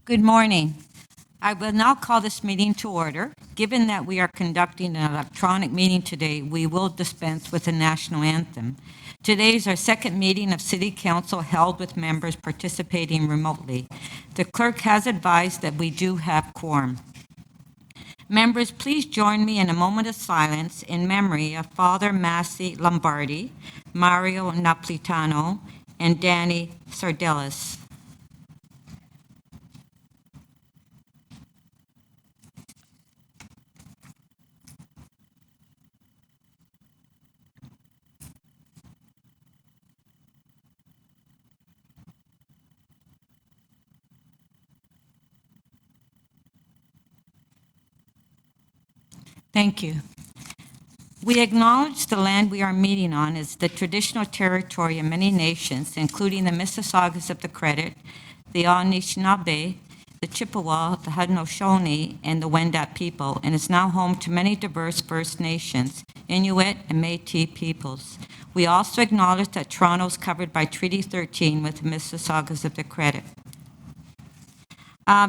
Good morning. I will now call this meeting to order. Given that we are conducting an electronic meeting today, we will dispense with the national anthem. Today is our second meeting of City Council held with members participating remotely. The clerk has advised that we do have quorum. Members, please join me in a moment of silence in memory of Father Massi Lombardi, Mario Napolitano, and Danny Sardellas. Thank you. We acknowledge the land we are meeting on is the traditional territory of many nations, including the Mississaugas of the Credit, the Anishinaabe, the Chippewa, the Haudenosaunee, and the Wendat people, and is now home to many diverse First Nations, Inuit, and Métis peoples. We also acknowledge that Toronto is covered by Treaty 13 with the Mississaugas of the Credit.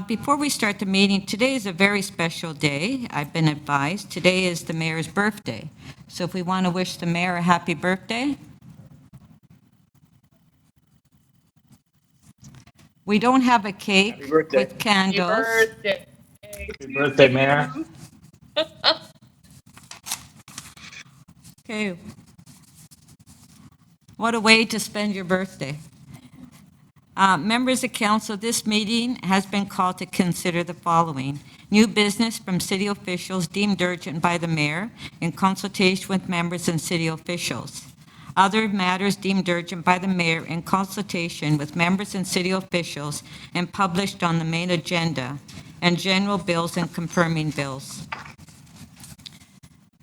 Before we start the meeting, today is a very special day, I've been advised. Today is the mayor's birthday. So if we want to wish the mayor a happy birthday. We don't have a cake with candles. Happy birthday, Mayor. Okay. What a way to spend your birthday. Members of council, this meeting has been called to consider the following. New business from city officials deemed urgent by the mayor in consultation with members and city officials. Other matters deemed urgent by the mayor in consultation with members and city officials and published on the main agenda, and general bills and confirming bills.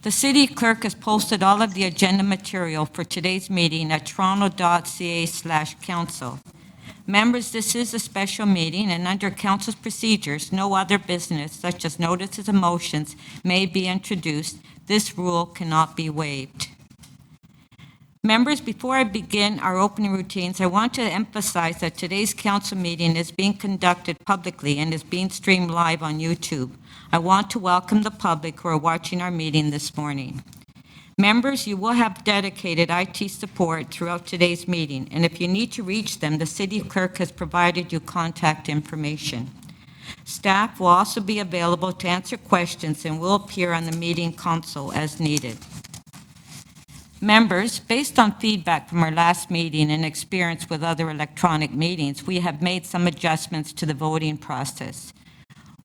The city clerk has posted all of the agenda material for today's meeting at toronto.ca/council. Members, this is a special meeting, and under council's procedures, no other business, such as notices of motions, may be introduced. This rule cannot be waived. Members, before I begin our opening routines, I want to emphasize that today's council meeting is being conducted publicly and is being streamed live on YouTube. I want to welcome the public who are watching our meeting this morning. Members, you will have dedicated IT support throughout today's meeting, and if you need to reach them, the city clerk has provided you contact information. Staff will also be available to answer questions and will appear on the meeting console as needed. Members, based on feedback from our last meeting and experience with other electronic meetings, we have made some adjustments to the voting process.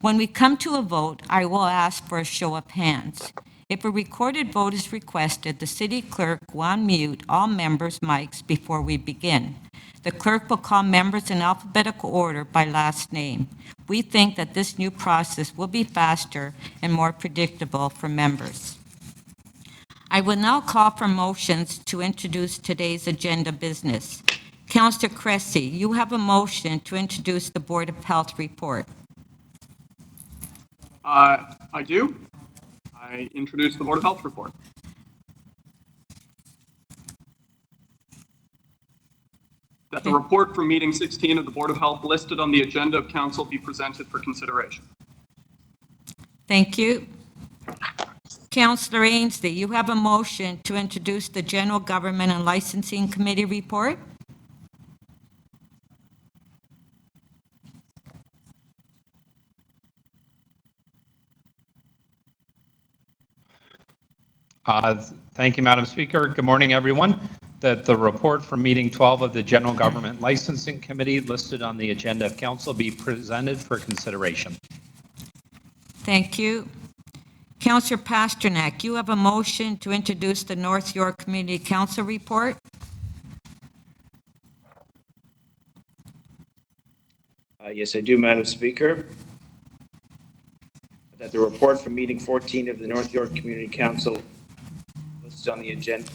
When we come to a vote, I will ask for a show of hands. If a recorded vote is requested, the city clerk will unmute all members' mics before we begin. The clerk will call members in alphabetical order by last name. We think that this new process will be faster and more predictable for members. I will now call for motions to introduce today's agenda business. Councillor Cressy, you have a motion to introduce the Board of Health report. I do. I introduce the Board of Health report. That the report from meeting 16 of the Board of Health listed on the agenda of council be presented for consideration. Thank you. Councillor Ainsley, you have a motion to introduce the General Government and Licensing Committee report. Thank you, Madam Speaker. Good morning, everyone. That the report from meeting 12 of the General Government Licensing Committee listed on the agenda of council be presented for consideration. Thank you. Councillor Pasternak, you have a motion to introduce the North York Community Council report. Yes, I do, Madam Speaker. That the report from meeting 14 of the North York Community Council listed on the agenda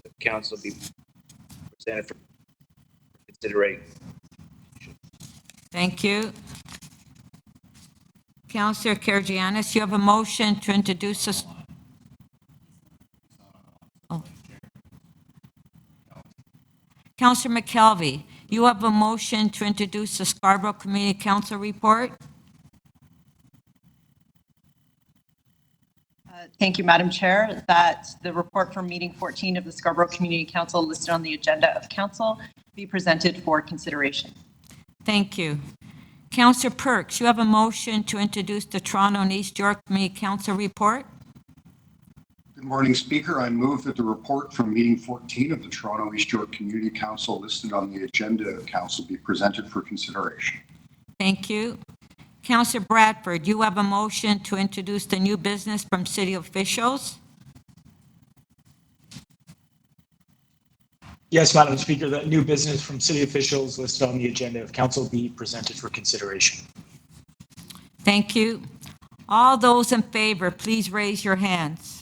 of council be presented for consideration. Thank you. Councillor Karygiannis, you have a motion to introduce us. Oh. Councillor McKelvey, You have a motion to introduce the Scarborough Community Council report. Thank you, Madam Chair. That the report from meeting 14 of the Scarborough Community Council listed on the agenda of council be presented for consideration. Thank you. Councillor Perks, you have a motion to introduce the Toronto and East York Community Council report. Good morning, Speaker. I move that the report from meeting 14 of the Toronto East York Community Council listed on the agenda of council be presented for consideration. Thank you. Councillor Bradford, you have a motion to introduce the new business from city officials. Yes, Madam Speaker, that new business from city officials listed on the agenda of council be presented for consideration. Thank you. All those in favor, please raise your hands.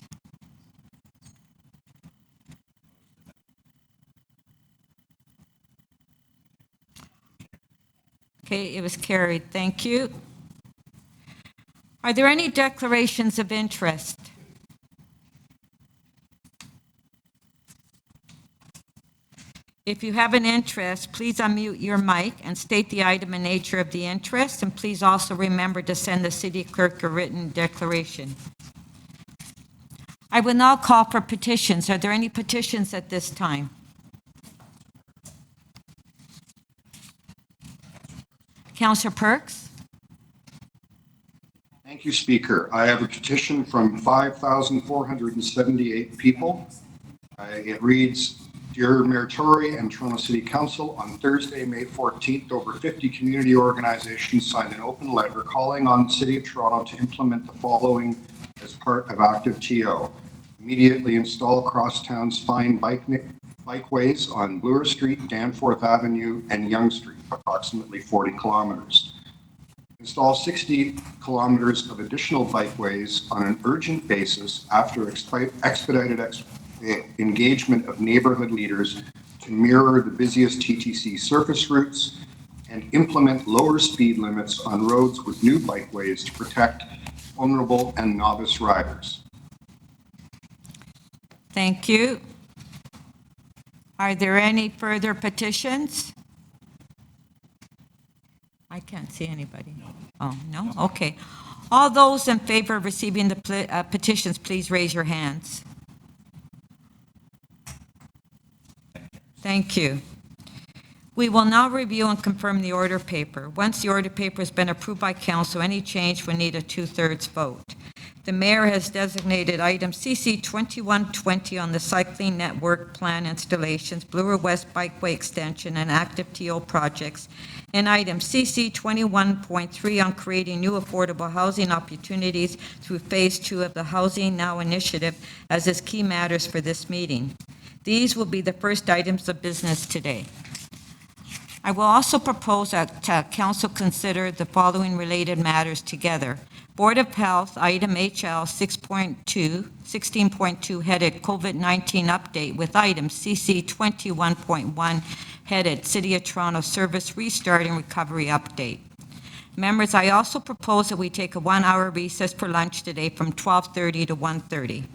Okay, it was carried. Thank you. Are there any declarations of interest? If you have an interest, please unmute your mic and state the item and nature of the interest, and please also remember to send the city clerk a written declaration. I will now call for petitions. Are there any petitions at this time? Councillor Perks? Thank you, Speaker. I have a petition from 5,478 people. It reads, Dear Mayor Tory and Toronto City Council, on Thursday, May 14th, over 50 community organizations signed an open letter calling on the City of Toronto to implement the following as part of active TO. Immediately install crosstown spine bikeways on Bloor Street, Danforth Avenue, and Yonge Street, approximately 40 kilometers. Install 60 kilometers of additional bikeways on an urgent basis after expedited engagement of neighborhood leaders to mirror the busiest TTC surface routes and implement lower speed limits on roads with new bikeways to protect vulnerable and novice riders. Thank you. Are there any further petitions? I can't see anybody. Oh, no? Okay. All those in favor of receiving the petitions, please raise your hands. Thank you. We will now review and confirm the order paper. Once the order paper has been approved by council, any change will need a 2/3 vote. The mayor has designated item CC 2120 on the cycling network plan installations, Bloor West Bikeway extension, and active TO projects, and item CC 21.3 on creating new affordable housing opportunities through phase 2 of the Housing Now initiative as its key matters for this meeting. These will be the first items of business today. I will also propose that council consider the following related matters together. Board of Health, item HL 16.2 headed COVID-19 update with item CC 21.1 headed City of Toronto Service Restart and Recovery Update. Members, I also propose that we take a 1-hour recess for lunch today from 12:30 to 1:30.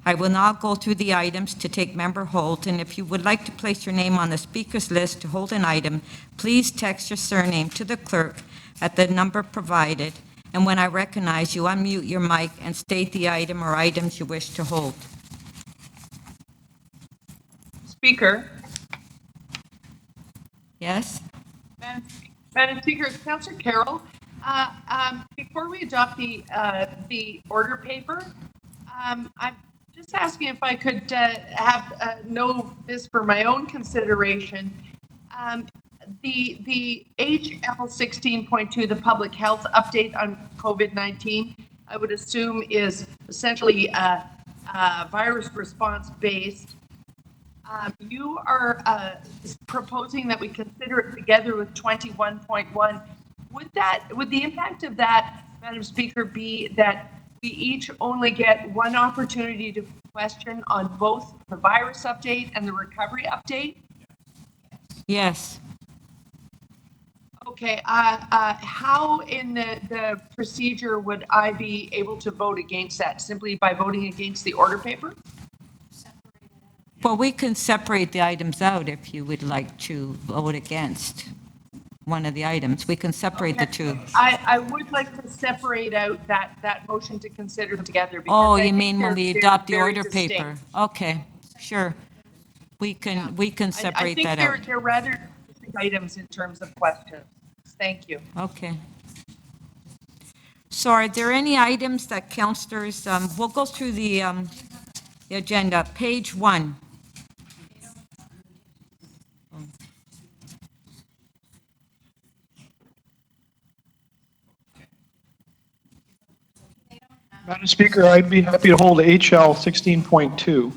I will now go through the items to take member hold, and if you would like to place your name on the speaker's list to hold an item, please text your surname to the clerk at the number provided, and when I recognize you, unmute your mic and state the item or items you wish to hold. Speaker. Yes? Madam Speaker, Councillor Carroll, before we adopt the order paper, I'm just asking if I could know this for my own consideration. The HL 16.2, the public health update on COVID-19, I would assume is essentially virus response based. You are proposing that we consider it together with 21.1. Would the impact of that, Madam Speaker, be that we each only get one opportunity to question on both the virus update and the recovery update? Yes. Okay, how in the procedure would I be able to vote against that? Simply by voting against the order paper? Well, we can separate the items out if you would like to vote against one of the items. We can separate the two. I would like to separate out that motion to consider them together. because Oh, I you think mean when we they're adopt the very order distinct. paper? Okay, sure. We can I separate think that out. they're rather distinct items in terms of questions. Thank you. Okay. So are there any items that councillors, we'll go through the agenda, page 1. Madam Speaker, I'd be happy to hold HL 16.2.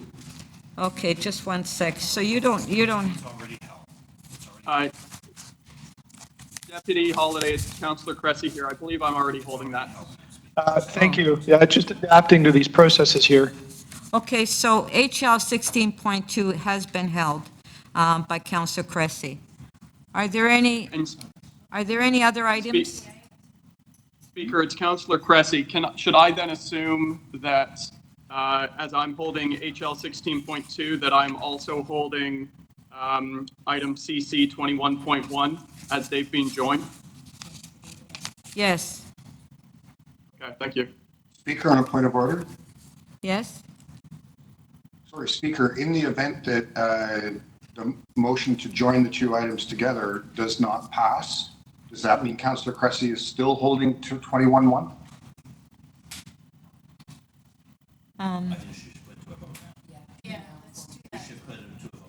Okay, just one sec. So you don't, Deputy Holliday, it's Councillor Cressy here. I believe I'm already holding that. Thank you. Yeah, just adapting to these processes here. okay, so HL 16.2 has been held by Councillor Cressy. Are there any And other items? Speaker, it's Councillor Cressy. Should I then assume that, as I'm holding HL 16.2, that I'm also holding item CC 21.1 as they've been joined? Yes, Okay, thank you. Speaker, on a point of order. yes? Sorry, Speaker, in the event that the motion to join the two items together does not pass, does that mean Councillor Cressy is still holding to 21-1?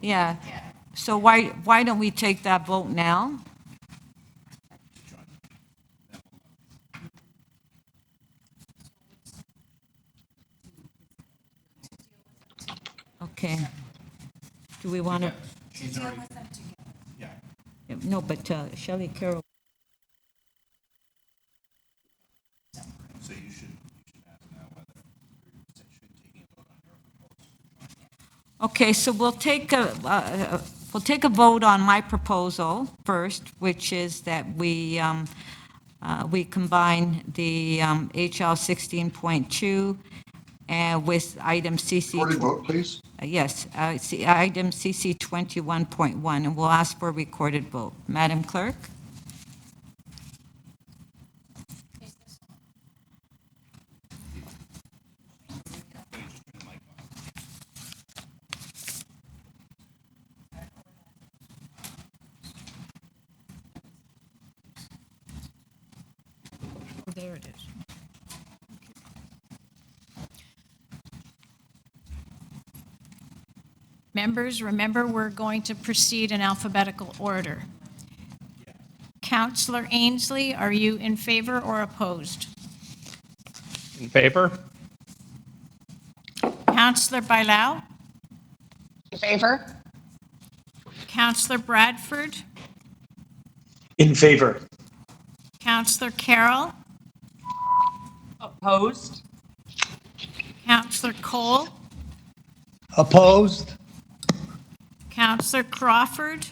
Yeah. So why don't we take that vote now? Okay. Do we want to? No, but Shelley Carroll. Okay, so we'll take a vote on my proposal first, which is that we combine the HL 16.2 with item CC. Recorded vote, please. Yes, item CC 21.1, and we'll ask for a recorded vote. Madam Clerk? There it is. Members, remember, we're going to proceed in alphabetical order. Councillor Ainsley, are you in favor or opposed? In favor? Councillor Bailao? In favor? Councillor Bradford? In favor. Councillor Carroll? Opposed? Councillor Cole? Opposed? Councillor Crawford?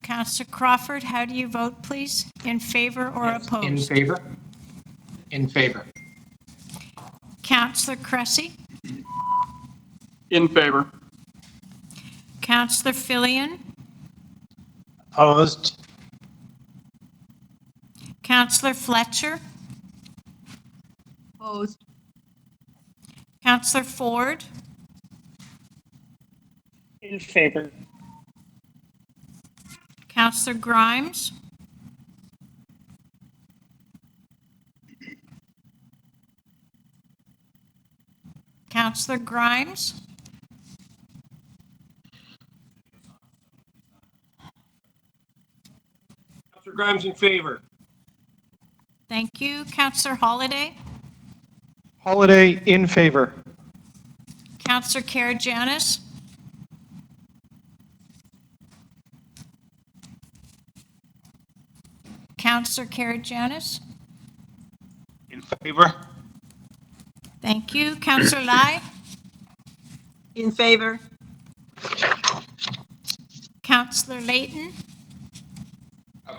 Councillor Crawford, how do you vote, please? In favor or opposed? In favor? In favor. Councillor Cressy? In favor. Councillor Fillion? Opposed? Councillor Fletcher? Opposed? Councillor Ford? In favor. Councillor Grimes? Councillor Grimes? Councillor Grimes in favor. Thank you. Councillor Holliday? Holiday in favor. Councillor Karygiannis? Councillor Karygiannis? In favor. Thank you. Councillor Lai? In favor? Councillor Layton?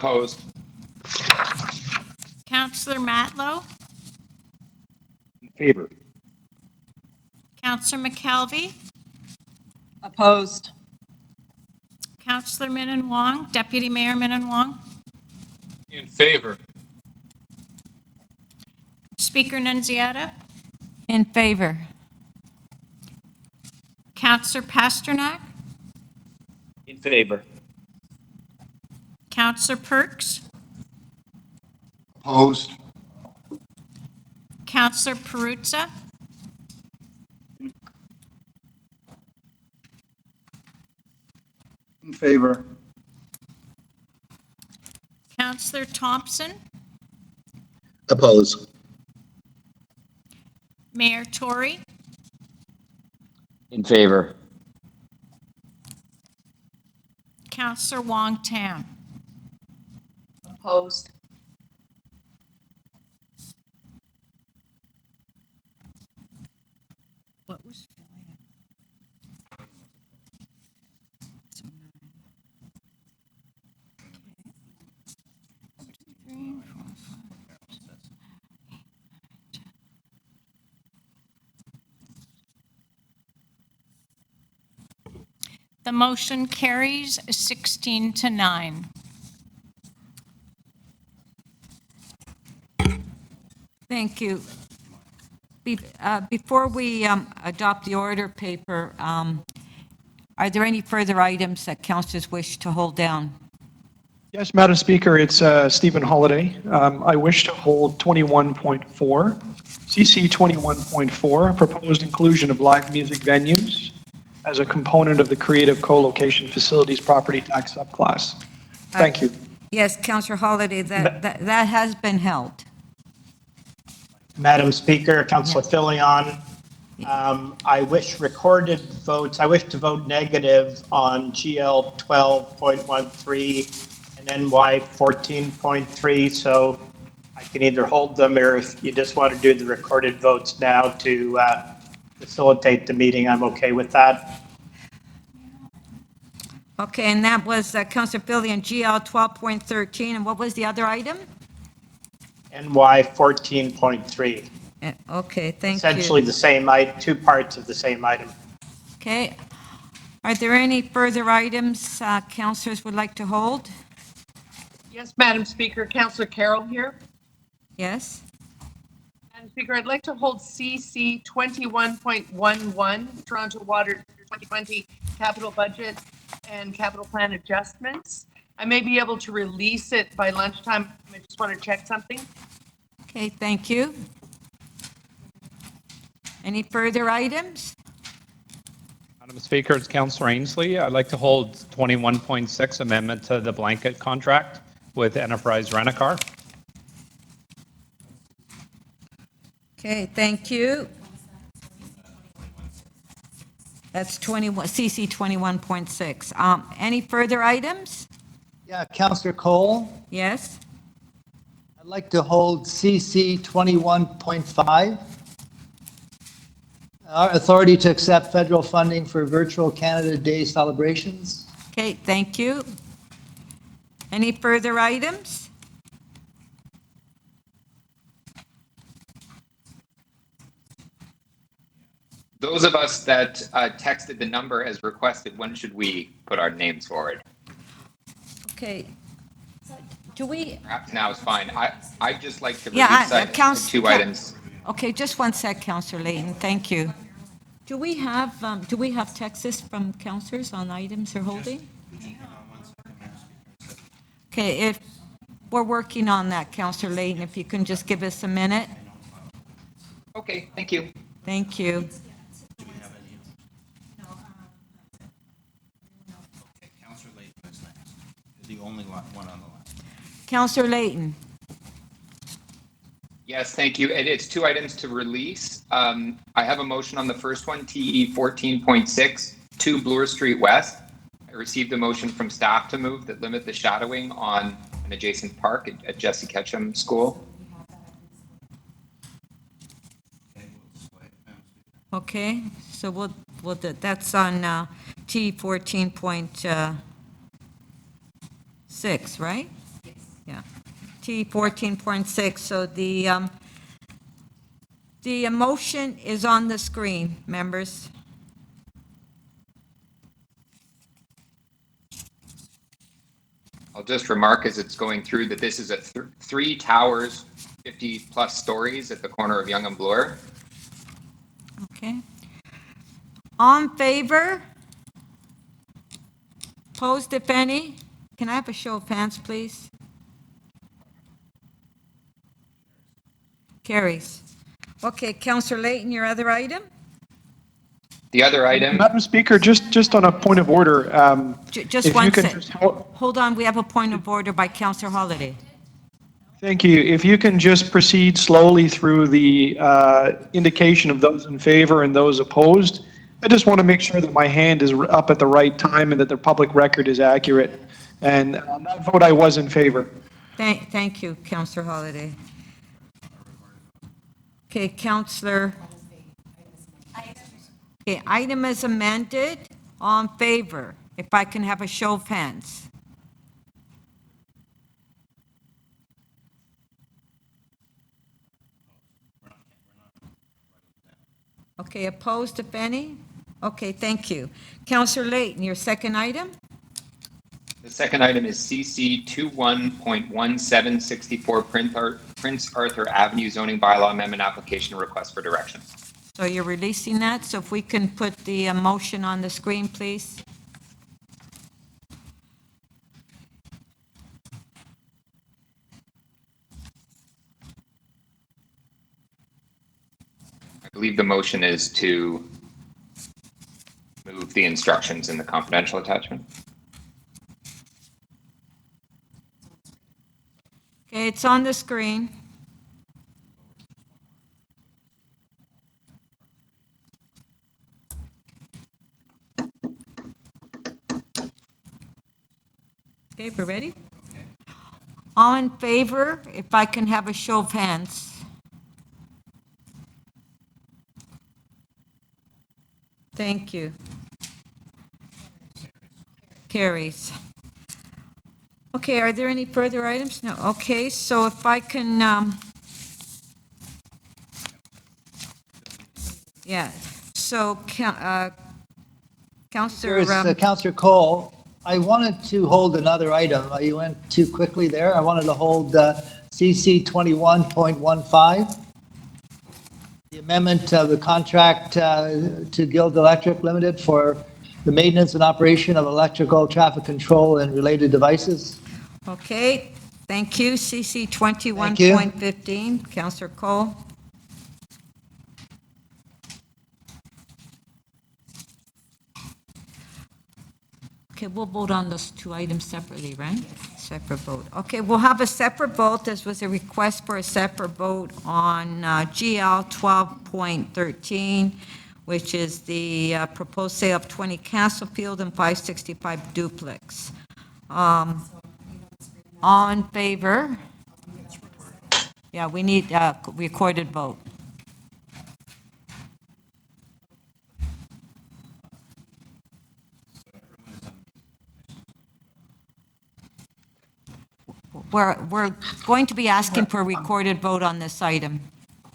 Opposed? Counselor Matlow, In favor. Counselor McKelvey, Opposed. Counselor Minnan Wong, Deputy Mayor Minnan Wong, In favor. Speaker Nunziata, In favor. Counselor Pasternak, In favor. Counselor Perks, Opposed. Counselor Perruzza, In favor. Counselor Thompson, Oppose. Mayor Tory, In favor. Counselor Wong Tam. Opposed. What was? The motion carries 16-9. Thank you. Before we adopt the order paper, are there any further items that councillors wish to hold down? Yes, Madam Speaker, it's Stephen Holliday. I wish to hold 21.4, CC 21.4, proposed inclusion of live music venues as a component of the creative co-location facilities property tax subclass. Thank you. Yes, Councillor Holliday, that has been held. Madam Speaker, Councillor Filion, I wish to vote negative on GL 12.13 and NY 14.3, so I can either hold them, or if you just want to do the recorded votes now to facilitate the meeting, I'm okay with that. Okay, and that was Councillor Filion, GL 12.13, and what was the other item? NY 14.3. Okay, thank you. Essentially the same, two parts of the same item. Okay. Are there any further items councillors would like to hold? Yes, Madam Speaker, Councillor Carroll here. Yes? Madam Speaker, I'd like to hold CC 21.11, Toronto Water 2020 capital budget and capital plan adjustments. I may be able to release it by lunchtime. I just want to check something. Okay, thank you. Any further items? Madam Speaker, it's Councillor Ainsley. I'd like to hold 21.6 amendment to the blanket contract with Enterprise Rent-A-Car. Okay, thank you. That's 21, CC 21.6. Any further items? Yeah, Councillor Cole, Yes? I'd like to hold CC 21.5. Authority to accept federal funding for virtual Canada Day celebrations. Okay, thank you. Any further items? Those of us that texted the number as requested, when should we put our names forward? Okay. Do we? Perhaps now is fine. I'd just like to Yeah, release two items. Okay, just one sec, Councillor Layton. Thank you. Do we have texts from councillors on items they're holding? Okay, if we're working on that, Councillor Layton, if you can just give us a minute. Okay, thank you. Thank you. Councillor Layton is next. Is the only one on the list. Councillor Layton. Yes, thank you. It's two items to release. I have a motion on the first one, TE 14.6, 2 Bloor Street West. I received a motion from staff to move that limit the shadowing on an adjacent park at Jesse Ketchum School. Okay, so we'll that's on T 14.6, right? T 14.6. So the motion is on the screen, members. I'll just remark as it's going through that this is at 3 towers, 50-plus stories at the corner of Yonge and Bloor. Okay. All in favor? Opposed, if any? Can I have a show of hands, please? Carries. Okay, Councillor Layton, your other item? The other item, Madam Speaker, just on a point of order. Just if one you can sec. just Hold on, we have a point of order by Councillor Holiday. Thank you. If you can just proceed slowly through the indication of those in favor and those opposed. I just want to make sure that my hand is up at the right time and that the public record is accurate. And on that vote, I was in favor. Thank you, Councillor Holiday. Okay, Councillor. Okay, item is amended. All in favor? If I can have a show of hands. Okay, opposed, if any? Okay, thank you. Councillor Layton, your second item? the second item is CC 21.1764 Prince Arthur Avenue zoning bylaw amendment application request for direction. So you're releasing that, so if we can put the motion on the screen, please. I believe the motion is to move the instructions in the confidential attachment. Okay, it's on the screen. Okay, we're ready? All in favor, if I can have a show of hands. Thank you. Carries. Okay, are there any further items? No. Okay, so if I can, yeah, so, Councillor. Councillor Cole, I wanted to hold another item. You went too quickly there. I wanted to hold CC 21.15. The amendment of the contract to Guild Electric Limited for the maintenance and operation of electrical traffic control and related devices. Okay, thank you. CC 21.15, Councillor Cole. Okay, we'll vote on those two items separately, right? Separate vote. Okay, we'll have a separate vote. This was a request for a separate vote on GL 12.13, which is the proposed sale of 20 Castlefield and 565 duplex. All in favor? Yeah, we need a recorded vote. We're going to be asking for a recorded vote on this item.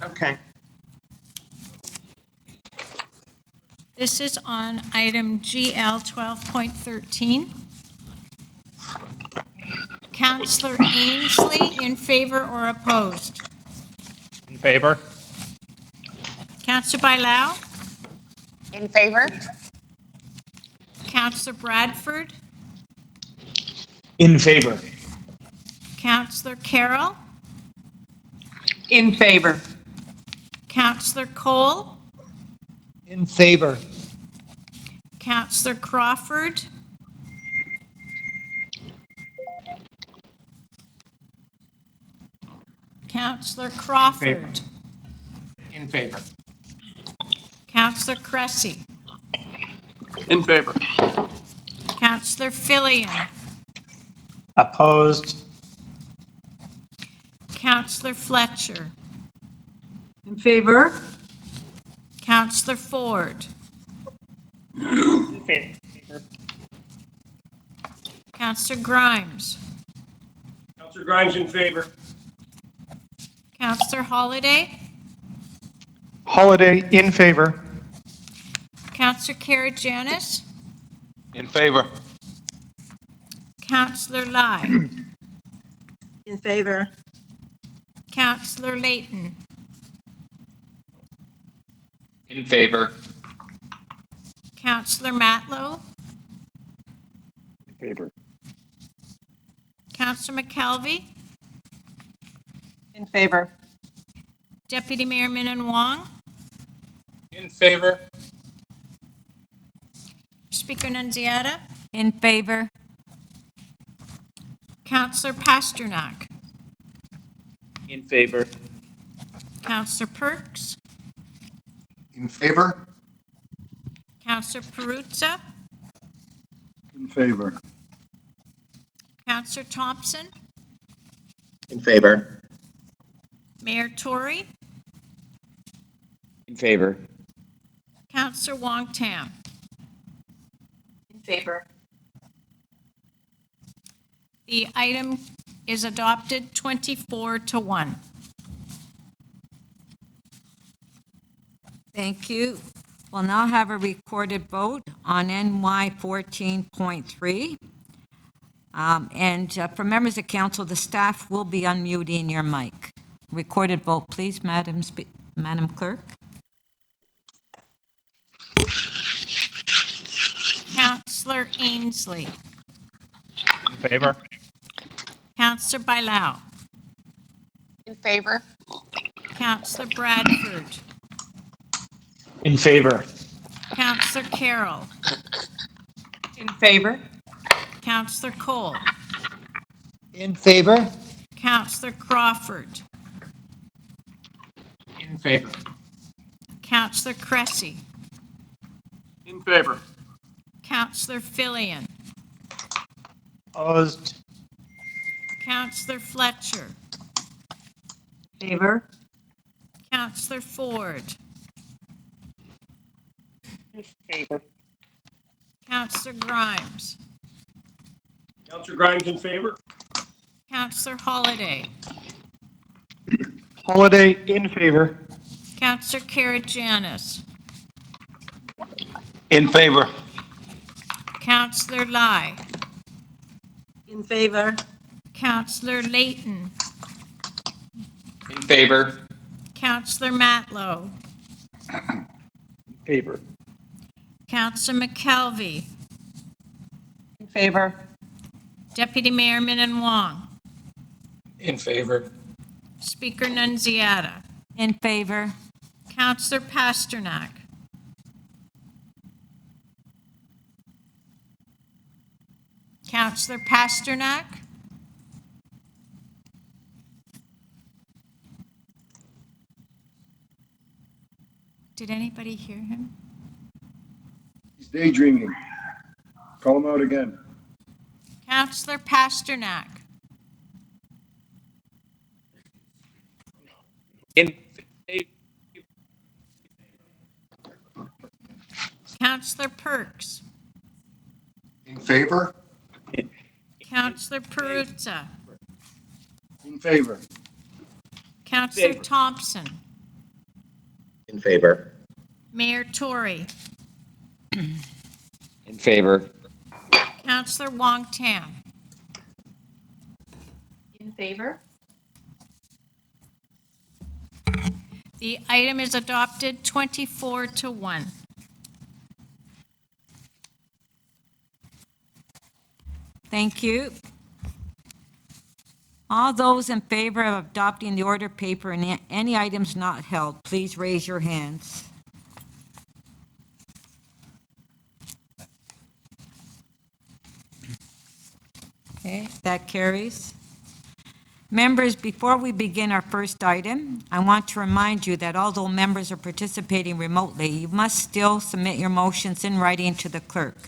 Okay. This is on item GL 12.13. Councillor Ainsley, in favor or opposed? In favor? Councillor Bailao? In favor? Councillor Bradford? In favor. Councillor Carroll? In favor. Councillor Cole? In favor. Councillor Crawford? Councillor Crawford? In favor. Councillor Cressy? In favor. Councillor Fillion? Opposed. Councillor Fletcher? In favor? Councillor Ford? In favor. Councillor Grimes? Counselor Grimes in favor. Counselor Holliday, Holliday in favor. Counselor Karygiannis, In favor. Counselor Lai, In favor. Counselor Layton, In favor. Counselor Matlow, In favor. Counselor McKelvey, In favor. Deputy Mayor Minnan-Wong, In favor. Speaker Nunziata, In favor? Counselor Pasternak, In favor. Counselor Perks, In favor? Counselor Perruzza, In favor. Counselor Thompson, In favor. Mayor Tory, In favor. Counselor Wong Tam. In favor. The item is adopted 24-1. Thank you. We'll now have a recorded vote on NY 14.3. For members of council, the staff will be unmuting your mic. Recorded vote, please, Madam Clerk. Counselor Ainsley, In favor? Counselor Bailao, In favor? Counselor Bradford, In favor. Counselor Carroll, In favor. Counselor Cole, In favor? Counselor Crawford, In favor. Counselor Cressy, In favor. Counselor Fillion, Opposed? Counselor Fletcher, Favor. Counselor Ford, In favor? Counselor Grimes, Counselor Grimes in favor. Counselor Holliday, Holliday in favor. Counselor Karygiannis, In favor. Counselor Lai, In favor. Counselor Layton, In favor. Counselor Matlow, In favor. Counselor McKelvey, In favor. Deputy Mayor Minnan-Wong, In favor. Speaker Nunziata, In favor? Counselor Pasternak, Counselor Pasternak, did anybody hear him? He's daydreaming. Call him out again. Counselor Pasternak, In favor. Counselor Perks, In favor? Counselor Perruzza, In favor. Counselor Favor. Thompson, In favor. Mayor Tory, In favor. Counselor Wong Tam. In favor. The item is adopted 24-1. Thank you. All those in favor of adopting the order paper and any items not held, please raise your hands. Okay, that carries. Members, before we begin our first item, I want to remind you that although members are participating remotely, you must still submit your motions in writing to the clerk.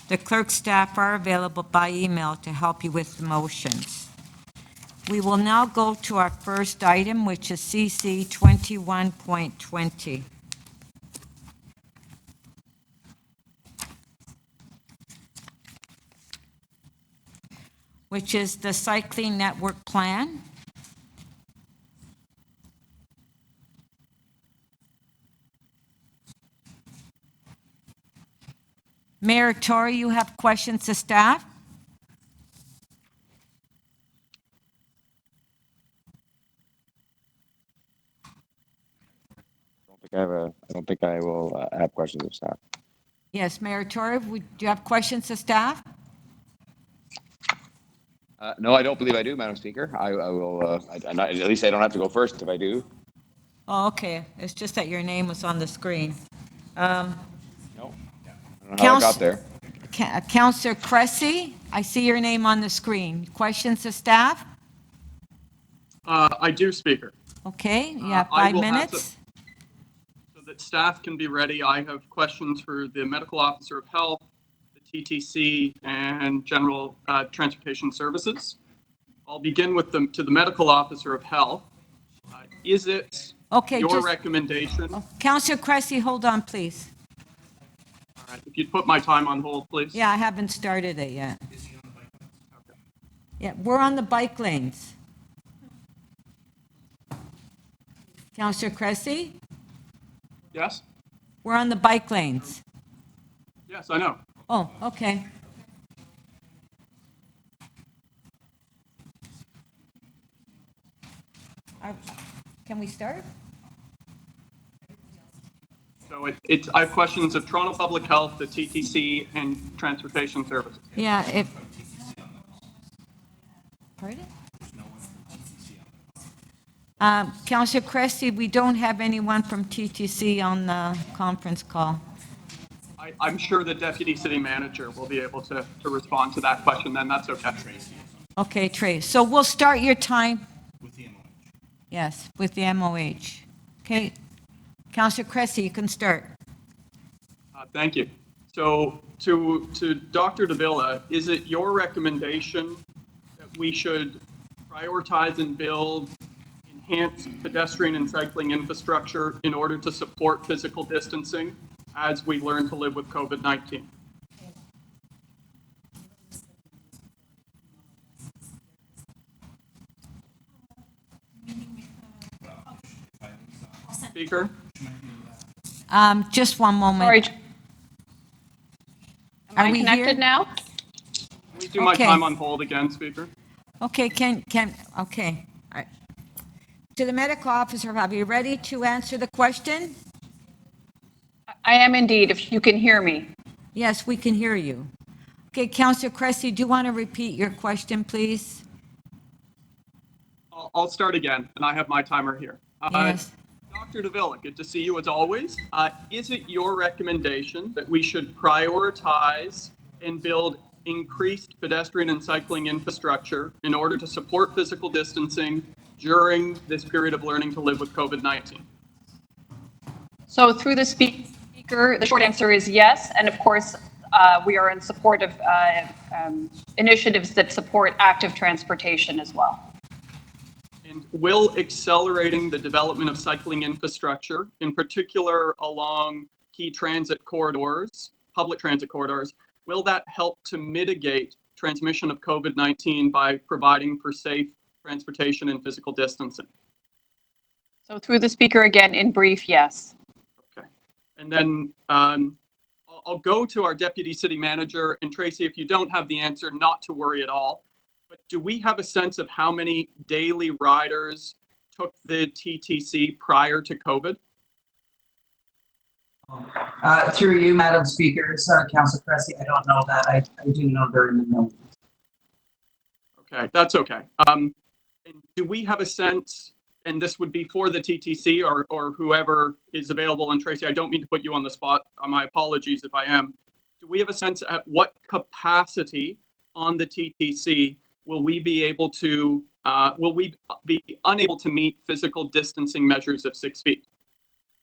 The clerk staff are available by email to help you with the motions. We will now go to our first item, which is CC 21.20. which is the Cycling Network Plan. Mayor Tory, you have questions to staff? I don't think I will have questions of staff. Yes, Mayor Tory, do you have questions to staff? No, I don't believe I do, Madam Speaker. I will, at least I don't have to go first if I do. Oh, okay. It's just that your name was on the screen. No, I don't know how I got there. Councillor Cressy, I see your name on the screen. Questions to staff? I do, Speaker. Okay, you have I 5 will have minutes. So that staff can be ready, I have questions for the Medical Officer of Health, the TTC, and General Transportation Services. I'll begin with to the Medical Officer of Health. Is it your recommendation? Councillor Cressy, hold on, please. All right, if you'd put my time on hold, please. Yeah, I haven't started it yet. Yeah, we're on the bike lanes. Councillor Cressy? Yes? We're on the bike lanes. Yes, I know. Oh, okay. Can we start? So I have questions of Toronto Public Health, the TTC, and Transportation Services. Yeah, pardon? Councillor Cressy, we don't have anyone from TTC on the conference call. I'm sure the Deputy City Manager will be able to respond to that question, then that's okay. Okay, Trace. So we'll start your time. With the MOH. Yes, with the MOH. Okay. Councillor Cressy, you can start. Thank you. So to Dr. Davila, is it your recommendation that we should prioritize and build enhanced pedestrian and cycling infrastructure in order to support physical distancing as we learn to live with COVID-19? Speaker? Just one moment. Sorry. Am Are I we connected here? now? Please do my time on hold again, Speaker. Okay, okay. All right. To the medical officer, are you ready to answer the question? I am indeed, if you can hear me. Yes, we can hear you. Okay, Councillor Cressy, do you want to repeat your question, please? I'll start again, and I have my timer here. Yes. Dr. Davila, good to see you as always. Is it your recommendation that we should prioritize and build increased pedestrian and cycling infrastructure in order to support physical distancing during this period of learning to live with COVID-19? So through the speaker, the short answer is yes. And of course, we are in support of initiatives that support active transportation as well. And will accelerating the development of cycling infrastructure, in particular along key transit corridors, public transit corridors, will that help to mitigate transmission of COVID-19 by providing for safe transportation and physical distancing? So through the speaker again, in brief, yes. Okay. And then I'll go to our Deputy City Manager. And Tracy, if you don't have the answer, not to worry at all. But do we have a sense of how many daily riders took the TTC prior to COVID? Through you, Madam Speaker, Councillor Cressy, I don't know that. I do know they're in the millions. Okay, that's okay. And do we have a sense, and this would be for the TTC or whoever is available, and Tracy, I don't mean to put you on the spot. My apologies if I am. Do we have a sense at what capacity on the TTC will we be able to, will we be unable to meet physical distancing measures of 6 feet?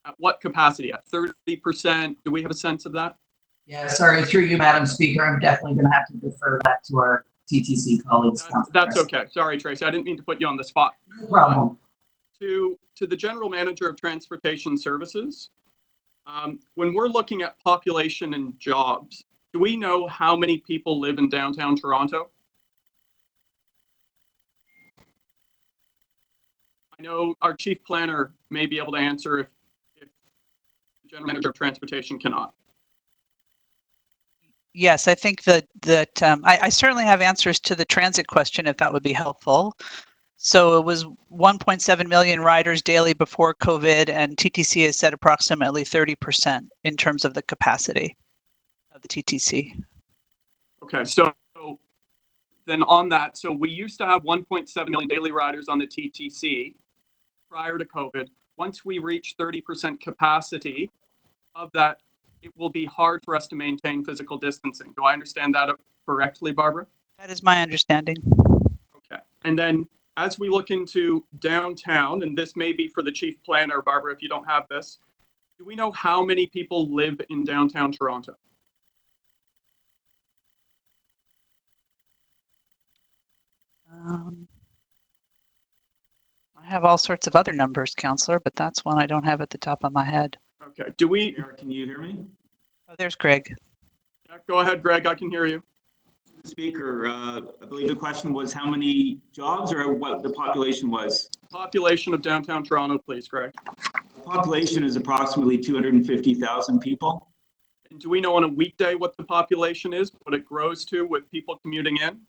At what capacity? At 30%? Do we have a sense of that? Yeah, sorry, through you, Madam Speaker, I'm definitely going to have to defer that to our TTC colleagues. That's okay. Sorry, Tracy. I didn't mean to put you on the spot. No problem. To the General Manager of Transportation Services, when we're looking at population and jobs, do we know how many people live in downtown Toronto? I know our chief planner may be able to answer if the general manager of transportation cannot. Yes, I think that I certainly have answers to the transit question if that would be helpful. So it was 1.7 million riders daily before COVID, and TTC has said approximately 30% in terms of the capacity of the TTC. Okay, so then on that, so we used to have 1.7 million daily riders on the TTC prior to COVID. Once we reach 30% capacity of that, it will be hard for us to maintain physical distancing. Do I understand that correctly, Barbara? That is my understanding. Okay. And then as we look into downtown, and this may be for the chief planner, Barbara, if you don't have this, do we know how many people live in downtown Toronto? I have all sorts of other numbers, Counselor, but that's one I don't have at the top of my head. Okay. Do we? Can you hear me? Oh, there's Greg. Yeah, go ahead, Greg. I can hear you. Speaker, I believe the question was how many jobs or what the population was? Population of downtown Toronto, please, Greg. The population is approximately 250,000 people. And do we know on a weekday what the population is, what it grows to with people commuting in?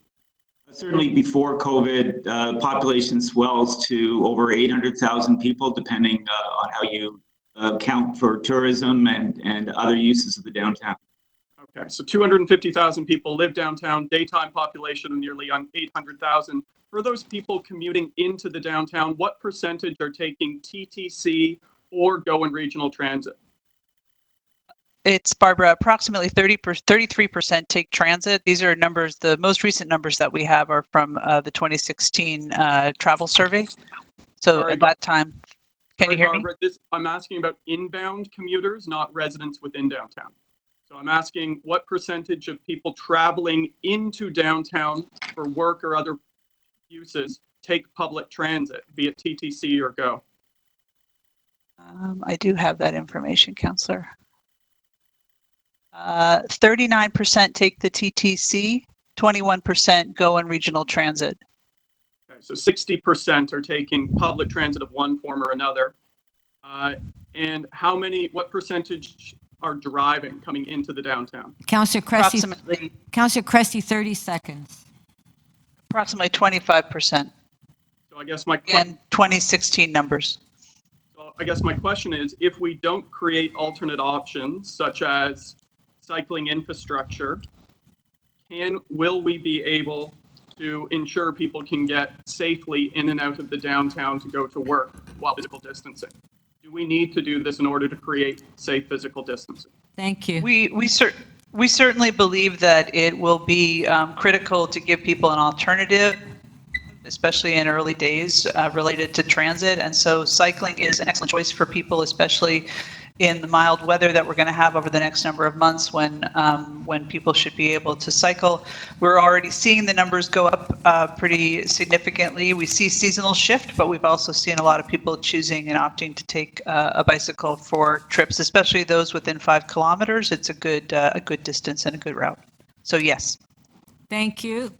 Certainly before COVID, population swells to over 800,000 people, depending on how you count for tourism and other uses of the downtown. Okay, so 250,000 people live downtown, daytime population of nearly 800,000. For those people commuting into the downtown, what percentage are taking TTC or Go and Regional Transit? It's, Barbara, approximately 33% take transit. These are numbers, the most recent numbers that we have are from the 2016 travel survey. So Sorry, at that time, can you hear Barbara, me? I'm asking about inbound commuters, not residents within downtown. So I'm asking what percentage of people traveling into downtown for work or other uses take public transit, be it TTC or Go? I do have that information, Counselor. 39% take the TTC, 21% Go and Regional Transit. Okay, so 60% are taking public transit of one form or another. And what percentage are driving coming into the downtown? Councillor Cressy, 30 seconds. Approximately 25%. So I guess my Again, 2016 numbers. So I guess my question is, if we don't create alternate options such as cycling infrastructure, will we be able to ensure people can get safely in and out of the downtown to go to work while physical distancing? Do we need to do this in order to create safe physical distancing? Thank you. We certainly believe that it will be critical to give people an alternative, especially in early days related to transit. And so cycling is an excellent choice for people, especially in the mild weather that we're going to have over the next number of months when people should be able to cycle. We're already seeing the numbers go up pretty significantly. We see seasonal shift, but we've also seen a lot of people choosing and opting to take a bicycle for trips, especially those within 5 kilometers. It's a good distance and a good route. So yes. Thank you.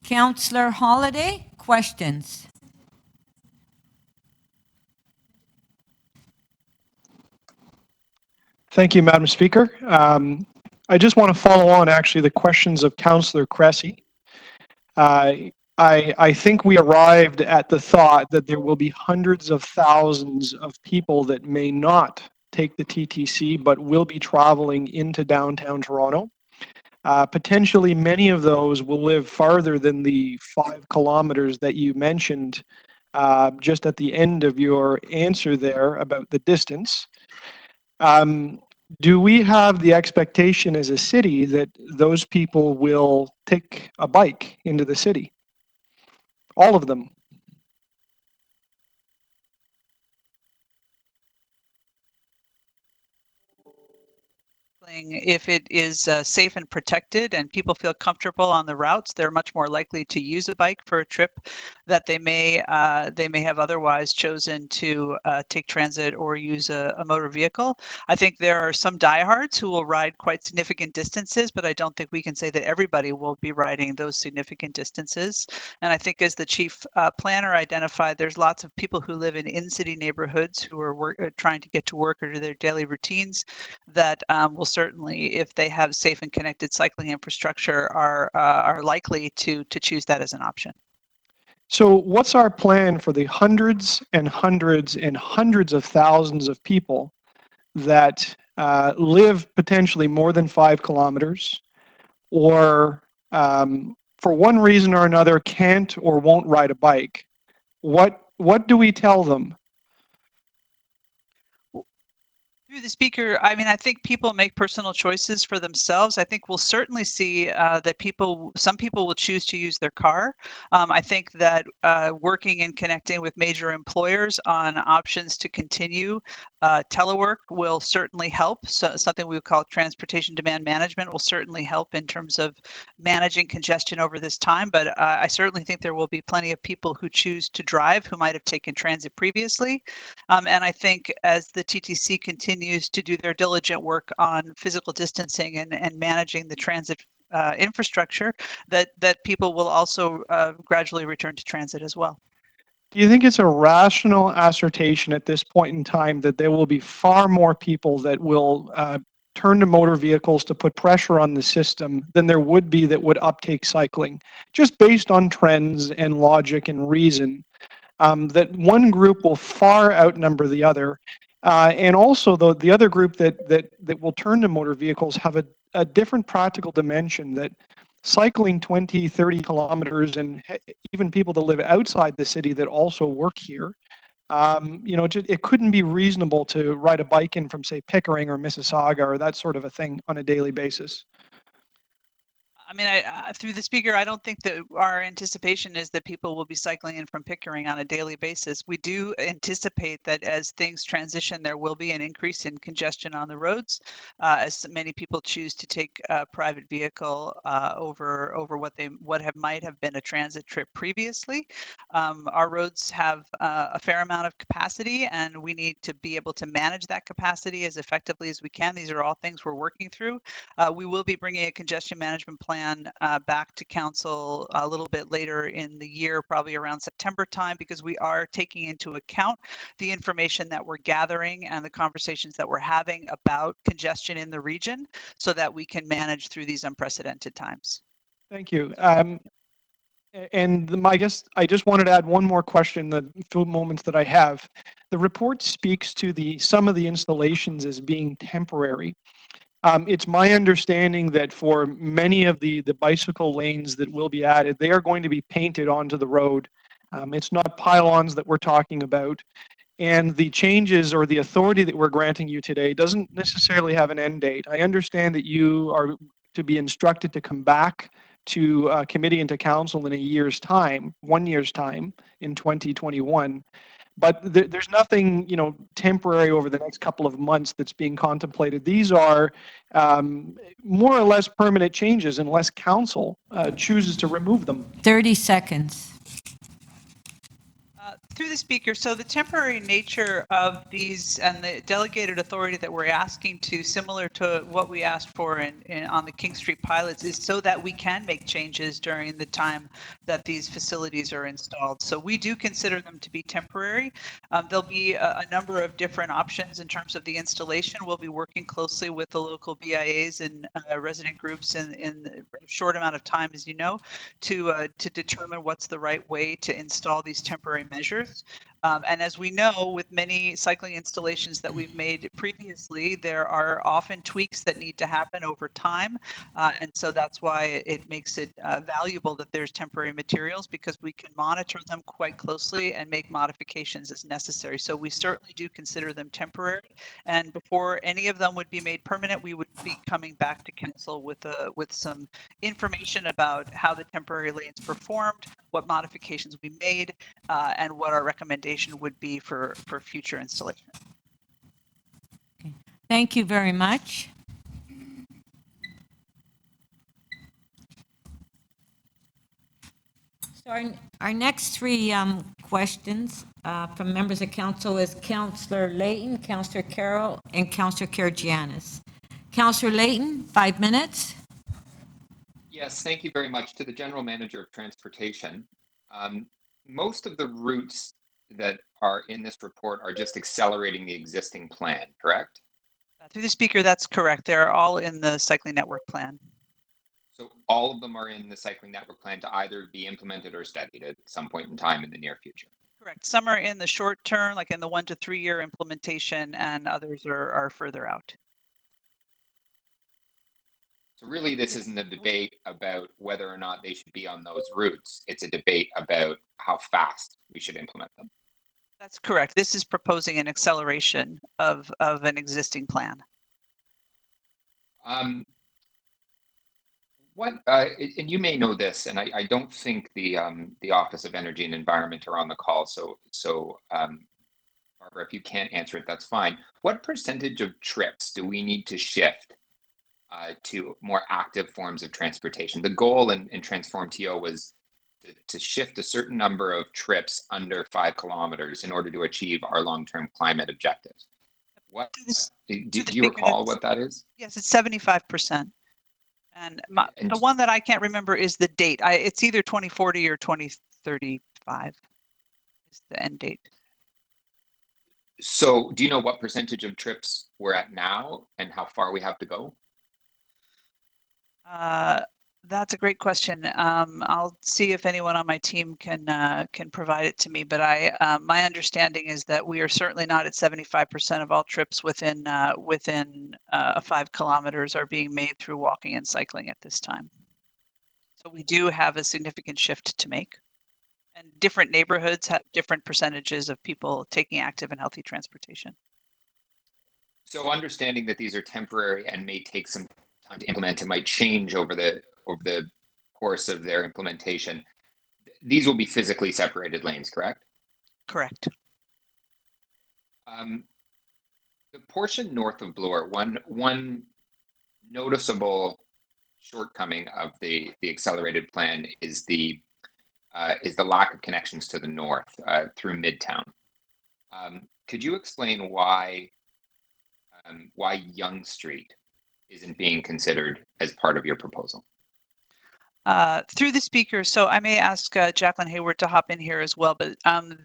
Councillor Holiday, questions? Thank you, Madam Speaker. I just want to follow on actually the questions of Councillor Cressy. I think we arrived at the thought that there will be hundreds of thousands of people that may not take the TTC but will be traveling into downtown Toronto. Potentially many of those will live farther than the 5 kilometers that you mentioned just at the end of your answer there about the distance. Do we have the expectation as a city that those people will take a bike into the city? All of them? If it is safe and protected and people feel comfortable on the routes, they're much more likely to use a bike for a trip that they may have otherwise chosen to take transit or use a motor vehicle. I think there are some diehards who will ride quite significant distances, but I don't think we can say that everybody will be riding those significant distances. And I think as the chief planner identified, there's lots of people who live in in-city neighborhoods who are trying to get to work or to their daily routines that will certainly, if they have safe and connected cycling infrastructure, are likely to choose that as an option. So what's our plan for the hundreds and hundreds and hundreds of thousands of people that live potentially more than 5 kilometers or for one reason or another can't or won't ride a bike? What do we tell them? Through the speaker, I mean, I think people make personal choices for themselves. I think we'll certainly see that some people will choose to use their car. I think that working and connecting with major employers on options to continue telework will certainly help. So something we would call transportation demand management will certainly help in terms of managing congestion over this time. But I certainly think there will be plenty of people who choose to drive who might have taken transit previously. And I think as the TTC continues to do their diligent work on physical distancing and managing the transit infrastructure, that people will also gradually return to transit as well. Do you think it's a rational assertion at this point in time that there will be far more people that will turn to motor vehicles to put pressure on the system than there would be that would uptake cycling, just based on trends and logic and reason? That one group will far outnumber the other, and also the other group that will turn to motor vehicles have a different practical dimension, that cycling 20, 30 kilometers, and even people that live outside the city that also work here, it couldn't be reasonable to ride a bike in from, say, Pickering or Mississauga or that sort of a thing on a daily basis. I mean, through the speaker, I don't think that our anticipation is that people will be cycling in from Pickering on a daily basis. We do anticipate that as things transition, there will be an increase in congestion on the roads, as many people choose to take a private vehicle over what might have been a transit trip previously. Our roads have a fair amount of capacity, and we need to be able to manage that capacity as effectively as we can. These are all things we're working through. We will be bringing a congestion management plan back to council a little bit later in the year, probably around September time, because we are taking into account the information that we're gathering and the conversations that we're having about congestion in the region so that we can manage through these unprecedented times. Thank you. And I guess I just wanted to add one more question, the few moments that I have. The report speaks to some of the installations as being temporary. It's my understanding that for many of the bicycle lanes that will be added, they are going to be painted onto the road. It's not pylons that we're talking about. And the changes or the authority that we're granting you today doesn't necessarily have an end date. I understand that you are to be instructed to come back to committee and to council in 1 year's time in 2021. But there's nothing, temporary over the next couple of months that's being contemplated. These are more or less permanent changes unless council chooses to remove them. 30 seconds. Through the speaker, so the temporary nature of these and the delegated authority that we're asking to, similar to what we asked for on the King Street pilots, is so that we can make changes during the time that these facilities are installed. So we do consider them to be temporary. There'll be a number of different options in terms of the installation. We'll be working closely with the local BIAs and resident groups in a short amount of time, as you know, to determine what's the right way to install these temporary measures. And as we know, with many cycling installations that we've made previously, there are often tweaks that need to happen over time. And so that's why it makes it valuable that there's temporary materials, because we can monitor them quite closely and make modifications as necessary. So we certainly do consider them temporary. And before any of them would be made permanent, we would be coming back to council with some information about how the temporary lanes performed, what modifications we made, and what our recommendation would be for future installation. Thank you very much. Our next three questions from members of council is Councillor Layton, Councillor Carroll, and Councillor Karygiannis. Councillor Layton, 5 minutes. Yes, thank you very much. To the General Manager of Transportation, most of the routes that are in this report are just accelerating the existing plan, correct? Through the speaker, that's correct. They're all in the cycling network plan. So all of them are in the cycling network plan to either be implemented or studied at some point in time in the near future. Correct. Some are in the short term, like in the 1 to 3 year implementation, and others are further out. So really, this isn't a debate about whether or not they should be on those routes. It's a debate about how fast we should implement them. That's correct. This is proposing an acceleration of an existing plan. And you may know this, and I don't think the Office of Energy and Environment are on the call. So Barbara, if you can't answer it, that's fine. What percentage of trips do we need to shift to more active forms of transportation? The goal in Transform TO was to shift a certain number of trips under 5 kilometers in order to achieve our long-term climate objectives. What do you recall what that is? Yes, it's 75%. And the one that I can't remember is the date. It's either 2040 or 2035 is the end date. So do you know what percentage of trips we're at now and how far we have to go? That's a great question. I'll see if anyone on my team can provide it to me. But my understanding is that we are certainly not at 75% of all trips within 5 kilometers are being made through walking and cycling at this time. So we do have a significant shift to make, and different neighborhoods have different percentages of people taking active and healthy transportation. So understanding that these are temporary and may take some time to implement and might change over the course of their implementation, these will be physically separated lanes, correct? Correct. The portion north of Bloor, one noticeable shortcoming of the accelerated plan is the lack of connections to the north through Midtown. Could you explain why Yonge Street isn't being considered as part of your proposal? Through the speaker, so I may ask Jacqueline Hayward to hop in here as well, but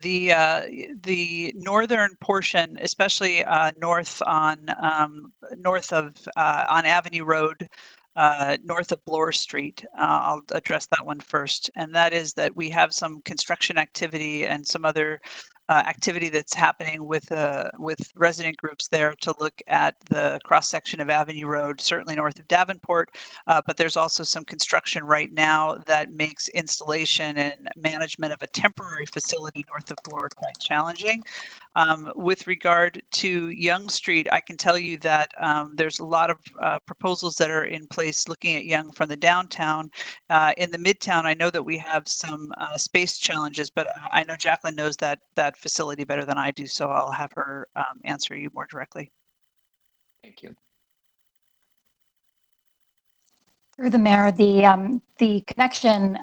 the northern portion, especially north of on Avenue Road, north of Bloor Street, I'll address that one first, and that is that we have some construction activity and some other activity that's happening with resident groups there to look at the cross section of Avenue Road, certainly north of Davenport, but there's also some construction right now that makes installation and management of a temporary facility north of Bloor quite challenging. With regard to Yonge Street, I can tell you that there's a lot of proposals that are in place looking at Yonge from the downtown. In the Midtown, I know that we have some space challenges, but I know Jacqueline knows that facility better than I do, so I'll have her answer you more directly. Thank you. Through the mayor, the connection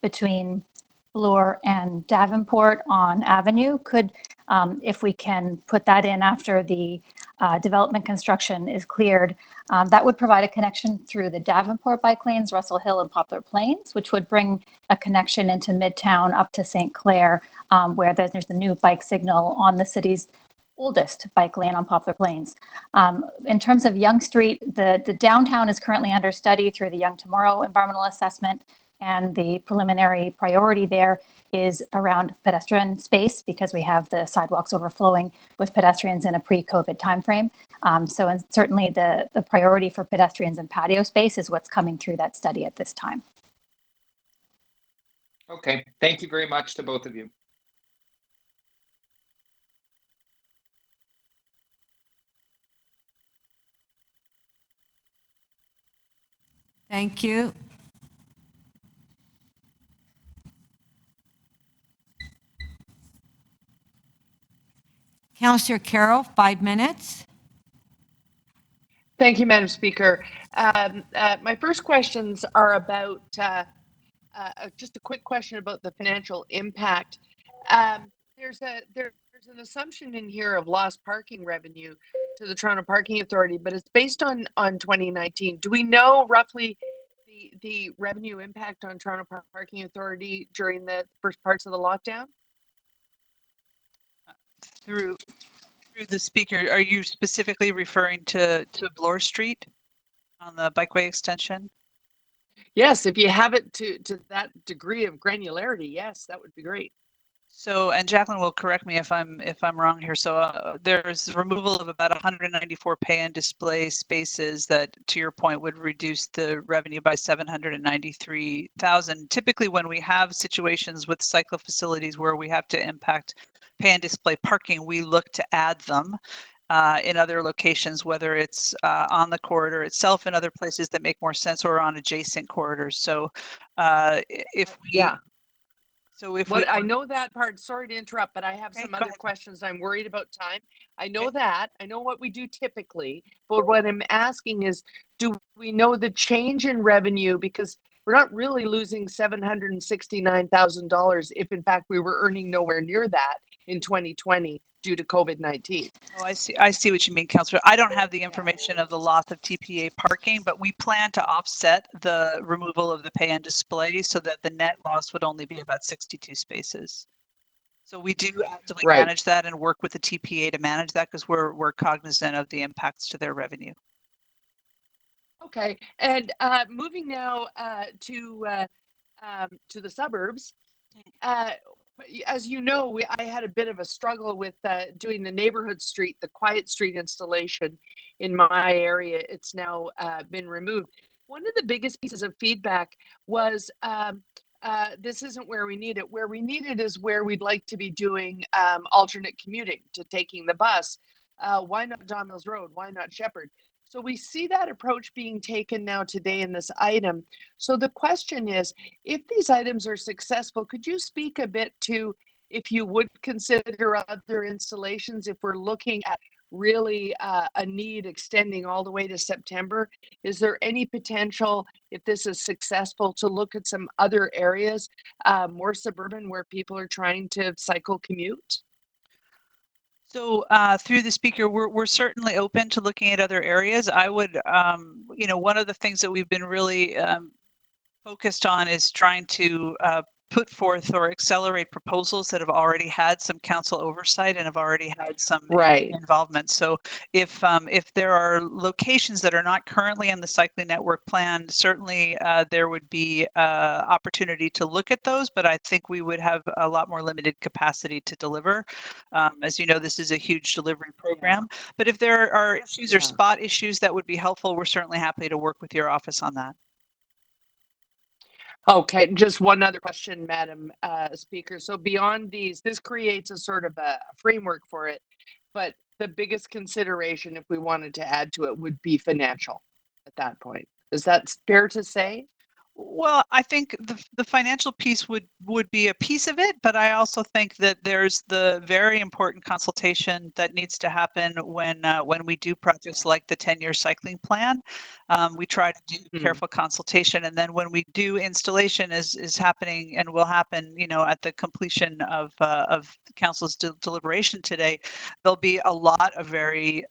between Bloor and Davenport on Avenue could, if we can put that in after the development construction is cleared, that would provide a connection through the Davenport bike lanes, Russell Hill and Poplar Plains, which would bring a connection into Midtown up to St. Clair, where there's a new bike signal on the city's oldest bike lane on Poplar Plains. In terms of Yonge Street, the downtown is currently under study through the Young Tomorrow environmental assessment, and the preliminary priority there is around pedestrian space because we have the sidewalks overflowing with pedestrians in a pre-COVID timeframe. So certainly the priority for pedestrians and patio space is what's coming through that study at this time. Okay, thank you very much to both of you. Thank you. Councillor Carroll, 5 minutes. Thank you, Madam Speaker. My first questions are about just a quick question about the financial impact. There's an assumption in here of lost parking revenue to the Toronto Parking Authority, but it's based on 2019. Do we know roughly the revenue impact on Toronto Parking Authority during the first parts of the lockdown? Through the speaker, are you specifically referring to Bloor Street on the bikeway extension? Yes, if you have it to that degree of granularity, yes, that would be great. So, and Jacqueline will correct me if I'm wrong here. So there's removal of about 194 pay and display spaces that, to your point, would reduce the revenue by 793,000. Typically, when we have situations with cycle facilities where we have to impact pay and display parking, we look to add them in other locations, whether it's on the corridor itself in other places that make more sense or on adjacent corridors. So if we Yeah. So if What we I know that part, sorry to interrupt, but I have some other questions. I'm worried about time. I know that. I know what we do typically, but what I'm asking is, do we know the change in revenue? Because we're not really losing $769,000 if in fact we were earning nowhere near that in 2020 due to COVID-19. Oh, I see what you mean, Councillor. I don't have the information of the loss of TPA parking, but we plan to offset the removal of the pay and display so that the net loss would only be about 62 spaces. So we do actively manage that and work with the TPA to manage that because we're cognizant of the impacts to their revenue. Okay, and moving now to the suburbs. As you know, I had a bit of a struggle with doing the neighborhood street, the quiet street installation in my area. It's now been removed. One of the biggest pieces of feedback was this isn't where we need it. Where we need it is where we'd like to be doing alternate commuting to taking the bus. Why not Don Mills Road? Why not Shepherd? So we see that approach being taken now today in this item. So the question is, if these items are successful, could you speak a bit to if you would consider other installations if we're looking at really a need extending all the way to September? Is there any potential, if this is successful, to look at some other areas, more suburban, where people are trying to cycle commute? So through the speaker, we're certainly open to looking at other areas. I would, one of the things that we've been really focused on is trying to put forth or accelerate proposals that have already had some council oversight and have already had some involvement. So if there are locations that are not currently in the cycling network plan, certainly there would be opportunity to look at those, but I think we would have a lot more limited capacity to deliver. As you know, this is a huge delivery program, but if there are issues or spot issues that would be helpful, we're certainly happy to work with your office on that. Okay, just one other question, Madam Speaker. So beyond these, this creates a sort of a framework for it, but the biggest consideration, if we wanted to add to it, would be financial at that point. Is that fair to say? Well, I think the financial piece would be a piece of it, but I also think that there's the very important consultation that needs to happen when we do projects like the 10-year cycling plan. We try to do careful consultation, and then when we do installation is happening and will happen, at the completion of council's deliberation today, there'll be a lot of very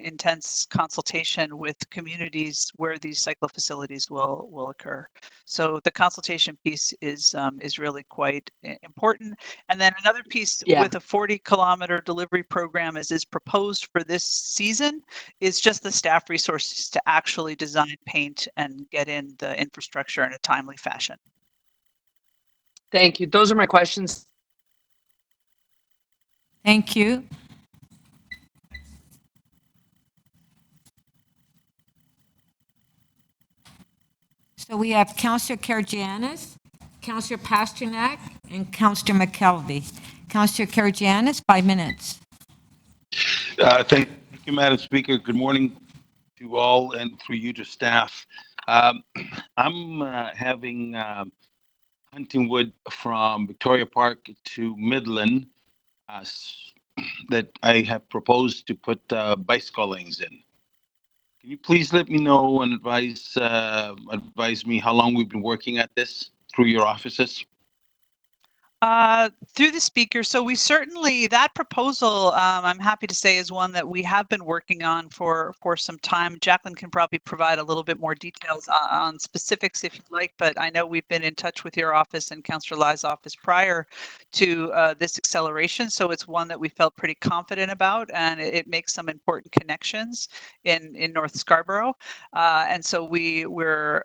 intense consultation with communities where these cycle facilities will occur. So the consultation piece is really quite important. And then another piece with a 40-kilometer delivery program as is proposed for this season is just the staff resources to actually design, paint, and get in the infrastructure in a timely fashion. Thank you. Those are my questions. Thank you. So we have Councillor Karygiannis, Councillor Pasternak, and Councillor McKelvey. Councillor Karygiannis, 5 minutes. Thank you, Madam Speaker. Good morning to all, and through you to staff. I'm having Huntingwood from Victoria Park to Midland that I have proposed to put bicycle lanes in. Can you please let me know and advise me how long we've been working at this through through your offices? Through the speaker. So we certainly, that proposal, I'm happy to say, is one that we have been working on for some time. Jacqueline can probably provide a little bit more details on specifics if you'd like, but I know we've been in touch with your office and Councillor Lai's office prior to this acceleration. So it's one that we felt pretty confident about, and it makes some important connections in North Scarborough. And so we're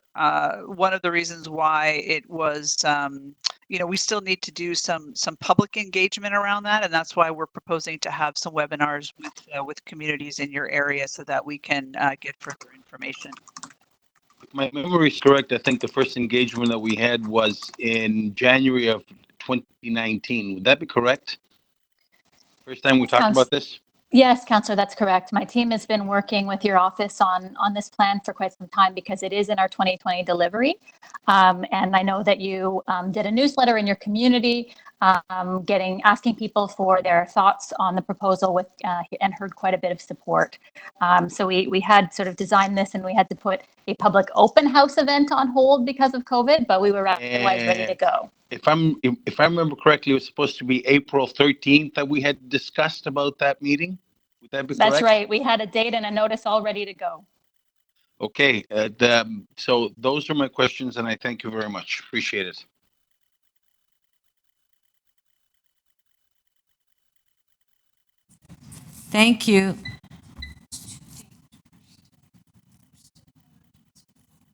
one of the reasons why it was, we still need to do some public engagement around that, and that's why we're proposing to have some webinars with communities in your area so that we can get further information. If my memory is correct, I think the first engagement that we had was in January of 2019. Would that be correct? First time we talked about this? Yes, Councillor, that's correct. My team has been working with your office on this plan for quite some time because it is in our 2020 delivery. And I know that you did a newsletter in your community, asking people for their thoughts on the proposal and heard quite a bit of support. So we had sort of designed this, and we had to put a public open house event on hold because of COVID, but we were otherwise ready to go. If I remember correctly, it was supposed to be April 13th that we had discussed about that meeting. Would that be correct? That's right. We had a date and a notice all ready to go. Okay. So those are my questions, and I thank you very much. Appreciate it. Thank you.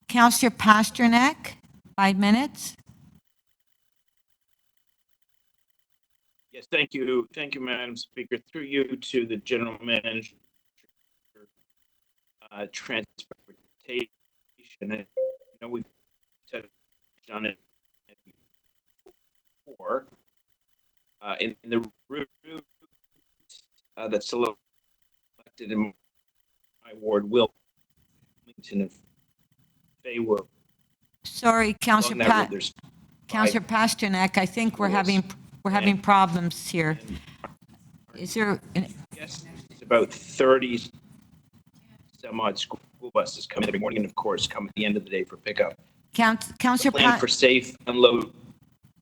Councillor Pasternak, 5 minutes. Yes, thank you. Thank you, Madam Speaker. Through you to the General Manager, transportation. I know we've touched on it before. In the route that's selected in my ward, Wilmington and Faywood. Sorry, Councillor Pasternak, I think we're having problems here. Is there? Yes, it's about 30 some odd school buses come every morning, and of course come at the end of the day for pickup. Councillor Plan for safe unload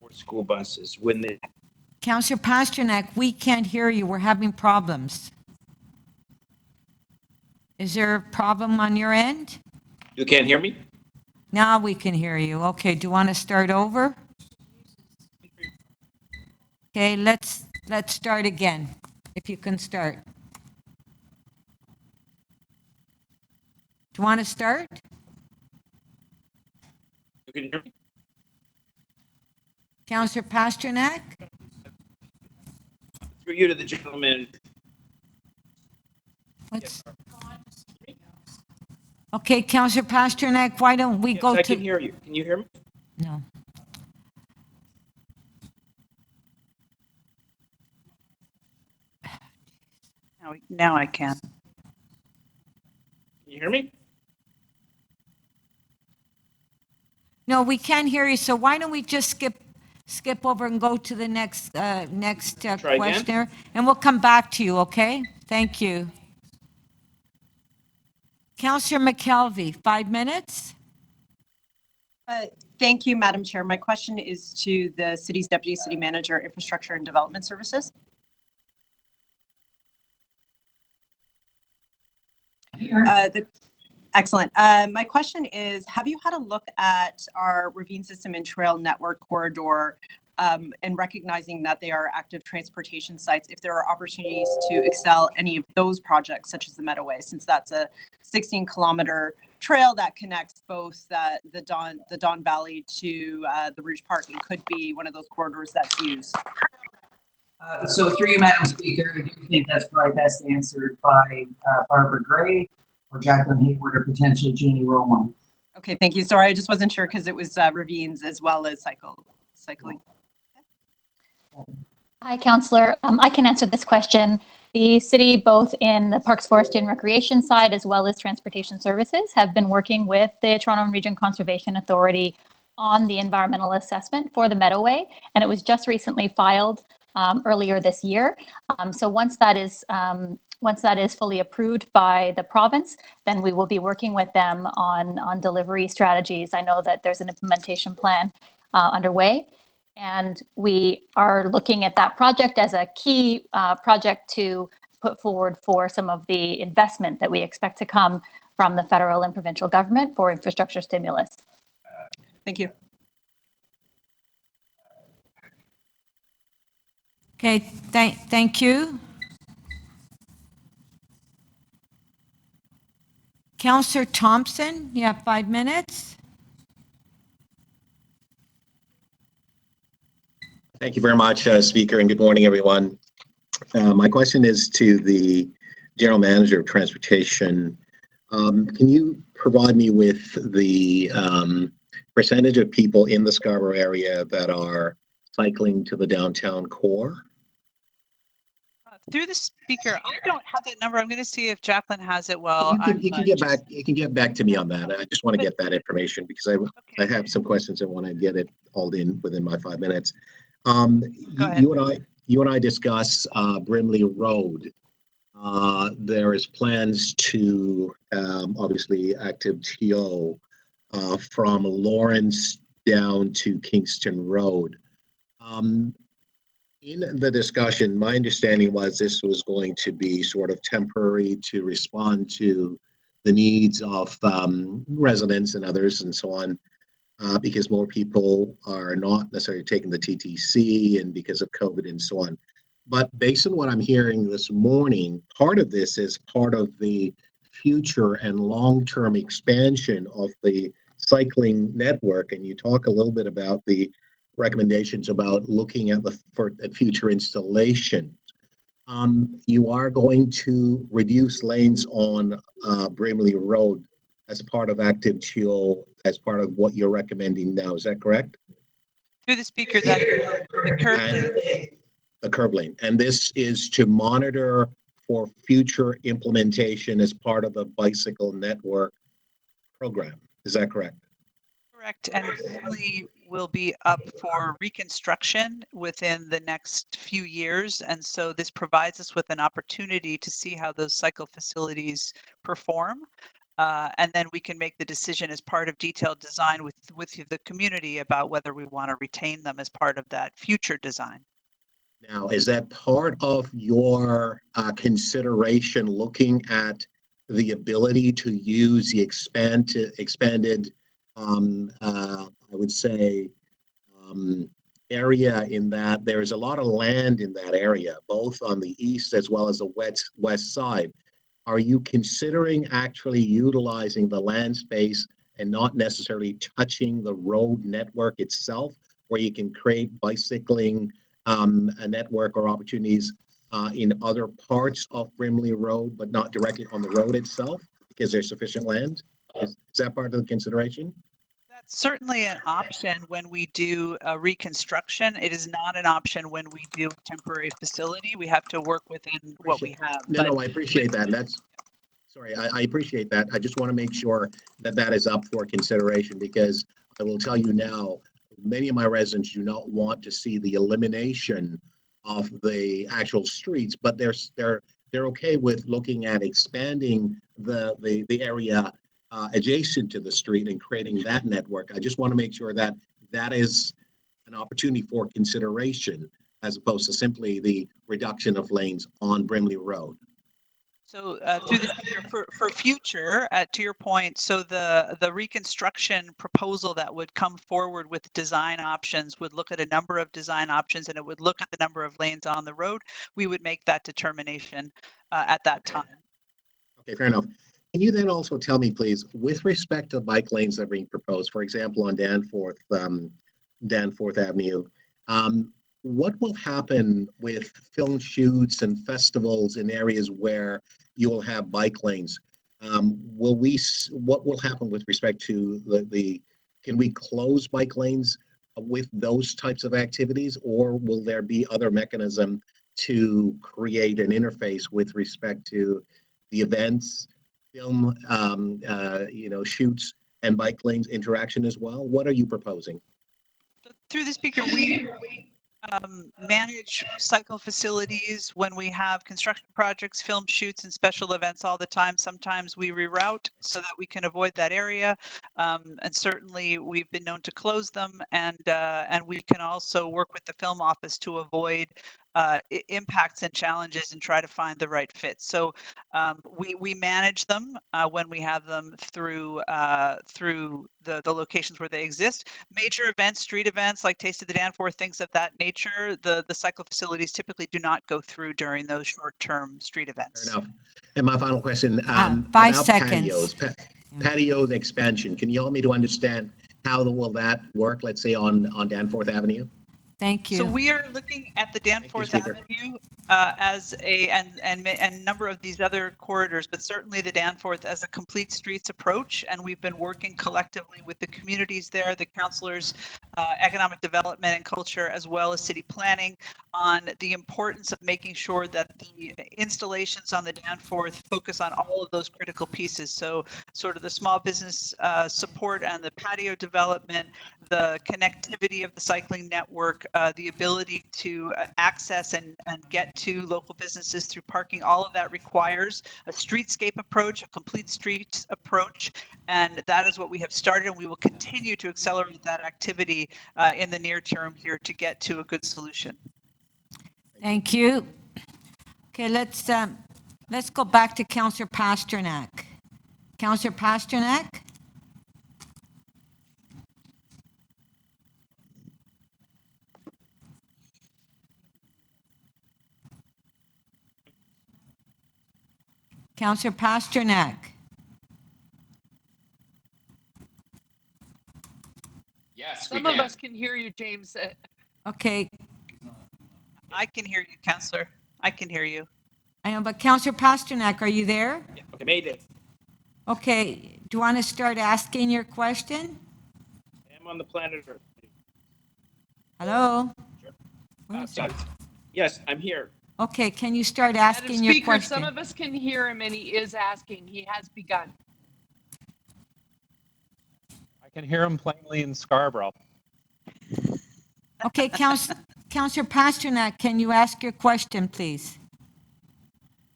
for school buses when they. Councillor Pasternak, we can't hear you. We're having problems. Is there a problem on your end? You can't hear me? Now we can hear you. Okay, do you want to start over? Okay, let's start again, if you can start. Do you want to start? You can hear me? Councillor Pasternak? Through you to the General Manager. Okay, Councillor Pasternak, why don't we go to... I can hear you. Can you hear me? No. Now I can. Can you hear me? No, we can't hear you, so why don't we just skip over and go to the next questioner, and we'll come back to you, okay? Thank you. Councillor McKelvey, 5 minutes. Thank you, Madam Chair. My question is to the city's Deputy City Manager, Infrastructure and Development Services. Excellent. My question is, have you had a look at our ravine system and trail network corridor and recognizing that they are active transportation sites, if there are opportunities to excel any of those projects, such as the Meadowway, since that's a 16-kilometer trail that connects both the Don Valley to the Rouge Park and could be one of those corridors that's used? So through you, Madam Speaker, I do think that's probably best answered by Barbara Gray or Jacqueline Hayward or potentially Jeannie Rowan. Okay, thank you. Sorry, I just wasn't sure because it was ravines as well as cycling. Hi, Councillor. I can answer this question. The city, both in the Parks, Forestry and Recreation side, as well as Transportation Services, have been working with the Toronto Region Conservation Authority on the environmental assessment for the Meadowway, and it was just recently filed earlier this year. So once that is fully approved by the province, then we will be working with them on delivery strategies. I know that there's an implementation plan underway. And we are looking at that project as a key project to put forward for some of the investment that we expect to come from the federal and provincial government for infrastructure stimulus. Thank you. Okay, thank you. Councillor Thompson, you have 5 minutes. Thank you very much, Speaker, and good morning, everyone. My question is to the General Manager of Transportation. Can you provide me with the percentage of people in the Scarborough area that are cycling to the downtown core? Through the speaker, I don't have that number. I'm going to see if Jacqueline has it. Well, You can get back to me on that. I just want to get that information because I have some questions and want to get it all in within my 5 minutes. You and I discuss Brimley Road. There is plans to obviously active TO from Lawrence down to Kingston Road. In the discussion, my understanding was this was going to be sort of temporary to respond to the needs of residents and others and so on, because more people are not necessarily taking the TTC and because of COVID and so on. But based on what I'm hearing this morning, part of this is part of the future and long-term expansion of the cycling network. And you talk a little bit about the recommendations about looking at at future installation. You are going to reduce lanes on Brimley Road as part of active TO, as part of what you're recommending now. Is that correct? through the speaker, that the curb lane. The curb lane. And this is to monitor for future implementation as part of the bicycle network program. Is that correct? Correct, and Brimley will be up for reconstruction within the next few years, and so this provides us with an opportunity to see how those cycle facilities perform, and then we can make the decision as part of detailed design with the community about whether we want to retain them as part of that future design. Now, is that part of your consideration looking at the ability to use the expanded I would say, area in that there's a lot of land in that area, both on the east as well as the west side. Are you considering actually utilizing the land space and not necessarily touching the road network itself, where you can create bicycling a network or opportunities in other parts of Brimley Road, but not directly on the road itself because there's sufficient land? Is that part of the consideration? That's certainly an option when we do a reconstruction. It is not an option when we do a temporary facility. We have to work within what we have. No, I appreciate that. I appreciate that. I just want to make sure that that is up for consideration, because I will tell you now, many of my residents do not want to see the elimination of the actual streets, but they're okay with looking at expanding the area adjacent to the street and creating that network. I just want to make sure that that is an opportunity for consideration as opposed to simply the reduction of lanes on Brimley Road. So through the for future, to your point, so the reconstruction proposal that would come forward with design options would look at a number of design options, and it would look at the number of lanes on the road. We would make that determination at that time. Okay, fair enough. Can you then also tell me, please, with respect to bike lanes that are being proposed, for example, on Danforth Avenue, what will happen with film shoots and festivals in areas where you will have bike lanes? What will happen with respect to can we close bike lanes with those types of activities, or will there be other mechanism to create an interface with respect to the events, film, shoots and bike lanes interaction as well? What are you proposing? Through the speaker, manage cycle facilities when we have construction projects, film shoots, and special events all the time. Sometimes we reroute so that we can avoid that area. And certainly we've been known to close them, and we can also work with the film office to avoid impacts and challenges and try to find the right fit. So we manage them when we have them through the locations where they exist. Major events, street events like Taste of the Danforth, things of that nature, the cycle facilities typically do not go through during those short-term street events. Fair enough. And my final question, 5 about seconds. patio expansion. Can you help me to understand how will that work, let's say on Danforth Avenue? Thank you. So we are looking at the Danforth Avenue as a number of these other corridors, but certainly the Danforth as a complete streets approach. And we've been working collectively with the communities there, the councilors, economic development and culture, as well as city planning, on the importance of making sure that the installations on the Danforth focus on all of those critical pieces. So sort of the small business support and the patio development, the connectivity of the cycling network, the ability to access and get to local businesses through parking. All of that requires a streetscape approach, a complete streets approach, and that is what we have started, and we will continue to accelerate that activity in the near term here to get to a good solution. Thank you. Okay, let's go back to Councillor Pasternak. Councillor Pasternak? Councillor Pasternak. Yes, Some of us can hear you, James. Okay. I can hear you, Councillor. I can hear you. I know, but Councillor Pasternak, are you there? Yeah, okay, made it. Okay, do you want to start asking your question? I am on the planet Earth. Hello? Yes, I'm here. Okay, can you start asking Madam your Speaker, question? some of us can hear him and he is asking. He has begun. I can hear him plainly in Scarborough. Okay, Councillor Pasternak, can you ask your question, please?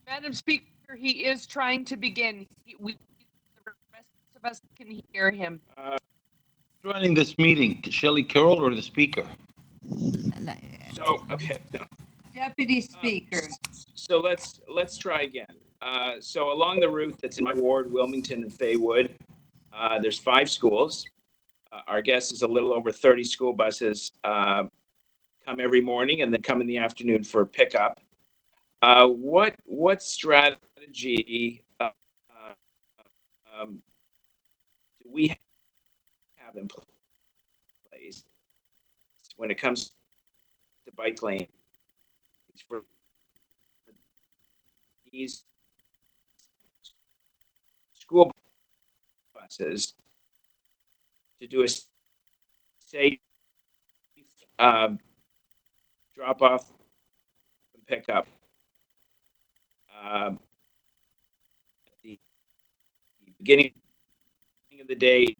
Madam Speaker, he is trying to begin. The rest of us can hear him. Running this meeting, Shelley Carroll or the speaker? So, okay. Deputy Speaker. So let's try again. So along the route that's in my ward, Wilmington and Faywood, there's 5 schools. Our guess is a little over 30 school buses come every morning and then come in the afternoon for pickup. What strategy do we have in place when it comes to bike lanes for these school buses to do a safe drop off and pick up at the beginning of the day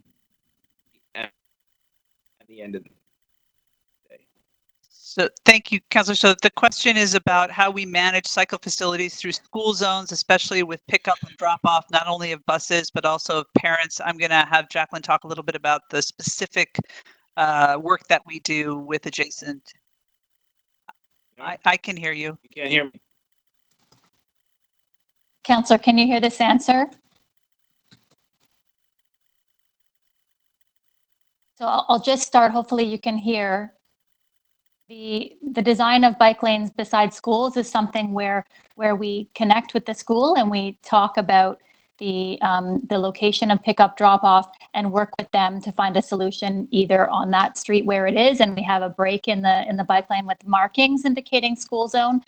and at the end of the day? So thank you, Councillor. So the question is about how we manage cycle facilities through school zones, especially with pickup and drop off, not only of buses, but also of parents. I'm going to have Jacqueline talk a little bit about the specific work that we do with adjacent. I can hear you. You can't hear me. Councillor, can you hear this answer? So I'll just start. Hopefully you can hear. The design of bike lanes beside schools is something where we connect with the school and we talk about the location of pickup drop off and work with them to find a solution either on that street where it is and we have a break in the bike lane with markings indicating school zone,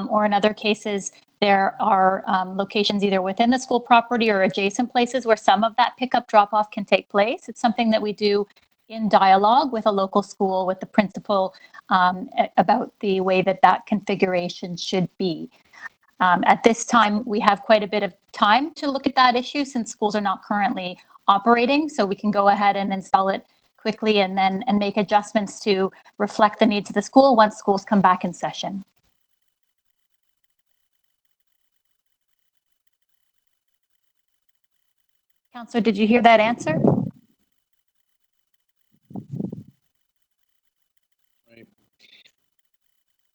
or in other cases there are locations either within the school property or adjacent places where some of that pickup drop off can take place. It's something that we do in dialogue with a local school, with the principal, about the way that configuration should be. At this time, we have quite a bit of time to look at that issue since schools are not currently operating, so we can go ahead and install it quickly and make adjustments to reflect the needs of the school once schools come back in session. Counselor, did you hear that answer?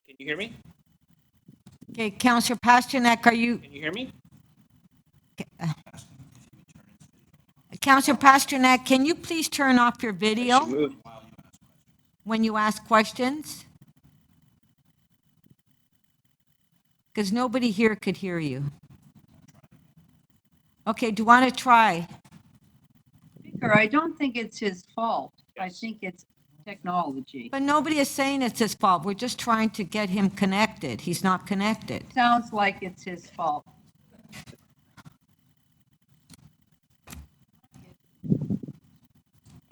Can you hear me? Okay, Counselor Pasternak, are you? Can you hear me? Counselor Pasternak, can you please turn off your I should video move. when you ask questions? Because nobody here could hear you. Okay, do you want to try? Speaker, I don't think it's his fault. I think it's technology. But nobody is saying it's his fault. We're just trying to get him connected. He's not connected. Sounds like it's his fault.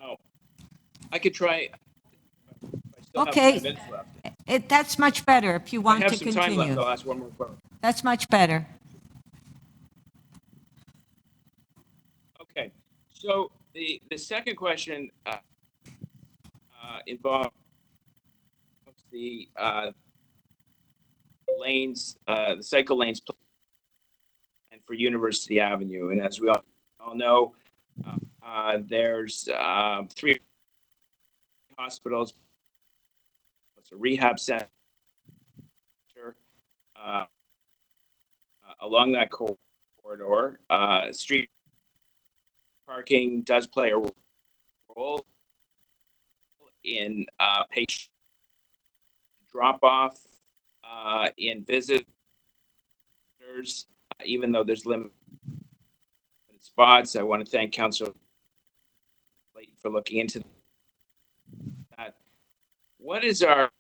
Oh, I could try. I still have 5 Okay, minutes left. that's much better if you If I want have to some time left, continue. I'll ask one more question. That's much better. Okay, so the second question involves the lanes, the cycle lanes, and for University Avenue. And as we all know, there's 3 hospitals, it's a rehab center along that corridor. Street parking does play a role in patient drop-off, in visitors, even though there's limited spots. I want to thank Councilor Layton for looking into that. What is our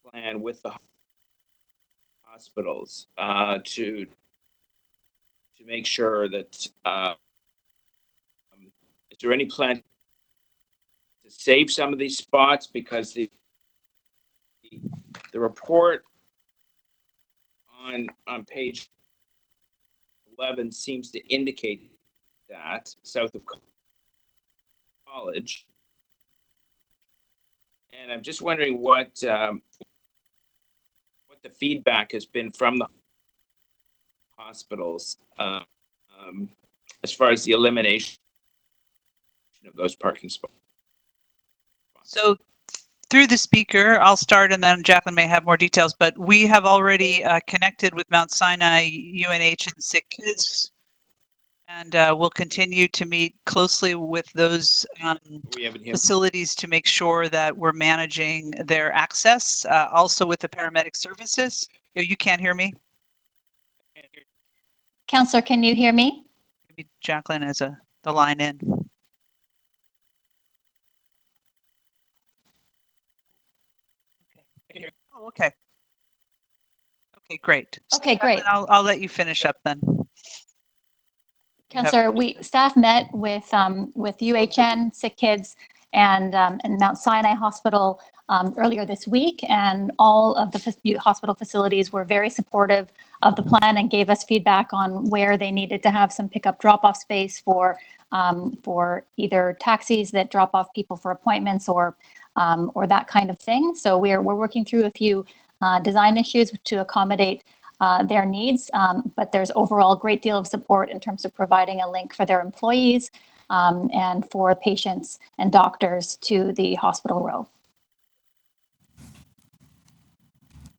plan with the hospitals to make sure that is there any plan to save some of these spots, because the report on page 11 seems to indicate that south of College, and I'm just wondering what the feedback has been from the hospitals as far as the elimination of those parking spots. So through the speaker, I'll start and then Jacqueline may have more details, but we have already connected with Mount Sinai, UNH, and Sick Kids. And we'll continue to meet closely with those facilities to make sure that we're managing their access, also with the paramedic services. You can't hear me? Counselor, can you hear me? Maybe Jacqueline has the line in. Oh, okay. Okay, great. Okay, great. I'll let you finish up then. Counselor, staff met with UHN, Sick Kids, and Mount Sinai Hospital earlier this week, and all of the hospital facilities were very supportive of the plan and gave us feedback on where they needed to have some pickup drop-off space for either taxis that drop off people for appointments or that kind of thing. So we're working through a few design issues to accommodate their needs, but there's overall a great deal of support in terms of providing a link for their employees and for patients and doctors to the hospital row.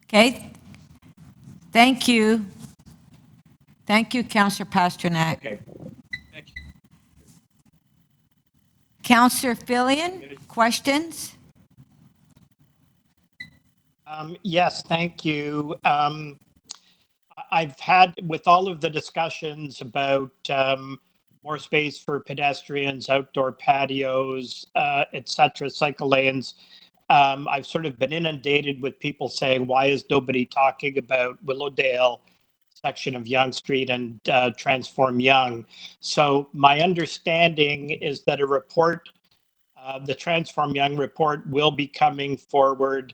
Okay. Thank you. Thank you, Councillor Pasternak. Okay. Thank you. Councillor Fillion, questions? Yes, thank you. I've had, with all of the discussions about more space for pedestrians, outdoor patios, et cetera, cycle lanes, I've sort of been inundated with people saying, why is nobody talking about Willowdale section of Yonge Street and Transform Yonge? So my understanding is that a report, the Transform Yonge report, will be coming forward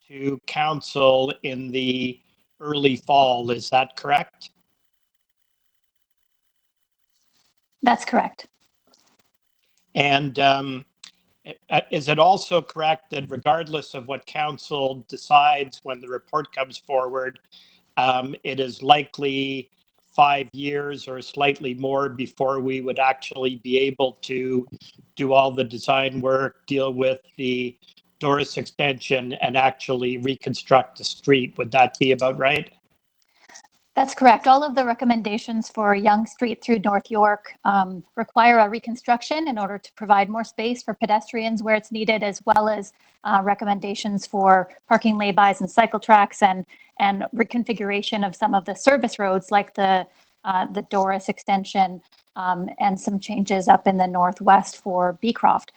to council in the early fall. Is that correct? That's correct. And is it also correct that regardless of what council decides when the report comes forward, it is likely 5 years or slightly more before we would actually be able to do all the design work, deal with the Doris extension, and actually reconstruct the street? Would that be about right? That's correct. All of the recommendations for Yonge Street through North York require a reconstruction in order to provide more space for pedestrians where it's needed, as well as recommendations for parking laybys and cycle tracks and reconfiguration of some of the service roads like the Doris extension and some changes up in the northwest for Beecroft.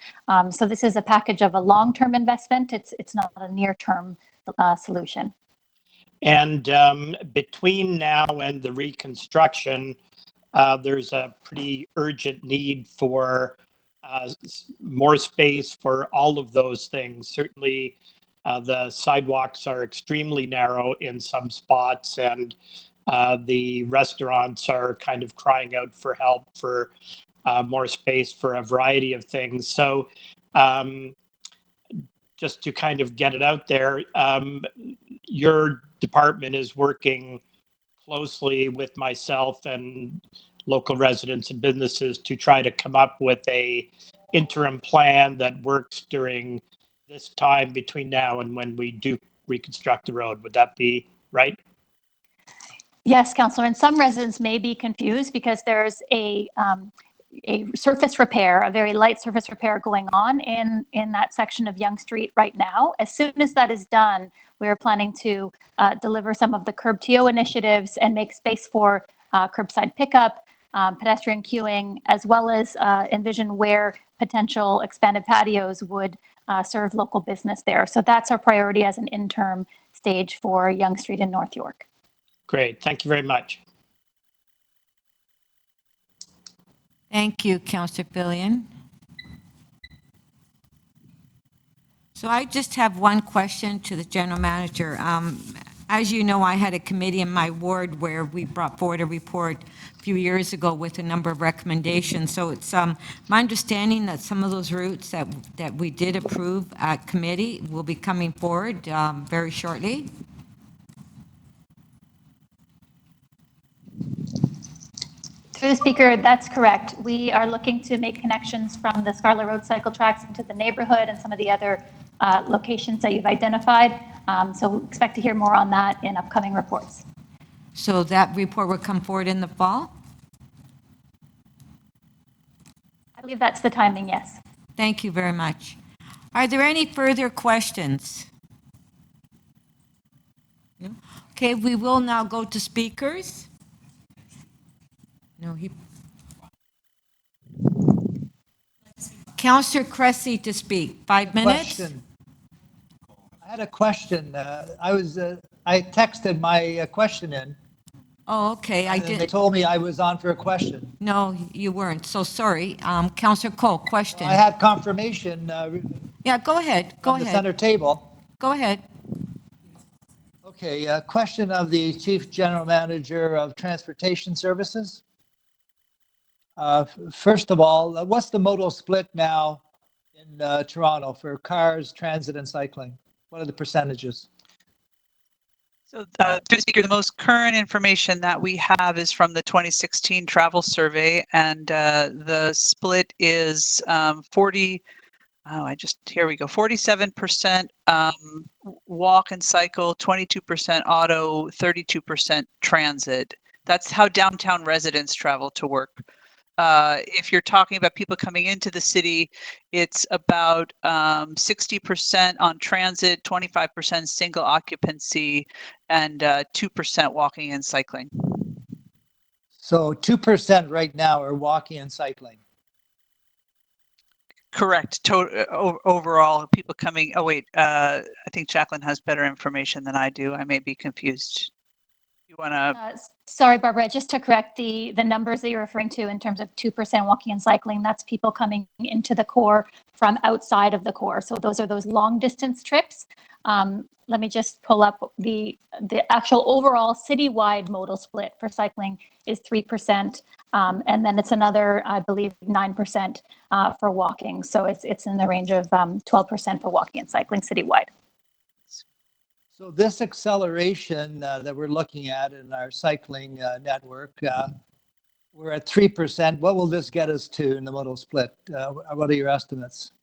So this is a package of a long-term investment. It's not a near-term solution. And between now and the reconstruction, there's a pretty urgent need for more space for all of those things. Certainly, the sidewalks are extremely narrow in some spots, and the restaurants are kind of crying out for help for more space for a variety of things. So just to kind of get it out there, your department is working closely with myself and local residents and businesses to try to come up with a interim plan that works during this time between now and when we do reconstruct the road. Would that be right? Yes, Councillor, and some residents may be confused because there's a surface repair, a very light surface repair going on in that section of Yonge Street right now. As soon as that is done, we're planning to deliver some of the curb TO initiatives and make space for curbside pickup, pedestrian queuing, as well as envision where potential expanded patios would serve local business there. So that's our priority as an interim stage for Yonge Street in North York. Great, thank you very much. Thank you, Councillor Fillion. So I just have one question to the general manager. As you know, I had a committee in my ward where we brought forward a report a few years ago with a number of recommendations. So it's my understanding that some of those routes that we did approve at committee will be coming forward very shortly. Through the speaker, that's correct. We are looking to make connections from the Scarlet Road cycle tracks into the neighborhood and some of the other locations that you've identified. So expect to hear more on that in upcoming reports. So that report will come forward in the fall? I believe that's the timing, yes. Thank you very much. Are there any further questions? No? Okay, we will now go to speakers. No, Councillor Cressy to speak. 5 minutes. I had a question. I texted my question in. Oh, okay. They told me I was on for a question. No, you weren't. So sorry. Councillor Cole, question. I had confirmation. Yeah, go ahead. Go ahead. The center table. Go ahead. Okay, question of the Chief General Manager of Transportation Services. First of all, what's the modal split now in Toronto for cars, transit, and cycling? What are the percentages? So, through the speaker, the most current information that we have is from the 2016 travel survey, and the split is 47% walk and cycle, 22% auto, 32% transit. That's how downtown residents travel to work. If you're talking about people coming into the city, it's about 60% on transit, 25% single occupancy, and 2% walking and cycling. So 2% right now are walking and cycling. Correct. Overall, people coming. Oh wait, I think Jacqueline has better information than I do. I may be confused. You want to? Sorry, Barbara, just to correct the numbers that you're referring to in terms of 2% walking and cycling, that's people coming into the core from outside of the core. So those are those long distance trips. Let me just pull up the actual overall citywide modal split for cycling is 3%. And then it's another, I believe, 9% for walking. So it's in the range of 12% for walking and cycling citywide. So this acceleration that we're looking at in our cycling network, we're at 3%. What will this get us to in the modal split? What are your estimates?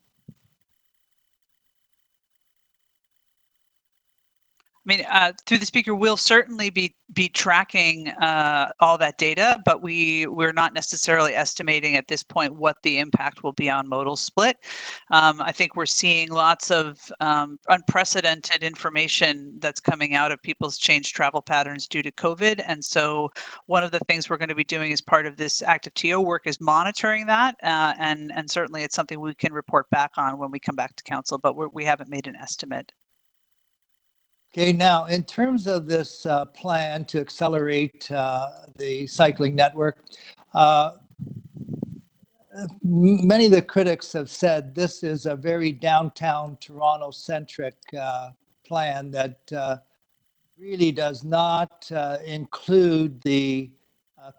I mean, through the speaker, we'll certainly be tracking all that data, but we're not necessarily estimating at this point what the impact will be on modal split. I think we're seeing lots of unprecedented information that's coming out of people's changed travel patterns due to COVID. And so one of the things we're going to be doing as part of this active TO work is monitoring that. And certainly it's something we can report back on when we come back to council, but we haven't made an estimate. Okay, now in terms of this plan to accelerate the cycling network, many of the critics have said this is a very downtown Toronto-centric plan that really does not include the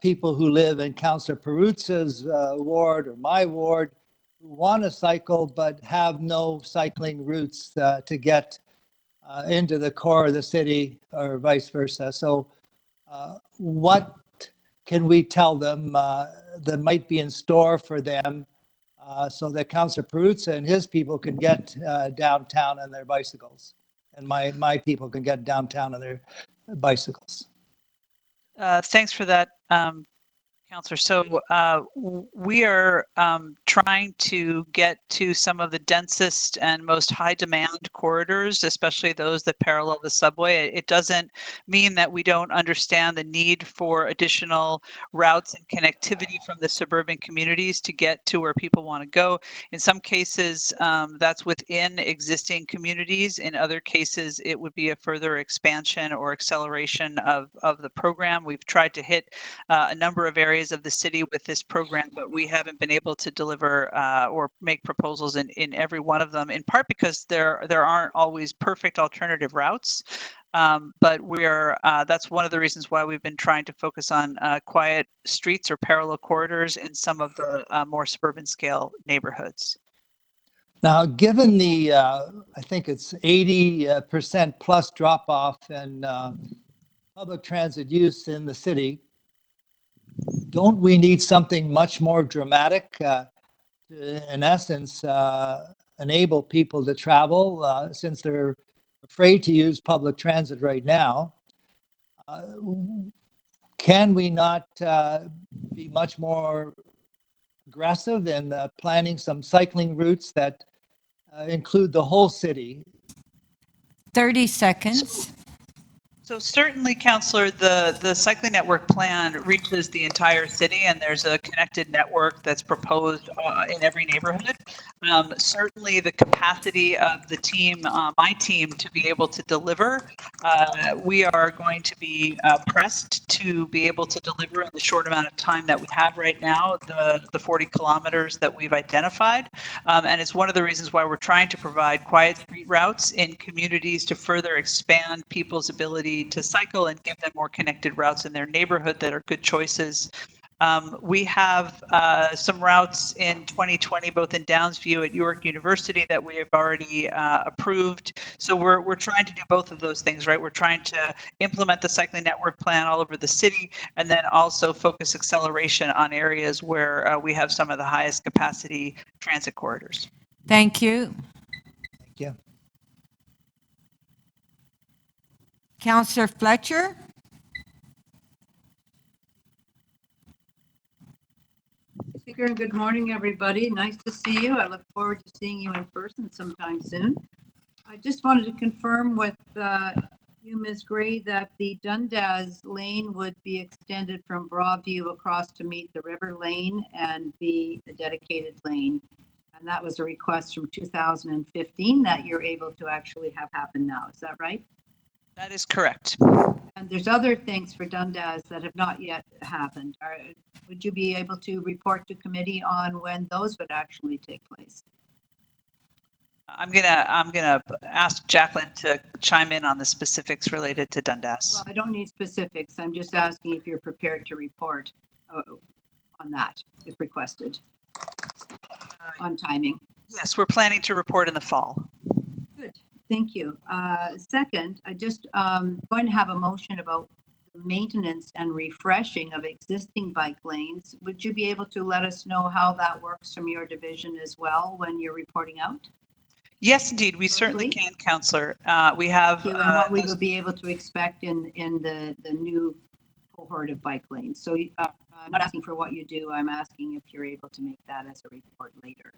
people who live in Councillor Peruzza's ward or my ward who want to cycle but have no cycling routes to get into the core of the city or vice versa. So what can we tell them that might be in store for them so that Councillor Peruzza and his people can get downtown on their bicycles and my people can get downtown on their bicycles? Thanks for that, Councillor. So we are trying to get to some of the densest and most high demand corridors, especially those that parallel the subway. It doesn't mean that we don't understand the need for additional routes and connectivity from the suburban communities to get to where people want to go. In some cases, that's within existing communities. In other cases, it would be a further expansion or acceleration of the program. We've tried to hit a number of areas of the city with this program, but we haven't been able to deliver or make proposals in every one of them, in part because there aren't always perfect alternative routes. But that's one of the reasons why we've been trying to focus on quiet streets or parallel corridors in some of the more suburban scale neighborhoods. Now, given the, I think it's 80% plus drop off in public transit use in the city, don't we need something much more dramatic to, in essence, enable people to travel since they're afraid to use public transit right now? Can we not be much more aggressive in planning some cycling routes that include the whole city? 30 seconds. So certainly, Councillor, the cycling network plan reaches the entire city, and there's a connected network that's proposed in every neighborhood. Certainly, the capacity of the team, my team, to be able to deliver, we are going to be pressed to be able to deliver in the short amount of time that we have right now, the 40 kilometers that we've identified. And it's one of the reasons why we're trying to provide quiet street routes in communities to further expand people's ability to cycle and give them more connected routes in their neighborhood that are good choices. We have some routes in 2020, both in Downsview at York University that we have already approved. So we're trying to do both of those things, right? We're trying to implement the cycling network plan all over the city, and then also focus acceleration on areas where we have some of the highest capacity transit corridors. Thank you. Thank you. Councillor Fletcher? Speaker, and good morning, everybody. Nice to see you. I look forward to seeing you in person sometime soon. I just wanted to confirm with you, Ms. Gray, that the Dundas lane would be extended from Broadview across to meet the River Lane and be a dedicated lane. And that was a request from 2015 that you're able to actually have happen now. Is that right? That is correct. And there's other things for Dundas that have not yet happened. Would you be able to report to committee on when those would actually take place? I'm gonna ask Jacqueline to chime in on the specifics related to Dundas. Well, I don't need specifics. I'm just asking if you're prepared to report on that, if requested, on timing. Yes, we're planning to report in the fall. Good, thank you. Second, I just going to have a motion about maintenance and refreshing of existing bike lanes. Would you be able to let us know how that works from your division as well when you're reporting out? Yes, indeed, we certainly can, Councillor. We have. And what we would be able to expect in the new cohort of bike lanes. So I'm not asking for what you do. I'm asking if you're able to make that as a report later.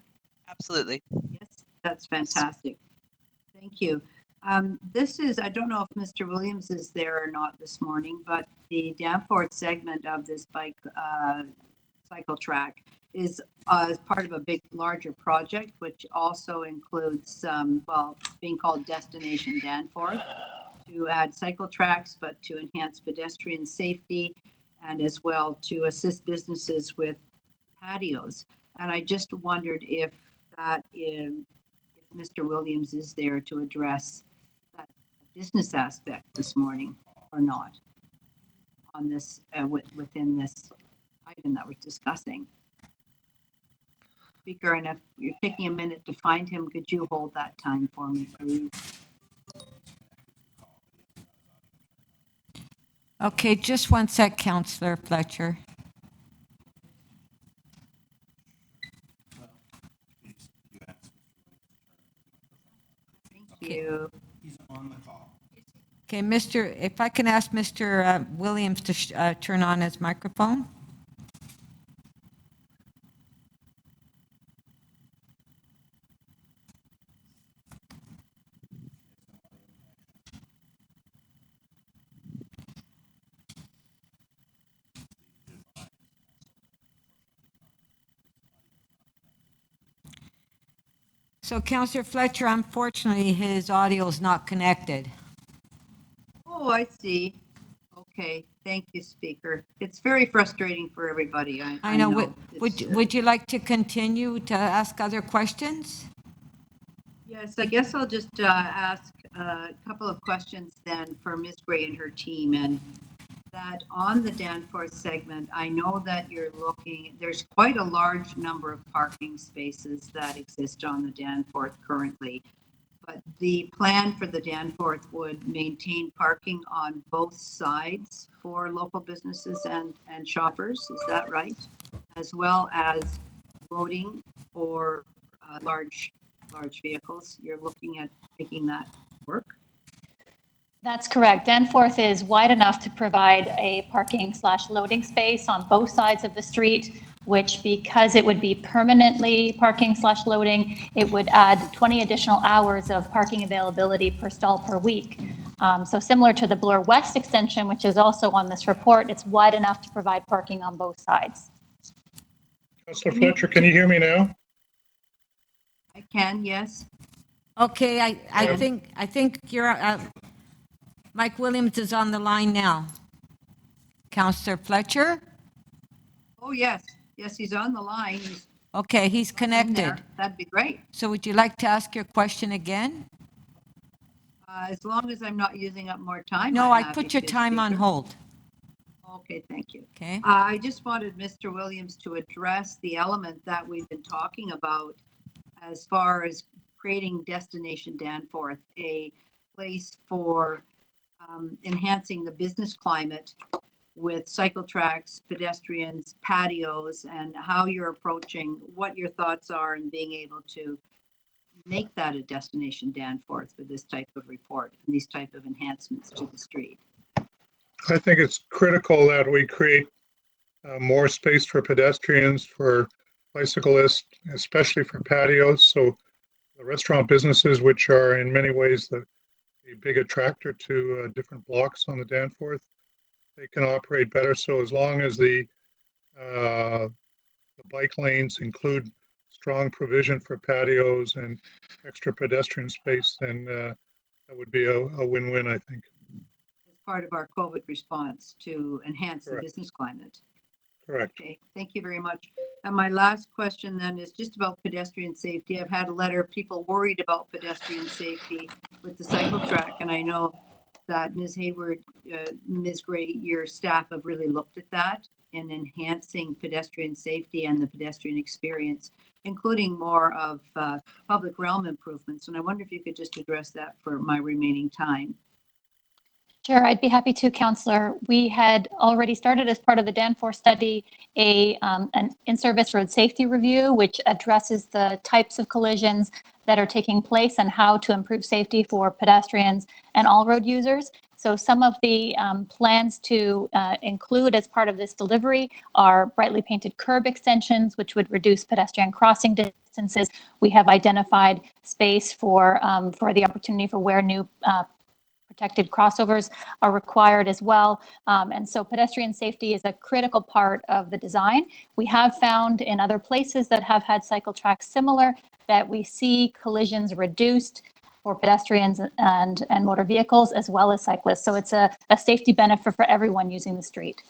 Absolutely. Yes, that's fantastic. Thank you. This is, I don't know if Mr. Williams is there or not this morning, but the Danforth segment of this bike cycle track is as part of a big, larger project, which also includes, being called Destination Danforth, to add cycle tracks, but to enhance pedestrian safety and as well to assist businesses with patios. And I just wondered if Mr. Williams is there to address that business aspect this morning or not on this, within this item that we're discussing. Speaker, and if you're taking a minute to find him, could you hold that time for me, please? Okay, just one sec, Councillor Fletcher. Thank you. He's on the call. Okay, if I can ask Mr. Williams to turn on his microphone. So, Councillor Fletcher, unfortunately, his audio is not connected. Oh, I see. Okay, thank you, Speaker. It's very frustrating for everybody. I know. Would you like to continue to ask other questions? Yes, I guess I'll just ask a couple of questions then for Ms. Gray and her team. And that on the Danforth segment, I know that you're looking, there's quite a large number of parking spaces that exist on the Danforth currently. But the plan for the Danforth would maintain parking on both sides for local businesses and shoppers, is that right? As well as loading for large vehicles. You're looking at making that work? That's correct. Danforth is wide enough to provide a parking/loading space on both sides of the street, which, because it would be permanently parking/loading, it would add 20 additional hours of parking availability per stall per week. So similar to the Bloor West extension, which is also on this report, it's wide enough to provide parking on both sides. Councillor Fletcher, can you hear me now? I can, yes. Okay, I think you're, Mike Williams is on the line now. Councillor Fletcher? Oh, yes. Yes, he's on the line. Okay, he's connected. That'd be great. So would you like to ask your question again? As long as I'm not using up more time. No, I'm I happy put your to, time on Speaker. hold. Okay, thank you. Okay. I just wanted Mr. Williams to address the element that we've been talking about as far as creating Destination Danforth, a place for enhancing the business climate with cycle tracks, pedestrians, patios, and how you're approaching, what your thoughts are in being able to make that a Destination Danforth for this type of report and these type of enhancements to the street. I think it's critical that we create more space for pedestrians, for bicyclists, especially for patios. So the restaurant businesses, which are in many ways the big attractor to different blocks on the Danforth, they can operate better. So as long as the bike lanes include strong provision for patios and extra pedestrian space, then that would be a win-win, I think. part of our COVID response to enhance the Correct. business climate. Correct. Okay, thank you very much. And my last question then is just about pedestrian safety. I've had a letter of people worried about pedestrian safety with the cycle track, and I know that Ms. Hayward, Ms. Gray, your staff have really looked at that in enhancing pedestrian safety and the pedestrian experience, including more of public realm improvements. And I wonder if you could just address that for my remaining time. Sure, I'd be happy to, Counselor. We had already started as part of the Danforth study an in-service road safety review, which addresses the types of collisions that are taking place and how to improve safety for pedestrians and all road users. So some of the plans to include as part of this delivery are brightly painted curb extensions, which would reduce pedestrian crossing distances. We have identified space for the opportunity for where new protected crossovers are required as well. And so pedestrian safety is a critical part of the design. We have found in other places that have had cycle tracks similar that we see collisions reduced for pedestrians and motor vehicles as well as cyclists. So it's a safety benefit for everyone using the street.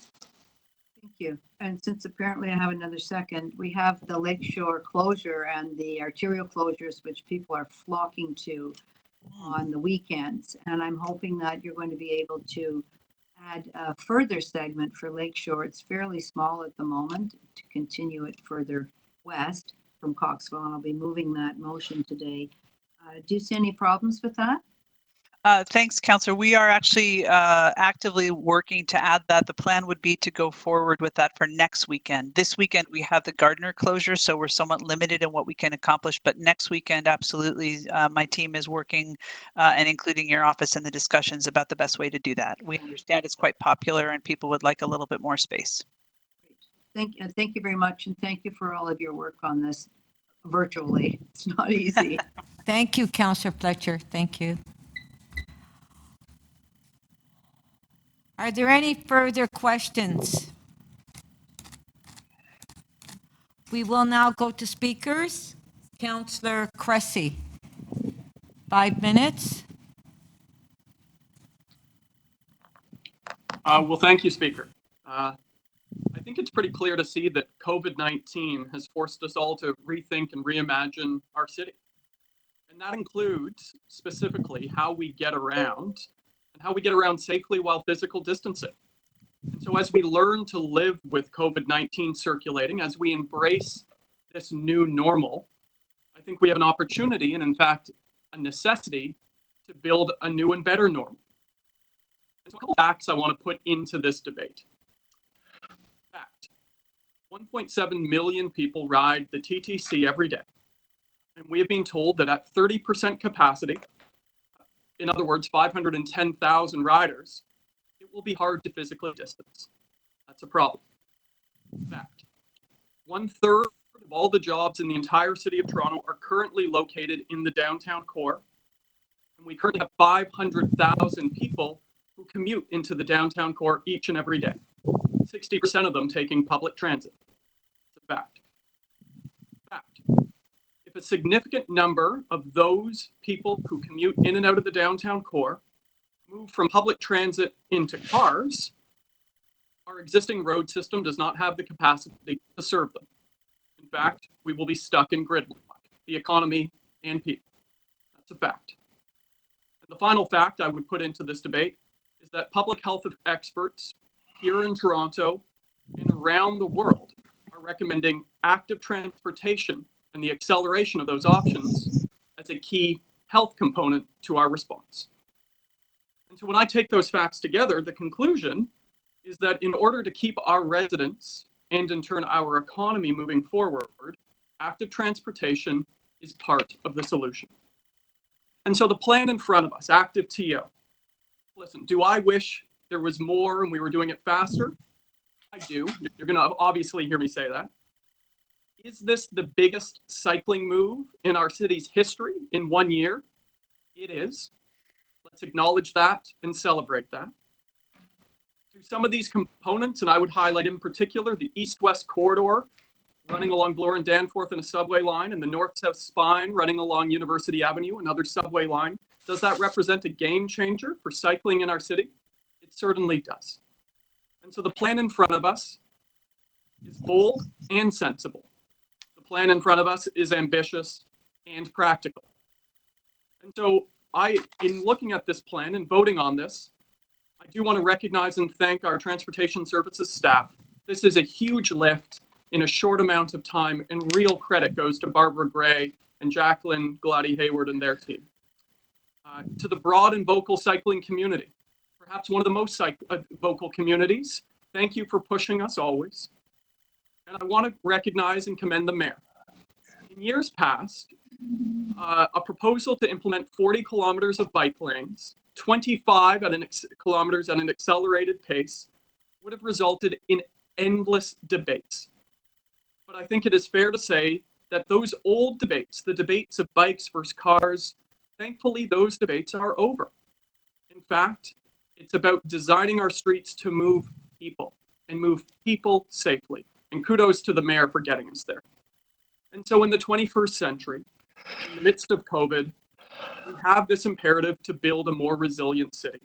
Thank you. And since apparently I have another second, we have the lakeshore closure and the arterial closures, which people are flocking to on the weekends. And I'm hoping that you're going to be able to add a further segment for Lakeshore. It's fairly small at the moment to continue it further west from Coxville, and I'll be moving that motion today. Do you see any problems with that? Thanks, Councillor. We are actually actively working to add that. The plan would be to go forward with that for next weekend. This weekend, we have the Gardner closure, so we're somewhat limited in what we can accomplish. But next weekend, absolutely, my team is working and including your office in the discussions about the best way to do that. We understand it's quite popular and people would like a little bit more space. Thank you very much, and thank you for all of your work on this virtually. It's not easy. Thank you, Councillor Fletcher. Thank you. Are there any further questions? We will now go to speakers. Councillor Cressy, 5 minutes. Well, thank you, Speaker. I think it's pretty clear to see that COVID-19 has forced us all to rethink and reimagine our city. And that includes specifically how we get around and how we get around safely while physical distancing. And so as we learn to live with COVID-19 circulating, as we embrace this new normal, I think we have an opportunity and in fact, a necessity to build a new and better normal. And so a couple facts I want to put into this debate. Fact, 1.7 million people ride the TTC every day. And we have been told that at 30% capacity, in other words, 510,000 riders, it will be hard to physically distance. That's a problem. Fact, 1/3 of all the jobs in the entire city of Toronto are currently located in the downtown core. And we currently have 500,000 people who commute into the downtown core each and every day. 60% of them taking public transit. It's a fact. Fact. If a significant number of those people who commute in and out of the downtown core move from public transit into cars, our existing road system does not have the capacity to serve them. In fact, we will be stuck in gridlock, the economy and people. That's a fact. And the final fact I would put into this debate is that public health experts here in Toronto and around the world are recommending active transportation and the acceleration of those options as a key health component to our response. And so when I take those facts together, the conclusion is that in order to keep our residents and in turn our economy moving forward, active transportation is part of the solution. And so the plan in front of us, active TO, listen, do I wish there was more and we were doing it faster? I do. You're going to obviously hear me say that. Is this the biggest cycling move in our city's history in 1 year? It is. Let's acknowledge that and celebrate that. To some of these components, and I would highlight in particular the east-west corridor running along Bloor and Danforth in a subway line and the north-south spine running along University Avenue, another subway line. Does that represent a game changer for cycling in our city? It It certainly does. And so the plan in front of us is bold and sensible. The plan in front of us is ambitious and practical. And so in looking at this plan and voting on this, I do want to recognize and thank our transportation services staff. This is a huge lift in a short amount of time, and real credit goes to Barbara Gray and Jacqueline Glady Hayward and their team. To the broad and vocal cycling community, perhaps one of the most vocal communities, thank you for pushing us always. And I want to recognize and commend the mayor. In years past, a proposal to implement 40 kilometers of bike lanes, 25 kilometers at an accelerated pace, would have resulted in endless debates. But I think it is fair to say that those old debates, the debates of bikes versus cars, thankfully those debates are over. In fact, it's about designing our streets to move people and move people safely. And kudos to the mayor for getting us there. And so in the 21st century, in the midst of COVID, we have this imperative to build a more resilient city.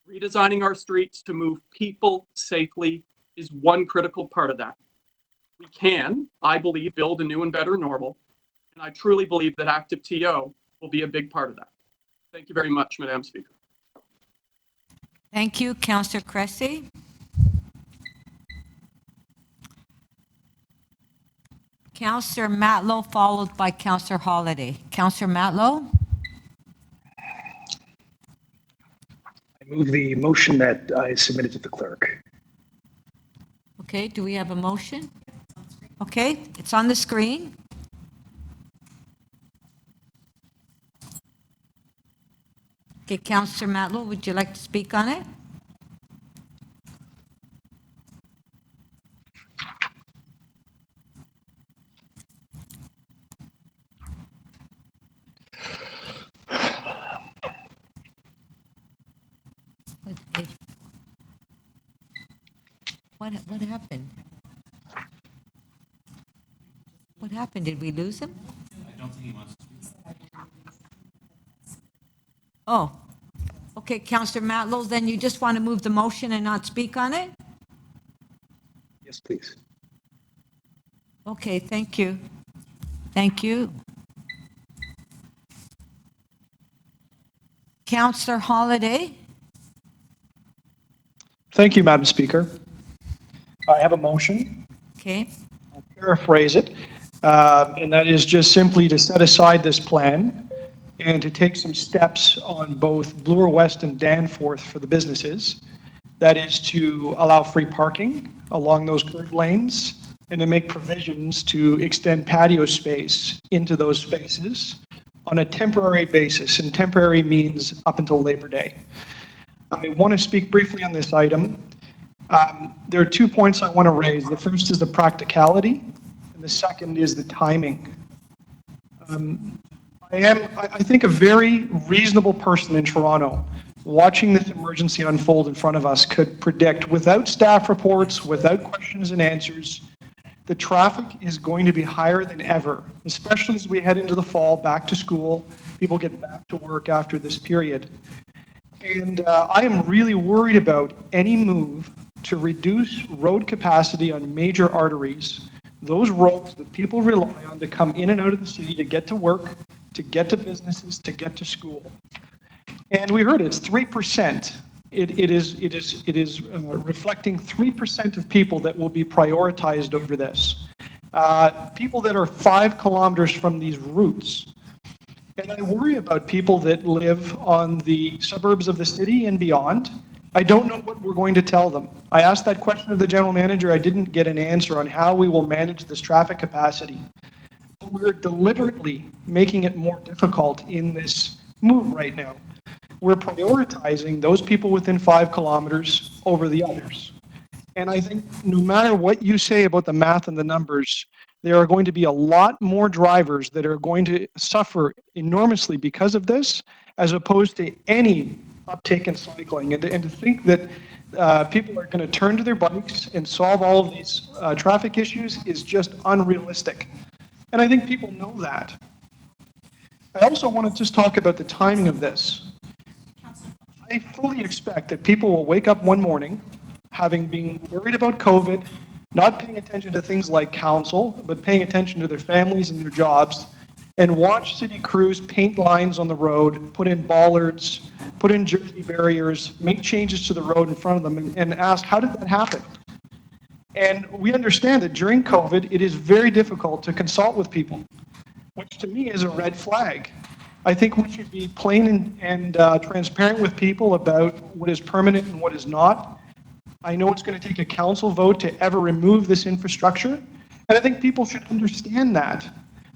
Redesigning our streets to move people safely is one critical part of that. We can, I believe, build a new and better normal, and I truly believe that Active TO will be a big part of that. Thank you very much, Madam Speaker. Thank you, Councillor Cressy. Councillor Matlow, followed by Councillor Holiday. Councillor Matlow? I move the motion that I submitted to the clerk. Okay, do we have a motion? Okay, it's on the screen. Okay, Councillor Matlow, would you like to speak on it? What happened? What happened? Did we lose him? I don't think he wants to speak. Oh, okay, Councillor Matlow, then you just want to move the motion and not speak on it? Yes, please. Okay, thank you. Thank you. Councillor Holiday? Thank you, Madam Speaker. I have a motion. Okay. I'll paraphrase it, and that is just simply to set aside this plan and to take some steps on both Bloor West and Danforth for the businesses. That is to allow free parking along those curved lanes and to make provisions to extend patio space into those spaces on a temporary basis, and temporary means up until Labor Day. I want to speak briefly on this item. There are 2 points I want to raise. The first is the practicality, and the second is the timing. I think a very reasonable person in Toronto watching this emergency unfold in front of us could predict, without staff reports, without questions and answers, the traffic is going to be higher than ever, especially as we head into the fall, back to school, people get back to work after this period. And I am really worried about any move to reduce road capacity on major arteries, those roads that people rely on to come in and out of the city to get to work, to get to businesses, to get to school. And we heard it's 3%. It is reflecting 3% of people that will be prioritized over this. People that are 5 kilometers from these routes. And I worry about people that live on the suburbs of the city and beyond. I don't know what we're going to tell them. I asked that question of the general manager. I didn't get an answer on how we will manage this traffic capacity. We're deliberately making it more difficult in this move right now. We're prioritizing those people within 5 kilometers over the others. And I think no matter what you say about the math and the numbers, there are going to be a lot more drivers that are going to suffer enormously because of this, as opposed to any uptake in cycling. And to think that people are going to turn to their bikes and solve all of these traffic issues is just unrealistic. And I think people know that. I also want to just talk about the timing of this. I I fully expect that people will wake up one morning having been worried about COVID, not paying attention to things like council, but paying attention to their families and their jobs, and watch city crews paint lines on the road, put in bollards, put in jersey barriers, make changes to the road in front of them, and ask, how did that happen? And we understand that during COVID, it is very difficult to consult with people, which to me is a red flag. I think we should be plain and transparent with people about what is permanent and what is not. I know it's going to take a council vote to ever remove this infrastructure, and I think people should understand that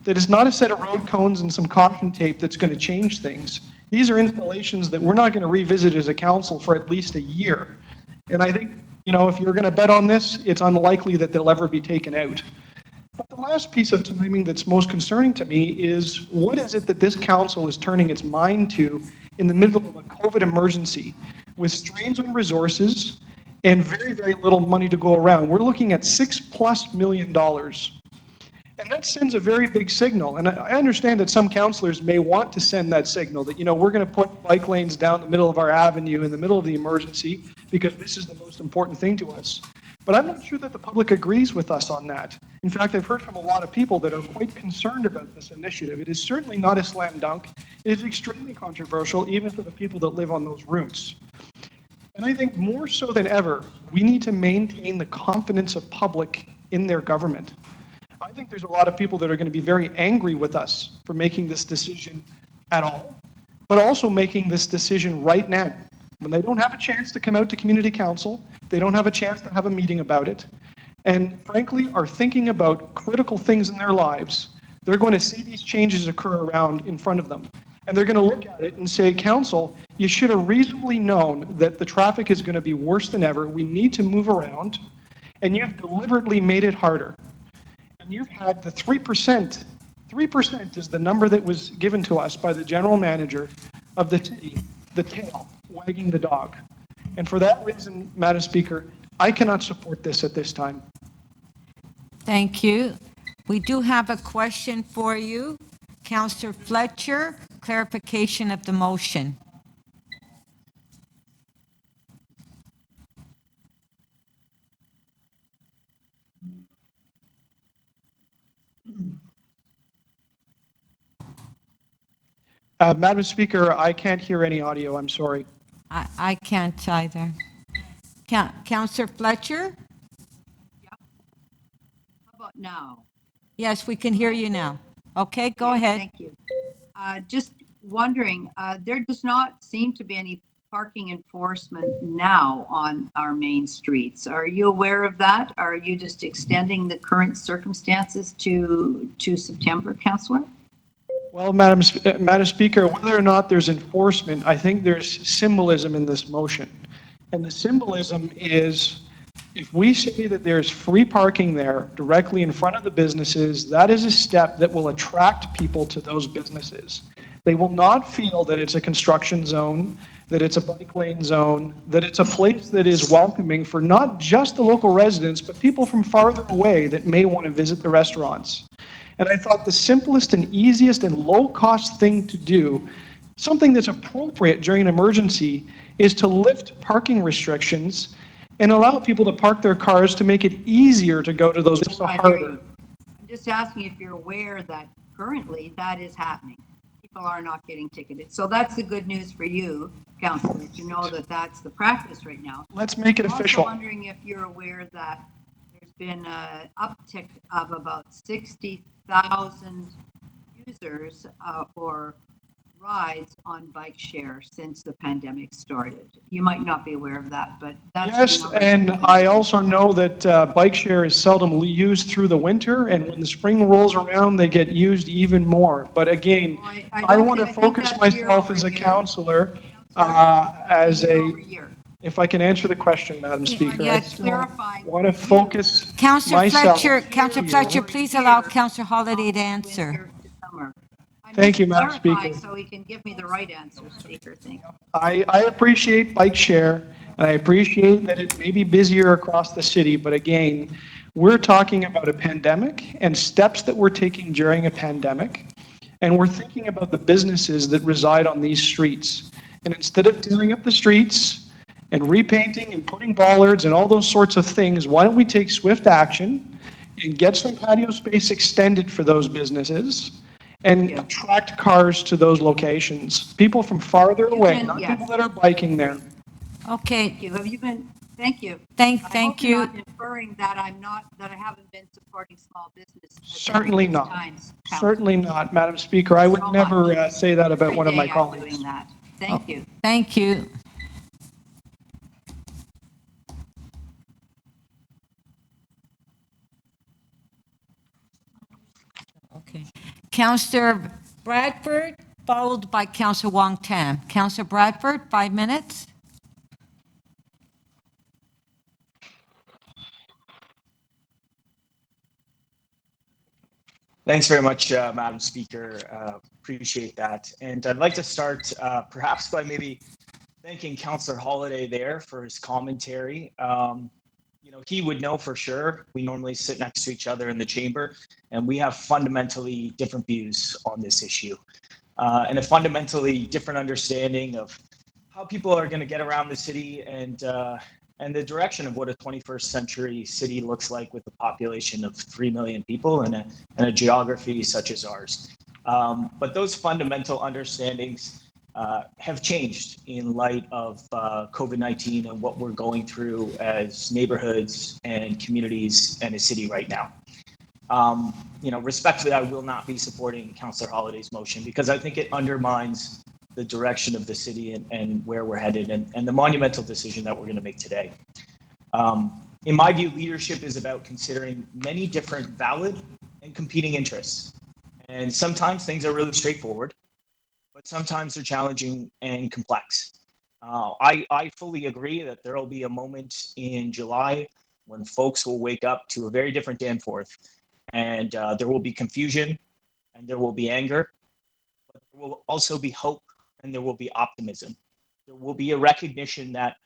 it's not a set of road cones and some caution tape that's going to change things. These are installations that we're not going to revisit as a council for at least a year. And I think, if you're going to bet on this, it's unlikely that they'll ever be taken out. But the last piece of timing that's most concerning to me is, what is it that this council is turning its mind to in the middle of a COVID emergency with strains on resources and very, very little money to go around? We're looking at $6+ million. And that sends a very big signal. And I understand that some councillors may want to send that signal that, we're going to put bike lanes down the middle of our avenue in the middle of the emergency because this is the most important thing to us. But I'm not sure that the public agrees with us on that. In fact, I've heard from a lot of people that are quite concerned about this initiative. It is certainly not a slam dunk. It is extremely controversial, even for the people that live on those routes. And I think more so than ever, we need to maintain the confidence of public in their government. I think there's a lot of people that are going to be very angry with us for making this decision at all, but also making this decision right now. When they don't have a chance to come out to community council, they don't have a chance to have a meeting about it, and frankly are thinking about critical things in their lives, they're going to see these changes occur around in front of them. And they're going to look at it and say, council, you should have reasonably known that the traffic is going to be worse than ever. We need to move around, and you've deliberately made it harder. You've had the 3%. 3% is the number that was given to us by the general manager of the city, the tail wagging the dog. And for that reason, Madam Speaker, I cannot support this at this time. Thank you. We do have a question for you. Councillor Fletcher, clarification of the motion. Madam Speaker, I can't hear any audio. I'm sorry. I can't either. Councillor Fletcher? How about now? Yes, we can hear you now. Okay, go ahead. Thank you. Just wondering, there does not seem to be any parking enforcement now on our main streets. Are you aware of that? Are you just extending the current circumstances to September, Councillor? Well, Madam Speaker, whether or not there's enforcement, I think there's symbolism in this motion. And the symbolism is, if we say that there's free parking there directly in front of the businesses, that is a step that will attract people to those businesses. They will not feel that it's a construction zone, that it's a bike lane zone, that it's a place that is welcoming for not just the local residents, but people from farther away that may want to visit the restaurants. And I thought the simplest and easiest and low-cost thing to do, something that's appropriate during an emergency, is to lift parking restrictions and allow people to park their cars to make it easier to go to those harder. I'm just asking if you're aware that currently that is happening. People are not getting ticketed. So that's the good news for you, Councillor, to know that that's the practice right now. Let's make it official. I'm also wondering if you're aware that there's been an uptick of about 60,000 users or rides on bike share since the pandemic started. You might not be aware of that, but that's yes, and I also know that bike share is seldom used through the winter, and when the spring rolls around, they get used even more. But again, I want to focus myself as a councillor, if I can answer the question, Madam Speaker. Yes, clarify. I want to focus Councillor myself. Fletcher, please allow Councillor Holiday to answer. Thank you, Madam Speaker. So he can give me the right answer, Speaker. Thank you. I appreciate bike share, and I appreciate that it may be busier across the city, but again, we're talking about a pandemic and steps that we're taking during a pandemic, and we're thinking about the businesses that reside on these streets. And instead of tearing up the streets and repainting and putting bollards and all those sorts of things, why don't we take swift action and get some patio space extended for those businesses and attract cars to those locations? People from farther away, not people that are biking there. Okay, Thank you. Have you been, thank you. thank I hope you. you're not inferring that that I haven't been supporting small business. at Certainly various not. times, Councillor. Certainly not, Madam Speaker. I would So never much. say that about Every one of my day I'm colleagues. doing that. Thank you. Thank you. Okay. Councillor Bradford, followed by Councillor Wong Tam. Councillor Bradford, 5 minutes. Thanks very much, Madam Speaker. Appreciate that. And I'd like to start perhaps by maybe thanking Councillor Holiday there for his commentary. He would know for sure. We normally sit next to each other in the chamber, and we have fundamentally different views on this issue, and a fundamentally different understanding of how people are going to get around the city and the direction of what a 21st century city looks like with a population of 3 million people and a geography such as ours. But those fundamental understandings have changed in light of COVID-19 and what we're going through as neighborhoods and communities and a city right now. Respectfully, I will not be supporting Councillor Holiday's motion because I think it undermines the direction of the city and where we're headed and the monumental decision that we're going to make today. In my view, leadership is about considering many different valid and competing interests. And sometimes things are really straightforward, but sometimes they're challenging and complex. I fully agree that there will be a moment in July when folks will wake up to a very different Danforth, and there will be confusion and there will be anger, but there will also be hope and there will be optimism. There will be a recognition that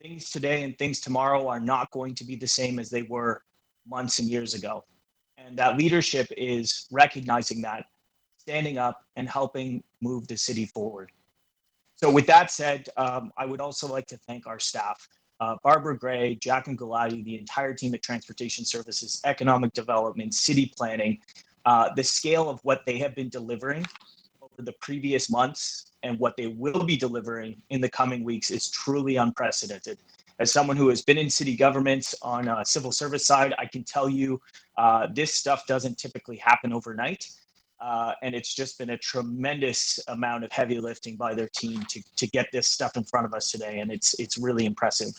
things today and things tomorrow are not going to be the same as they were months and years ago. And that leadership is recognizing that, standing up and helping move the city forward. So with that said, I would also like to thank our staff, Barbara Gray, Jack and Galati, the entire team at Transportation Services, Economic Development, City Planning. The scale of what they have been delivering over the previous months and what they will be delivering in the coming weeks is truly unprecedented. As someone who has been in city government on a civil service side, I can tell you this stuff doesn't typically happen overnight. And it's just been a tremendous amount of heavy lifting by their team to get this stuff in front of us today. And it's really impressive.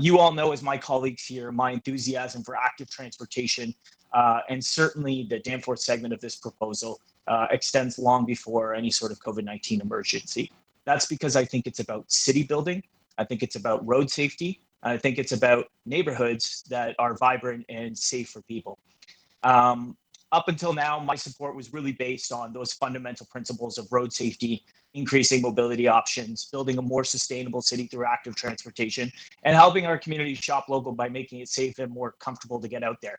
You all know, as my colleagues here, my enthusiasm for active transportation and certainly the Danforth segment of this proposal extends long before any sort of COVID-19 emergency. That's because I think it's about city building. I think it's about road safety. I think it's about neighborhoods that are vibrant and safe for people. Up until now, my support was really based on those fundamental principles of road safety, increasing mobility options, building a more sustainable city through active transportation, and helping our community shop local by making it safe and more comfortable to get out there.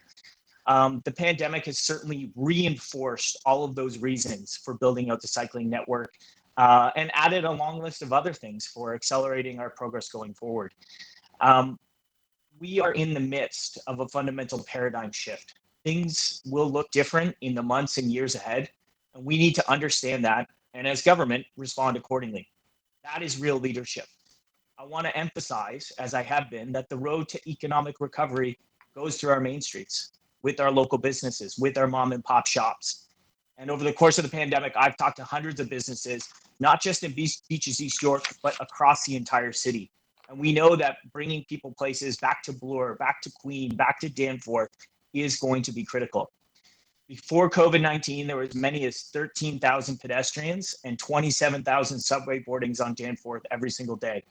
The pandemic has certainly reinforced all of those reasons for building out the cycling network and added a long list of other things for accelerating our progress going forward. We are in the midst of a fundamental paradigm shift. Things will look different in the months and years ahead, and we need to understand that, and as government, respond accordingly. That is real leadership. I want to emphasize, as I have been, that the road to economic recovery goes through our main streets, with our local businesses, with our mom and pop shops. And over the course of the pandemic, I've talked to hundreds of businesses, not just in Beaches East York, but across the entire city. And we know that bringing people places back to Bloor, back to Queen, back to Danforth is going to be critical. Before COVID-19, there were as many as 13,000 pedestrians and 27,000 subway boardings on Danforth every single day.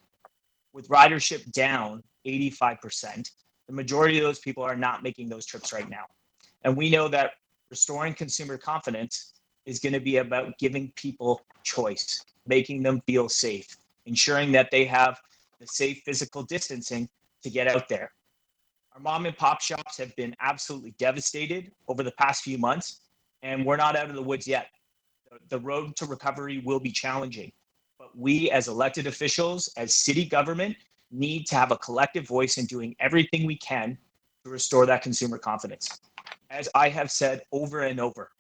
With ridership down 85%, the majority of those people are not making those trips right now. And we know that restoring consumer confidence is going to be about giving people choice, making them feel safe, ensuring that they have the safe physical distancing to get out there. Our mom and pop shops have been absolutely devastated over the past few months, and we're not out of the woods yet. The road to recovery will be challenging, but we as elected officials, as city government, need to have a collective voice in doing everything we can to restore that consumer confidence. As I have said over and over,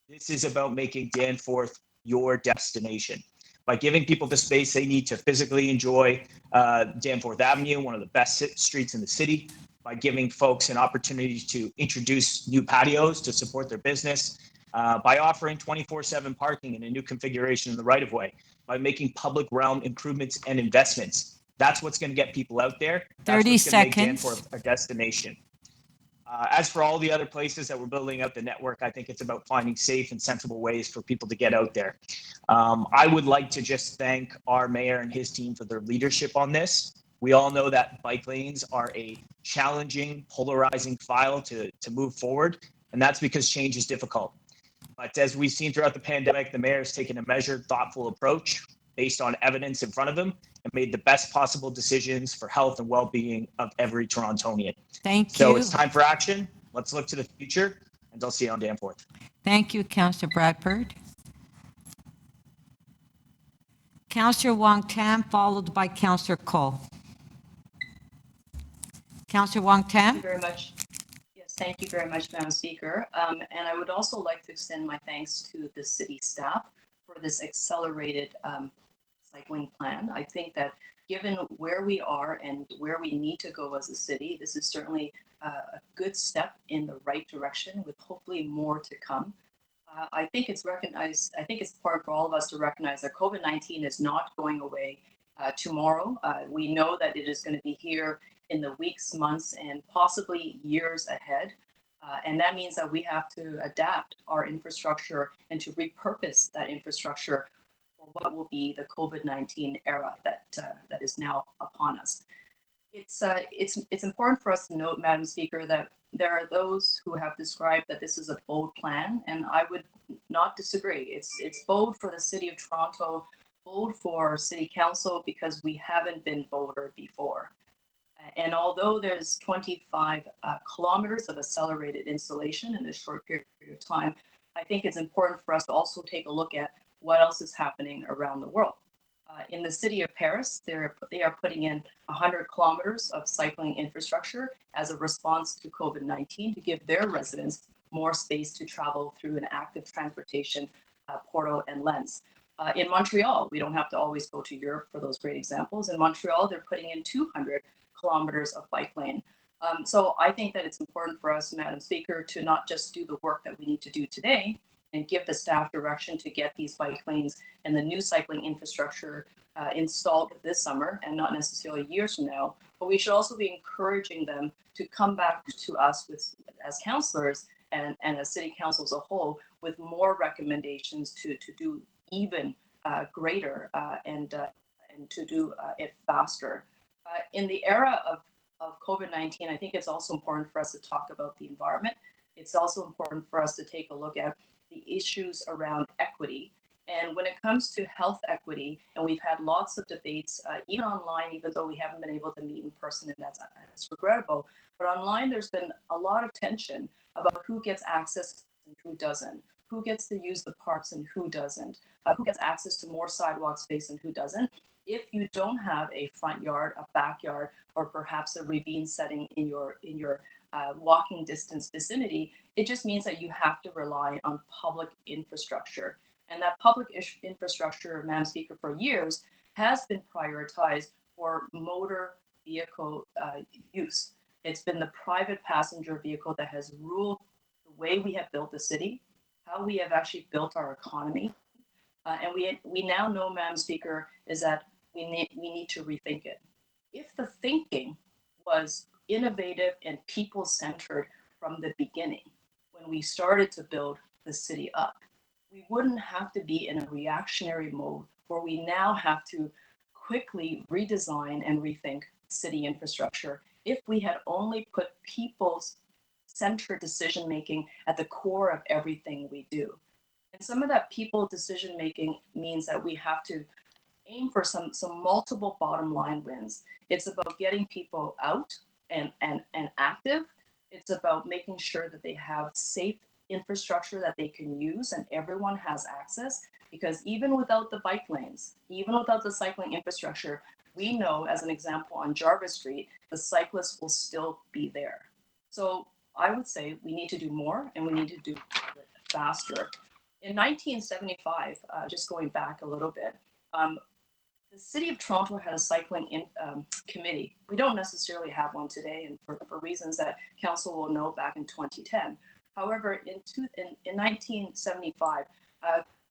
this is about making Danforth your destination. By giving people the space they need to physically enjoy Danforth Avenue, one of the best streets in the city, by giving folks an opportunity to introduce new patios to support their business, by offering 24/7 parking in a new configuration in the right-of-way, by making public realm improvements and investments. That's what's going to get people out there. That's 30 what's going to make seconds. Danforth a destination. As for all the other places that we're building out the network, I think it's about finding safe and sensible ways for people to get out there. I would like to just thank our mayor and his team for their leadership on this. We all know that bike lanes are a challenging, polarizing file to move forward, and that's because change is difficult. But as we've seen throughout the pandemic, the mayor has taken a measured, thoughtful approach based on evidence in front of him and made the best possible decisions for health and well-being of every Torontonian. Thank So you. it's time for action. Let's look to the future, and I'll see you on Danforth. Thank you, Councillor Bradford. Councillor Wong Tam, followed by Councillor Cole. Councillor Wong Thank Tam. you very much. Yes, thank you very much, Madam Speaker. And I would also like to extend my thanks to the city staff for this accelerated cycling plan. I think that given where we are and where we need to go as a city, this is certainly a good step in the right direction with hopefully more to come. I think it's important for all of us to recognize that COVID-19 is not going away tomorrow. We know that it is going to be here in the weeks, months, and possibly years ahead. And that means that we have to adapt our infrastructure and to repurpose that infrastructure for what will be the COVID-19 era that is now upon us. It's important for us to note, Madam Speaker, that there are those who have described that this is a bold plan, and I would not disagree. It's bold for the City of Toronto, bold for City Council, because we haven't been bolder before. And although there's 25 kilometers of accelerated installation in this short period of time, I think it's important for us to also take a look at what else is happening around the world. In the city of Paris, they are putting in 100 kilometers of cycling infrastructure as a response to COVID-19 to give their residents more space to travel through an active transportation portal and lens. In Montreal, we don't have to always go to Europe for those great examples. In Montreal, they're putting in 200 kilometers of bike lane. So I think that it's important for us, Madam Speaker, to not just do the work that we need to do today and give the staff direction to get these bike lanes and the new cycling infrastructure installed this summer and not necessarily years from now, but we should also be encouraging them to come back to us as councillors and as city council as a whole with more recommendations to do even greater and to do it faster. In the era of COVID-19, I think it's also important for us to talk about the environment. It's also important for us to take a look at the issues around equity. And when it comes to health equity, and we've had lots of debates, even online, even though we haven't been able to meet in person, and that's regrettable. But online, there's been a lot of tension about who gets access and who doesn't, who gets to use the parks and who doesn't, who gets access to more sidewalk space and who doesn't. If you don't have a front yard, a backyard, or perhaps a ravine setting in your walking distance vicinity, it just means that you have to rely on public infrastructure. And that public infrastructure, Madam Speaker, for years has been prioritized for motor vehicle use. It's been the private passenger vehicle that has ruled the way we have built the city, how we have actually built our economy. And we now know, Madam Speaker, is that we need to rethink it. If the thinking was innovative and people-centered from the beginning, when we started to build the city up, we wouldn't have to be in a reactionary mode where we now have to quickly redesign and rethink city infrastructure if we had only put people's centered decision-making at the core of everything we do. And some of that people decision-making means that we have to aim for some multiple bottom line wins. It's about getting people out and active. It's about making sure that they have safe infrastructure that they can use and everyone has access, because even without the bike lanes, even without the cycling infrastructure, we know, as an example, on Jarvis Street, the cyclists will still be there. So I would say we need to do more and we need to do it faster. In 1975, just going back a little bit, the City of Toronto had a cycling committee. We don't necessarily have one today, and for reasons that council will know, back in 2010. However, in 1975,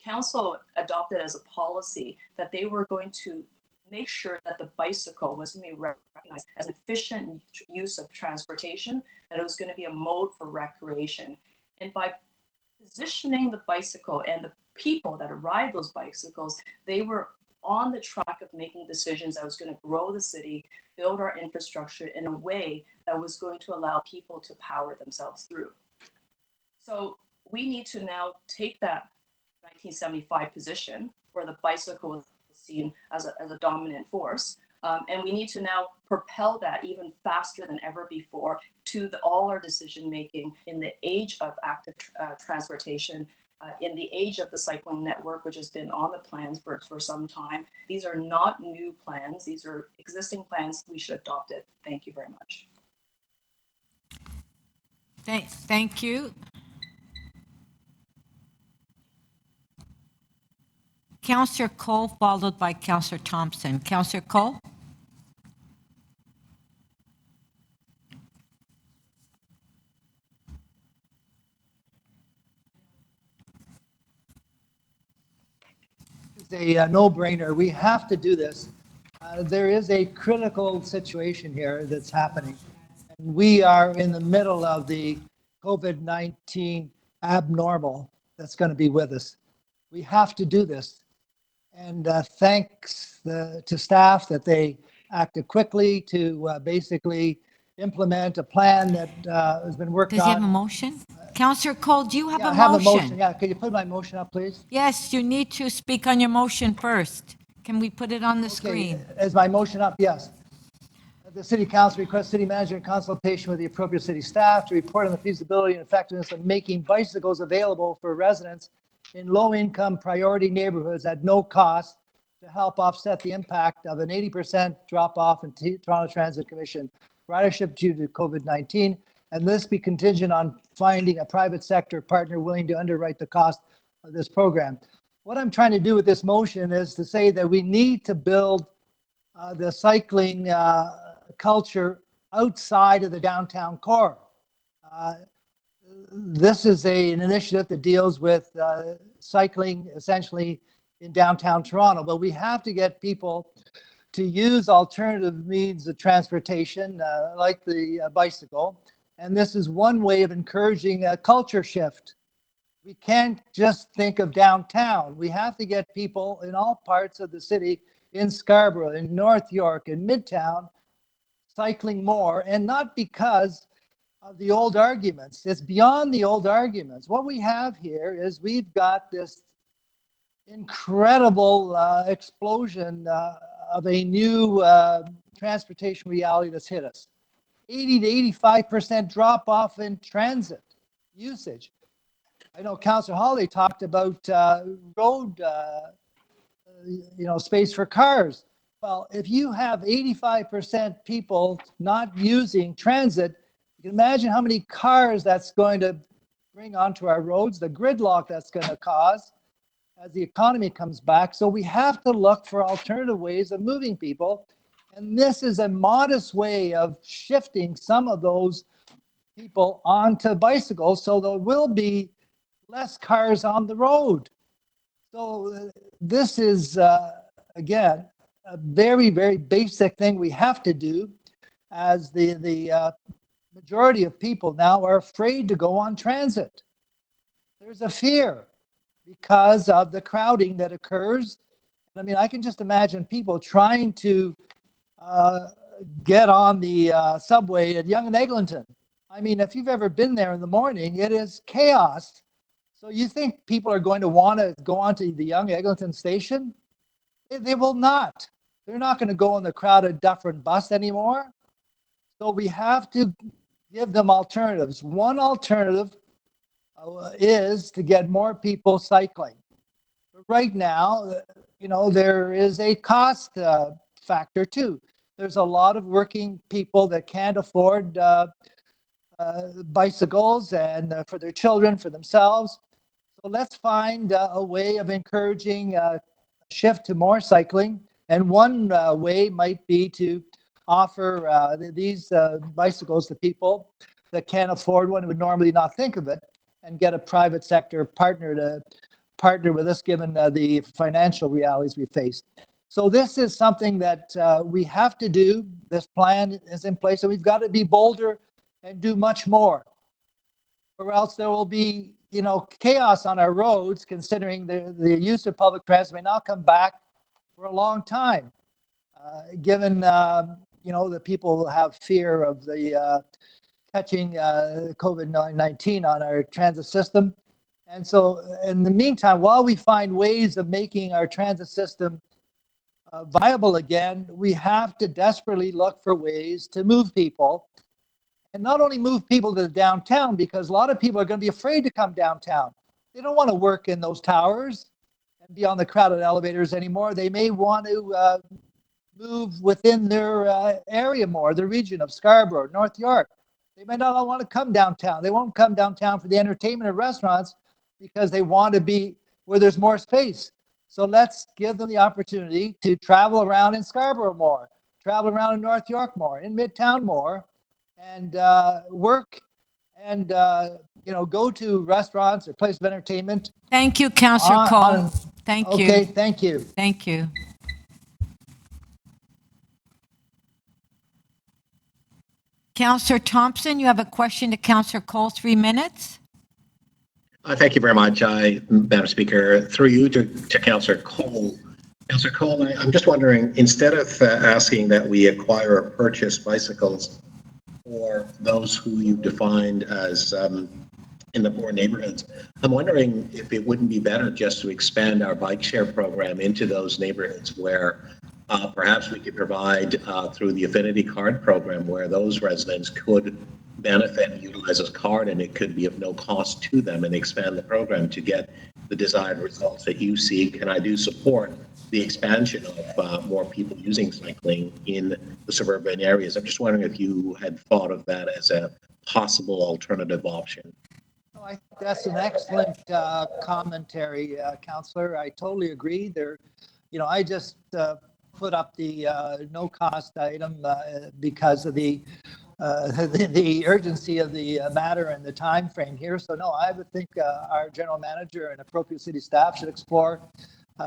council adopted as a policy that they were going to make sure that the bicycle was going to be recognized as an efficient use of transportation, that it was going to be a mode for recreation. And by positioning the bicycle and the people that ride those bicycles, they were on the track of making decisions that was going to grow the city, build our infrastructure in a way that was going to allow people to power themselves through. So we need to now take that 1975 position where the bicycle was seen as a dominant force, and we need to now propel that even faster than ever before to all our decision making in the age of active transportation, in the age of the cycling network, which has been on the plans for some time. These are not new plans. These are existing plans. We should adopt it. Thank you very much. Thank you. Councillor Cole, followed by Councillor Thompson. Councillor Cole? It's a no-brainer. We have to do this. There is a critical situation here that's happening. We are in the middle of the COVID-19 abnormal that's going to be with us. We have to do this. And thanks to staff that they acted quickly to basically implement a plan that has been worked on. Does he have a motion? Councillor Cole, do you have Yeah, a I have motion? a motion. Yeah, can you put my motion up, please? Yes, you need to speak on your motion first. Can we put it on the screen? Is my motion up? Yes. The City Council requests City Manager in consultation with the appropriate city staff to report on the feasibility and effectiveness of making bicycles available for residents in low-income priority neighborhoods at no cost to help offset the impact of an 80% drop-off in Toronto Transit Commission ridership due to COVID-19, and this be contingent on finding a private sector partner willing to underwrite the cost of this program. What I'm trying to do with this motion is to say that we need to build the cycling culture outside of the downtown core. This is an initiative that deals with cycling essentially in downtown Toronto, but we have to get people to use alternative means of transportation like the bicycle. And this is one way of encouraging a culture shift. We can't just think of downtown. We have to get people in all parts of the city, in Scarborough, in North York, in Midtown, cycling more, and not because of the old arguments. It's beyond the old arguments. What we have here is we've got this incredible explosion of a new transportation reality that's hit us. 80 to 85% drop off in transit usage. I know Councillor Holiday talked about road, space for cars. Well, if you have 85% people not using transit, you can imagine how many cars that's going to bring onto our roads, the gridlock that's going to cause as the economy comes back. So we have to look for alternative ways of moving people. And this is a modest way of shifting some of those people onto bicycles, so there will be less cars on the road. So this is, again, a very, very basic thing we have to do, as the majority of people now are afraid to go on transit. There's a fear because of the crowding that occurs. I mean, I can just imagine people trying to get on the subway at Yonge and Eglinton. I mean, if you've ever been there in the morning, it is chaos. So you think people are going to want to go onto the Yonge Eglinton station? They will not. They're not going to go on the crowded Dufferin bus anymore. So we have to give them alternatives. One alternative is to get more people cycling. But right now, there is a cost factor too. There's a lot of working people that can't afford bicycles and for their children, for themselves. So let's find a way of encouraging a shift to more cycling. And one way might be to offer these bicycles to people that can't afford one, would normally not think of it, and get a private sector partner to partner with us given the financial realities we face. So this is something that we have to do. This plan is in place, and we've got to be bolder and do much more, or else there will be chaos on our roads, considering the use of public transit may not come back for a long time, given that people have fear of the catching COVID-19 on our transit system. And so in the meantime, while we find ways of making our transit system viable again, we have to desperately look for ways to move people. And not only move people to the downtown, because a lot of people are going to be afraid to come downtown. They don't want to work in those towers and be on the crowded elevators anymore. They may want to move within their area more, the region of Scarborough, North York. They may not want to come downtown. They won't come downtown for the entertainment or restaurants because they want to be where there's more space. So let's give them the opportunity to travel around in Scarborough more, travel around in North York more, in Midtown more, and work and go to restaurants or places of entertainment. Thank you, Councillor Cole. Thank you. Okay, thank you. Thank you. Councillor Thompson, you have a question to Councillor Cole, 3 minutes. Thank you very much, Madam Speaker. Through you to Councillor Cole. Councillor Cole, I'm just wondering, instead of asking that we acquire or purchase bicycles for those who you defined as in the poor neighborhoods, I'm wondering if it wouldn't be better just to expand our bike share program into those neighborhoods where perhaps we could provide through the Affinity Card program where those residents could benefit and utilize this card, and it could be of no cost to them, and expand the program to get the desired results that you seek. And I do support the expansion of more people using cycling in the suburban areas. I'm just wondering if you had thought of that as a possible alternative option. I think that's an excellent commentary, Councillor. I totally agree. I just put up the no cost item because of the urgency of the matter and the time frame here. So no, I would think our general manager and appropriate city staff should explore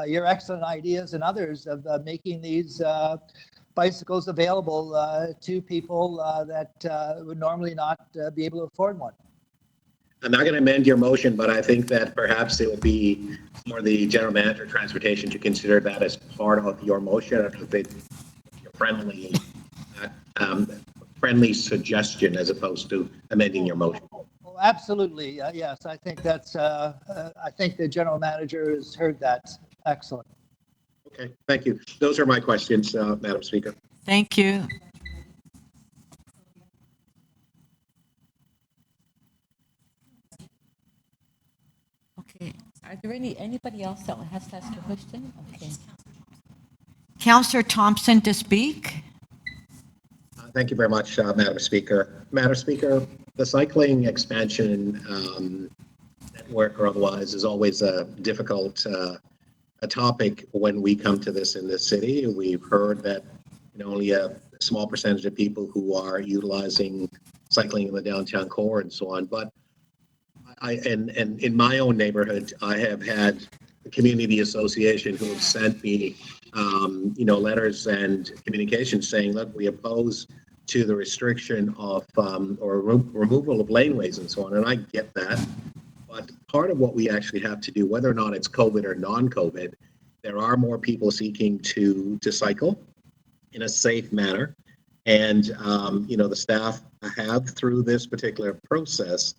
your excellent ideas and others of making these bicycles available to people that would normally not be able to afford one. I'm not going to amend your motion, but I think that perhaps it would be for the general manager of transportation to consider that as part of your motion. I don't know if it's your friendly suggestion as opposed to amending your motion. Oh, absolutely. Yes, I think that's. I think the general manager has heard that. Excellent. Okay, thank you. Those are my questions, Madam Speaker. Thank you. Okay. Are there anybody else that has to ask a question? Okay. Councillor Thompson to speak. Thank you very much, Madam Speaker. Madam Speaker, the cycling expansion network or otherwise is always a difficult a topic when we come to this in this city. We've heard that only a small percentage of people who are utilizing cycling in the downtown core and so on. But and in my own neighborhood, I have had the community association who have sent me letters and communications saying, look, we oppose to the restriction of or removal of laneways and so on. And I get that. But part of what we actually have to do, whether or not it's COVID or non-COVID, there are more people seeking to cycle in a safe manner. And, the staff have, through this particular process,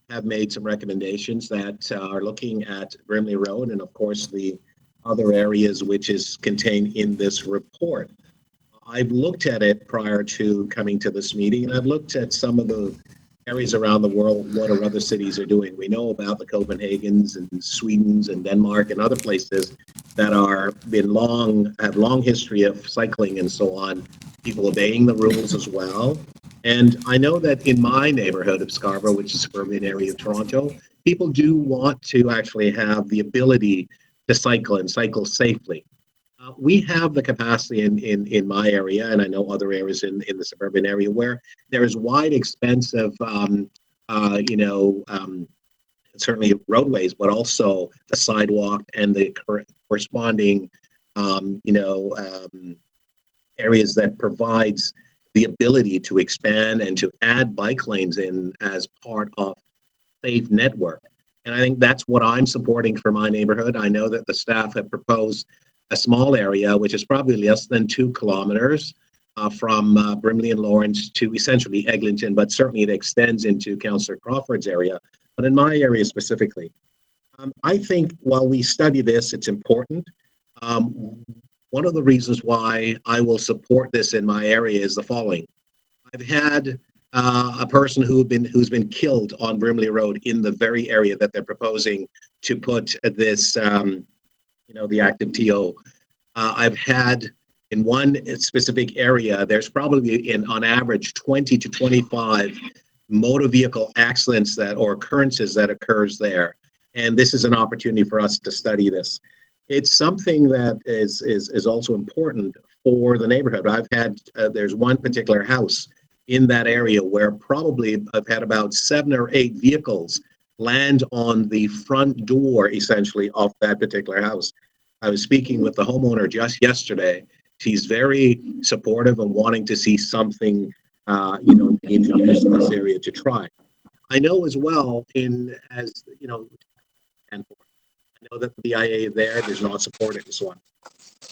have made some recommendations that are looking at Brimley Road and, of course, the other areas which is contained in this report. I've looked at it prior to coming to this meeting, and I've looked at some of the areas around the world, what are other cities are doing. We know about the Copenhagen's and Sweden's and Denmark and other places that have long history of cycling and so on, people obeying the rules as well. And I know that in my neighborhood of Scarborough, which is a suburban area of Toronto, people do want to actually have the ability to cycle and cycle safely. We have the capacity in my area, and I know other areas in the suburban area where there is wide expense of, certainly roadways, but also the sidewalk and the corresponding, areas that provides the ability to expand and to add bike lanes in as part of safe network. And I think that's what I'm supporting for my neighborhood. I know that the staff have proposed a small area, which is probably less than 2 kilometers from Brimley and Lawrence to essentially Eglinton, but certainly it extends into Councillor Crawford's area. But in my area specifically, I think while we study this, it's important. One of the reasons why I will support this in my area is the following. I've had a person who's been killed on Brimley Road in the very area that they're proposing to put this, the active TO. I've had in one specific area, there's probably on average 20 to 25 motor vehicle accidents or occurrences that occurs there. And this is an opportunity for us to study this. It's something that is also important for the neighborhood. There's one particular house in that area where probably I've had about 7 or 8 vehicles land on the front door, essentially, of that particular house. I was speaking with the homeowner just yesterday. She's very supportive and wanting to see something, introduced in this area to try. I know as well, I know that the BIA there does not support it and so on.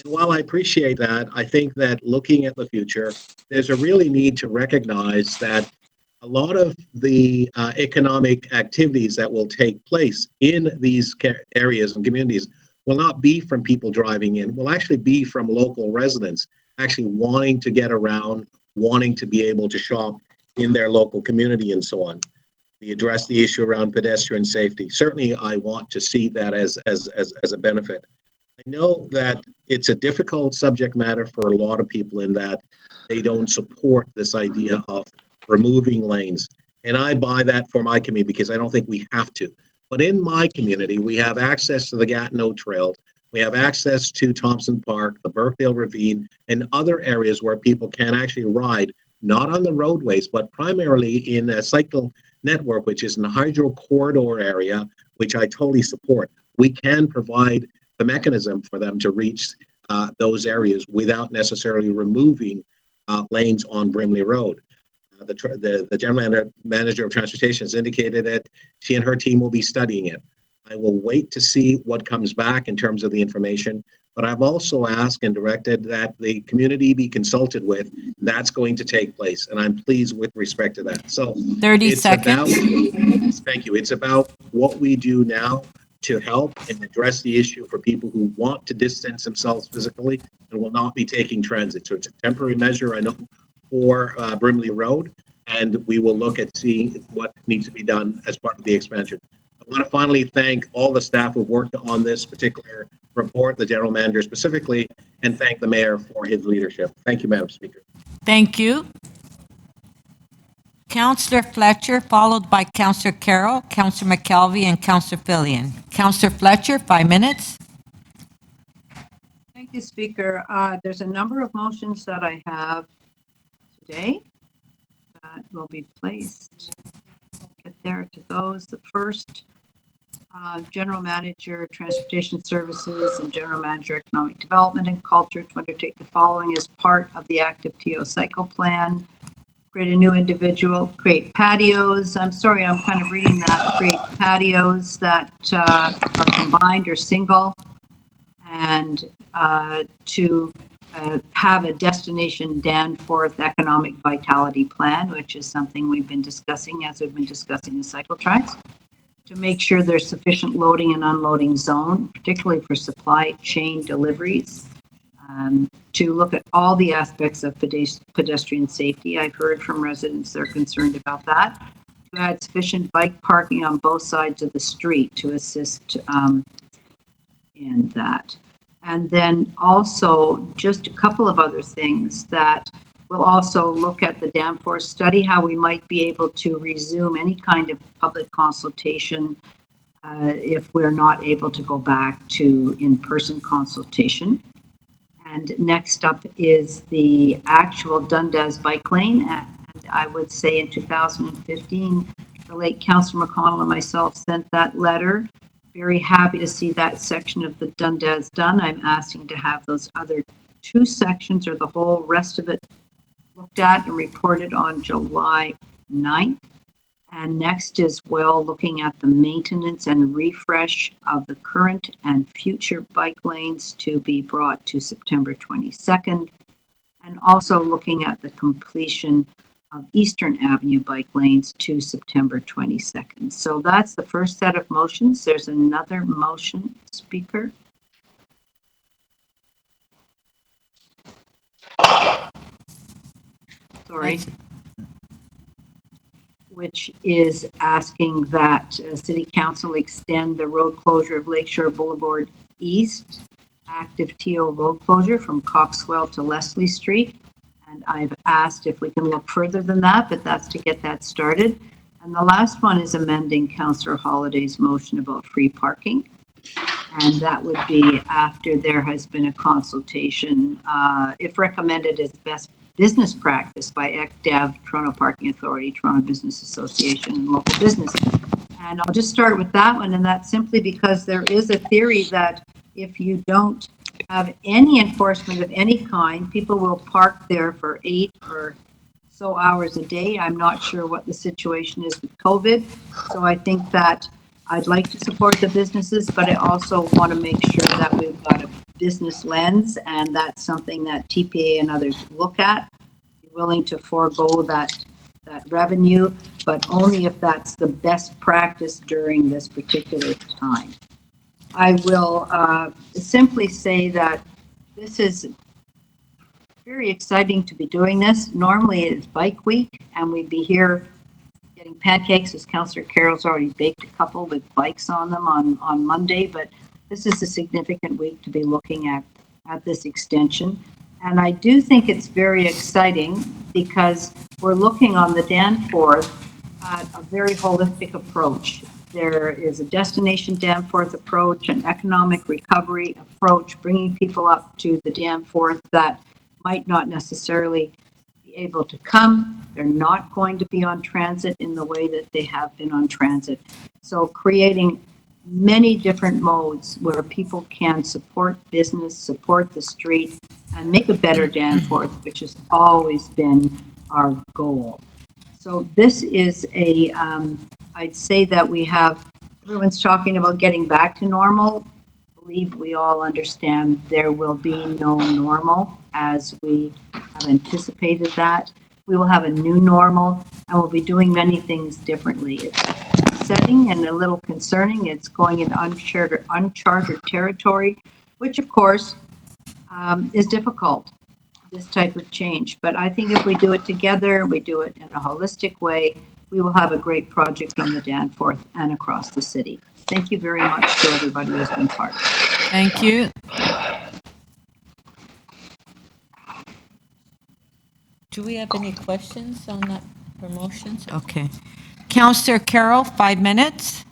And while I appreciate that, I think that looking at the future, there's a really need to recognize that a lot of the economic activities that will take place in these areas and communities will not be from people driving in, will actually be from local residents actually wanting to get around, wanting to be able to shop in their local community and so on. We address the issue around pedestrian safety. Certainly, I want to see that as a benefit. I know that it's a difficult subject matter for a lot of people in that they don't support this idea of removing lanes. And I buy that for my community because I don't think we have to. But in my community, we have access to the Gatineau Trail. We have access to Thompson Park, the Burkdale Ravine, and other areas where people can actually ride, not on the roadways, but primarily in a cycle network, which is in the hydro corridor area, which I totally support. We can provide the mechanism for them to reach those areas without necessarily removing lanes on Brimley Road. The general manager of transportation has indicated that she and her team will be studying it. I will wait to see what comes back in terms of the information, but I've also asked and directed that the community be consulted with. That's going to take place, and I'm pleased with respect to that. So 30 seconds. Thank you. It's about what we do now to help and address the issue for people who want to distance themselves physically and will not be taking transit. So it's a temporary measure, I know, for Brimley Road, and we will look at seeing what needs to be done as part of the expansion. I want to finally thank all the staff who worked on this particular report, the general manager specifically, and thank the mayor for his leadership. Thank you, Madam Speaker. Thank you. Councillor Fletcher, followed by Councillor Carroll, Councillor McKelvey, and Councillor Fillion. Councillor Fletcher, 5 minutes. Thank you, Speaker. There's a number of motions that I have today that will be placed. Get there to those. The first, General Manager, Transportation Services, and General Manager, Economic Development and Culture to undertake the following as part of the active TO cycle plan. Create a new individual, create patios. I'm sorry, I'm kind of reading that. Create patios that are combined or single, and to have a destination Danforth economic vitality plan, which is something we've been discussing as we've been discussing the cycle tracks, to make sure there's sufficient loading and unloading zone, particularly for supply chain deliveries, to look at all the aspects of pedestrian safety. I've heard from residents they're concerned about that. add sufficient bike parking on both sides of the street to assist in that. And then also just a couple of other things that we'll also look at the Danforth study, how we might be able to resume any kind of public consultation if we're not able to go back to in-person consultation. And next up is the actual Dundas bike lane. And I would say in 2015, the late Councillor McConnell and myself sent that letter. Very happy to see that section of the Dundas done. I'm asking to have those other 2 sections or the whole rest of it looked at and reported on July 9th. And next is looking at the maintenance and refresh of the current and future bike lanes to be brought to September 22nd. And also looking at the completion of Eastern Avenue bike lanes to September 22nd. So that's the first set of motions. There's another motion, Speaker. Sorry. Which is asking that City Council extend the road closure of Lakeshore Boulevard East, active TO road closure from Coxwell to Leslie Street. And I've asked if we can look further than that, but that's to get that started. And the last one is amending Councillor Holliday's motion about free parking. And that would be after there has been a consultation, if recommended as best business practice by ECDAV, Toronto Parking Authority, Toronto Business Association, and local businesses. And I'll just start with that one, and that's simply because there is a theory that if you don't have any enforcement of any kind, people will park there for 8 or so hours a day. I'm not sure what the situation is with COVID. So I think that I'd like to support the businesses, but I also want to make sure that we've got a business lens, and that's something that TPA and others look at. Be willing to forego that revenue, but only if that's the best practice during this particular time. I will simply say that this is very exciting to be doing this. Normally it's bike week, and we'd be here getting pancakes, as Councillor Carroll's already baked a couple with bikes on them on Monday, but this is a significant week to be looking at this extension. And I do think it's very exciting because we're looking on the Danforth at a very holistic approach. There is a destination Danforth approach, an economic recovery approach, bringing people up to the Danforth that might not necessarily be able to come. They're not going to be on transit in the way that they have been on transit. So creating many different modes where people can support business, support the street, and make a better Danforth, which has always been our goal. So this is I'd say that everyone's talking about getting back to normal. I believe we all understand there will be no normal as we have anticipated that. We will have a new normal, and we'll be doing many things differently. It's upsetting and a little concerning. It's going into uncharted territory, which of course is difficult, this type of change. But I think if we do it together, we do it in a holistic way, we will have a great project on the Danforth and across the city. Thank you very much to everybody who's been part. Thank you. Do we have any questions on that promotions? Okay. Councillor Carroll, 5 minutes.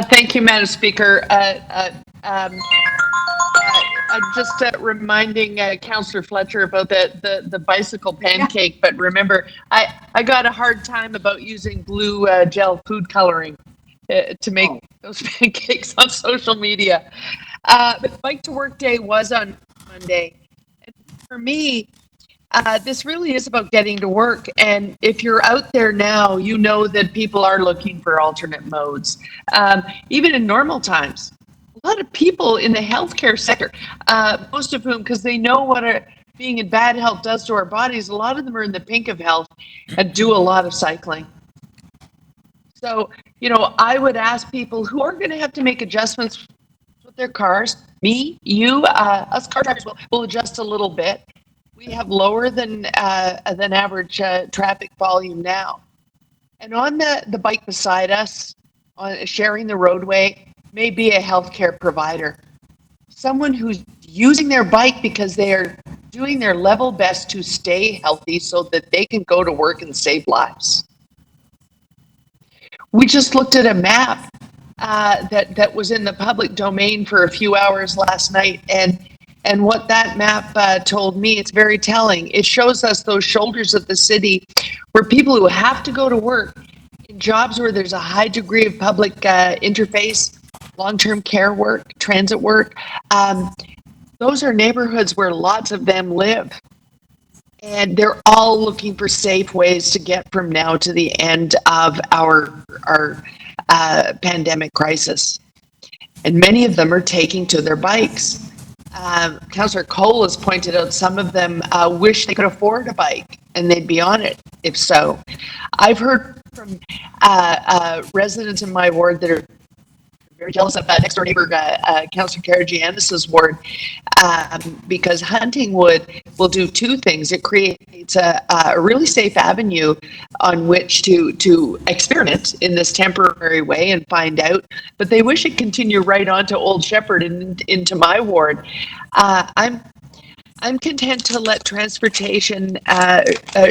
Thank you, Madam Speaker. Just reminding Councillor Fletcher about the bicycle pancake, but remember, I got a hard time about using blue gel food coloring to make those pancakes on social media. But Bike to Work Day was on Monday. And for me, this really is about getting to work. And if you're out there now, you know that people are looking for alternate modes. Even in normal times, a lot of people in the healthcare sector, most of whom, because they know what being in bad health does to our bodies, a lot of them are in the pink of health and do a lot of cycling. So, I would ask people who are going to have to make adjustments with their cars, me, you, us car drivers will adjust a little bit. we have lower than average traffic volume now. And on the bike beside us, on sharing the roadway, may be a healthcare provider. Someone who's using their bike because they are doing their level best to stay healthy so that they can go to work and save lives. We just looked at a map that was in the public domain for a few hours last night, and what that map told me, it's very telling. It shows us those shoulders of the city where people who have to go to work in jobs where there's a high degree of public interface, long-term care work, transit work, those are neighborhoods where lots of them live. And they're all looking for safe ways to get from now to the end of our pandemic crisis. And many of them are taking to their bikes. Councillor Cole has pointed out some of them wish they could afford a bike and they'd be on it if so. I've heard from residents in my ward that are very jealous of next door neighbor, Councillor Karagiannis's ward, because Huntingwood will do two things. It creates a really safe avenue on which to experiment in this temporary way and find out, but they wish it continued right on to Old Shepherd and into my ward. I'm content to let transportation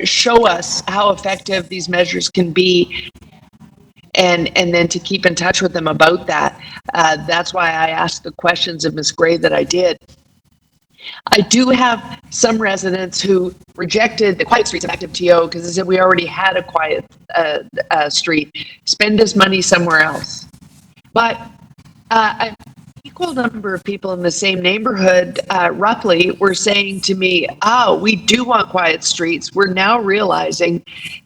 show us how effective these measures can be, and then to keep in touch with them about that. That's why I asked the questions of Ms. Gray that I did. I do have some residents who rejected the quiet streets of active TO because they said we already had a quiet street. Spend this money somewhere else. But an equal number of people in the same neighborhood, roughly, were saying to me, oh, we do want quiet streets. We're now realizing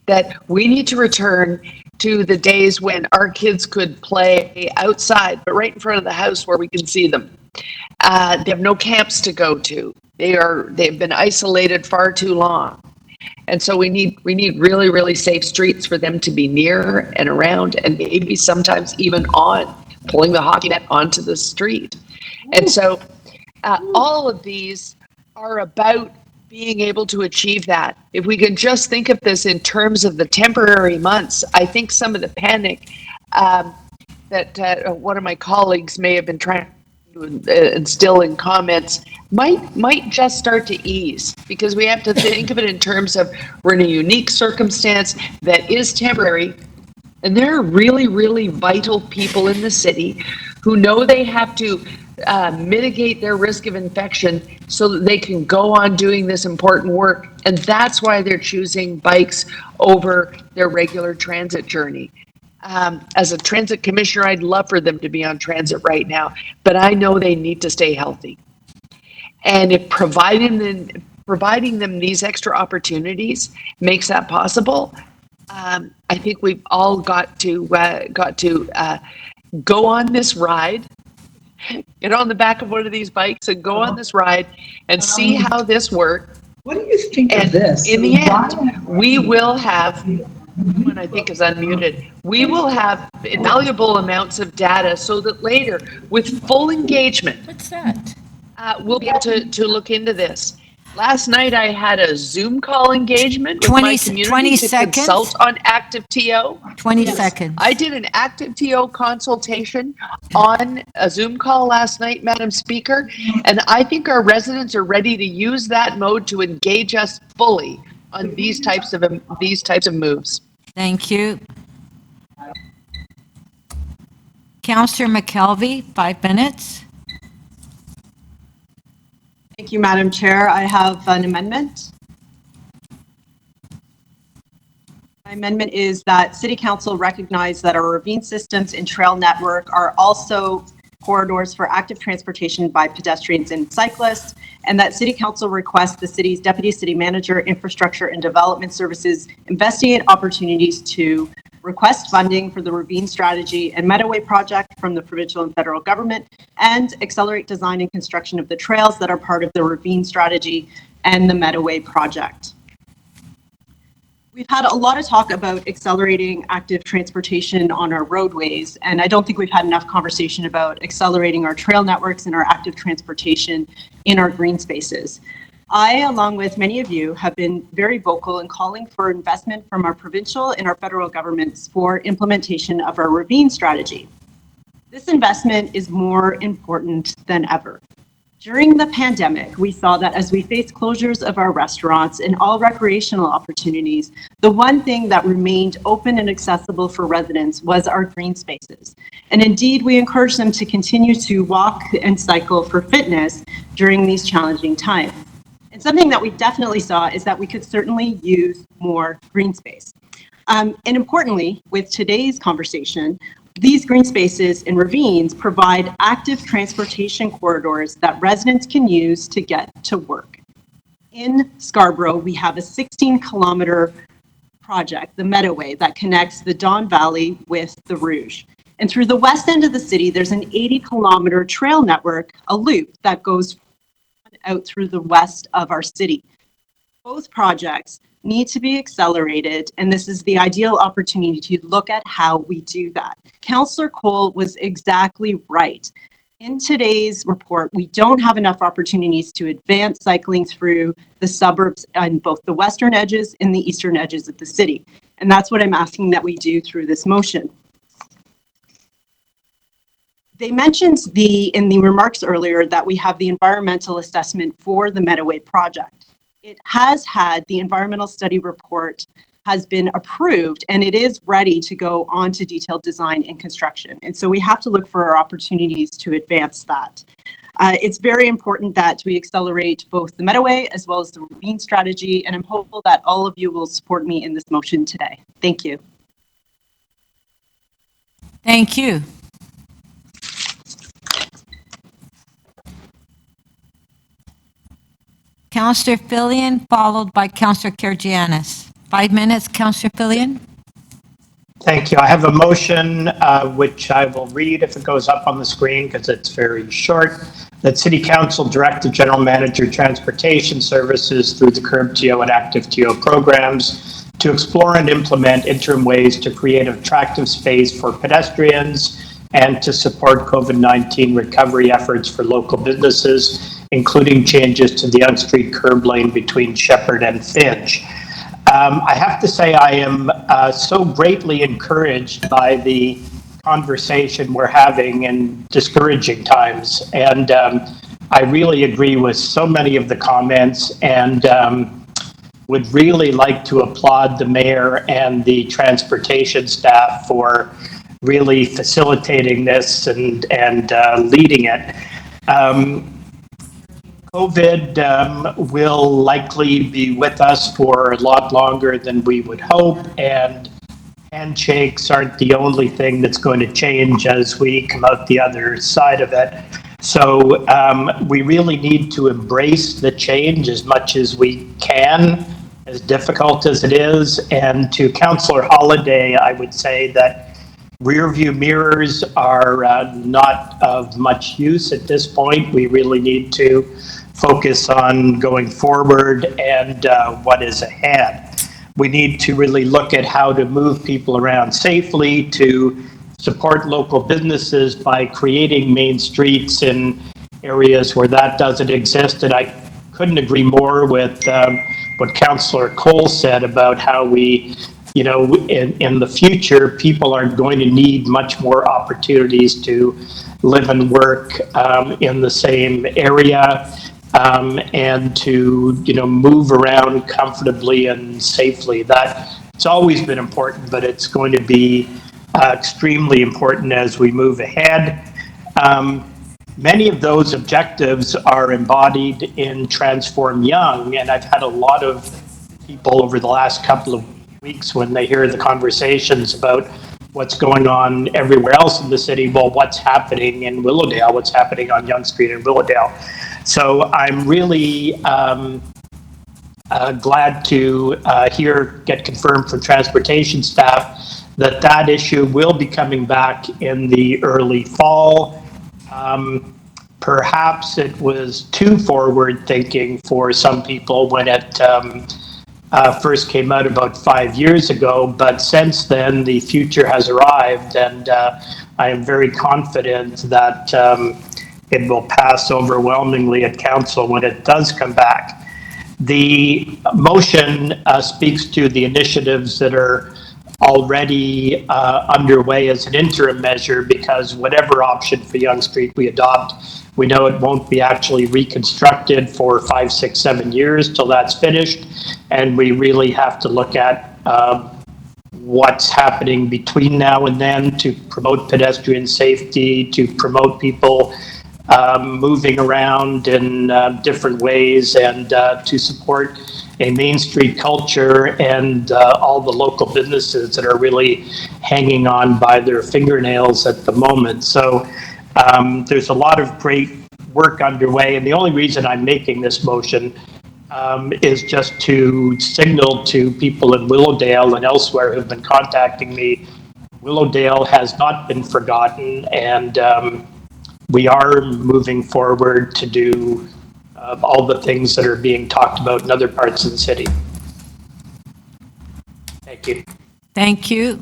that we need to return to the days when our kids could play outside, but right in front of the house where we can see them. They have no camps to go to. They've been isolated far too long. And so we need really, really safe streets for them to be near and around, and maybe sometimes even on, pulling the hockey net onto the street. And so all of these are about being able to achieve that. If we can just think of this in terms of the temporary months, I think some of the panic that one of my colleagues may have been trying to instill in comments might just start to ease, because we have to think of it in terms of we're in a unique circumstance that is temporary, and there are really, really vital people in the city who know they have to mitigate their risk of infection so that they can go on doing this important work. And that's why they're choosing bikes over their regular transit journey. As a transit commissioner, I'd love for them to be on transit right now, but I know they need to stay healthy. And if providing them these extra opportunities makes that possible, I think we've all got to go on this ride, get on the back of one of these bikes and go on this ride and see how this works. What do you think of this? In the end, we will have, someone I think is unmuted, we will have invaluable amounts of data so that later, with full engagement, What's that? we'll be able to look into this. Last night, I had a Zoom call engagement with 20 my community 20 to seconds? consult on active TO. 20 Yes. seconds. I did an active TO consultation on a Zoom call last night, Madam Speaker, and I think our residents are ready to use that mode to engage us fully on these types of moves. Thank you. Councillor McKelvey, 5 minutes. Thank you, Madam Chair. I have an amendment. My amendment is that City Council recognize that our ravine systems and trail network are also corridors for active transportation by pedestrians and cyclists, and that City Council requests the city's Deputy City Manager, Infrastructure and Development Services investigate opportunities to request funding for the Ravine Strategy and Meadoway project from the provincial and federal government, and accelerate design and construction of the trails that are part of the Ravine Strategy and the Meadoway project. We've had a lot of talk about accelerating active transportation on our roadways, and I don't think we've had enough conversation about accelerating our trail networks and our active transportation in our green spaces. I, along with many of you, have been very vocal in calling for investment from our provincial and our federal governments for implementation of our ravine strategy. This investment is more important than ever. During the pandemic, we saw that as we faced closures of our restaurants and all recreational opportunities, the one thing that remained open and accessible for residents was our green spaces. And indeed, we encourage them to continue to walk and cycle for fitness during these challenging times. And something that we definitely saw is that we could certainly use more green space. And importantly, with today's conversation, these green spaces and ravines provide active transportation corridors that residents can use to get to work. In Scarborough, we have a 16-kilometer project, the Meadowway, that connects the Don Valley with the Rouge. And through the west end of the city, there's an 80-kilometer trail network, a loop, that goes out through the west of our city. Both projects need to be accelerated, and this is the ideal opportunity to look at how we do that. Councillor Cole was exactly right. In today's report, we don't have enough opportunities to advance cycling through the suburbs on both the western edges and the eastern edges of the city. And that's what I'm asking that we do through this motion. They mentioned in the remarks earlier that we have the environmental assessment for the Meadowway project. It has had the environmental study report has been approved, and it is ready to go on to detailed design and construction. And so we have to look for our opportunities to advance that. It's very important that we accelerate both the Meadowway as well as the ravine strategy, and I'm hopeful that all of you will support me in this motion today. Thank you. Thank you. Councillor Fillion, followed by Councillor Karygiannis. 5 minutes, Councillor Fillion. Thank you. I have a motion which I will read if it goes up on the screen because it's very short. That City Council direct the General Manager Transportation Services through the Curb TO and Active TO programs to explore and implement interim ways to create an attractive space for pedestrians and to support COVID-19 recovery efforts for local businesses, including changes to the on-street curb lane between Shepherd and Finch. I have to say I am so greatly encouraged by the conversation we're having in discouraging times. And I really agree with so many of the comments and would really like to applaud the mayor and the transportation staff for really facilitating this and leading it. COVID will likely be with us for a lot longer than we would hope, and handshakes aren't the only thing that's going to change as we come out the other side of it. So we really need to embrace the change as much as we can, as difficult as it is. And to Councillor Holiday, I would say that rear view mirrors are not of much use at this point. We really need to focus on going forward and what is ahead. We need to really look at how to move people around safely, to support local businesses by creating main streets in areas where that doesn't exist. And I couldn't agree more with what Councillor Cole said about how we, you know, in the future, people are going to need much more opportunities to live and work in the same area. And to, you know, move around comfortably and safely. That it's always been important, but it's going to be extremely important as we move ahead. Many of those objectives are embodied in Transform Young, and I've had a lot of people over the last couple of weeks when they hear the conversations about what's going on everywhere else in the city. Well, what's happening in Willowdale? What's happening on Yonge Street in Willowdale? So I'm really glad to get confirmed from transportation staff that that issue will be coming back in the early fall. Perhaps it was too forward thinking for some people when it first came out about 5 years ago, but since then the future has arrived, and I am very confident that it will pass overwhelmingly at council when it does come back. The motion speaks to the initiatives that are already underway as an interim measure, because whatever option for Yonge Street we adopt, we know it won't be actually reconstructed for 5, 6, 7 years till that's finished. And we really have to look at what's happening between now and then to promote pedestrian safety, to promote people moving around in different ways, and to support a Main Street culture and all the local businesses that are really hanging on by their fingernails at the moment. So there's a lot of great work underway, and the only reason I'm making this motion is just to signal to people in Willowdale and elsewhere who've been contacting me, Willowdale has not been forgotten, and we are moving forward to do all the things that are being talked about in other parts of the city. Thank you. Thank you.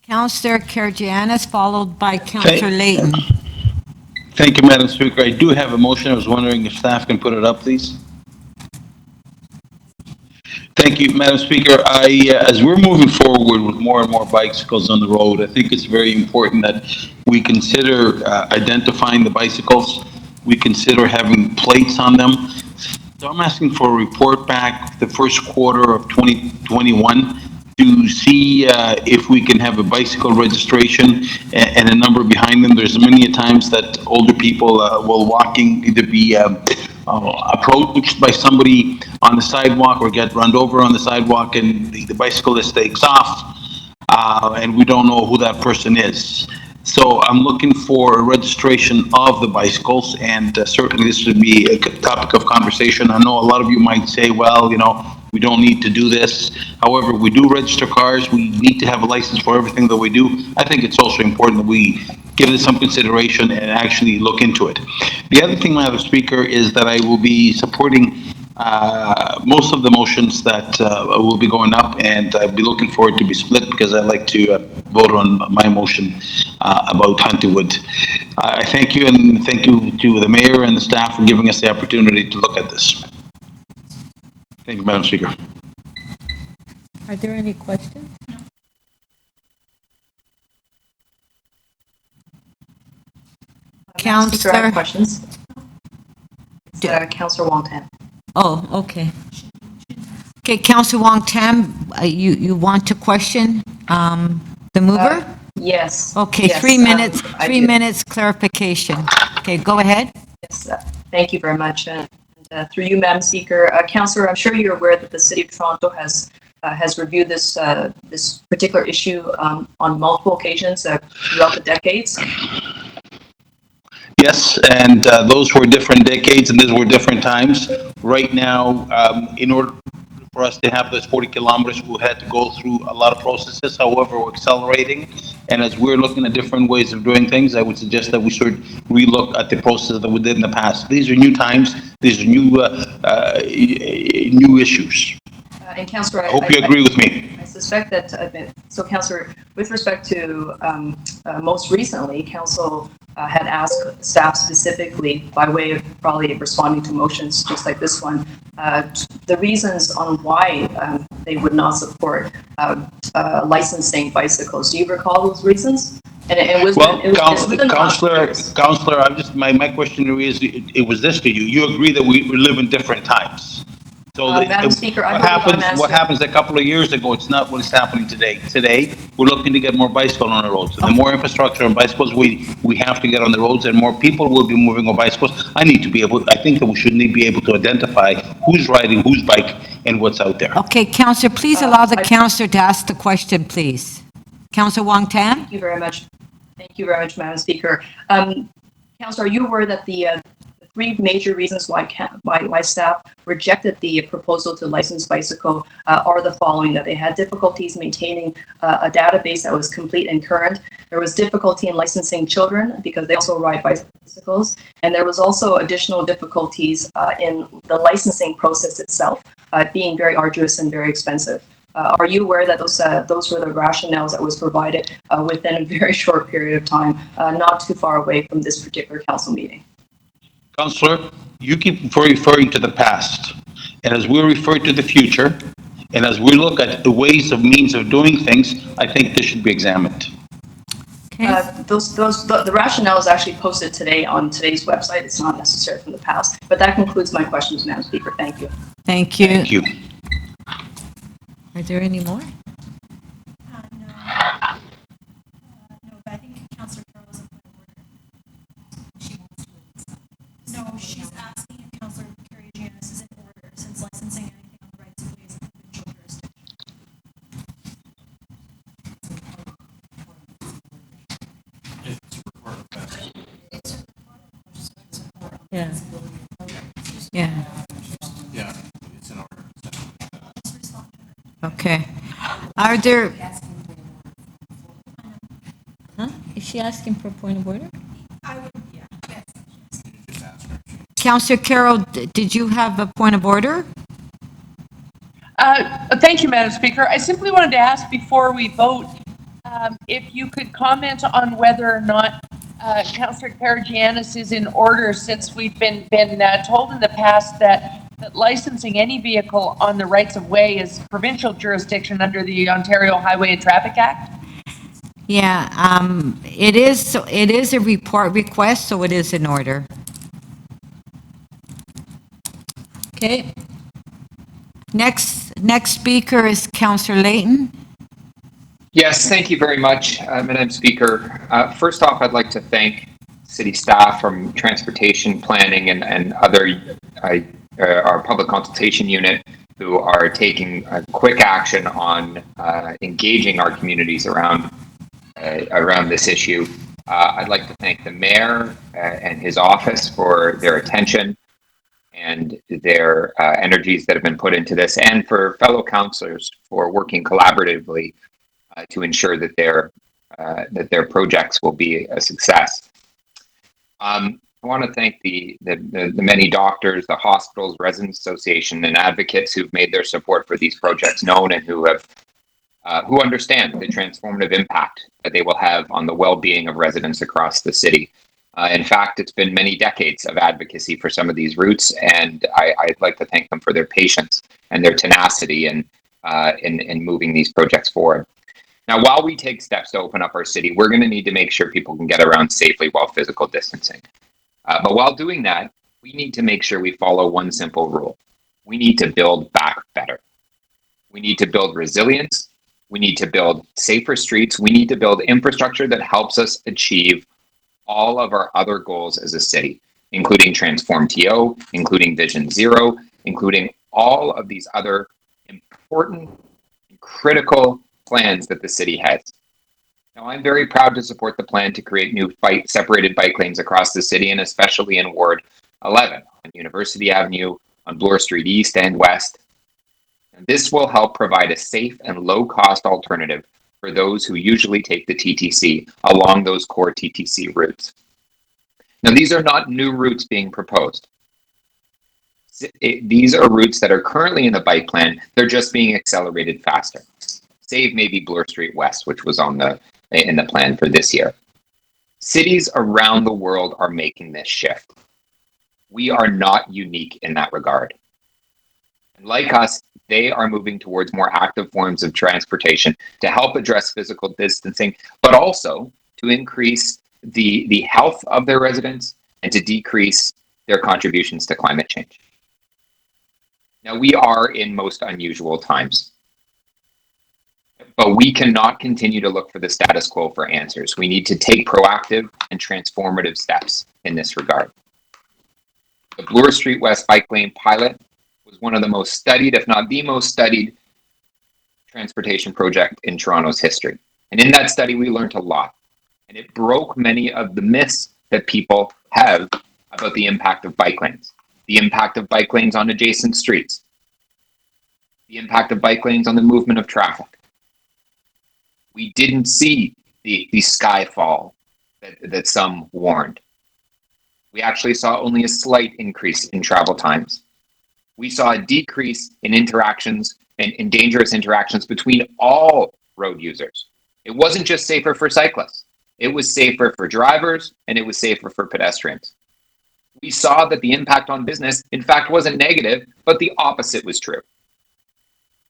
Councillor Karygiannis, followed by Councillor Layton. Thank you, Madam Speaker. I do have a motion. I was wondering if staff can put it up, please. Thank you, Madam Speaker. As we're moving forward with more and more bicycles on the road, I think it's very important that we consider identifying the bicycles. We consider having plates on them. So I'm asking for a report back the first quarter of 2021 to see if we can have a bicycle registration and a number behind them. There's many times that older people while walking either be approached by somebody on the sidewalk or get run over on the sidewalk, and the bicyclist takes off, and we don't know who that person is. So I'm looking for a registration of the bicycles, and certainly this would be a topic of conversation. I know a lot of you might say, well, you know, we don't need to do this. However, we do register cars. We need to have a license for everything that we do. I think it's also important that we give it some consideration and actually look into it. The other thing, Madam Speaker, is that I will be supporting most of the motions that will be going up, and I'll be looking forward to be split because I'd like to vote on my motion about Huntingwood. I thank you, and thank you to the mayor and the staff for giving us the opportunity to look at this. Thank you, Madam Speaker. Are there any questions? Speaker, I have Councillor. questions. Councillor Wong Tam. Oh, okay. Okay, Councillor Wong Tam, you want to question the mover? Yes. Okay, yes, 3 minutes, I 3 do. minutes clarification. Okay, go ahead. Yes, thank you very much. Through you, Madam Speaker, Councillor, I'm sure you're aware that the City of Toronto has reviewed this this particular issue on multiple occasions throughout the decades. Yes, and those were different decades and these were different times. Right now, in order for us to have those 40 kilometers, we had to go through a lot of processes. However, we're accelerating. And as we're looking at different ways of doing things, I would suggest that we should relook at the process that we did in the past. These are new times. These are new issues. And Councillor, I hope you agree with me. I suspect that, so Councillor, with respect to most recently, Council had asked staff specifically, by way of probably responding to motions just like this one, the reasons on why they would not support licensing bicycles. Do you recall those reasons? And it was well, Councillor, I'm just my question is, it was this to you. You agree that we live in different times. So Madam Speaker, what happens a couple of years ago, it's not what's happening today. Today, we're looking to get more bicycles on the roads. And the more infrastructure on bicycles we have to get on the roads, and more people will be moving on bicycles. I think that we should be able to identify who's riding whose bike and what's out there. Okay, Councillor, please allow the Councillor to ask the question, please. Councillor Wong Tam? Thank you very much. Thank you very much, Madam Speaker. Councillor, are you aware that the three major reasons why staff rejected the proposal to license bicycle are the following: that they had difficulties maintaining a database that was complete and current. There was difficulty in licensing children because they also ride bicycles. And there was also additional difficulties in the licensing process itself, being very arduous and very expensive. Are you aware that those were the rationales that was provided within a very short period of time, not too far away from this particular council meeting? Councillor, you keep referring to the past. And as we refer to the future, and as we look at the ways of means of doing things, I think this should be examined. The rationale is actually posted today on today's website. It's not necessary from the past. But that concludes my questions, Madam Speaker. Thank you. Thank you. Thank you. Are there any more? No, but I think Councillor Carroll is in order. She wants to. No, she's asking if Councillor Karygiannis is in order since licensing anything on the rights of ways in provincial jurisdiction. Yeah. Yeah. Yeah, it's in order. Okay. Are there? Huh? Is she asking for a point of order? I would, yeah, yes. Councillor Carroll, did you have a point of order? Thank you, Madam Speaker. I simply wanted to ask before we vote, if you could comment on whether or not Councillor Karygiannis is in order, since we've been told in the past that licensing any vehicle on the rights of way is provincial jurisdiction under the Ontario Highway and Traffic Act. Yeah, it is a report request, so it is in order. Okay. Next speaker is Councillor Layton. Yes, thank you very much, Madam Speaker. First off, I'd like to thank city staff from transportation planning and other, our public consultation unit, who are taking quick action on engaging our communities around this issue. I'd like to thank the mayor and his office for their attention and their energies that have been put into this, and for fellow councillors for working collaboratively to ensure that their projects will be a success. I want to thank the many doctors, the hospitals, residents association, and advocates who've made their support for these projects known, and who understand the transformative impact that they will have on the well-being of residents across the city. In fact, it's been many decades of advocacy for some of these routes, and I'd like to thank them for their patience and their tenacity in moving these projects forward. Now, while we take steps to open up our city, we're going to need to make sure people can get around safely while physical distancing. But while doing that, we need to make sure we follow one simple rule. We need to build back better. We need to build resilience. We need to build safer streets. We need to build infrastructure that helps us achieve all of our other goals as a city, including Transform TO, including Vision Zero, including all of these other important and critical plans that the city has. Now, I'm very proud to support the plan to create new separated bike lanes across the city, and especially in Ward 11 on University Avenue, on Bloor Street East and West. And this will help provide a safe and low-cost alternative for those who usually take the TTC along those core TTC routes. Now, these are not new routes being proposed. These are routes that are currently in the bike plan. They're just being accelerated faster. Save maybe Bloor Street West, which was in the plan for this year. Cities around the world are making this shift. We are not unique in that regard. And like us, they are moving towards more active forms of transportation to help address physical distancing, but also to increase the health of their residents and to decrease their contributions to climate change. Now, we are in most unusual times, but we cannot continue to look for the status quo for answers. We need to take proactive and transformative steps in this regard. The Bloor Street West bike lane pilot was one of the most studied, if not the most studied, transportation project in Toronto's history. And in that study, we learned a lot. And it broke many of the myths that people have about the impact of bike lanes. The impact of bike lanes on adjacent streets. The impact of bike lanes on the movement of traffic. We didn't see the skyfall that some warned. We actually saw only a slight increase in travel times. We saw a decrease in interactions and dangerous interactions between all road users. It wasn't just safer for cyclists. It was safer for drivers and it was safer for pedestrians. We saw that the impact on business, in fact, wasn't negative, but the opposite was true.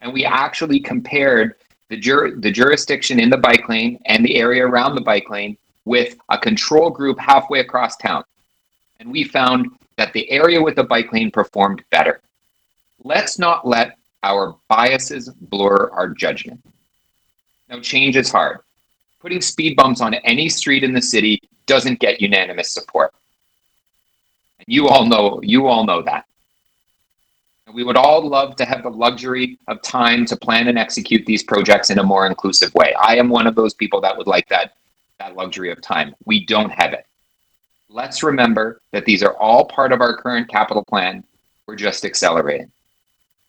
And we actually compared the jurisdiction in the bike lane and the area around the bike lane with a control group halfway across town. And we found that the area with the bike lane performed better. Let's not let our biases blur our judgment. Now, change is hard. Putting speed bumps on any street in the city doesn't get unanimous support. And you all know that. And we would all love to have the luxury of time to plan and execute these projects in a more inclusive way. I am one of those people that would like that luxury of time. We don't have it. Let's remember that these are all part of our current capital plan. We're just accelerating.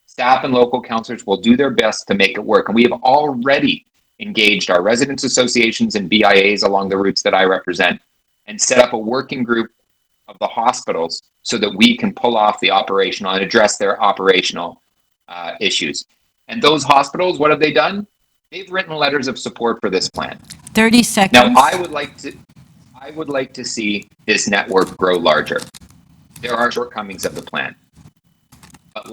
Staff and local councillors will do their best to make it work. And we have already engaged our residents associations and BIAs along the routes that I represent and set up a working group of the hospitals so that we can pull off the operational and address their operational issues. And those hospitals, what have they done? They've written letters of support for this plan. 30 seconds. Now, I would like to see this network grow larger. There are shortcomings of the plan, but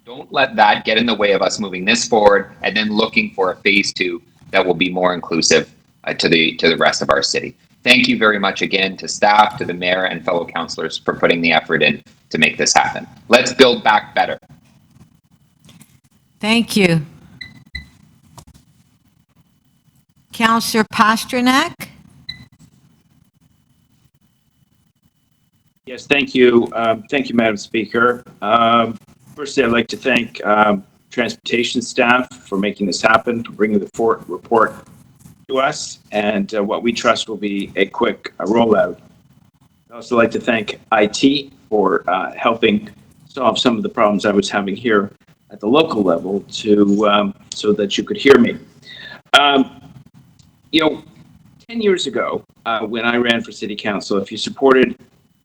don't let that get in the way of us moving this forward and then looking for a phase 2 that will be more inclusive to the rest of our city. Thank you very much again to staff, to the mayor, and fellow councillors for putting the effort in to make this happen. Let's build back better. Thank you. Councillor Pasternak? Yes, thank you. Thank you, Madam Speaker. Firstly, I'd like to thank transportation staff for making this happen, for bringing the report to us, and what we trust will be a quick rollout. I'd also like to thank IT for helping solve some of the problems I was having here at the local level so that you could hear me. 10 years ago, when I ran for city council, if you supported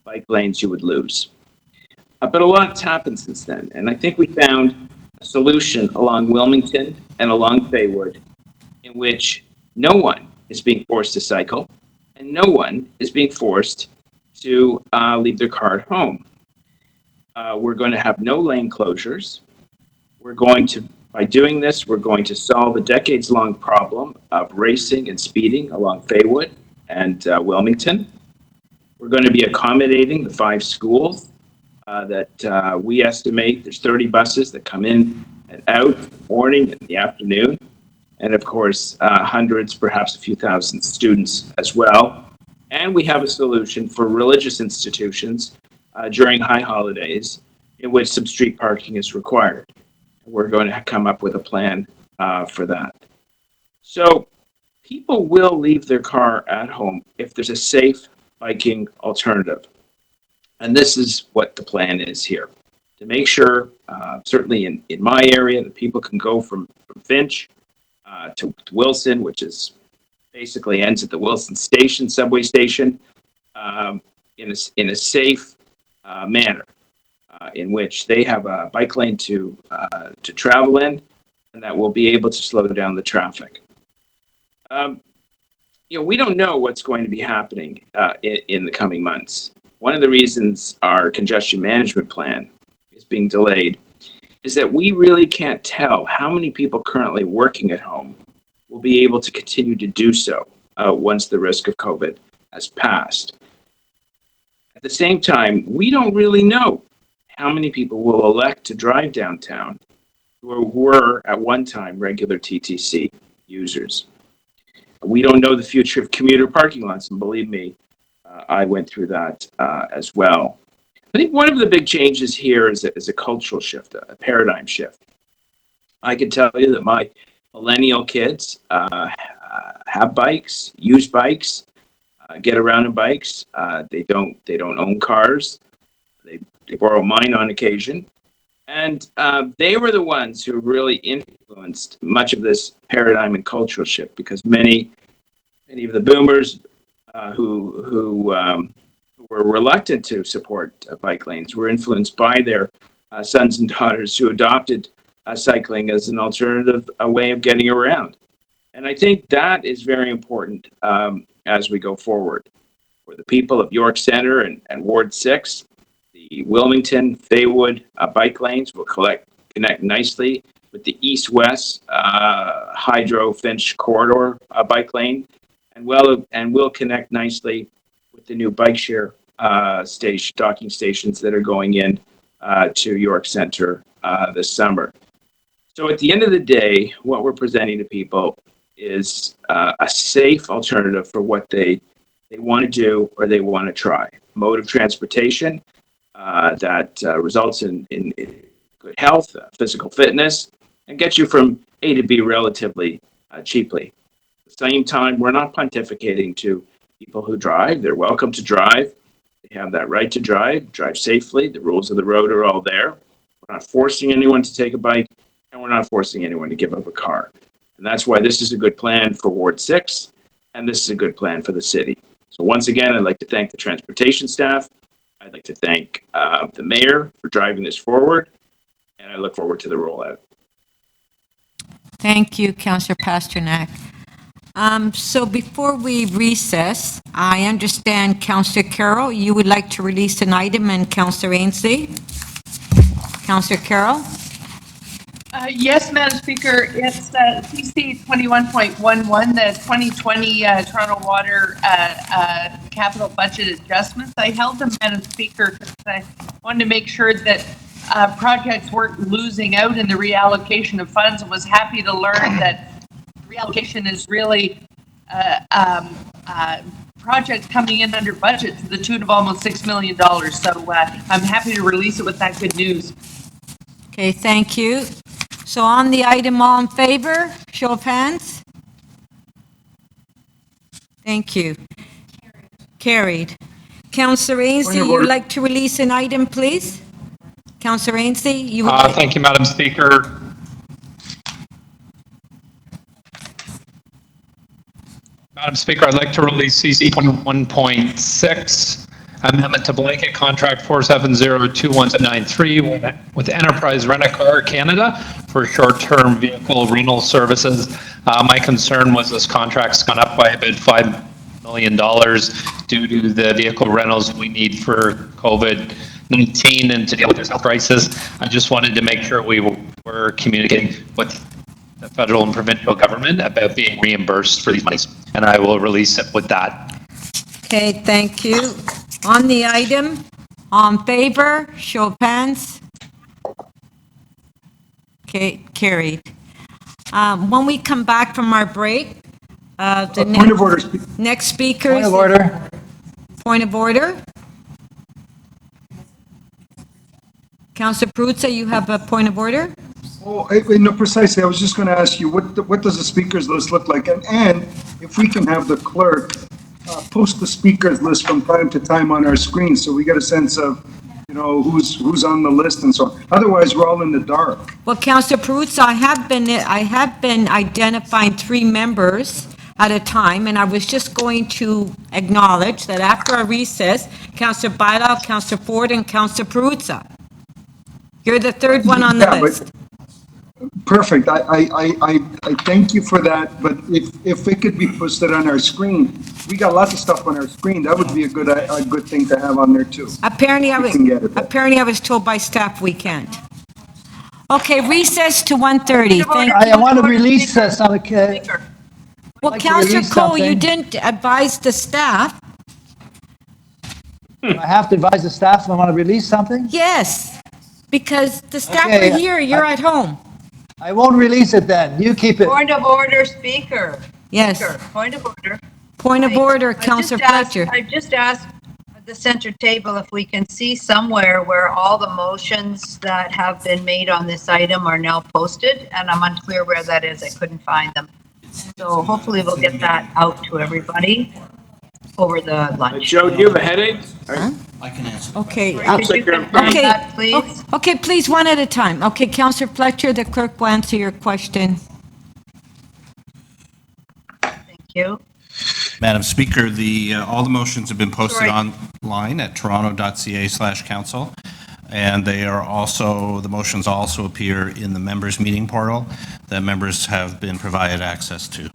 bike lanes, you would lose. But a lot's happened since then, and I think we found a solution along Wilmington and along Faywood in which no one is being forced to cycle and no one is being forced to leave their car at home. We're going to have no lane closures. By doing this, we're going to solve a decades-long problem of racing and speeding along Faywood and Wilmington. We're going to be accommodating the 5 schools that we estimate there's 30 buses that come in and out in the morning and the afternoon. And of course, hundreds, perhaps a few thousand students as well. And we have a solution for religious institutions during high holidays in which some street parking is required. We're going to come up with a plan for that. So people will leave their car at home if there's a safe biking alternative. And this is what the plan is here. To make sure, certainly in my area, that people can go from Finch to Wilson, which is basically ends at the Wilson station, subway station, in a safe manner, in which they have a bike lane to travel in, and that will be able to slow down the traffic. We don't know what's going to be happening in the coming months. One of the reasons our congestion management plan is being delayed is that we really can't tell how many people currently working at home will be able to continue to do so once the risk of COVID has passed. At the same time, we don't really know how many people will elect to drive downtown who were at one time regular TTC users. We don't know the future of commuter parking lots, and believe me, I went through that as well. I think one of the big changes here is a cultural shift, a paradigm shift. I can tell you that my millennial kids have bikes, use bikes, get around in bikes. They don't own cars. They borrow mine on occasion. And they were the ones who really influenced much of this paradigm and cultural shift, because many of the boomers who were reluctant to support bike lanes were influenced by their sons and daughters who adopted cycling as an alternative, a way of getting around. And I think that is very important as we go forward. For the people of York Center and Ward 6, the Wilmington, Faywood bike lanes will connect nicely with the east-west Hydro Finch corridor bike lane, and will connect nicely with the new bike share docking stations that are going in to York Center this summer. So at the end of the day, what we're presenting to people is a safe alternative for what they want to do or they want to try. Mode of transportation that results in good health, physical fitness, and gets you from A to B relatively cheaply. At the same time, we're not pontificating to people who drive. They're welcome to drive. They have that right to drive safely. The rules of the road are all there. We're not forcing anyone to take a bike, and we're not forcing anyone to give up a car. And that's why this is a good plan for Ward 6, and this is a good plan for the city. So once again, I'd like to thank the transportation staff. I'd like to thank the mayor for driving this forward, and I look forward to the rollout. Thank you, Councillor Pasternak. So before we recess, I understand, Councillor Carroll, you would like to release an item, and Councillor Ainsley. Councillor Carroll? Yes, Madam Speaker, it's CC 21.11, the 2020 Toronto Water capital budget adjustments. I held them, Madam Speaker, because I wanted to make sure that projects weren't losing out in the reallocation of funds, and was happy to learn that reallocation is really projects coming in under budget to the tune of almost $6 million. So I'm happy to release it with that good news. Okay, thank you. So on the item, all in favor? Show of hands. Thank you. Carried. Councillor Ainsley, you would like to release an item, please? Councillor Ainsley, you would like... Thank you, Madam Speaker. Madam Speaker, I'd like to release CC 21.6, amendment to blanket contract 4702193 with Enterprise Rent-A-Car Canada for short-term vehicle rental services. My concern was this contract's gone up by about $5 million due to the vehicle rentals we need for COVID-19 and to deal with this health crisis. I just wanted to make sure we were communicating with the federal and provincial government about being reimbursed for these monies, and I will release it with that. Okay, thank you. On the item, all in favor? Show of hands. Okay, carried. When we come back from our break, Point of order. Next speaker. Point of order. Point of order. Councillor Perruzza, you have a point of order? Oh, no, precisely. I was just going to ask you, what does the speakers list look like? And if we can have the clerk post the speakers list from time to time on our screen, so we get a sense of, you know, who's on the list and so on. Otherwise, we're all in the dark. Well, Councillor Perruzza, I have been identifying 3 members at a time, and I was just going to acknowledge that after our recess, Councillor Bailao, Councillor Ford, and Councillor Perruzza. You're the 3rd one on the list. Perfect. I thank you for that. But if it could be posted on our screen, we got lots of stuff on our screen. That would be a good thing to have on there too. Apparently, I was told by staff we can't. Okay, recess to 1:30. Thank you. I want to release something. Well, Councillor Cole, you didn't advise the staff. I have to advise the staff if I want to release something? Yes, because the staff Okay, are here, you're at home. I won't release it then. You keep it. Point of order, Speaker. Yes. Speaker, point of order. Point of order, Councillor Fletcher. I just asked the center table if we can see somewhere where all the motions that have been made on this item are now posted, and I'm unclear where that is. I couldn't find them. So hopefully we'll get that out to everybody over the lunch. Joe, do you have a headache? I can answer. Okay. Could you confirm that, please? Okay, please, one at a time. Okay, Councillor Fletcher, the clerk will answer your question. Thank you. Madam Speaker, all the motions have been posted online at toronto.ca/council. And they are also, the motions also appear in the members' meeting portal that members have been provided access to.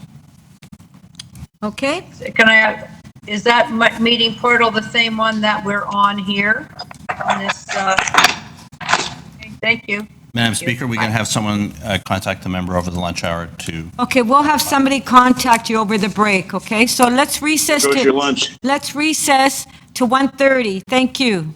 Okay, can I, is that meeting portal the same one that we're on here? On this, okay, thank you. Madam Speaker, we can have someone contact the member over the lunch hour to. Okay, we'll have somebody contact you over the break, okay? So let's recess Goes to. your lunch. Let's recess to 1:30. Thank you.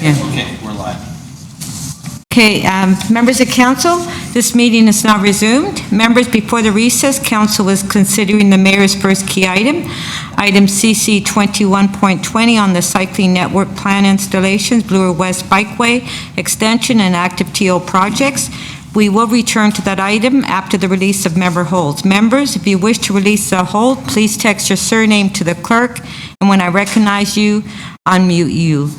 Okay, we're live. Okay, members of council, this meeting is now resumed. Members, before the recess, council was considering the mayor's first key item, item CC 21.20 on the cycling network plan installations, Bloor West Bikeway extension and active TO projects. We will return to that item after the release of member holds. Members, if you wish to release a hold, please text your surname to the clerk, and when I recognize you, unmute you.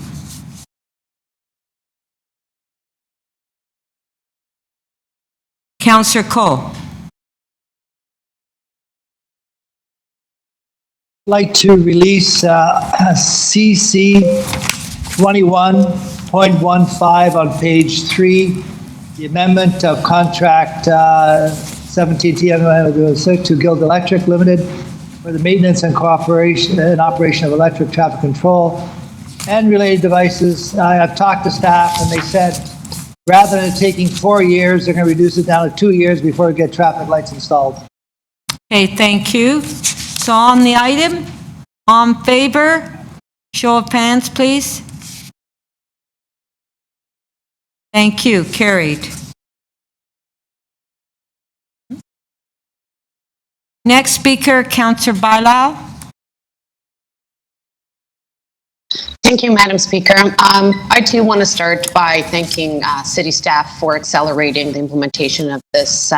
Councillor Cole. Like to release CC 21.15 on page 3, the amendment of contract 17 TM to Guild Electric Limited for the maintenance and cooperation and operation of electric traffic control and related devices. I've talked to staff and they said rather than taking 4 years, they're going to reduce it down to 2 years before we get traffic lights installed. Okay, thank you. So on the item, on favor, show of hands, please. Thank you, carried. Next speaker, Councillor Bailao. Thank you, Madam Speaker. I too want to start by thanking city staff for accelerating the implementation of these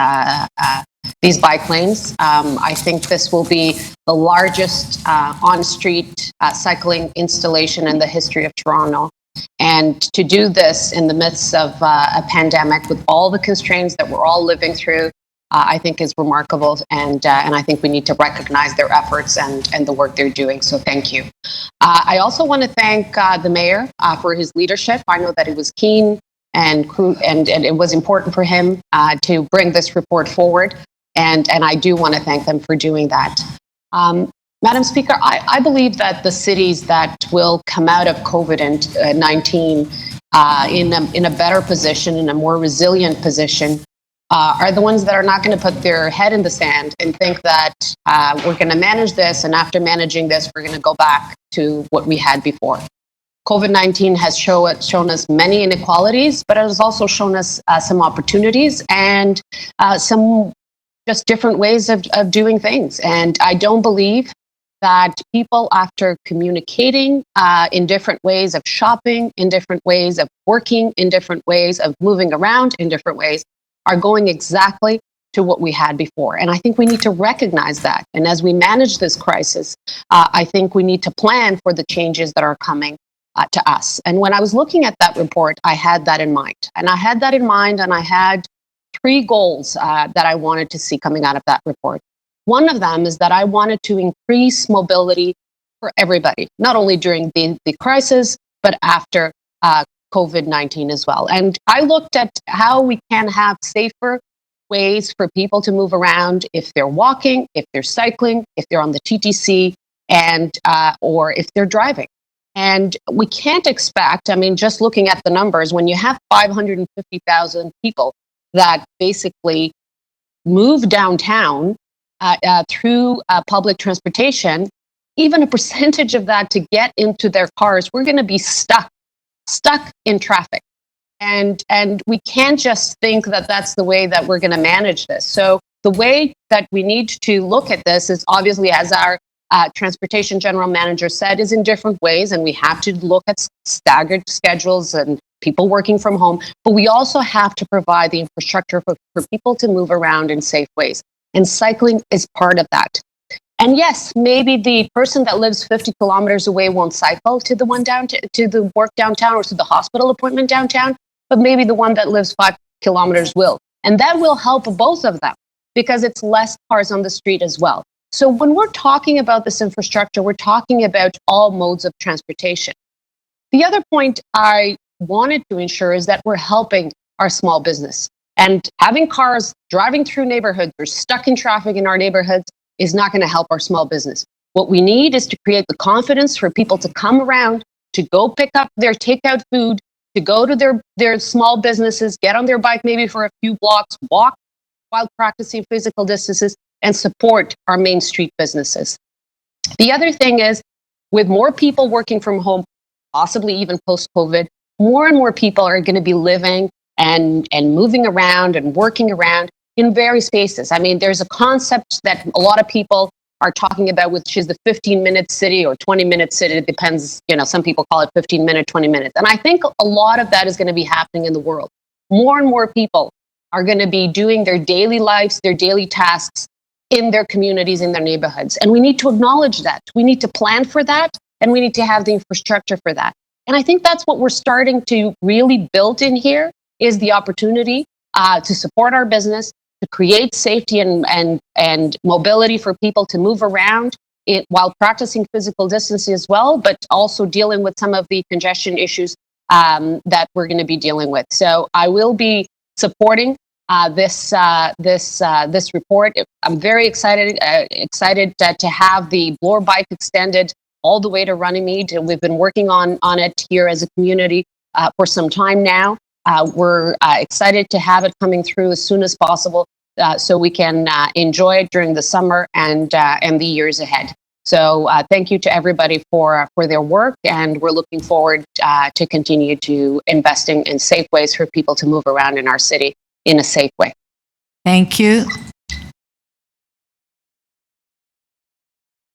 bike lanes. I think this will be the largest on-street cycling installation in the history of Toronto. And to do this in the midst of a pandemic with all the constraints that we're all living through, I think is remarkable, and I think we need to recognize their efforts and the work they're doing, so thank you. I also want to thank the mayor for his leadership. I know that it was keen and it was important for him to bring this report forward, and I do want to thank them for doing that. Madam Speaker, I believe that the cities that will come out of COVID-19 in a better position, in a more resilient position, are the ones that are not going to put their head in the sand and think that we're going to manage this, and after managing this, we're going to go back to what we had before. COVID-19 has shown us many inequalities, but it has also shown us some opportunities and some just different ways of doing things. And I don't believe that people, after communicating in different ways of shopping, in different ways of working, in different ways of moving around, in different ways, are going exactly to what we had before. And I think we need to recognize that. And as we manage this crisis, I think we need to plan for the changes that are coming to us. And when I was looking at that report, I had that in mind. And I had that in mind, and I had 3 goals that I wanted to see coming out of that report. One of them is that I wanted to increase mobility for everybody, not only during the crisis, but after COVID-19 as well. And I looked at how we can have safer ways for people to move around if they're walking, if they're cycling, if they're on the TTC, and or if they're driving. And we can't expect, I mean, just looking at the numbers, when you have 550,000 people that basically move downtown through public transportation, even a percentage of that to get into their cars, we're going to be stuck in traffic. And we can't just think that that's the way that we're going to manage this. So the way that we need to look at this is obviously, as our transportation general manager said, is in different ways. And we have to look at staggered schedules and people working from home. But we also have to provide the infrastructure for people to move around in safe ways. And cycling is part of that. And yes, maybe the person that lives 50 kilometers away won't cycle to the one to the work downtown or to the hospital appointment downtown, but maybe the one that lives 5 kilometers will. And that will help both of them because it's less cars on the street as well. So when we're talking about this infrastructure, we're talking about all modes of transportation. The other point I wanted to ensure is that we're helping our small business. And having cars driving through neighborhoods or stuck in traffic in our neighborhoods is not going to help our small business. What we need is to create the confidence for people to come around, to go pick up their takeout food, to go to their small businesses, get on their bike maybe for a few blocks, walk while practicing physical distances, and support our main street businesses. The other thing is, with more people working from home, possibly even post-COVID, more and more people are going to be living and moving around and working around in various spaces. I mean, there's a concept that a lot of people are talking about, which is the 15-minute city or 20-minute city. It depends, some people call it 15-minute, 20 minutes. And I think a lot of that is going to be happening in the world. More and more people are going to be doing their daily lives, their daily tasks in their communities, in their neighborhoods. And we need to acknowledge that. We need to plan for that, and we need to have the infrastructure for that. And I think that's what we're starting to really build in here, is the opportunity to support our business, to create safety and mobility for people to move around while practicing physical distancing as well, but also dealing with some of the congestion issues that we're going to be dealing with. So I will be supporting this report. I'm very excited to have the Bloor Bike extended all the way to Runnymede. We've been working on it here as a community for some time now. We're excited to have it coming through as soon as possible so we can enjoy it during the summer and the years ahead. So thank you to everybody for their work, and we're looking forward to continue to investing in safe ways for people to move around in our city in a safe way. Thank you.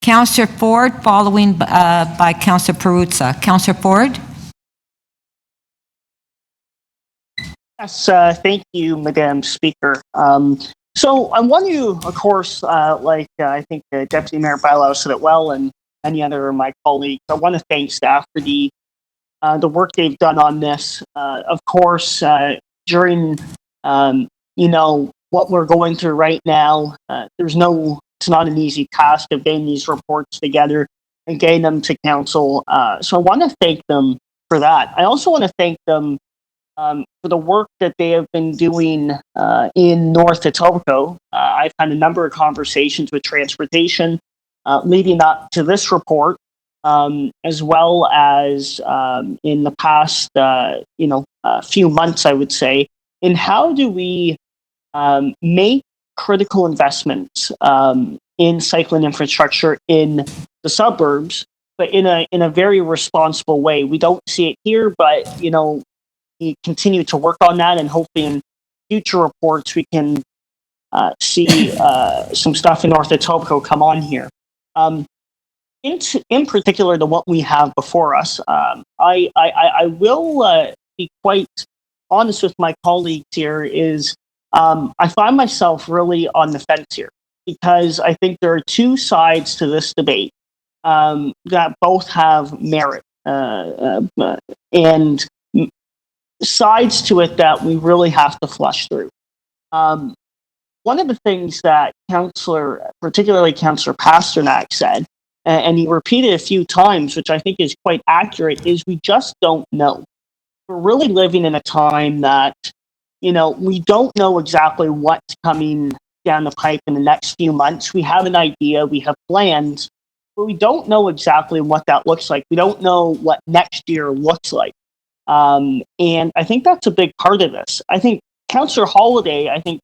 Councillor Ford, following by Councillor Perruzza. Councillor Ford? Yes, thank you, Madam Speaker. So I want to, of course, I think Deputy Mayor Bilow said it well, and many other of my colleagues, I want to thank staff for the work they've done on this. Of course, during what we're going through right now, it's not an easy task of getting these reports together and getting them to council. So I want to thank them for that. I also want to thank them for the work that they have been doing in North Etobicoke. I've had a number of conversations with transportation leading up to this report, as well as in the past, few months, I would say, in how do we make critical investments in cycling infrastructure in the suburbs, but in a very responsible way. We don't see it here, but we continue to work on that, and hopefully in future reports we can see some stuff in North Etobicoke come on here. In particular, to what we have before us, I will be quite honest with my colleagues here. Is I find myself really on the fence here, because I think there are two sides to this debate that both have merit and sides to it that we really have to flush through. One of the things that particularly Councillor Pasternak said, and he repeated a few times, which I think is quite accurate, is we just don't know. We're really living in a time that, we don't know exactly what's coming down the pipe in the next few months. We have an idea, we have plans, but we don't know exactly what that looks like. We don't know what next year looks like. And I think that's a big part of this. I think Councillor Holyday,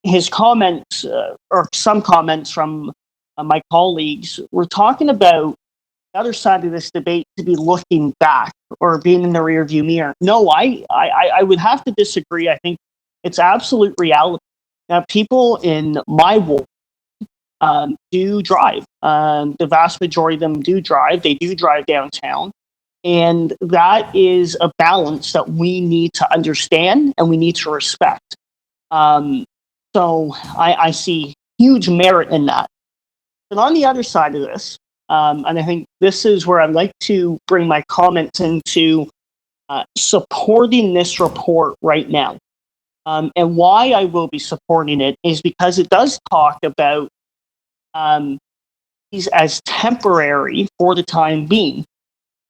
his comments or some comments from my colleagues were talking about the other side of this debate to be looking back or being in the rearview mirror. No, I would have to disagree. I think it's absolute reality. Now, people in my ward do drive. The vast majority of them do drive. They do drive downtown. And that is a balance that we need to understand and we need to respect. So I see huge merit in that. But on the other side of this, and I think this is where I'd like to bring my comments into supporting this report right now. And why I will be supporting it is because it does talk about these as temporary for the time being,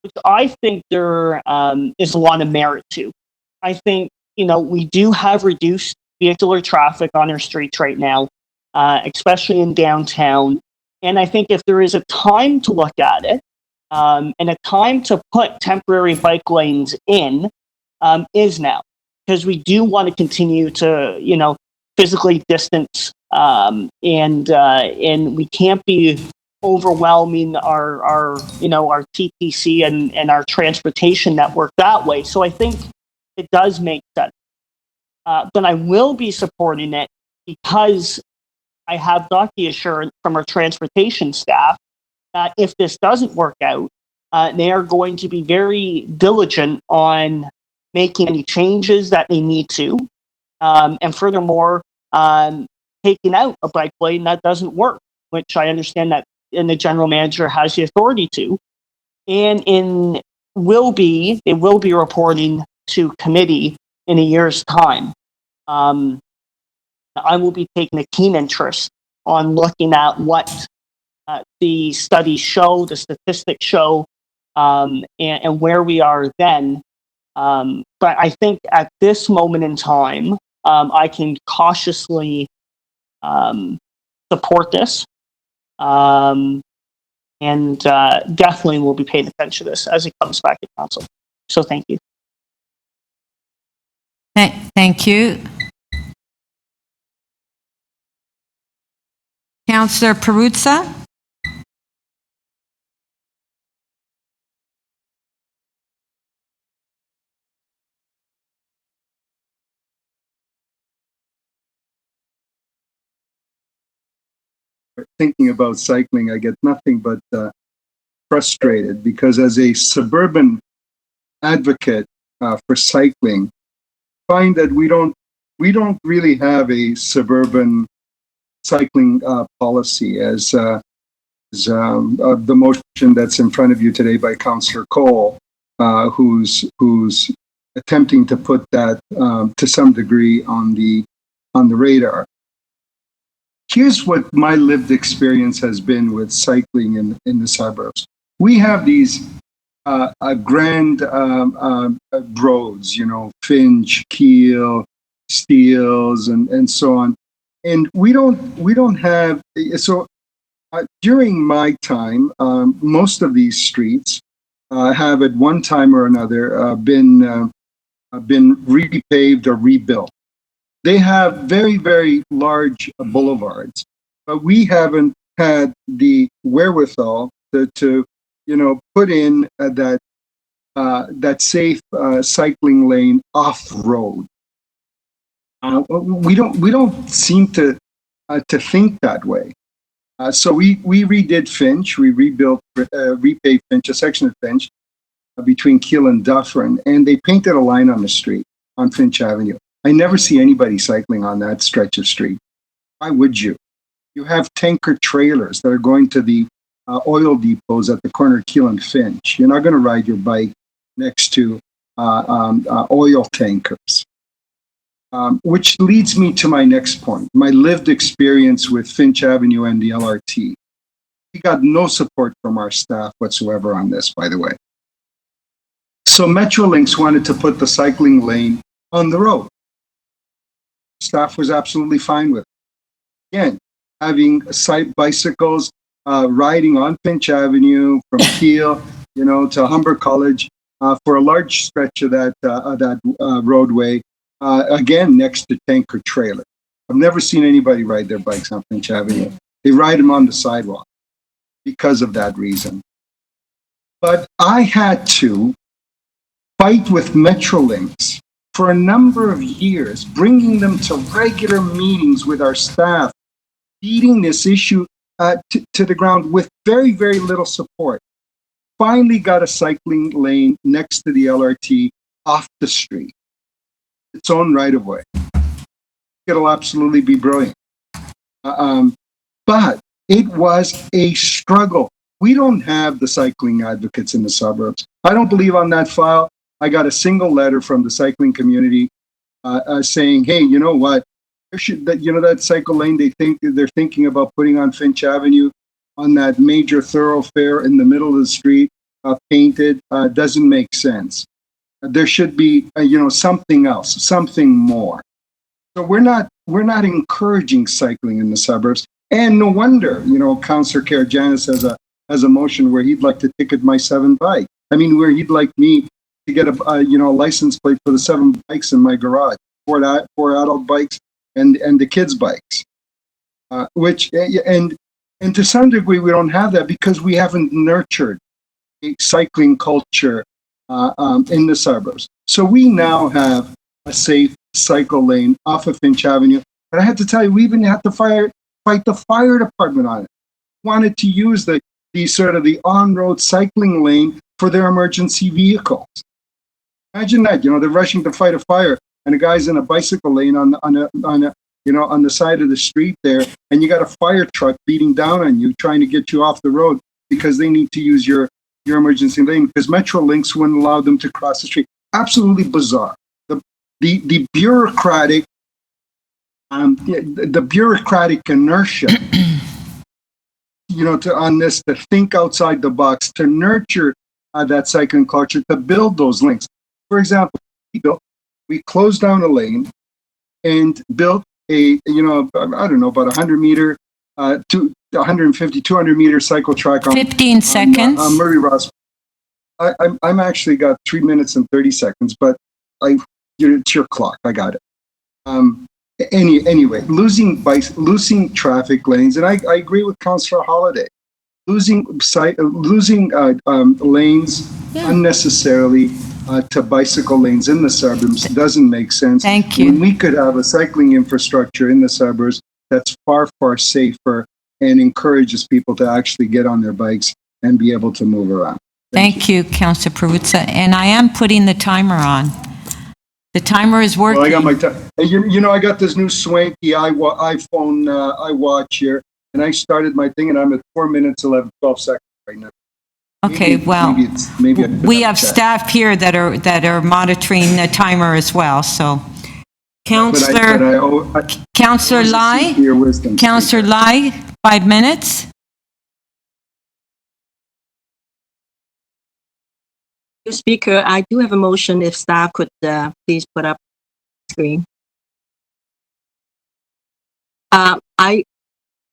which I think there is a lot of merit to. I think, we do have reduced vehicular traffic on our streets right now, especially in downtown. And I think if there is a time to look at it, and a time to put temporary bike lanes in, is now. Because we do want to continue to, physically distance, and we can't be overwhelming our TTC and our transportation network that way. So I think it does make sense. But I will be supporting it because I have got the assurance from our transportation staff that if this doesn't work out, they are going to be very diligent on making any changes that they need to. And furthermore, taking out a bike lane that doesn't work, which I understand that the general manager has the authority to. And they will be reporting to committee in a year's time. I will be taking a keen interest on looking at what the studies show, the statistics show, and where we are then. But I think at this moment in time, I can cautiously support this, and definitely will be paying attention to this as it comes back to council. So thank you. Thank you. Councillor Perruzza? Thinking about cycling, I get nothing but frustrated because as a suburban advocate for cycling, find that we don't really have a suburban cycling policy as the motion that's in front of you today by Councillor Cole, who's attempting to put that to some degree on the radar. Here's what my lived experience has been with cycling in the suburbs. We have these grand roads, Finch, Keele, Steeles, and so on. And we don't have, so during my time, most of these streets have at one time or another been repaved or rebuilt. They have very, very large boulevards, but we haven't had the wherewithal to put in that safe cycling lane off road. We don't seem to think that way. So we redid Finch. We repaved Finch, a section of Finch between Keele and Dufferin, and they painted a line on the street on Finch Avenue. I never see anybody cycling on that stretch of street. Why would you? You have tanker trailers that are going to the oil depots at the corner of Keele and Finch. You're not going to ride your bike next to oil tankers. Which leads me to my next point, my lived experience with Finch Avenue and the LRT. We got no support from our staff whatsoever on this, by the way. So Metrolinx wanted to put the cycling lane on the road. Staff was absolutely fine with it. Again, having bicycles riding on Finch Avenue from Keele, to Humber College for a large stretch of that roadway. Again, next to tanker trailer. I've never seen anybody ride their bikes on Finch Avenue. They ride them on the sidewalk because of that reason. But I had to fight with Metrolinx for a number of years, bringing them to regular meetings with our staff, beating this issue to the ground with very, very little support. Finally got a cycling lane next to the LRT off the street. Its own right of way. It'll absolutely be brilliant. But it was a struggle. We don't have the cycling advocates in the suburbs. I don't believe on that file. I got a single letter from the cycling community saying, hey, you know what? That cycle lane they're thinking about putting on Finch Avenue on that major thoroughfare in the middle of the street, painted, doesn't make sense. There should be, something else, something more. So we're not encouraging cycling in the suburbs, and no wonder, Councillor Karygiannis has a motion where he'd like to ticket my 7 bike. Where he'd like me to get a license plate for the 7 bikes in my garage, 4 adult bikes and the kids' bikes, and And to some degree, we don't have that because we haven't nurtured a cycling culture in the suburbs. So we now have a safe cycle lane off of Finch Avenue. But I have to tell you, we even had to fight the fire department on it. Wanted to use the on-road cycling lane for their emergency vehicles. Imagine that, they're rushing to fight a fire and a guy's in a bicycle lane on the side of the street there, and you got a fire truck beating down on you trying to get you off the road because they need to use your emergency lane because Metrolinx wouldn't allow them to cross the street. Absolutely bizarre. The bureaucratic the bureaucratic inertia to think outside the box, to nurture that cycling culture, to build those links. For example, we closed down a lane and built a about 100 meter to 150 200 meter cycle track on 15 seconds on Murray Ross. I'm actually got 3 minutes and 30 seconds, but it's your clock. I got it. Anyway, losing traffic lanes, and I agree with Councillor Holiday. Losing lanes unnecessarily to bicycle lanes in the suburbs doesn't make sense. Thank you. When we could have a cycling infrastructure in the suburbs that's far, far safer and encourages people to actually get on their bikes and be able to move around. Thank you, Councillor Perruzza. And I am putting the timer on. The timer is working. Well, I got my time. I got this new swanky iPhone iWatch here, and I started my thing, and I'm at 4 minutes, 12 seconds right now. Okay, maybe we have staff here that are monitoring the timer as well. So, Councillor Lai, 5 minutes. Speaker, I do have a motion. If staff could please put up screen. I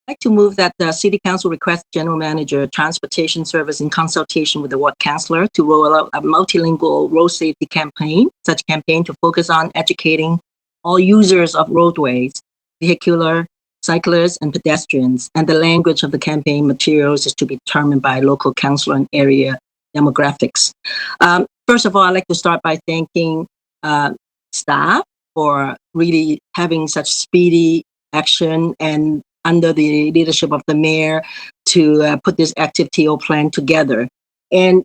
like to move that the City Council request General Manager Transportation Service in consultation with the Ward Councillor to roll out a multilingual road safety campaign. Such campaign to focus on educating all users of roadways, vehicular, cyclists, and pedestrians. And the language of the campaign materials is to be determined by local council and area demographics. First of all, I'd like to start by thanking staff for really having such speedy action and under the leadership of the mayor to put this active TO plan together. And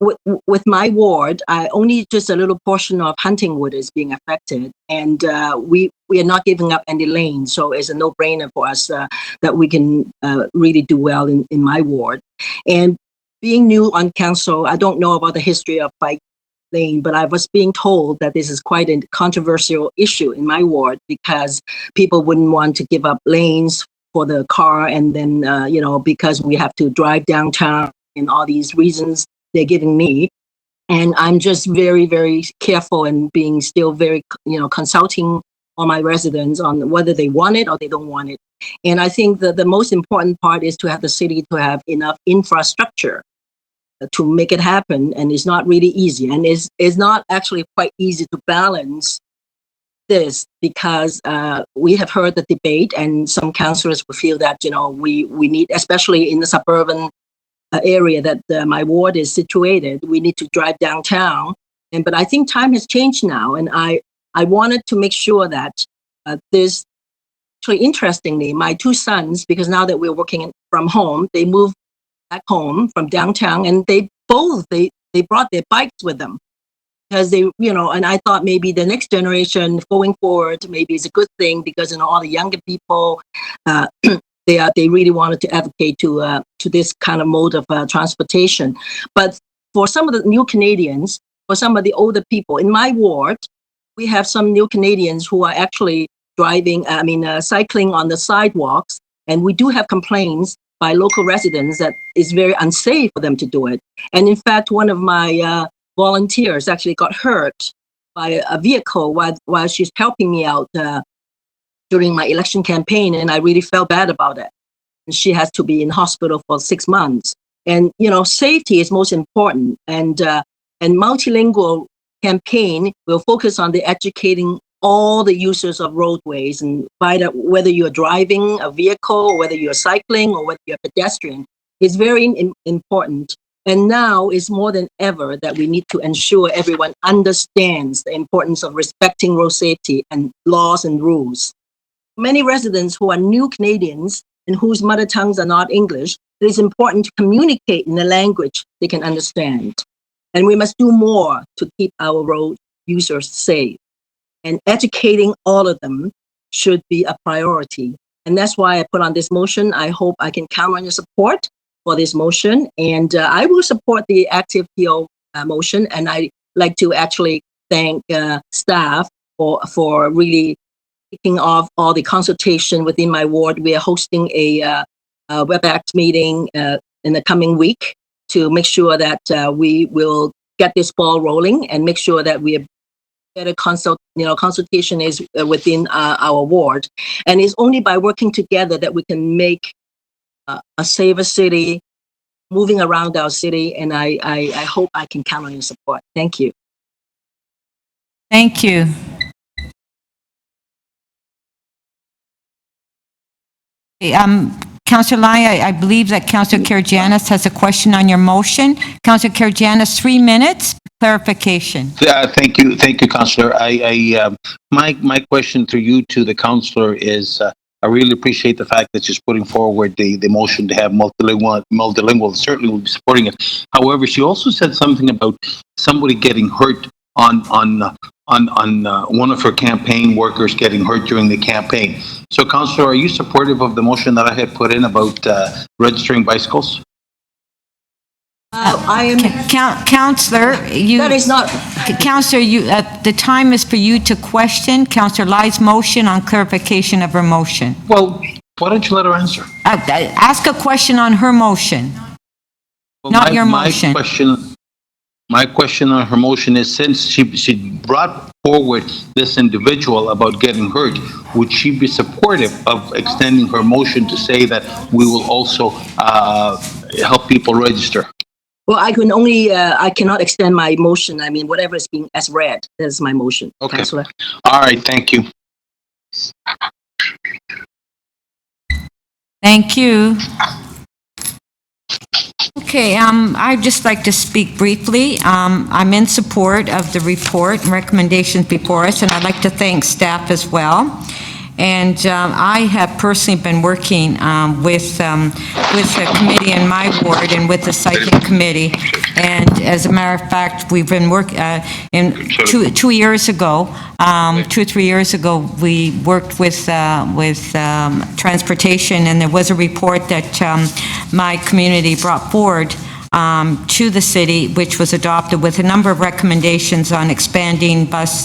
with my ward, only just a little portion of Huntingwood is being affected, and we are not giving up any lanes, so it's a no-brainer for us that we can really do well in my ward. And being new on council, I don't know about the history of bike lane, but I was being told that this is quite a controversial issue in my ward because people wouldn't want to give up lanes for the car, and then because we have to drive downtown and all these reasons they're giving me. And I'm just very, very careful and being still very, consulting all my residents on whether they want it or they don't want it. And I think that the most important part is to have the city to have enough infrastructure to make it happen. And it's not really easy. And it's not actually quite easy to balance this because we have heard the debate, and some councillors will feel that, we need, especially in the suburban area that my ward is situated, we need to drive downtown. But I think time has changed now, and I wanted to make sure that this, actually interestingly, my two sons, because now that we're working from home, they moved back home from downtown, and they brought their bikes with them because they, and I thought maybe the next generation going forward, maybe it's a good thing because all the younger people, they really wanted to advocate to this kind of mode of transportation. But for some of the new Canadians, for some of the older people in my ward, we have some new Canadians who are actually cycling on the sidewalks, and we do have complaints by local residents that it's very unsafe for them to do it. And in fact, one of my volunteers actually got hurt by a vehicle while she's helping me out during my election campaign, and I really felt bad about it. And she has to be in hospital for 6 months. And safety is most important. And multilingual campaign will focus on the educating all the users of roadways, and whether you're driving a vehicle, or whether you're cycling, or whether you're a pedestrian, is very important. And now is more than ever that we need to ensure everyone understands the importance of respecting road safety and laws and rules. Many residents who are new Canadians and whose mother tongues are not English, it is important to communicate in a language they can understand. And we must do more to keep our road users safe. And educating all of them should be a priority. And that's why I put on this motion. I hope I can count on your support for this motion. And I will support the active PO motion. And I like to actually thank staff for really kicking off all the consultation within my ward. We are hosting a WebEx meeting in the coming week to make sure that we will get this ball rolling and make sure that we are better consultation is within our ward. And it's only by working together that we can make a safer city, moving around our city. And I hope I can count on your support. Thank you. Thank you. Councillor Lai, I believe that Councillor Karygiannis has a question on your motion. Councillor Karygiannis, 3 minutes, clarification. Thank you, Councillor. My question to you, to the Councillor, is I really appreciate the fact that she's putting forward the motion to have multilingual. Certainly will be supporting it. However, she also said something about somebody getting hurt on one of her campaign workers getting hurt during the campaign. So, Councillor, are you supportive of the motion that I had put in about registering bicycles? I am. Councillor, That is not. Councillor, the time is for you to question Councillor Lai's motion on clarification of her motion. Well, why don't you let her answer? Ask a question on her motion, Well, not your motion. My question on her motion is, since she brought forward this individual about getting hurt, would she be supportive of extending her motion to say that we will also help people register? Well, I cannot extend my motion. I mean, whatever is being as read, that is my motion. Okay. Councillor. All right, thank you. Thank you. Okay, I'd just like to speak briefly. I'm in support of the report and recommendations before us, and I'd like to thank staff as well. And I have personally been working with a committee in my ward and with the cycling committee. And as a matter of fact, we've been working, 2 years ago, 2 or 3 years ago, we worked with transportation, and there was a report that my community brought forward to the city, which was adopted with a number of recommendations on expanding bus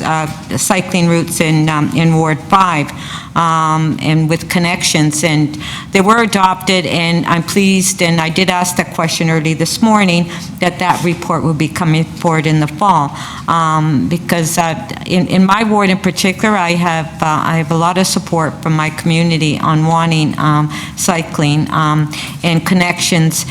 cycling routes in Ward 5 and with connections. And they were adopted, and I'm pleased, and I did ask that question early this morning, that report will be coming forward in the fall. Because in my ward in particular, I have a lot of support from my community on wanting cycling and connections,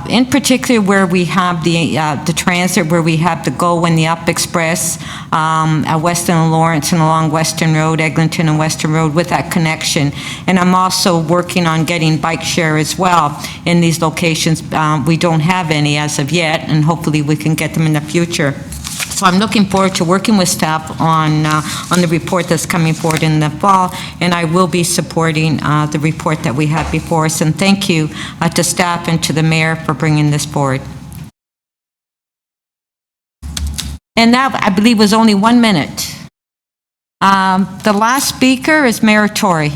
in particular where we have the transit, where we have the GO and the Up Express at Weston and Lawrence and along Western Road, Eglinton and Western Road, with that connection. And I'm also working on getting bike share as well in these locations. We don't have any as of yet, and hopefully we can get them in the future. So I'm looking forward to working with staff on the report that's coming forward in the fall, and I will be supporting the report that we have before us. And thank you to staff and to the mayor for bringing this forward. And that, I believe, was only 1 minute. The last speaker is Mayor Tory.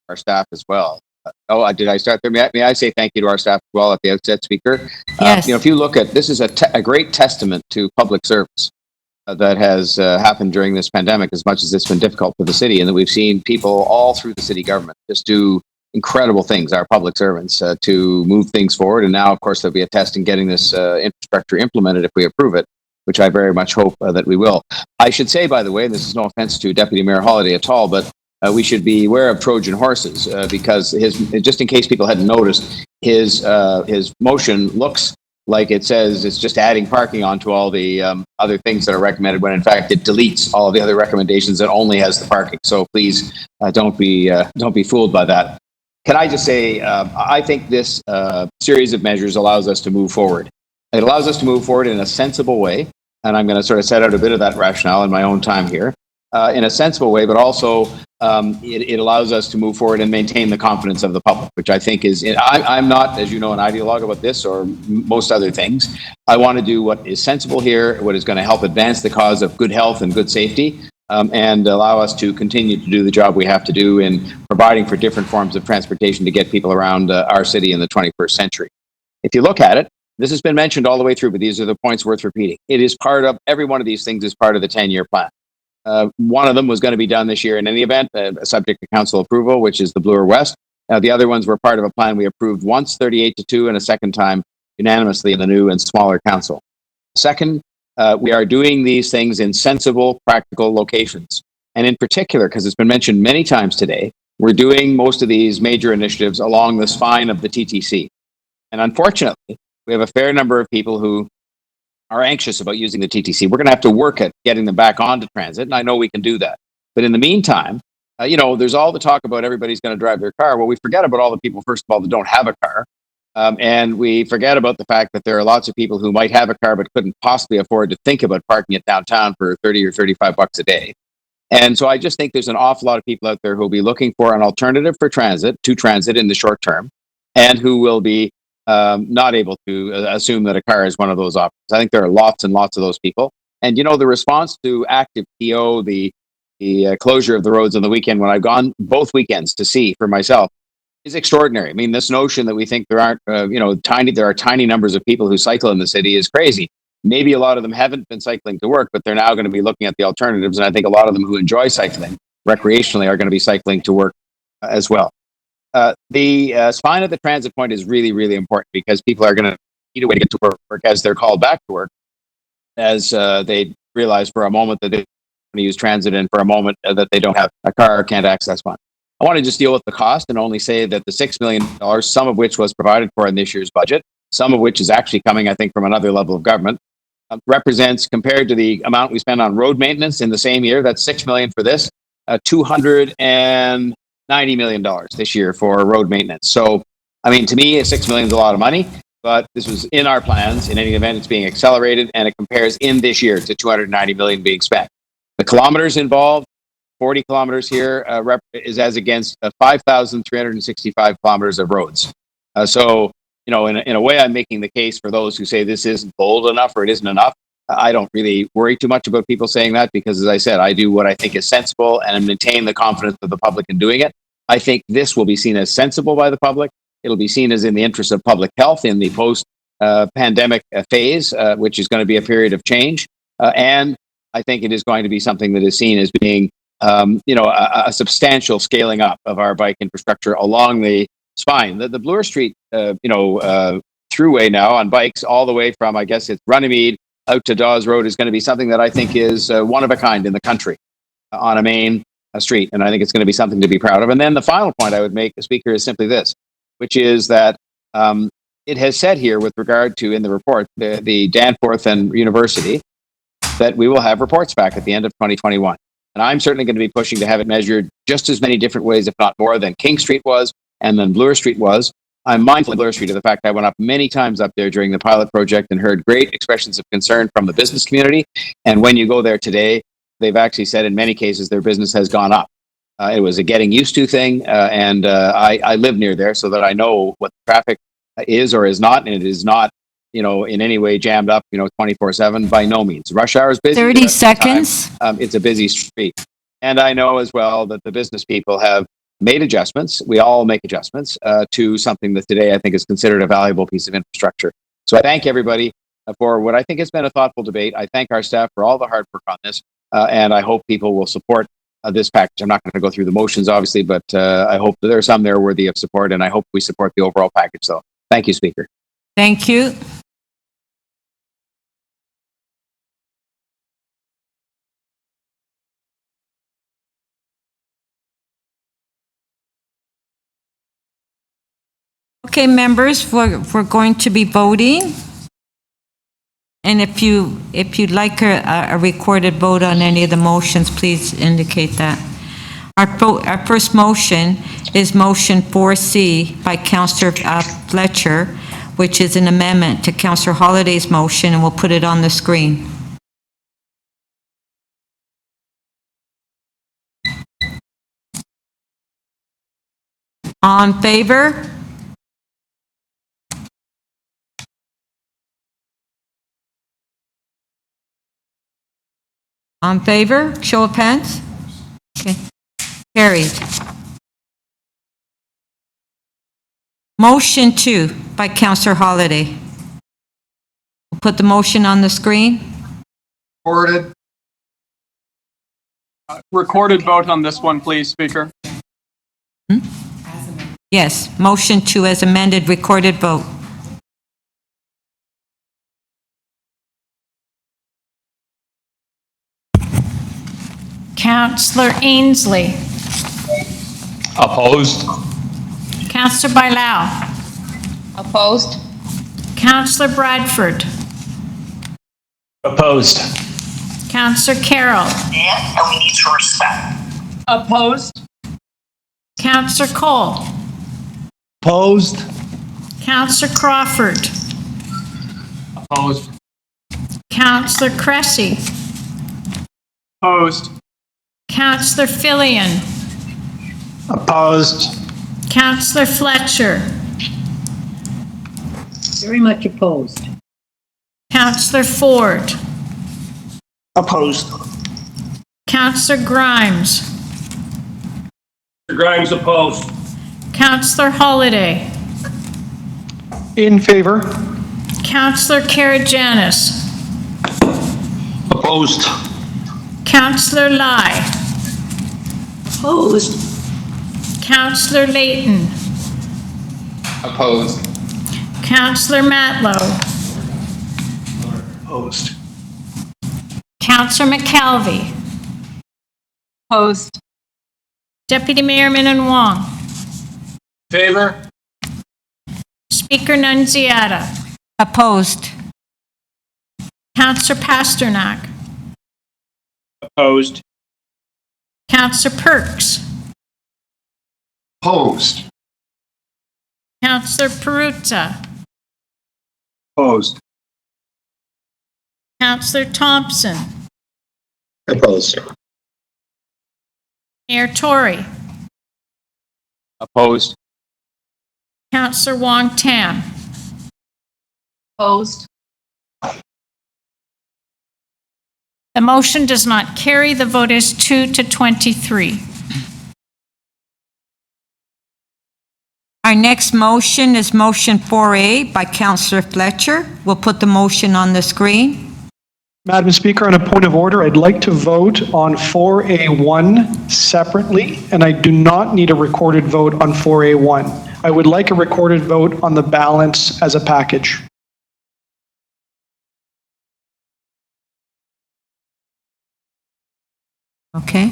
Our staff as well. Did I start there? May I say thank you to our staff as well at the outset, Speaker? Yes. If you look at, this is a great testament to public service that has happened during this pandemic, as much as it's been difficult for the city, and that we've seen people all through the city government just do incredible things, our public servants, to move things forward. And now, of course, there'll be a test in getting this infrastructure implemented if we approve it, which I very much hope that we will. I should say, by the way, and this is no offense to Deputy Mayor Holliday at all, but we should be aware of Trojan horses because just in case people hadn't noticed, his motion looks like it says it's just adding parking onto all the other things that are recommended, when in fact it deletes all of the other recommendations and only has the parking. So please don't be fooled by that. Can I just say, I think this series of measures allows us to move forward. It allows us to move forward in a sensible way, and I'm going to sort of set out a bit of that rationale in my own time here, in a sensible way, but also it allows us to move forward and maintain the confidence of the public, which I think is, I'm not, as you know, an ideologue about this or most other things. I want to do what is sensible here, what is going to help advance the cause of good health and good safety, and allow us to continue to do the job we have to do in providing for different forms of transportation to get people around our city in the 21st century. If you look at it, this has been mentioned all the way through, but these are the points worth repeating. It is part of, every one of these things is part of the 10-year plan. One of them was going to be done this year in any event, subject to council approval, which is the Bloor West. The other ones were part of a plan we approved once, 38-2, and a second time unanimously in the new and smaller council. Second, we are doing these things in sensible, practical locations. And in particular, because it's been mentioned many times today, we're doing most of these major initiatives along the spine of the TTC. And unfortunately, we have a fair number of people who are anxious about using the TTC. We're going to have to work at getting them back onto transit, and I know we can do that. But in the meantime, there's all the talk about everybody's going to drive their car. Well, we forget about all the people, first of all, that don't have a car. And we forget about the fact that there are lots of people who might have a car but couldn't possibly afford to think about parking it downtown for 30 or 35 bucks a day. And so I just think there's an awful lot of people out there who will be looking for an alternative for transit, to transit in the short term, and who will be not able to assume that a car is one of those options. I think there are lots and lots of those people. And, the response to active PO, the closure of the roads on the weekend, when I've gone both weekends to see for myself, is extraordinary. I mean, this notion that we think there aren't, there are tiny numbers of people who cycle in the city is crazy. Maybe a lot of them haven't been cycling to work, but they're now going to be looking at the alternatives. And I think a lot of them who enjoy cycling recreationally are going to be cycling to work as well. The spine of the transit point is really, really important, because people are going to need a way to get to work as they're called back to work, as they realize for a moment that they're going to use transit, and for a moment that they don't have a car or can't access one. I want to just deal with the cost and only say that the $6 million, some of which was provided for in this year's budget, some of which is actually coming, I think, from another level of government, represents, compared to the amount we spend on road maintenance in the same year, that's $6 million for this, $290 million this year for road maintenance. So, I mean, to me, $6 million is a lot of money, but this was in our plans. In any event, it's being accelerated, and it compares in this year to $290 million being spent. The kilometers involved, 40 kilometers here, is as against 5,365 kilometers of roads. So, in a way, I'm making the case for those who say this isn't bold enough or it isn't enough. I don't really worry too much about people saying that, because, as I said, I do what I think is sensible and maintain the confidence of the public in doing it. I think this will be seen as sensible by the public. It'll be seen as in the interest of public health in the post-pandemic phase, which is going to be a period of change. And I think it is going to be something that is seen as being a substantial scaling up of our bike infrastructure along the spine. The Bloor Street, throughway now on bikes all the way from, I guess it's Runnymede out to Dawes Road, is going to be something that I think is one of a kind in the country on a main street. And I think it's going to be something to be proud of. And then the final point I would make, Speaker, is simply this, which is that it has said here with regard to, in the report, the Danforth and University, that we will have reports back at the end of 2021. And I'm certainly going to be pushing to have it measured just as many different ways, if not more, than King Street was and then Bloor Street was. I'm mindful of Bloor Street of the fact I went up many times up there during the pilot project and heard great expressions of concern from the business community. And when you go there today, they've actually said in many cases their business has gone up. It was a getting used to thing. And I live near there, so that I know what the traffic is or is not. And it is not, in any way jammed up, 24/7, by no means. Rush hour is busy. 30 seconds. It's a busy street. And I know as well that the business people have made adjustments. We all make adjustments to something that today I think is considered a valuable piece of infrastructure. So I thank everybody for what I think has been a thoughtful debate. I thank our staff for all the hard work on this. And I hope people will support this package. I'm not going to go through the motions, obviously, but I hope that there are some there worthy of support. And I hope we support the overall package, though. Thank you, Speaker. Thank you. Okay, members, we're going to be voting. And if you'd like a recorded vote on any of the motions, please indicate that. Our first motion is motion 4C by Councillor Fletcher, which is an amendment to Councillor Holliday's motion, and we'll put it on the screen. All in favor? On favor? Show of hands. Okay. Carried. Motion 2 by Councillor Holliday. We'll put the motion on the screen. Recorded. Recorded vote on this one, please, Speaker. Yes, motion 2 as amended, recorded vote. Councillor Ainsley. Opposed. Councillor Bailao. Opposed? Councillor Bradford. Opposed. Councillor Carroll. And we need to respect. Opposed? Councillor Cole. Opposed? Councillor Crawford. Opposed. Councillor Cressy. Opposed. Councillor Fillion. Opposed. Councillor Fletcher. Very much opposed. Councillor Ford. Opposed. Councillor Grimes. Grimes opposed. Councillor Holliday. In favor. Councillor Karajanis. Opposed. Councillor Lai. Opposed. Councillor Layton. Opposed. Councillor Matlow. Opposed. Councillor McKelvey. Opposed. Deputy Mayor Minnan Wong. Favor. Speaker Nunziata. Opposed. Councillor Pasternak. Opposed. Councillor Perks. Opposed. Councillor Perruzza. Opposed. Councillor Thompson. Opposed. Mayor Tory. Opposed. Councillor Wong Tam. Opposed? The motion does not carry. The vote is 2-23. Our next motion is motion 4A by Councillor Fletcher. We'll put the motion on the screen. Madam Speaker, on a point of order, I'd like to vote on 4A1 separately, and I do not need a recorded vote on 4A1. I would like a recorded vote on the balance as a package. Okay.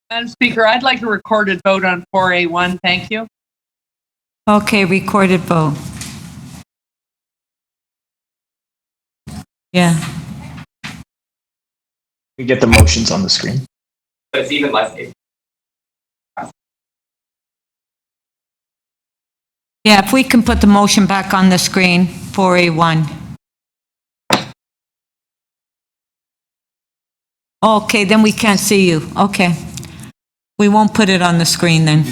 Madam Speaker, I'd like a recorded vote on 4A1. Thank you. Okay, recorded vote. Yeah. We get the motions on the screen. But it's even less. Yeah, if we can put the motion back on the screen, 4A1. Okay, then we can't see you. Okay. We won't put it on the screen then.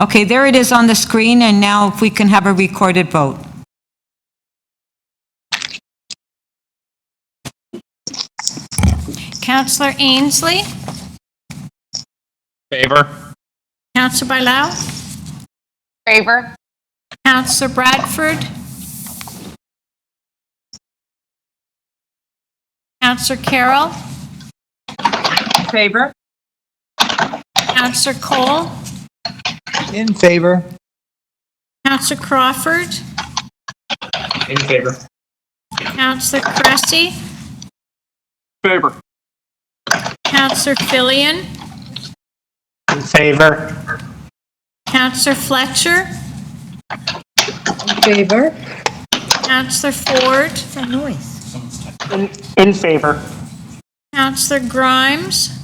Okay, there it is on the screen, and now if we can have a recorded vote. Councillor Ainsley. Favor. Councillor Bailao. Favor. Councillor Bradford. Councillor Carroll. Favor. Councillor Cole. In favor. Councillor Crawford. In favor. Councillor Cressy. Favor. Councillor Fillion. In favor. Counselor Fletcher, In favor? Counselor Ford, That noise. In favor. Counselor Grimes,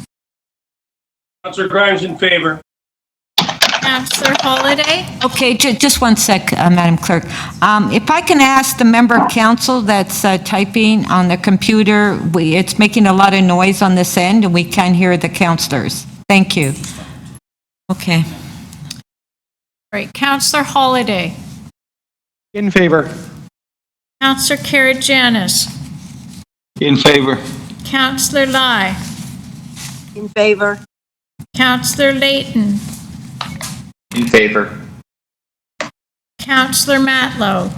Councillor Grimes in favor. Counselor Holiday. Okay, just one sec, Madam Clerk. If I can ask the member of council that's typing on the computer, it's making a lot of noise on this end and we can't hear the councilors. Thank you. Okay. Right, Counselor Holiday, In favor. Counselor Karygiannis, In favor. Counselor Lai, In favor. Counselor Layton, In favor. Counselor Matlow,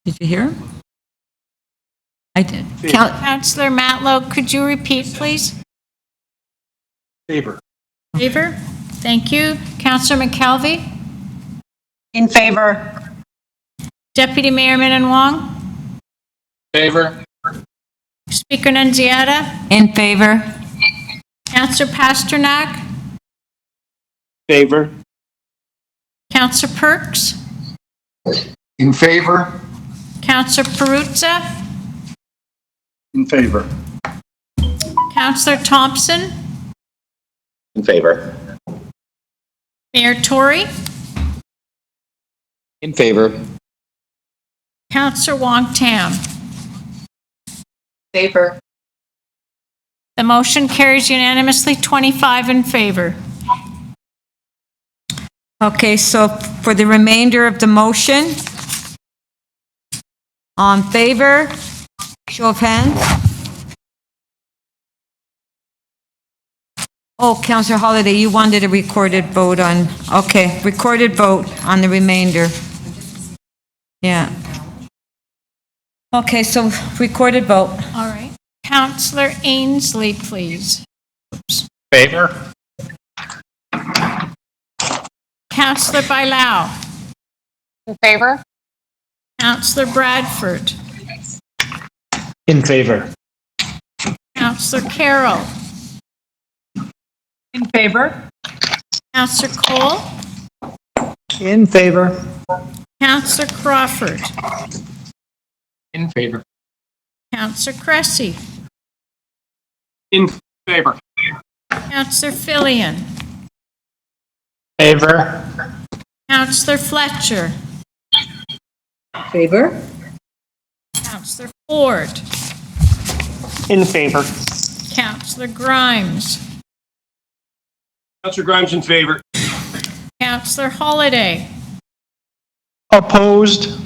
Did you hear him? I did. Counselor Matlow, could you repeat, please? Favor. Favor? Thank you. Counselor McKelvey? In favor. Deputy Mayor Minnan Wong? Favor. Speaker Nunziata? In favor. Counselor Pasternak? Favor. Counselor Perks? In favor. Counselor Perruzza? In favor. Counselor Thompson? In favor. Mayor Tory? In favor. Counselor Wong Tam? Favor. The motion carries unanimously, 25 in favor. Okay, so for the remainder of the motion, on favor, show of hands. Oh, Councillor Holiday, you wanted a recorded vote on, okay, recorded vote on the remainder. Yeah. Okay, so recorded vote. All right. Counselor Ainsley, please. Favor. Counselor Bailao. In favor? Counselor Bradford. In favor. Counselor Carroll. In favor. Counselor Cole. In favor. Counselor Crawford. In favor. Counselor Cressy. In favor. Counselor Fillion. Favor. Counselor Fletcher. Favor? Counselor Ford. In favor. Counselor Grimes. Councillor Grimes in favor. Counselor Holiday. Opposed.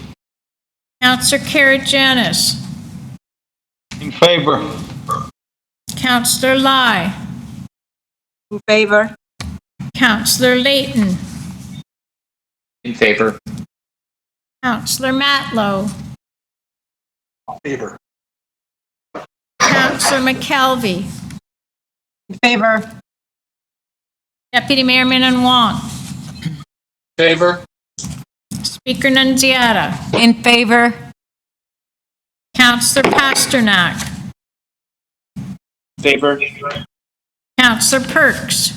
Counselor Karygiannis. In favor. Counselor Lai. In favor. Counselor Layton. In favor. Counselor Matlow. Favor. Counselor McKelvey. In favor. Deputy Mayor Minnan Wong. Favor. Speaker Nunziata. In favor. Counselor Pasternak. Favor. Counselor Perks.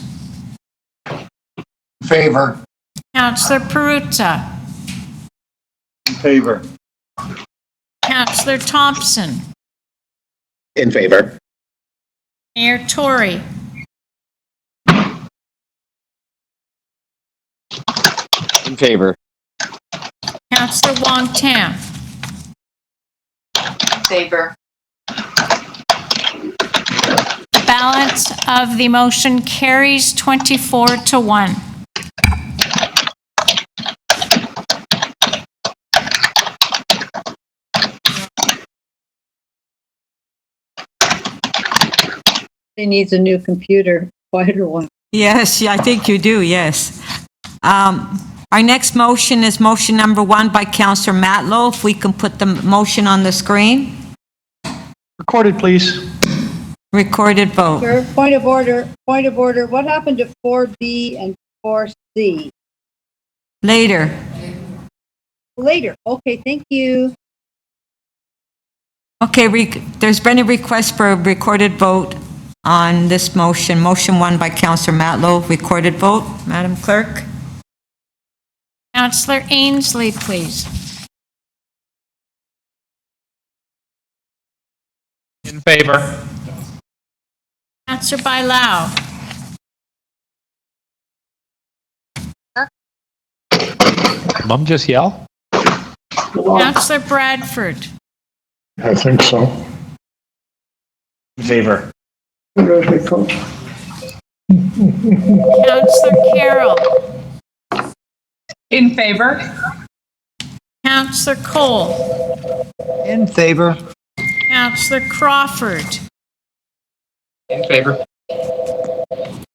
Favor. Counselor Perruzza. In favor. Counselor Thompson. In favor. Mayor Tory. In favor. Counselor Wong Tam. Favor. The balance of the motion carries 24 to 1. He needs a new computer, quieter one. Yes, yeah, I think you do, yes. Our next motion is motion number 1 by Councillor Matlow. If we can put the motion on the screen. Recorded, please. Recorded vote. Sir, point of order, point of order. What happened to 4B and 4C? Later. Later. Okay, thank you. Okay, there's been a request for a recorded vote on this motion. Motion 1 by Councillor Matlow, recorded vote. Madam Clerk? Councillor Ainsley, please. In favor. Councillor Bailao. Mom just yell? Councillor Bradford. I think so. In favor. Councillor Carroll. In favor? Councillor Cole. In favor. Councillor Crawford. In favor.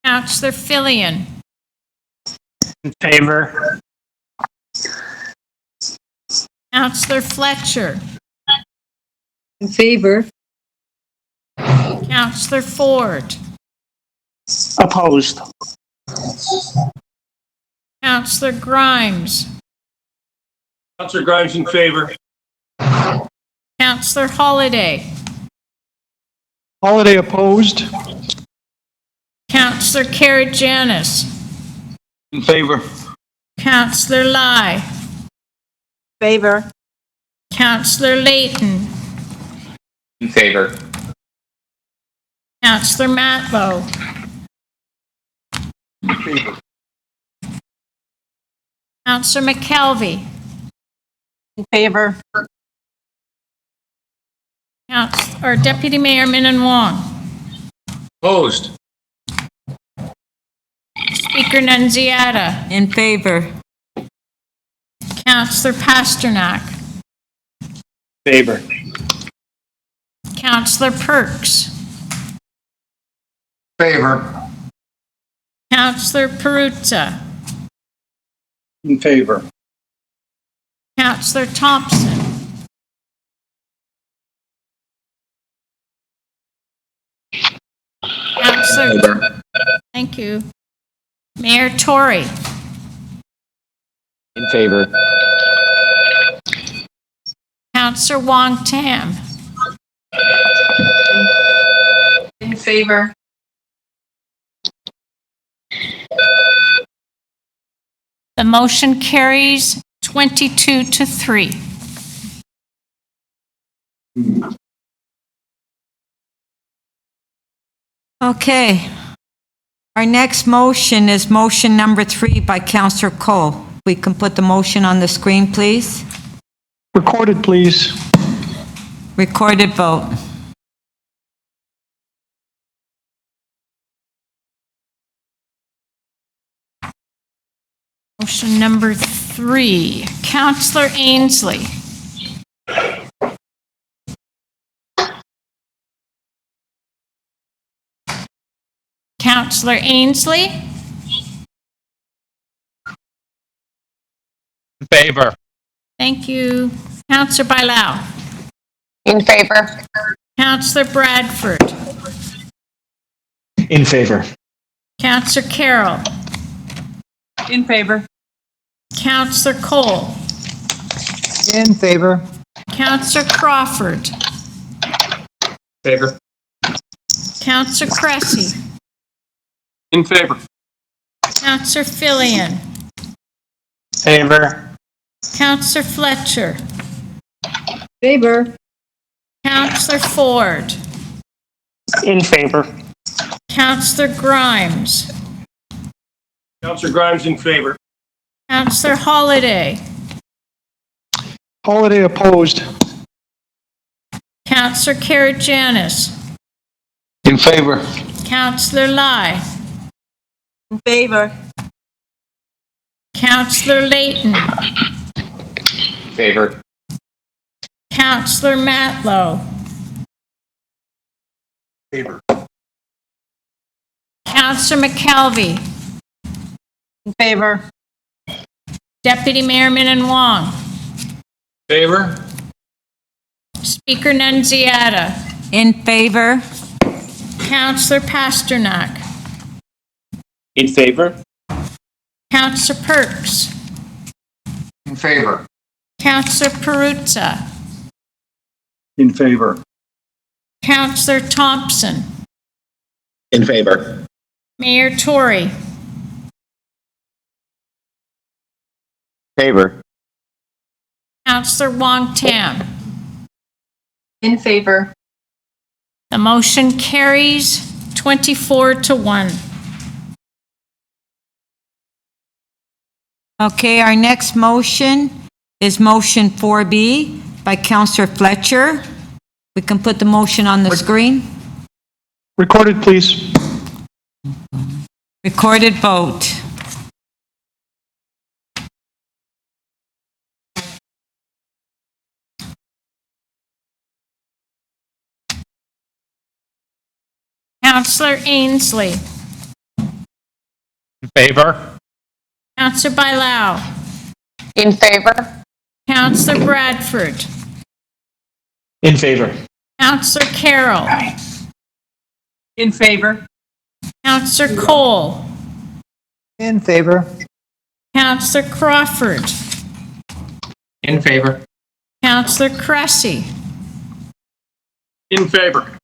Councillor Fillion. In favor. Councillor Fletcher. In favor. Councillor Ford. Opposed. Councillor Grimes. Councillor Grimes in favor. Councillor Holliday. Holiday opposed. Councillor Karygiannis. In favor. Councillor Lai. Favor. Councillor Layton. In favor. Councillor Matlow. In favor. Councillor McKelvey. In favor. Or Deputy Mayor Min Wong. Opposed. Speaker Nunziata. In favor. Councillor Pasternak. Favor. Councillor Perks. Favor. Councillor Perruzza. In favor. Councillor Thompson. Councillor. Thank you. Mayor Tory. In favor. Councillor Wong Tam. In favor? The motion carries 22-3. Okay. Our next motion is motion number 3 by Councillor Cole. We can put the motion on the screen, please. Recorded, please. Recorded vote. Motion number 3, Councillor Ainsley. Councillor Ainsley. In favor. Thank you. Councillor Bailao. In favor? Councillor Bradford. In favor. Councillor Carroll. In favor? Councillor Cole. In favor. Councillor Crawford. Favor. Councillor Cressy. In favor. Councillor Fillion. Favor. Councillor Fletcher. Favor. Councillor Ford. In favor. Councillor Grimes. Councillor Grimes in favor. Councillor Holliday. Holiday opposed. Councillor Karygiannis. In favor. Councillor Lai. In favor. Councillor Layton. Favor. Councillor Matlow. Favor. Councillor McKelvey. In favor. Deputy Mayor Min Wong. Favor. Speaker Nunziata. In favor. Councillor Pasternak. In favor. Councillor Perks. In favor. Councillor Perruzza. In favor. Counselor Thompson, In favor. Mayor Tory, Favor. Counselor Wong Tam. In favor. The motion carries 24-1. Okay, our next motion is motion 4B by Counselor Fletcher. We can put the motion on the screen. Recorded, please. Recorded vote. Counselor Ainsley, In favor? Counselor Bailao, In favor? Counselor Bradford, In favor. Counselor Carroll, In favor. Counselor Cole, In favor? Counselor Crawford, In favor. Counselor Cressy, In favor.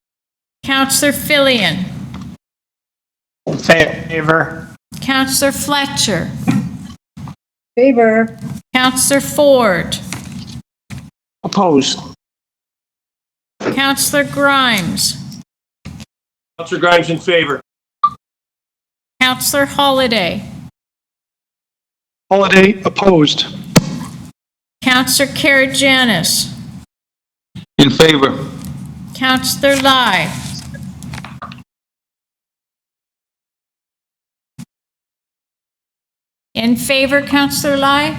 Counselor Fillion, In favor. Counselor Fletcher, Favor. Counselor Ford, Opposed. Counselor Grimes, Counselor Grimes in favor. Counselor Holliday, Holiday opposed. Counselor Karagianis, In favor. Counselor Lai, in favor, Counselor Lai?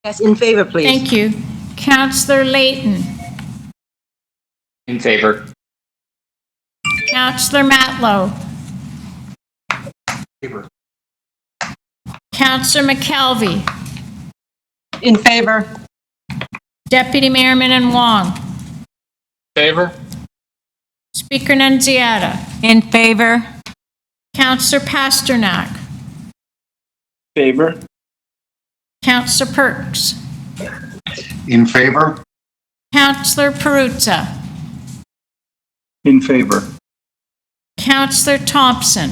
Yes, in favor, please. Thank you. Counselor Layton, In favor. Counselor Matlow, Favor. Counselor McKelvey, In favor. Deputy Mayor Minnan Wong, Favor. Speaker Nunziata, In favor? Counselor Pasternak, Favor. Counselor Perks, In favor? Counselor Perruzza, In favor. Counselor Thompson,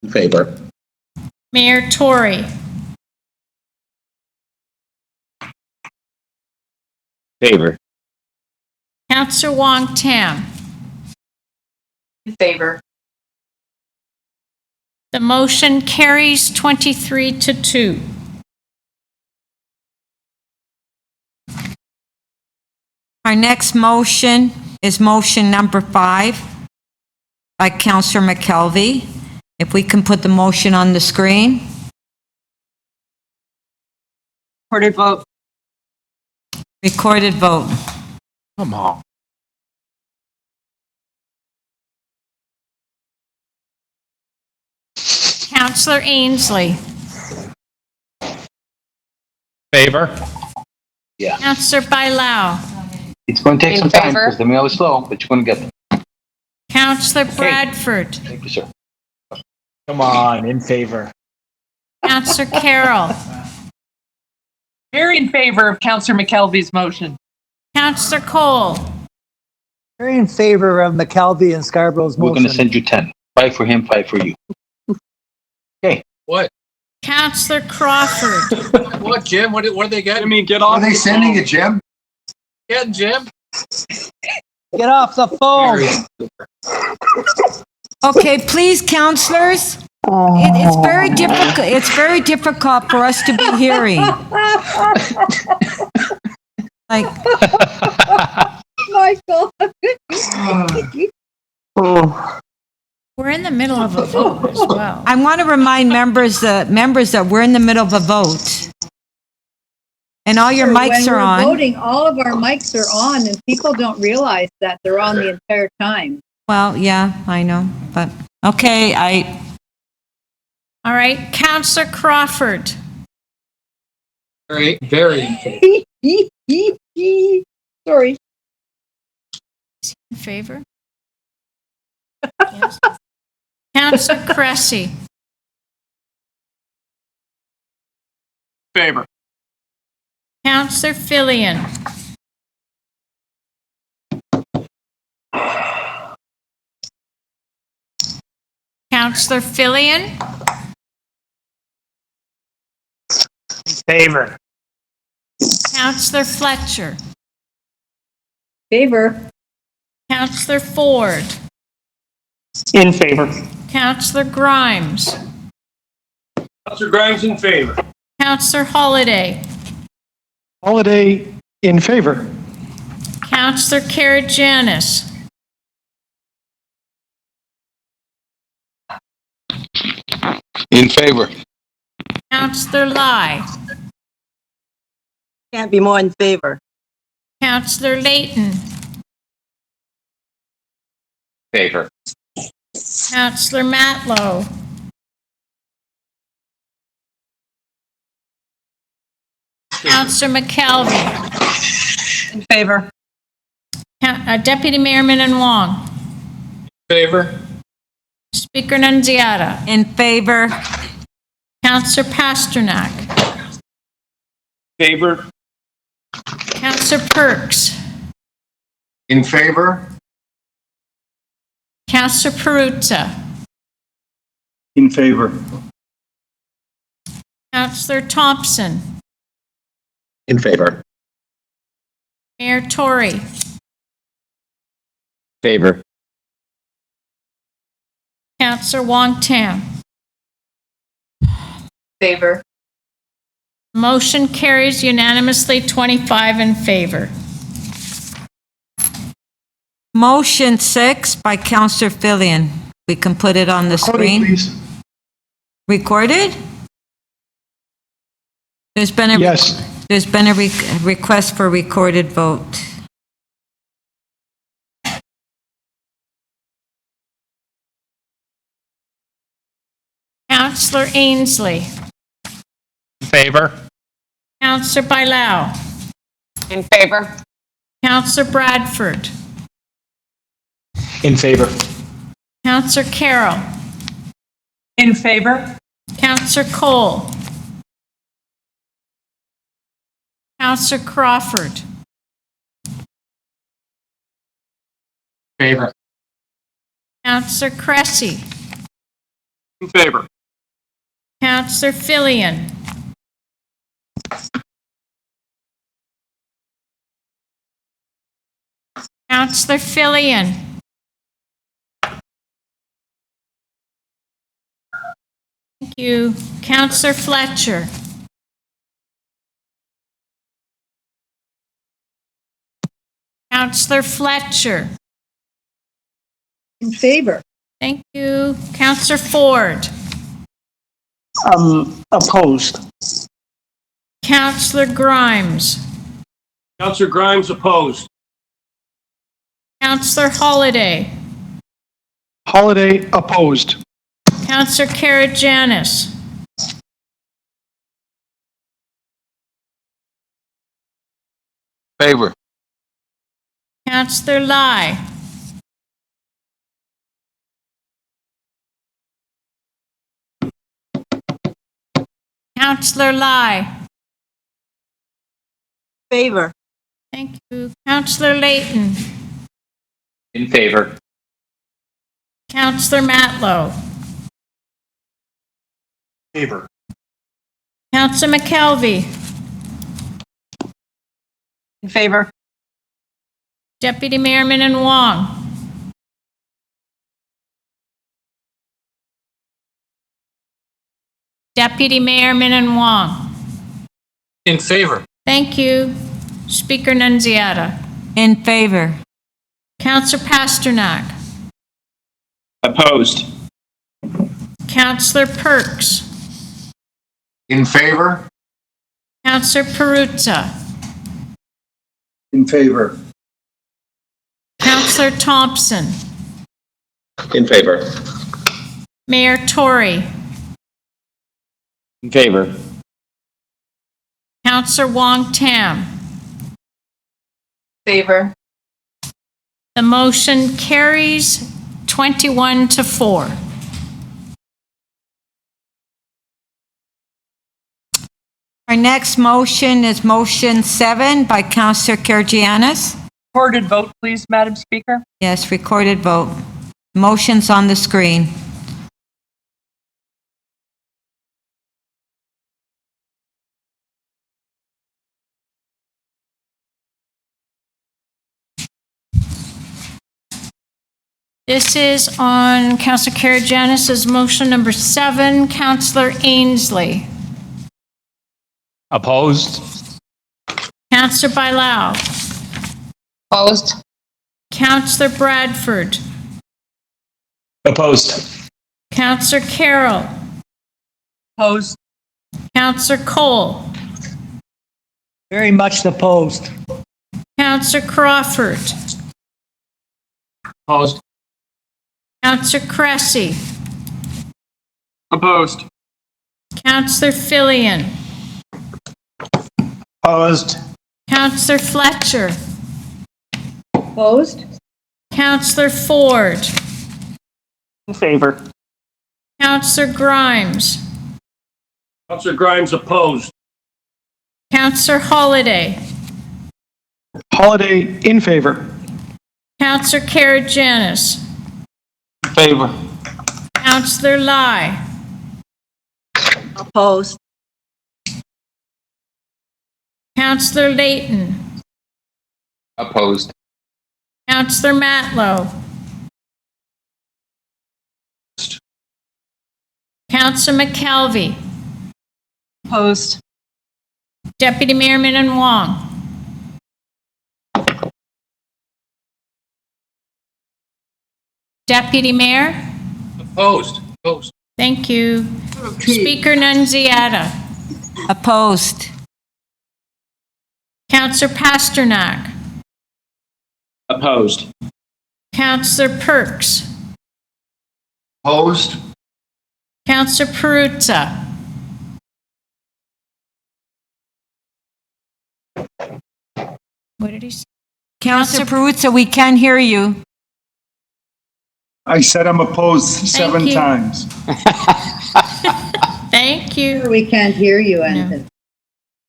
In favor. Mayor Tory, Favor. Counselor Wong Tam. In favor. The motion carries 23-2. Our next motion is motion number 5 by Counselor McKelvey. If we can put the motion on the screen. Recorded vote. Recorded vote. Come on. Counselor Ainsley, Favor? Counselor Bailao, It's going to take In some time favor? because the mail is slow, but you're going to get them. Counselor Bradford, Thank you, sir. Come on, in favor. Counselor Carroll, Very in favor of Counselor McKelvey's motion. Counselor Cole, Very in favor of McKelvey and Scarborough's We're going to motion. send you 10. 5 for him, 5 for you. Okay. What? Counselor Crawford, What, Jim? What are they getting? I mean, get off. Are they sending it, Jim? Getting, Jim? Get off the phone. Okay, please, counselors. It's very difficult. It's very difficult for us to be hearing. Like, Michael. we're in the middle of a vote as well. I want to remind members that we're in the middle of a vote. And all your mics are When on. we're voting, all of our mics are on, and people don't realize that they're on the entire time. Well, yeah, I know, but, okay, All right, Counselor Crawford, Very in favor. Sorry. in favor? Yes. Counselor Cressy, Favor. Counselor Fillion, Counselor Filion, In favor. Counselor Fletcher, Favor. Counselor Ford, In favor. Counselor Grimes, Counselor Grimes in favor. Counselor Holliday, Holiday in favor. Counselor Karygiannis, In favor. Counselor Lai, Can't be more in favor. Counselor Layton, Favor. Counselor Matlow, Counselor McKelvey, In favor. Deputy Mayor Minnan Wong, Favor. Speaker Nunziata, In favor. Counselor Pasternak, Favor. Counselor Perks, In favor. Counselor Perruzza, In favor. Counselor Thompson, In favor. Mayor Tory, Favor. Counselor Wong Tam. Favor. Motion carries unanimously, 25 in favor. Motion 6 by Counselor Filion. We can put it on the screen. Please. Recorded? There's been a Yes. There's been a request for recorded vote. Counselor Ainsley, In favor? Counselor Bailao, In favor? Counselor Bradford, In favor. Counselor Carroll, In favor. Counselor Cole, Counselor Crawford, Favor. Counselor Cressy, In favor. Counselor Filion, Counselor Filion, thank you. Counselor Fletcher, Counselor Fletcher, In favor. thank you. Counselor Ford, Opposed. Counselor Grimes, Counselor Grimes opposed. Counselor Holliday, Holiday opposed. Counselor Karygiannis, Favor. Counselor Lai, Counselor Lai, Favor. thank you. Counselor Layton, In favor. Counselor Matlow, Favor. Counselor McKelvey, In favor. Deputy Mayor Minnan Wong, Deputy Mayor Minnan Wong, In favor. thank you. Speaker Nunziata, In favor. Counselor Pasternak, Opposed. Counselor Perks, In favor. Counselor Perruzza, In favor. Counselor Thompson, In favor. Mayor Tory, In favor. Counselor Wong Tam. Favor. The motion carries 21 to 4. Our next motion is motion 7 by Counselor Karygiannis. Recorded vote, please, Madam Speaker. Yes, recorded vote. Motion's on the screen. This is on Councillor Karygiannis's motion number 7. Councillor Ainsley. Opposed? Councillor Bailao. Opposed? Councillor Bradford. Opposed. Councillor Carroll. Opposed. Councillor Cole. Very much opposed. Councillor Crawford. Opposed. Councillor Cressy. Opposed. Councillor Fillion. Opposed. Councillor Fletcher. Opposed? Councillor Ford. In favor. Councillor Grimes. Councillor Grimes opposed. Councillor Holliday. Holliday in favor. Councillor Karygiannis. In favor. Councillor Lai. Opposed. Councillor Layton. Opposed. Councillor Matlow. Councillor McKelvey. Opposed. Deputy Mayor Min Wong. Deputy Mayor. Opposed. Opposed. Thank you. Speaker Nunziata. Opposed. Councillor Pasternak. Opposed. Councillor Perks. Opposed. Councillor Perruzza. What did he say? Councillor Perruzza, we can't hear you. I said I'm opposed 7 you. times. Thank you. We can't hear you, Anthony.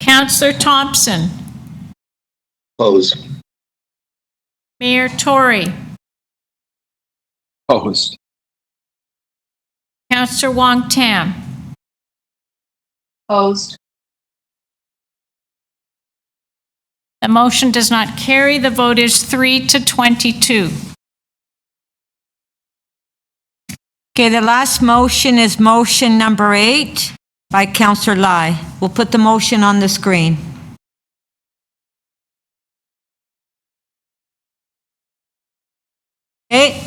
Councillor Thompson. Opposed. Mayor Tory. Opposed. Councillor Wong Tam. Opposed? The motion does not carry. The vote is 3-22. Okay, the last motion is motion number 8 by Councillor Lai. We'll put the motion on the screen. Okay.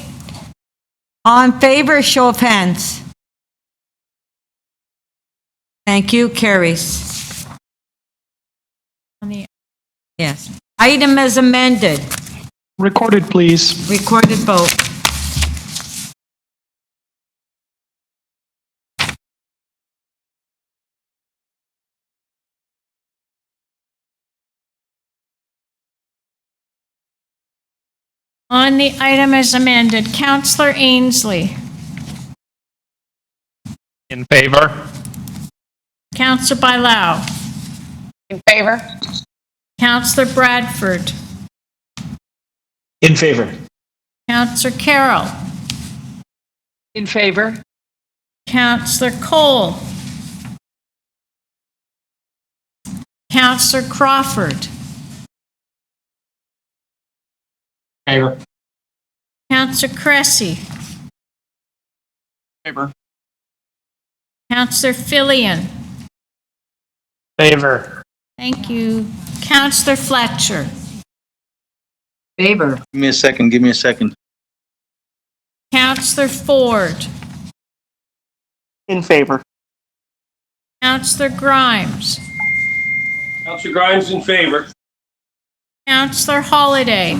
All in favor, show of hands. Thank you, carries. Yes. Item as amended. Recorded, please. Recorded vote. On the item as amended, Councillor Ainsley. In favor? Councillor Bailao. In favor? Councillor Bradford. In favor. Councillor Carroll. In favor? Councillor Cole. Councillor Crawford. Favor. Councillor Cressy. Favor. Councillor Fillion. Favor. Thank you. Councillor Fletcher. Favor. Give me a second, give me a second. Councillor Ford. In favor. Councillor Grimes. Councillor Grimes in favor. Councillor Holliday.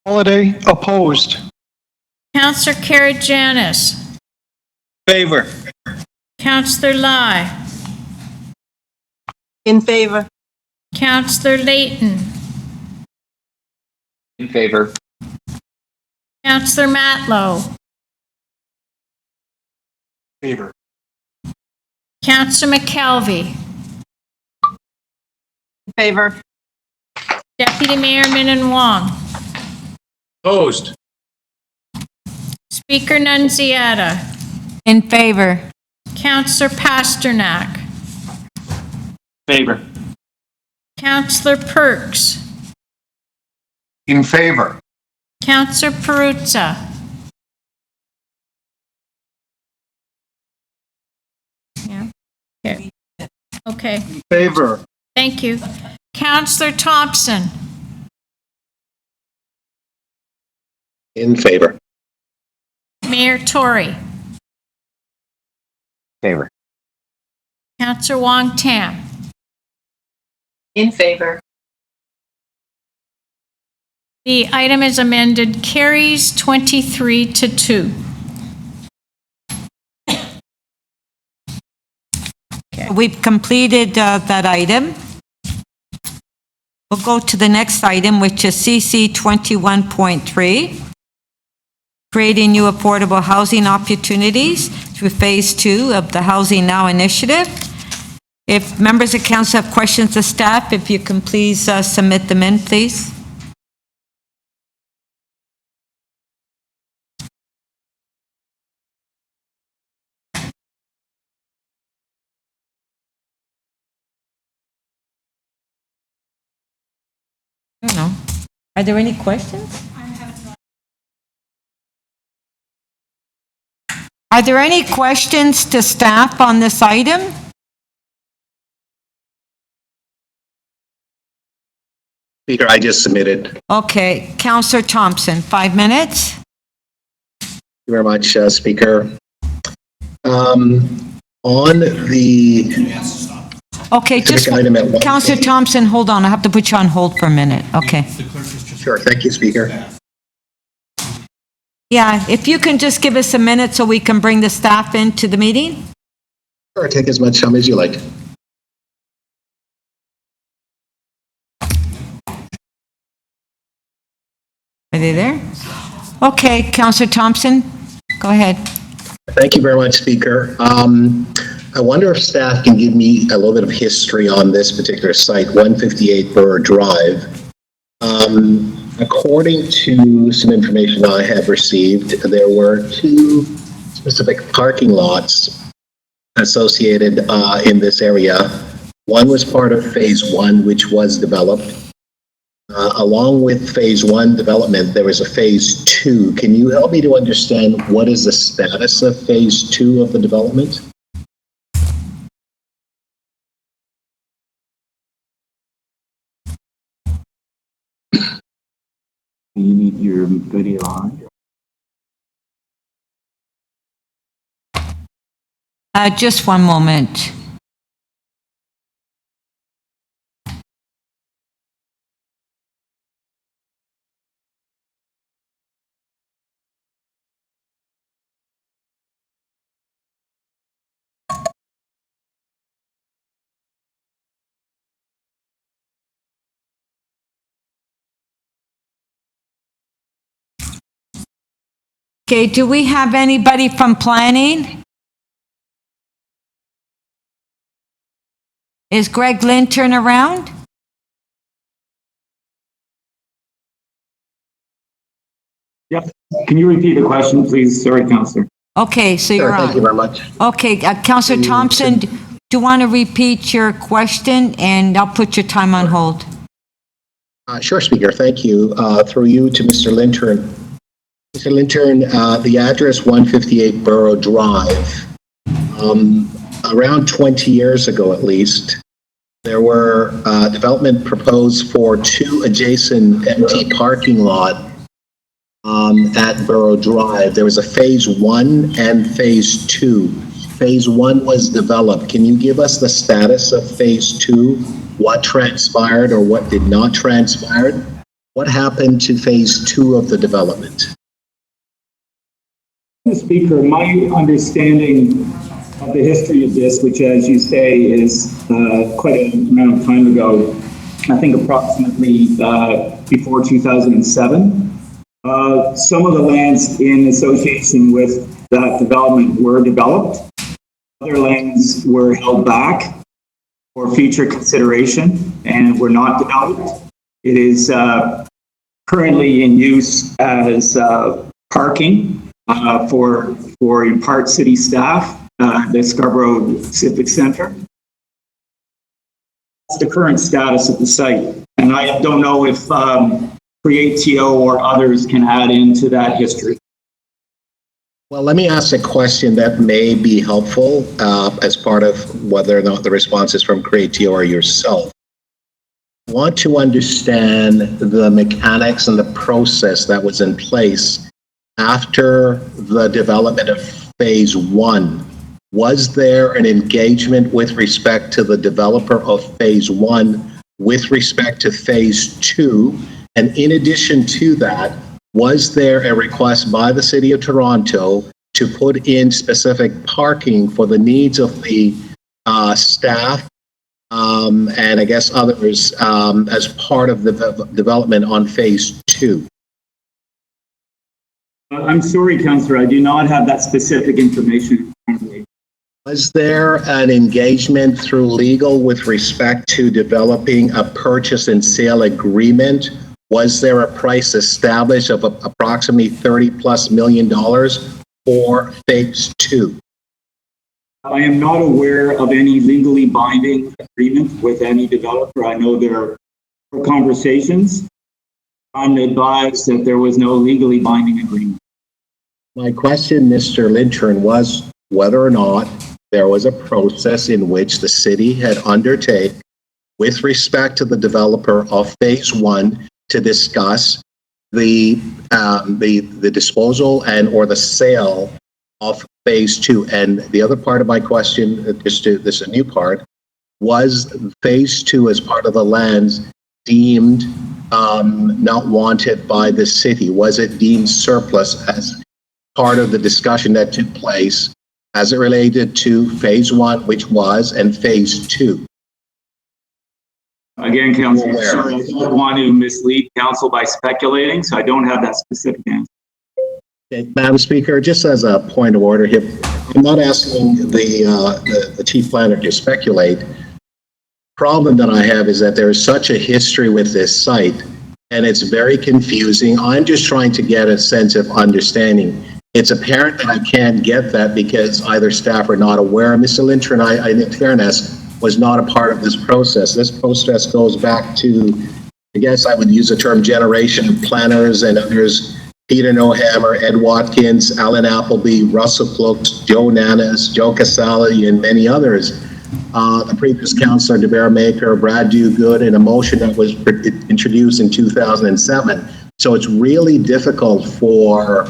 Holliday opposed. Councillor Karygiannis. Favor. Councillor Lai. In favor. Councillor Layton. In favor. Councillor Matlow. Favor. Councillor McKelvey. In favor. Deputy Mayor Min Wong. Opposed. Speaker Nunziata. In favor. Councillor Pasternak. Favor. Councillor Perks. In favor. Councillor Perruzza. Okay, Favor. thank you. Counselor Thompson, In favor. Mayor Tory, Favor. Counselor Wong Tam, In favor. the item is amended, carries 23-2. We've completed that item. We'll go to the next item, which is CC 21.3, creating new affordable housing opportunities through Phase 2 of the Housing Now initiative. If members of council have questions of staff, if you can please submit them in, please. I don't know. Are there any questions? Are there any questions to staff on this item? Speaker, I just submitted. Okay, Councillor Thompson, 5 minutes. Thank you very much, Speaker. On the Okay, just, item at Councillor Thompson, hold on, I have to put you on hold for a minute, okay? Sure, thank you, Speaker. Yeah, if you can just give us a minute so we can bring the staff into the meeting? Sure, take as much time as you like. Are they there? Okay, Councillor Thompson, go ahead. Thank you very much, Speaker. I wonder if staff can give me a little bit of history on this particular site, 158 Burr Drive. According to some information I have received, there were 2 specific parking lots associated in this area. One was part of Phase 1, which was developed. Along with Phase 1 development, there was a Phase 2. Can you help me to understand what is the status of Phase 2 of the development? You need your video on. Just one moment. Okay, do we have anybody from planning? Is Greg Linton around? Yep. Can you repeat the question, please? Sorry, Counselor. Okay, so you're Sure, on. thank you very much. Okay, Councillor Thompson, do you want to repeat your question, and I'll put your time on hold? Sure, Speaker, thank you. Through you to Mr. Linton. Mr. Linton, the address 158 Borough Drive. Around 20 years ago, at least, there were development proposed for 2 adjacent empty parking lot at Borough Drive. There was a Phase 1 and Phase 2. Phase 1 was developed. Can you give us the status of Phase 2? What transpired or what did not transpire? What happened to Phase 2 of the development? Speaker, my understanding of the history of this, which as you say is quite an amount of time ago, I think approximately before 2007, some of the lands in association with that development were developed. Other lands were held back for future consideration and were not developed. It is currently in use as parking for part city staff, the Scarborough Civic Center. That's the current status of the site. And I don't know if Create TO or others can add into that history. Well, let me ask a question that may be helpful as part of whether or not the response is from Creatio or yourself. I want to understand the mechanics and the process that was in place after the development of phase one. Was there an engagement with respect to the developer of phase one with respect to phase two? And in addition to that, was there a request by the City of Toronto to put in specific parking for the needs of the staff and I guess others as part of the development on phase two? I'm sorry, Councillor, I do not have that specific information. Was there an engagement through legal with respect to developing a purchase and sale agreement? Was there a price established of approximately $30+ million for phase two? I am not aware of any legally binding agreement with any developer. I know there were conversations. I'm advised that there was no legally binding agreement. My question, Mr. Lintern, was whether or not there was a process in which the city had undertaken with respect to the developer of phase one to discuss the disposal and or the sale of phase two. And the other part of my question, this is a new part, was phase two as part of the lands deemed not wanted by the city? Was it deemed surplus as part of the discussion that took place as it related to phase one, which was, and phase two? Again, Councillor, sorry, I don't want to mislead council by speculating, so I don't have that specific answer. Okay, Madam Speaker, just as a point of order here, I'm not asking the chief planner to speculate. Problem that I have is that there is such a history with this site, and it's very confusing. I'm just trying to get a sense of understanding. It's apparent that I can't get that because either staff are not aware. Mr. Lintern, I in fairness, was not a part of this process. This process goes back to, I guess I would use the term generation planners and others, Peter Nohammer, Ed Watkins, Alan Appleby, Russell Cloaks, Joe Nanas, Joe Casale, and many others. The previous councillor, DeBear Maker, Brad Dogood, and a motion that was introduced in 2007. So it's really difficult for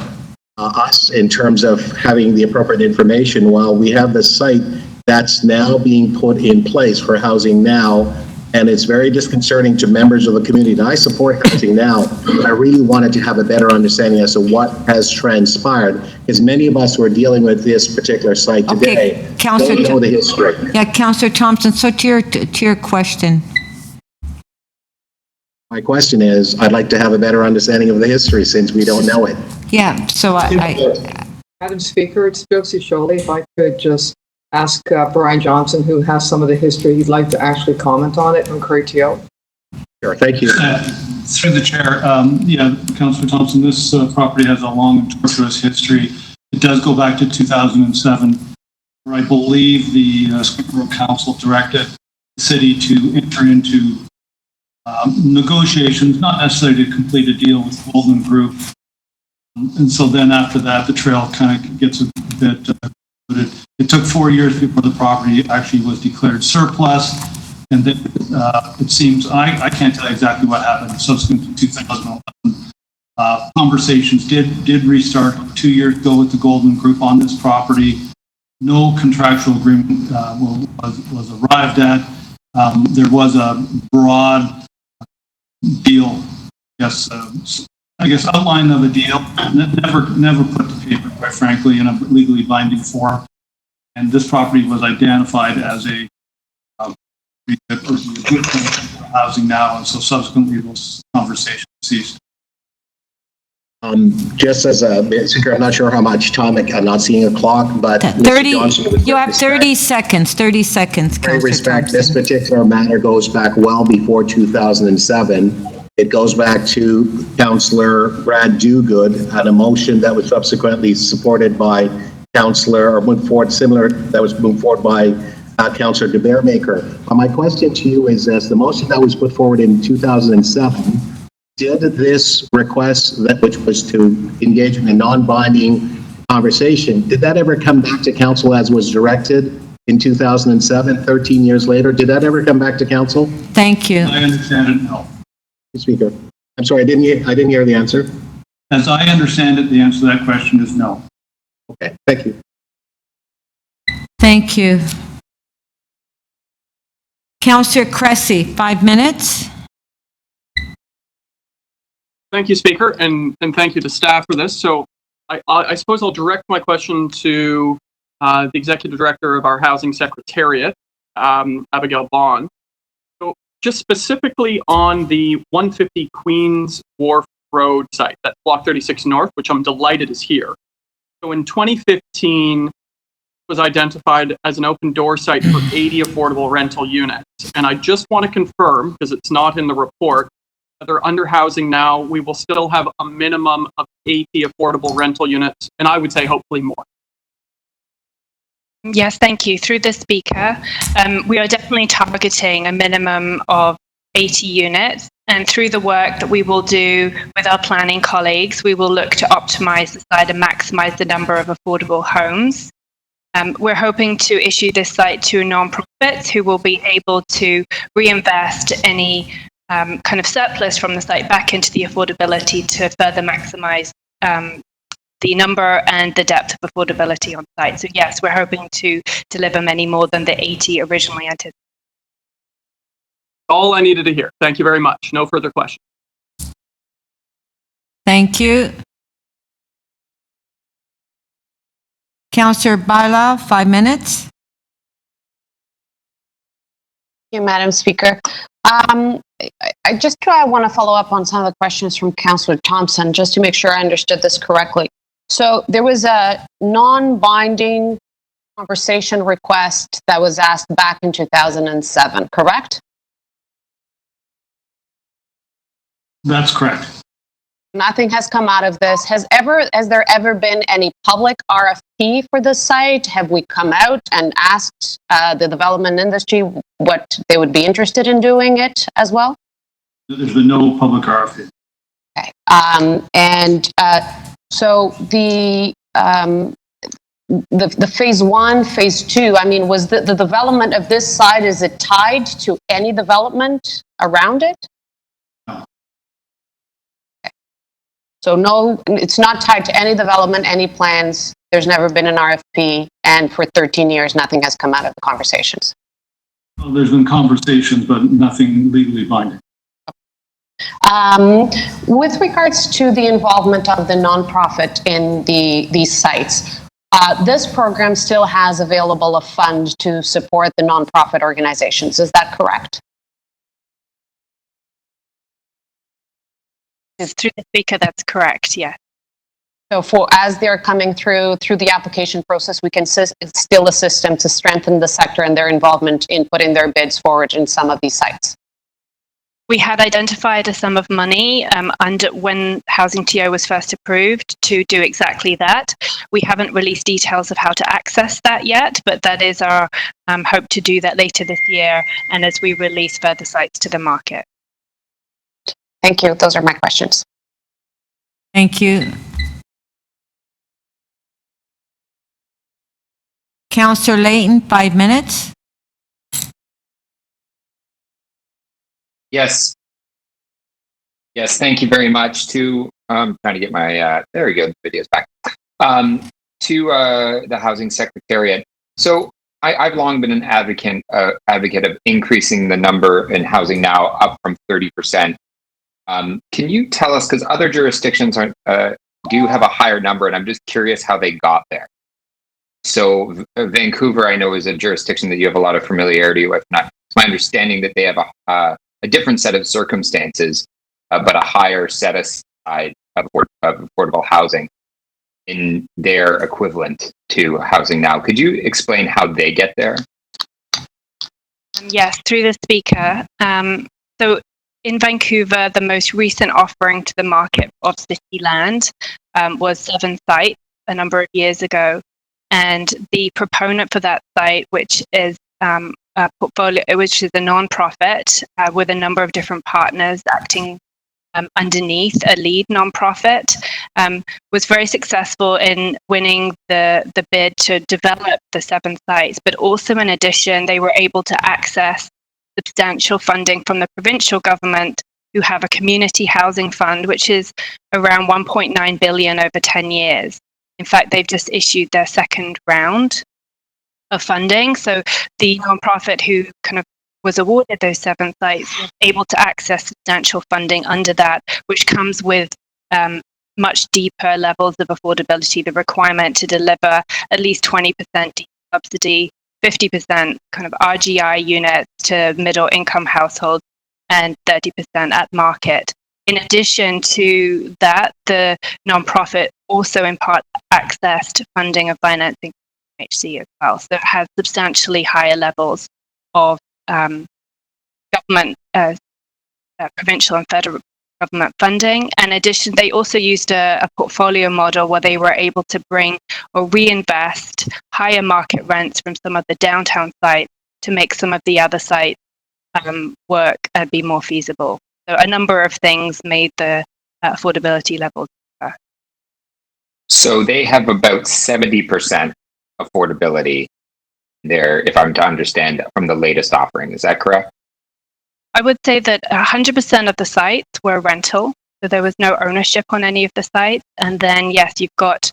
us in terms of having the appropriate information while we have the site that's now being put in place for housing now. And it's very disconcerting to members of the community. And I support housing now, but I really wanted to have a better understanding as to what has transpired, because many of us who are dealing with this particular site today don't know the history. Yeah, Councillor Thompson, so to your question. My question is, I'd like to have a better understanding of the history since we don't know it. Yeah, so Madam Speaker, it's Josie Sholey. If I could just ask Brian Johnson, who has some of the history, he'd like to actually comment on it from Creatio. Sure, thank you. Through the chair, yeah, Councillor Thompson, this property has a long and tortuous history. It does go back to 2007, where I believe the Scarborough Council directed the city to enter into negotiations, not necessarily to complete a deal with Golden Group. And so then after that, the trail kind of gets a bit it took 4 years before the property actually was declared surplus. And then it seems, I can't tell you exactly what happened subsequent to 2011. Conversations did restart 2 years ago with the Golden Group on this property. No contractual agreement was arrived at. There was a broad deal, I guess outline of a deal, never put to paper, quite frankly, in a legally binding form. And this property was identified as a good for housing now, and so subsequently those conversations ceased. Just as a speaker, I'm not sure how much time, I'm not seeing a clock, but 30, you have 30 seconds, 30 seconds, Councillor respect, this particular matter goes back well before 2007. It goes back to Councillor Brad Dogood and a motion that was subsequently supported by Councillor, or moved forward similar, that was moved forward by Councillor DeBear Maker. My question to you is, as the motion that was put forward in 2007, did this request, which was to engage in a non-binding conversation. Did that ever come back to council as was directed in 2007, 13 years later? Did that ever come back to council? Thank you. I understand it, no. Speaker, I'm sorry, I didn't hear the answer. As I understand it, the answer to that question is no. Okay, thank you. Thank you. Councillor Cressy, 5 minutes. Thank you, Speaker, and thank you to staff for this. So I suppose I'll direct my question to the Executive Director of our Housing Secretariat, Abigail Bond. So just specifically on the 150 Queens Wharf Road site, that's Block 36 North, which I'm delighted is here. So in 2015, was identified as an open door site for 80 affordable rental units. And I just want to confirm, because it's not in the report, that they're under housing now. We will still have a minimum of 80 affordable rental units, and I would say hopefully more. Yes, thank you. Through the Speaker, we are definitely targeting a minimum of 80 units. And through the work that we will do with our planning colleagues, we will look to optimize the site and maximize the number of affordable homes. We're hoping to issue this site to non-profits who will be able to reinvest any kind of surplus from the site back into the affordability to further maximize the number and the depth of affordability on site. So yes, we're hoping to deliver many more than the 80 originally anticipated. All I needed to hear. Thank you very much. No further questions. Thank you. Councillor Baila, 5 minutes. Thank you, Madam Speaker. I want to follow up on some of the questions from Councillor Thompson, just to make sure I understood this correctly. So there was a non-binding conversation request that was asked back in 2007, correct? That's correct. Nothing has come out of this. Has there ever been any public RFP for the site? Have we come out and asked the development industry what they would be interested in doing it as well? There's been no public RFP. Okay. So the phase 1, phase 2, I mean, was the development of this site, is it tied to any development around it? So no, it's not tied to any development, any plans. There's never been an RFP, and for 13 years, nothing has come out of the conversations. Well, there's been conversations, but nothing legally binding. With regards to the involvement of the nonprofit in these sites, this program still has available a fund to support the nonprofit organizations. Is that correct? Through the Speaker, that's correct, yes. So as they're coming through the application process, we can still assist them to strengthen the sector and their involvement in putting their bids forward in some of these sites. We had identified a sum of money when Housing TO was first approved to do exactly that. We haven't released details of how to access that yet, but that is our hope to do that later this year and as we release further sites to the market. Thank you. Those are my questions. Thank you. Councillor Layton, 5 minutes. Yes. Yes, thank you very much. I'm trying to get my, there we go, the video's back. To the Housing Secretariat. So I've long been an advocate of increasing the number in Housing Now up from 30%. Can you tell us, because other jurisdictions do have a higher number, and I'm just curious how they got there. So Vancouver, I know, is a jurisdiction that you have a lot of familiarity with. It's my understanding that they have a different set of circumstances, but a higher set aside of affordable housing in their equivalent to Housing Now. Could you explain how they get there? Yes, through the Speaker. So in Vancouver, the most recent offering to the market of city land was 7 sites a number of years ago. And the proponent for that site, which is a portfolio, which is a non-profit with a number of different partners acting underneath a lead nonprofit, was very successful in winning the bid to develop the 7 sites, but also in addition, they were able to access substantial funding from the provincial government, who have a community housing fund, which is around 1.9 billion over 10 years. In fact, they've just issued their second round of funding. So the nonprofit who kind of was awarded those 7 sites was able to access substantial funding under that, which comes with much deeper levels of affordability, the requirement to deliver at least 20% subsidy, 50% kind of RGI units to middle income households, and 30% at market. In addition to that, the nonprofit also in part accessed funding of financing from HC as well. So it has substantially higher levels of government, provincial and federal government funding. In addition, they also used a portfolio model where they were able to bring or reinvest higher market rents from some of the downtown sites to make some of the other sites work and be more feasible. So a number of things made the affordability levels better. So they have about 70% affordability there, if I'm to understand from the latest offering. Is that correct? I would say that 100% of the sites were rental, so there was no ownership on any of the sites. And then, yes, you've got,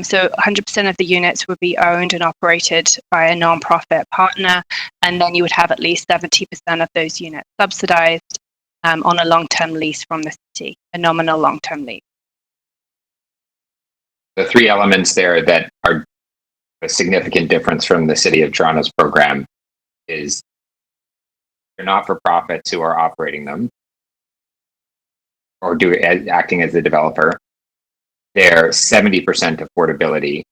so 100% of the units would be owned and operated by a nonprofit partner, and then you would have at least 70% of those units subsidized on a long-term lease from the city, a nominal long-term lease. The 3 elements there that are a significant difference from the City of Toronto's program is they're not-for-profits who are operating them or acting as the developer. They're 70% affordability,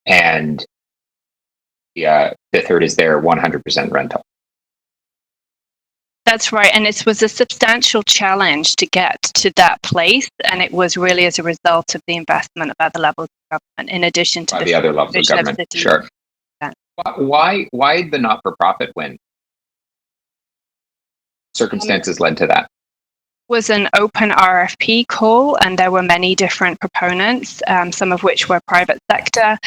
and the third is their 100% rental. That's right, and it was a substantial challenge to get to that place, and it was really as a result of the investment of other levels of government, in addition to the other levels of government. Sure. Why the not-for-profit win? Circumstances led to that. Was an open RFP call, and there were many different proponents, some of which were private sector.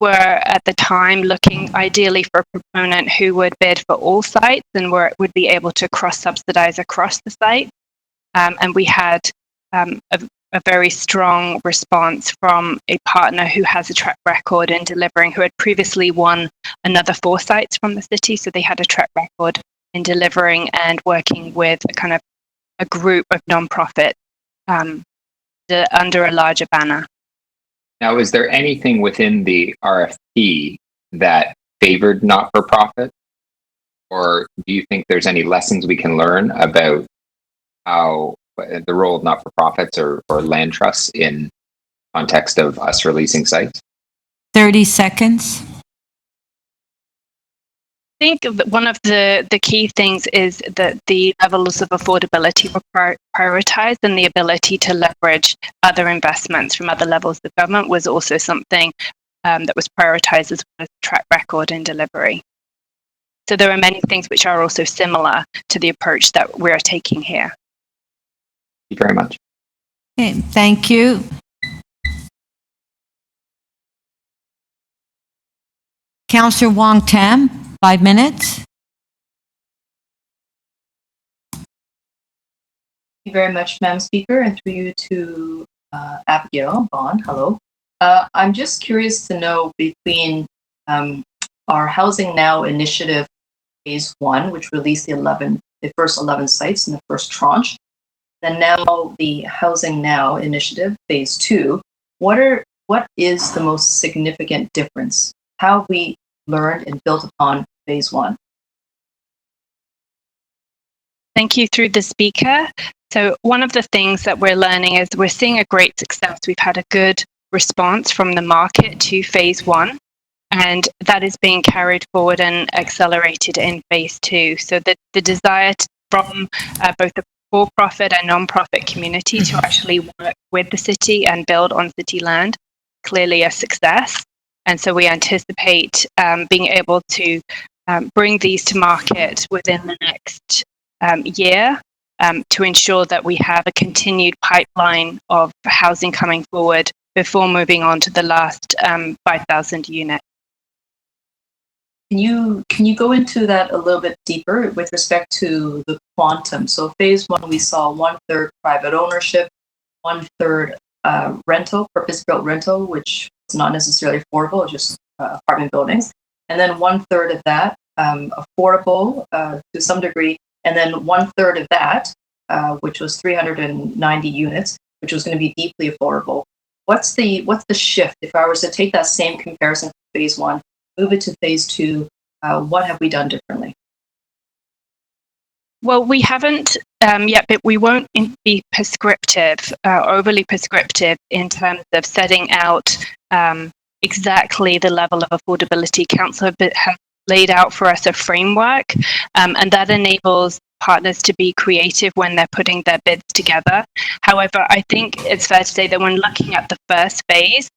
Were at the time looking ideally for a proponent who would bid for all sites and would be able to cross-subsidize across the site. And we had a very strong response from a partner who has a track record in delivering, who had previously won another 4 sites from the city. So they had a track record in delivering and working with a group of nonprofits under a larger banner. Now, is there anything within the RFP that favored not-for-profit? Or do you think there's any lessons we can learn about how the role of not-for-profits or land trusts in context of us releasing sites? 30 seconds. I think one of the key things is that the levels of affordability were prioritized, and the ability to leverage other investments from other levels of government was also something that was prioritized as well as track record in delivery. So there are many things which are also similar to the approach that we're taking here. Thank you very much. Okay, thank you. Councillor Wong Tam, 5 minutes. Thank you very much, Madam Speaker, and through you to Abigail Bond. Hello. I'm just curious to know between our Housing Now initiative phase 1, which released the first 11 sites in the first tranche, then now the Housing Now initiative phase 2. What is the most significant difference? How we learned and built upon phase 1? Thank you through the speaker. So one of the things that we're learning is we're seeing a great success. We've had a good response from the market to phase 1, and that is being carried forward and accelerated in phase 2. So the desire from both the for-profit and non-profit community to actually work with the city and build on city land, clearly a success. And so we anticipate being able to bring these to market within the next year. to ensure that we have a continued pipeline of housing coming forward before moving on to the last 5,000 units. Can you go into that a little bit deeper with respect to the quantum? So phase one, we saw 1/3 private ownership, 1/3 rental, purpose-built rental, which is not necessarily affordable, just apartment buildings, and then 1/3 of that affordable to some degree, and then 1/3 of that, which was 390 units, which was going to be deeply affordable. What's the shift? If I was to take that same comparison for phase one, move it to phase two, what have we done differently? Well, we haven't yet, but we won't be prescriptive, overly prescriptive in terms of setting out exactly the level of affordability. Council have laid out for us a framework, and that enables partners to be creative when they're putting their bids together. However, I think it's fair to say that when looking at the first phase,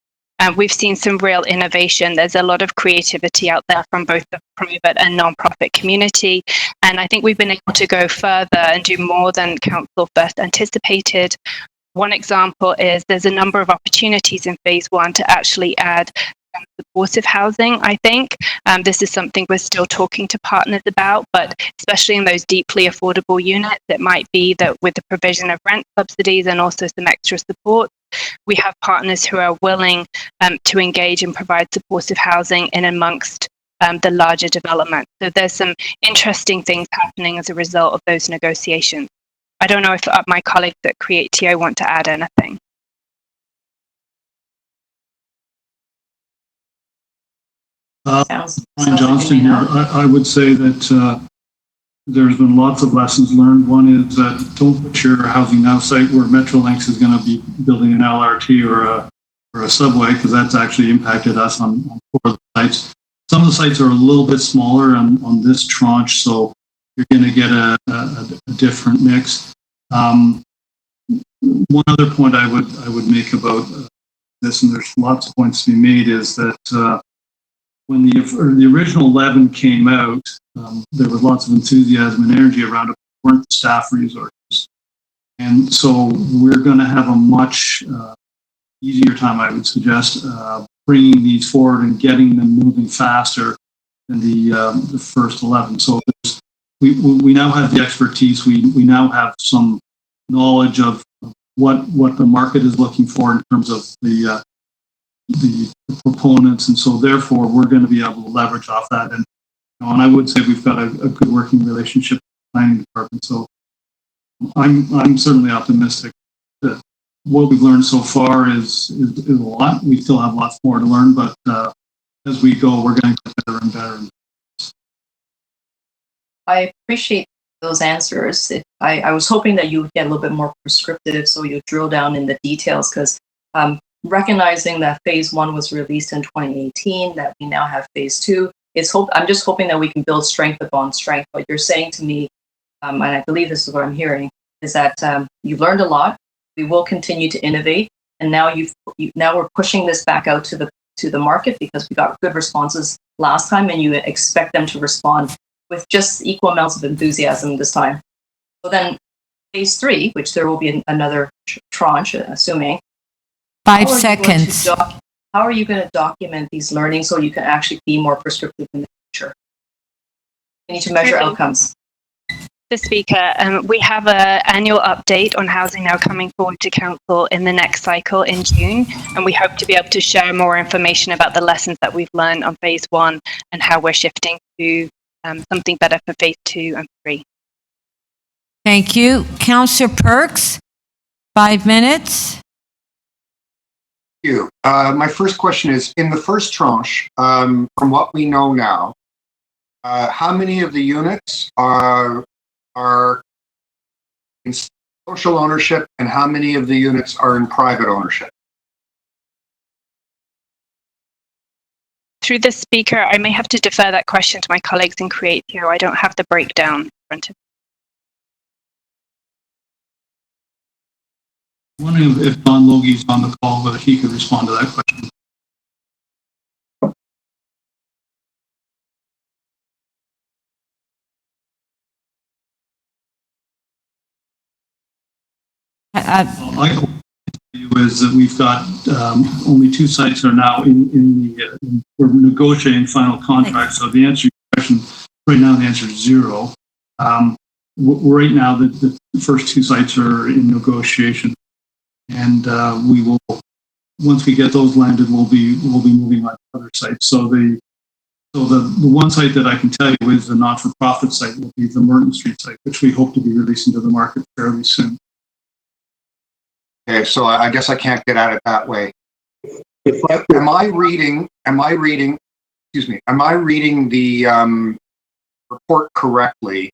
we've seen some real innovation. There's a lot of creativity out there from both the private and non-profit community. And I think we've been able to go further and do more than Council first anticipated. One example is there's a number of opportunities in phase one to actually add supportive housing, I think. This is something we're still talking to partners about, but especially in those deeply affordable units, it might be that with the provision of rent subsidies and also some extra support, we have partners who are willing to engage and provide supportive housing in amongst the larger development. So there's some interesting things happening as a result of those negotiations. I don't know if my colleagues at Creatio want to add anything. Brian Johnston here. I would say that there's been lots of lessons learned. One is that don't put your Housing Now site where Metrolinx is going to be building an LRT or a subway, because that's actually impacted us on 4 of the sites. Some of the sites are a little bit smaller on this tranche, so you're going to get a different mix. One other point I would make about this, and there's lots of points to be made, is that when the original 11 came out, there was lots of enthusiasm and energy around it, but weren't the staff resources. And so we're going to have a much easier time, I would suggest, bringing these forward and getting them moving faster than the first 11. So we now have the expertise. We now have some knowledge of what the market is looking for in terms of the proponents, and so therefore we're going to be able to leverage off that. And I would say we've got a good working relationship with the planning department. So I'm certainly optimistic that what we've learned so far is a lot. We still have lots more to learn, but as we go, we're going to get better and better. I appreciate those answers. I was hoping that you would get a little bit more prescriptive, so you drill down in the details, because recognizing that phase one was released in 2018, that we now have phase two, I'm just hoping that we can build strength upon strength. What you're saying to me, and I believe this is what I'm hearing, is that you've learned a lot. We will continue to innovate, and now now we're pushing this back out to the market, because we got good responses last time, and you expect them to respond with just equal amounts of enthusiasm this time. So then phase three, which there will be another tranche, assuming. 5 seconds. How are you going to document these learnings so you can actually be more prescriptive in the future? You need to measure outcomes. The Speaker, we have an annual update on Housing Now coming forward to Council in the next cycle in June, and we hope to be able to share more information about the lessons that we've learned on phase one and how we're shifting to something better for phase 2 and 3. Thank you. Councillor Perks, 5 minutes. Thank you. My first question is, in the first tranche, from what we know now, how many of the units are in social ownership and how many of the units are in private ownership? Through the Speaker, I may have to defer that question to my colleagues in Creatio. I don't have the breakdown in front of me. I'm wondering if Don Logie's on the call, whether he could respond to that question. Is that we've got only 2 sites are now we're negotiating final contracts. So the answer to your question right now, the answer is 0. Right now, the first 2 sites are in negotiation, and we will, once we get those landed, we'll be moving on to other sites. So the one site that I can tell you is the not-for-profit site will be the Merton Street site, which we hope to be releasing to the market fairly soon. Okay, so I guess I can't get at it that way. Am I reading the report correctly?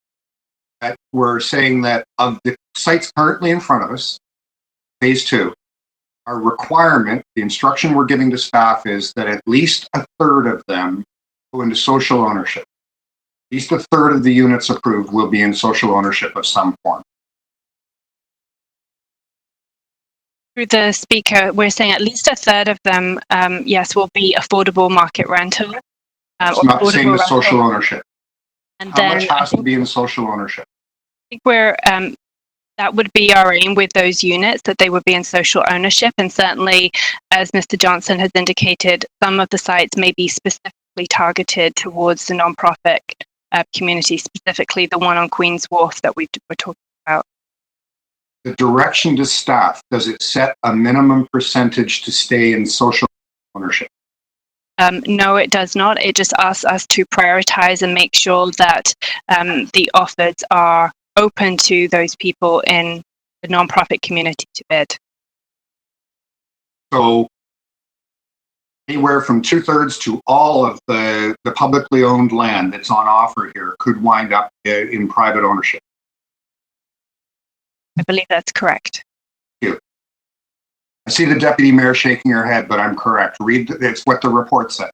That we're saying that of the sites currently in front of us, phase 2, our requirement, the instruction we're giving to staff is that at least a third of them go into social ownership. At least a third of the units approved will be in social ownership of some form. Through the speaker, we're saying at least a third of them, yes, will be affordable market rental. It's not saying the social ownership. And How then much has to be in social ownership? I think we're that would be our aim with those units, that they would be in social ownership. And certainly, as Mr. Johnson has indicated, some of the sites may be specifically targeted towards the nonprofit community, specifically the one on Queen's Wharf that we were talking about. The direction to staff, does it set a minimum percentage to stay in social ownership? No, it does not. It just asks us to prioritize and make sure that the offers are open to those people in the nonprofit community to bid. So anywhere from 2/3 to all of the publicly owned land that's on offer here could wind up in private ownership. I believe that's correct. Thank you. I see the deputy mayor shaking her head, but I'm correct. It's what the report says.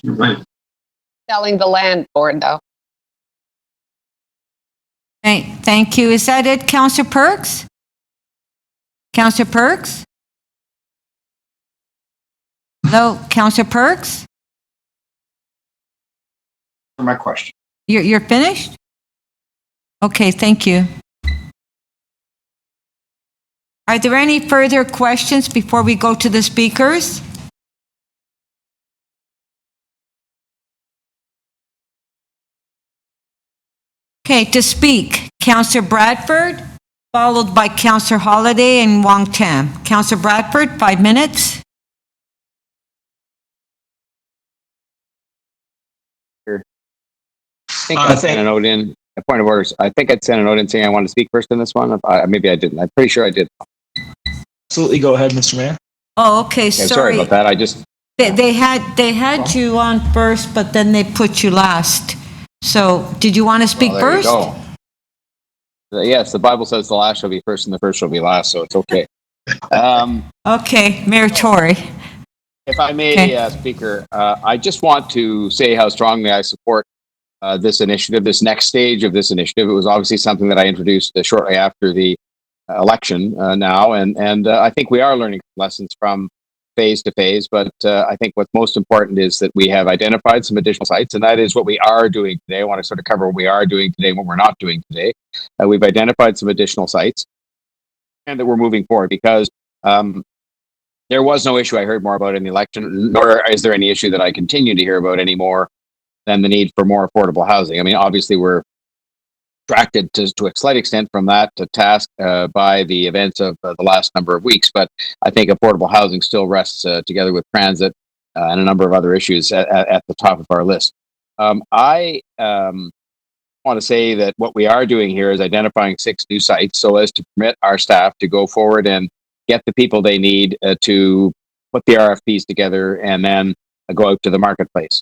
You're right. Selling the land board, though. Thank you. Is that it, Councillor Perks? Councillor Perks? Hello, Councillor Perks? My question. You're finished? Okay, thank you. Are there any further questions before we go to the speakers? Okay, to speak, Councillor Bradford, followed by Councillor Holliday and Wong Tam. Councillor Bradford, 5 minutes. I think I sent a note in, a point of orders. I think I'd sent a note in saying I wanted to speak first in this one. Maybe I didn't. I'm pretty sure I did. Absolutely. Go ahead, Mr. Mayor. Oh, okay, sorry about that. I just... They had you on first, but then they put you last. So, did you want to speak first? There you go. Yes, the Bible says the last shall be first and the first shall be last, so it's okay. Okay, Mayor Tory. If I may, Speaker, I just want to say how strongly I support this initiative, this next stage of this initiative. It was obviously something that I introduced shortly after the election now, and I think we are learning lessons from phase to phase, but I think what's most important is that we have identified some additional sites, and that is what we are doing today. I want to sort of cover what we are doing today and what we're not doing today. We've identified some additional sites, and that we're moving forward because there was no issue I heard more about in the election, nor is there any issue that I continue to hear about anymore than the need for more affordable housing. I mean, obviously, we're distracted to a slight extent from that task by the events of the last number of weeks, but I think affordable housing still rests together with transit and a number of other issues at the top of our list. I want to say that what we are doing here is identifying 6 new sites so as to permit our staff to go forward and get the people they need to put the RFPs together and then go out to the marketplace.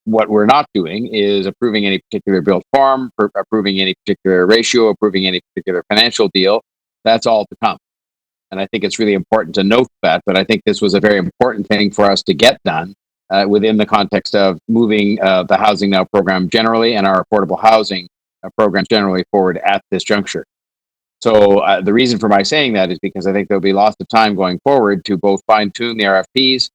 What we're not doing is approving any particular built form, approving any particular ratio, approving any particular financial deal. That's all to come. And I think it's really important to note that, but I think this was a very important thing for us to get done within the context of moving the Housing Now program generally and our affordable housing programs generally forward at this juncture. So the reason for my saying that is because I think there'll be lots of time going forward to both fine-tune the RFPs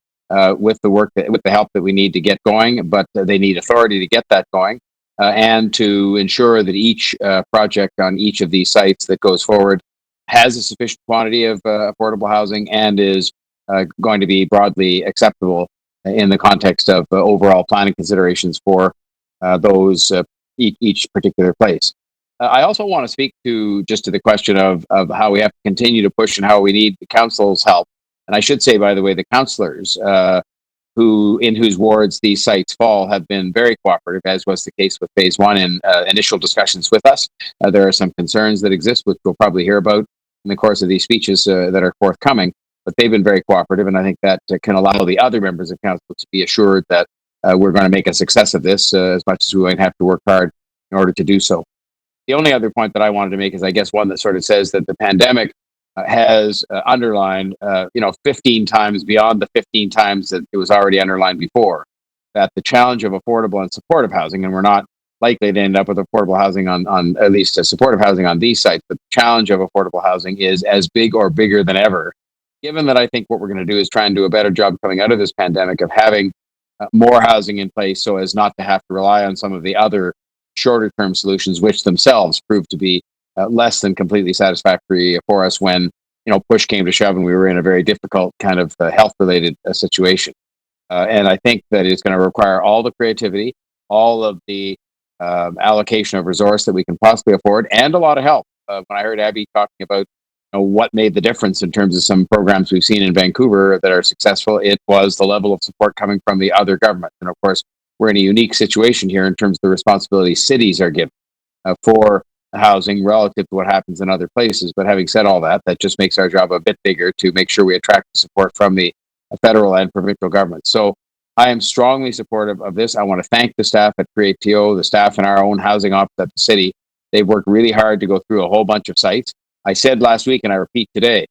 with the help that we need to get going, but they need authority to get that going, and to ensure that each project on each of these sites that goes forward has a sufficient quantity of affordable housing and is going to be broadly acceptable in the context of overall planning considerations for those each particular place. I also want to speak to the question of how we have to continue to push and how we need the council's help. And I should say, by the way, the councillors in whose wards these sites fall have been very cooperative, as was the case with phase one in initial discussions with us. There are some concerns that exist, which we'll probably hear about in the course of these speeches that are forthcoming, but they've been very cooperative, and I think that can allow the other members of council to be assured that we're going to make a success of this as much as we might have to work hard in order to do so. The only other point that I wanted to make is, I guess, one that sort of says that the pandemic has underlined, 15 times beyond the 15 times that it was already underlined before, that the challenge of affordable and supportive housing, and we're not likely to end up with affordable housing on at least supportive housing on these sites, but the challenge of affordable housing is as big or bigger than ever, given that I think what we're going to do is try and do a better job coming out of this pandemic of having more housing in place so as not to have to rely on some of the other shorter term solutions, which themselves proved to be less than completely satisfactory for us when, push came to shove and we were in a very difficult kind of health related situation. And I think that it's going to require all the creativity, all of the allocation of resource that we can possibly afford, and a lot of help. When I heard Abby talking about what made the difference in terms of some programs we've seen in Vancouver that are successful, it was the level of support coming from the other governments. And of course, we're in a unique situation here in terms of the responsibility cities are given for housing relative to what happens in other places. But having said all that, that just makes our job a bit bigger to make sure we attract the support from the federal and provincial governments. So I am strongly supportive of this. I want to thank the staff at CreateTO, the staff in our own housing office at the city. They've worked really hard to go through a whole bunch of sites. I said last week, and I repeat today,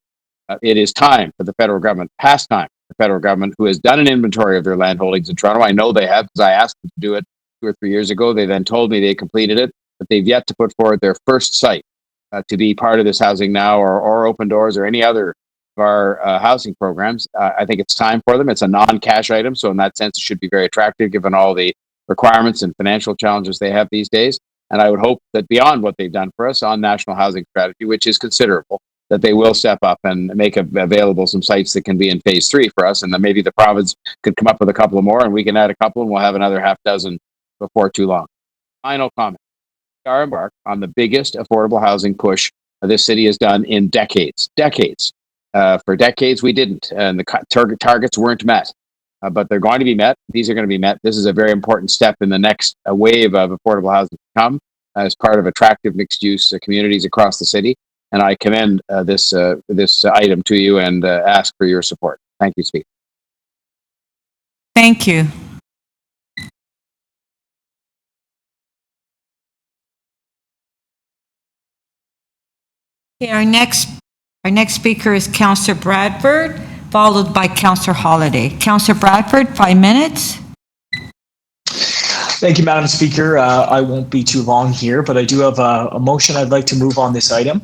it is time for the federal government, past time, the federal government, who has done an inventory of their land holdings in Toronto. I know they have, because I asked them to do it 2 or 3 years ago. They then told me they completed it, but they've yet to put forward their first site to be part of this Housing Now or Open Doors or any other of our housing programs. I think it's time for them. It's a non-cash item, so in that sense, it should be very attractive given all the requirements and financial challenges they have these days. And I would hope that beyond what they've done for us on National Housing Strategy, which is considerable, that they will step up and make available some sites that can be in phase 3 for us, and then maybe the province could come up with a couple of more, and we can add a couple, and we'll have another half dozen before too long. Final comment. We are embarked on the biggest affordable housing push this city has done in decades. For decades, we didn't, and the targets weren't met. But they're going to be met. These are going to be met. This is a very important step in the next wave of affordable housing to come as part of attractive mixed-use communities across the city. And I commend this item to you and ask for your support. Thank you, Speaker. Thank you. Okay, our next speaker is Councillor Bradford, followed by Councillor Holiday. Councillor Bradford, 5 minutes. Thank you, Madam Speaker. I won't be too long here, but I do have a motion I'd like to move on this item.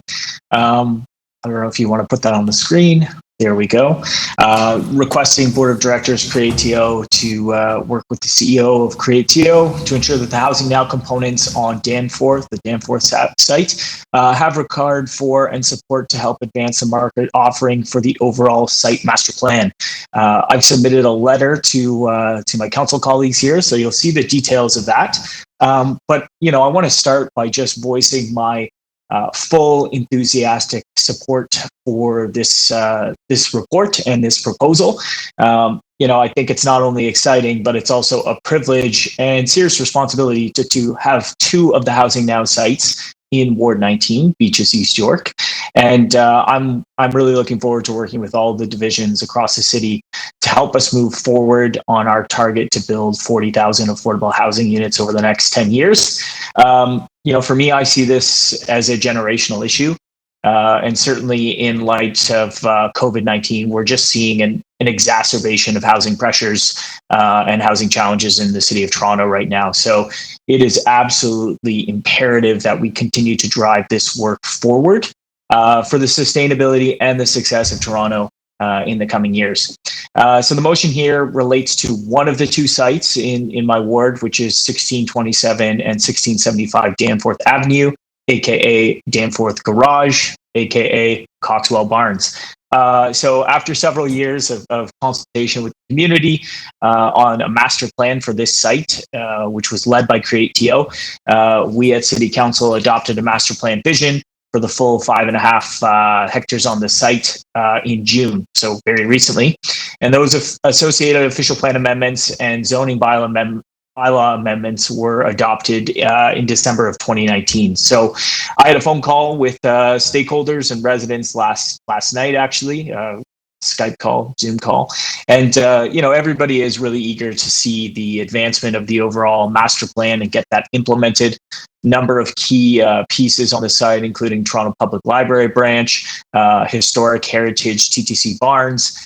I don't know if you want to put that on the screen. There we go. Requesting Board of Directors CreateTO to work with the CEO of CreateTO to ensure that the Housing Now components on Danforth, the Danforth site, have regard for and support to help advance the market offering for the overall site master plan. I've submitted a letter to my council colleagues here, so you'll see the details of that. But I want to start by just voicing my full enthusiastic support for this report and this proposal. I think it's not only exciting, but it's also a privilege and serious responsibility to have 2 of the Housing Now sites in Ward 19, Beaches, East York. And I'm really looking forward to working with all the divisions across the city to help us move forward on our target to build 40,000 affordable housing units over the next 10 years. For me, I see this as a generational issue. And certainly in light of COVID-19, we're just seeing an exacerbation of housing pressures and housing challenges in the city of Toronto right now. So it is absolutely imperative that we continue to drive this work forward for the sustainability and the success of Toronto in the coming years. So the motion here relates to one of the 2 sites in my ward, which is 1627 and 1675 Danforth Avenue. aka Danforth Garage, aka Coxwell Barns. So after several years of consultation with the community on a master plan for this site, which was led by Create TO, we at City Council adopted a master plan vision for the full 5.5 hectares on the site in June, so very recently. And those associated official plan amendments and zoning bylaw amendments were adopted in December of 2019. So I had a phone call with stakeholders and residents last night, actually, Skype call, Zoom call. And, everybody is really eager to see the advancement of the overall master plan and get that implemented. Number of key pieces on the site, including Toronto Public Library branch, historic heritage TTC Barns,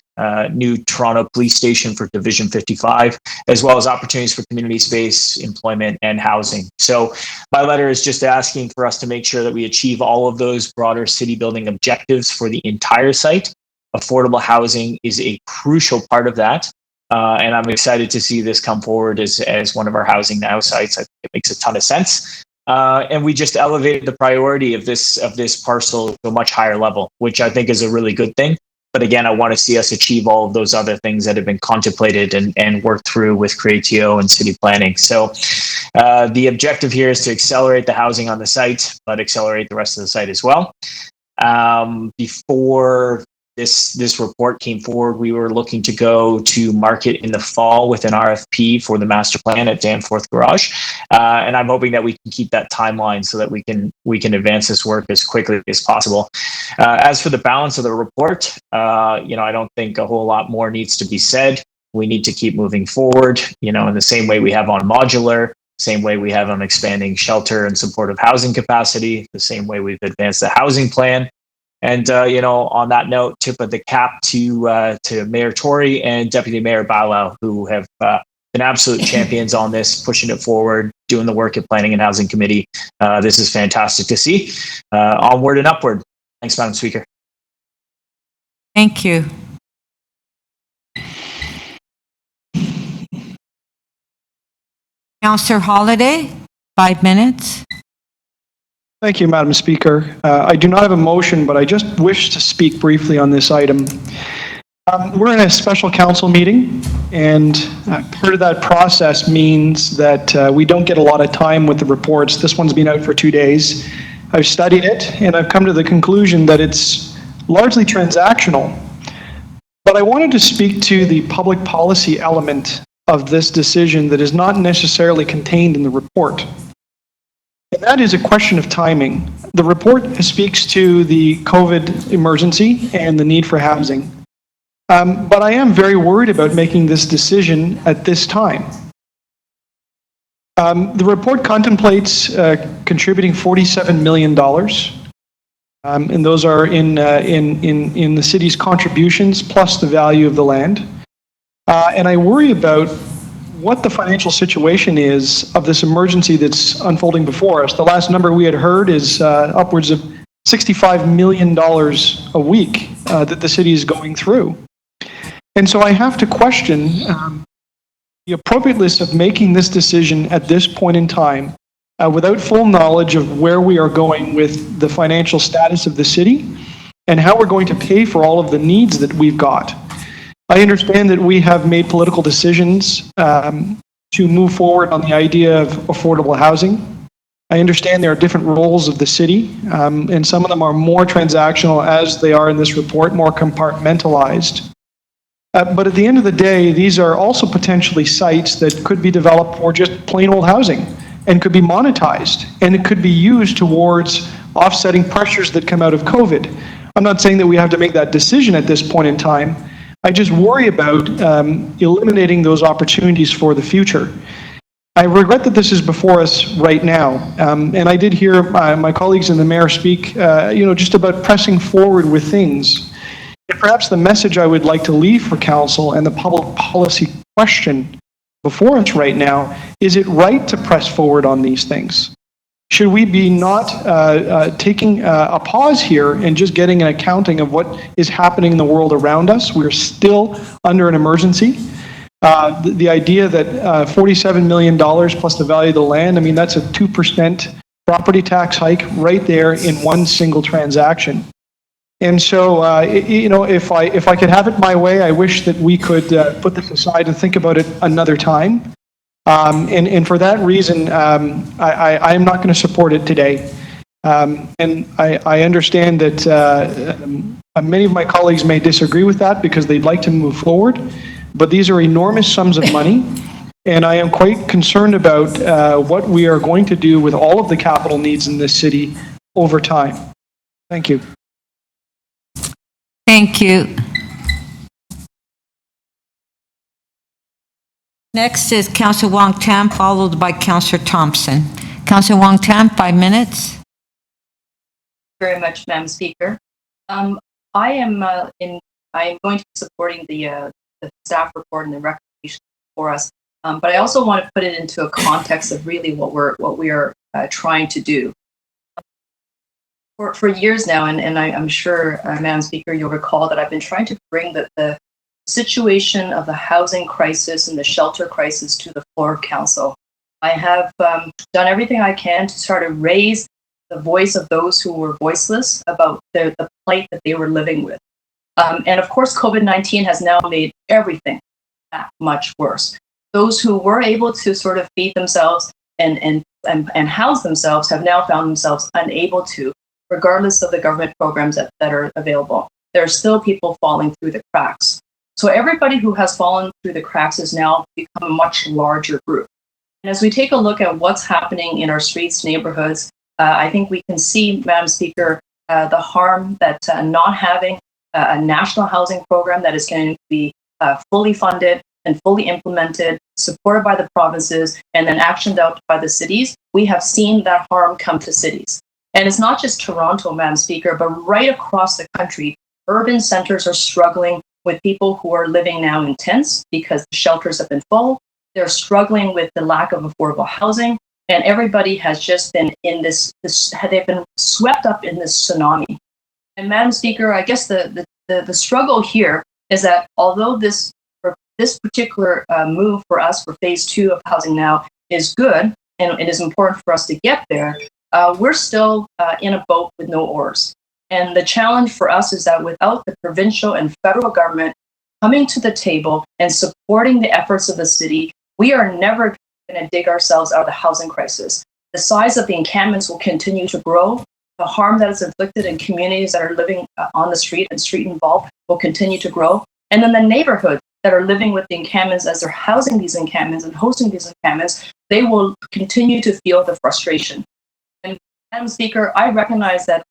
new Toronto Police Station for Division 55, as well as opportunities for community space, employment, and housing. So my letter is just asking for us to make sure that we achieve all of those broader city building objectives for the entire site. Affordable housing is a crucial part of that. And I'm excited to see this come forward as one of our Housing Now sites. I think it makes a ton of sense. And we just elevated the priority of this parcel to a much higher level, which I think is a really good thing. But again, I want to see us achieve all of those other things that have been contemplated and worked through with Creatio and city planning. So the objective here is to accelerate the housing on the site, but accelerate the rest of the site as well. Before this report came forward, we were looking to go to market in the fall with an RFP for the master plan at Danforth Garage. And I'm hoping that we can keep that timeline so that we can advance this work as quickly as possible. As for the balance of the report, I don't think a whole lot more needs to be said. We need to keep moving forward, in the same way we have on modular, same way we have on expanding shelter and supportive housing capacity, the same way we've advanced the housing plan. And, on that note, tip of the cap to Mayor Tory and Deputy Mayor Balau, who have been absolute champions on this, pushing it forward, doing the work at Planning and Housing Committee. This is fantastic to see. Onward and upward. Thanks, Madam Speaker. Thank you. Councillor Holiday, 5 minutes. Thank you, Madam Speaker. I do not have a motion, but I just wish to speak briefly on this item. We're in a special council meeting, and part of that process means that we don't get a lot of time with the reports. This one's been out for 2 days. I've studied it, and I've come to the conclusion that it's largely transactional. But I wanted to speak to the public policy element of this decision that is not necessarily contained in the report. And that is a question of timing. The report speaks to the COVID emergency and the need for housing. But I am very worried about making this decision at this time. The report contemplates contributing $47 million. And those are in the city's contributions plus the value of the land. And I worry about what the financial situation is of this emergency that's unfolding before us. The last number we had heard is upwards of $65 million a week that the city is going through. And so I have to question the appropriateness of making this decision at this point in time without full knowledge of where we are going with the financial status of the city and how we're going to pay for all of the needs that we've got. I understand that we have made political decisions to move forward on the idea of affordable housing. I understand there are different roles of the city, and some of them are more transactional, as they are in this report, more compartmentalized. But at the end of the day, these are also potentially sites that could be developed for just plain old housing and could be monetized, and it could be used towards offsetting pressures that come out of COVID. I'm not saying that we have to make that decision at this point in time. I just worry about eliminating those opportunities for the future. I regret that this is before us right now, and I did hear my colleagues and the mayor speak, just about pressing forward with things. And perhaps the message I would like to leave for council and the public policy question before us right now, is it right to press forward on these things? Should we be not taking a pause here and just getting an accounting of what is happening in the world around us? We're still under an emergency. The idea that $47 million plus the value of the land, I mean, that's a 2% property tax hike right there in one single transaction. And so, if I could have it my way, I wish that we could put this aside and think about it another time. And for that reason, I am not going to support it today. And I understand that many of my colleagues may disagree with that because they'd like to move forward, but these are enormous sums of money. And I am quite concerned about what we are going to do with all of the capital needs in this city over time. Thank you. Thank you. Next is Councillor Wong Tam, followed by Councillor Thompson. Councillor Wong Tam, 5 minutes. Very much, Madam Speaker. I am going to be supporting the staff report and the recommendation for us, but I also want to put it into a context of really what we are trying to do. For years now, and I'm sure, Madam Speaker, you'll recall that I've been trying to bring the situation of the housing crisis and the shelter crisis to the floor of council. I have done everything I can to try to raise the voice of those who were voiceless about the plight that they were living with. And of course, COVID-19 has now made everything that much worse. Those who were able to sort of feed themselves and house themselves have now found themselves unable to, regardless of the government programs that are available. There are still people falling through the cracks. So everybody who has fallen through the cracks has now become a much larger group. And as we take a look at what's happening in our streets, neighborhoods, I think we can see, Madam Speaker, the harm that not having a national housing program that is going to be fully funded and fully implemented, supported by the provinces, and then actioned out by the cities, we have seen that harm come to cities. And it's not just Toronto, Madam Speaker, but right across the country, urban centers are struggling with people who are living now in tents because the shelters have been full. They're struggling with the lack of affordable housing, and everybody has just been in this they've been swept up in this tsunami. And Madam Speaker, I guess the struggle here is that although this particular move for us for phase 2 of Housing Now is good, and it is important for us to get there, we're still in a boat with no oars. And the challenge for us is that without the provincial and federal government coming to the table and supporting the efforts of the city, we are never going to dig ourselves out of the housing crisis. The size of the encampments will continue to grow. The harm that is inflicted in communities that are living on the street and street involved will continue to grow. And then the neighborhoods that are living with the encampments, as they're housing these encampments and hosting these encampments, they will continue to feel the frustration. And Madam Speaker, I recognize that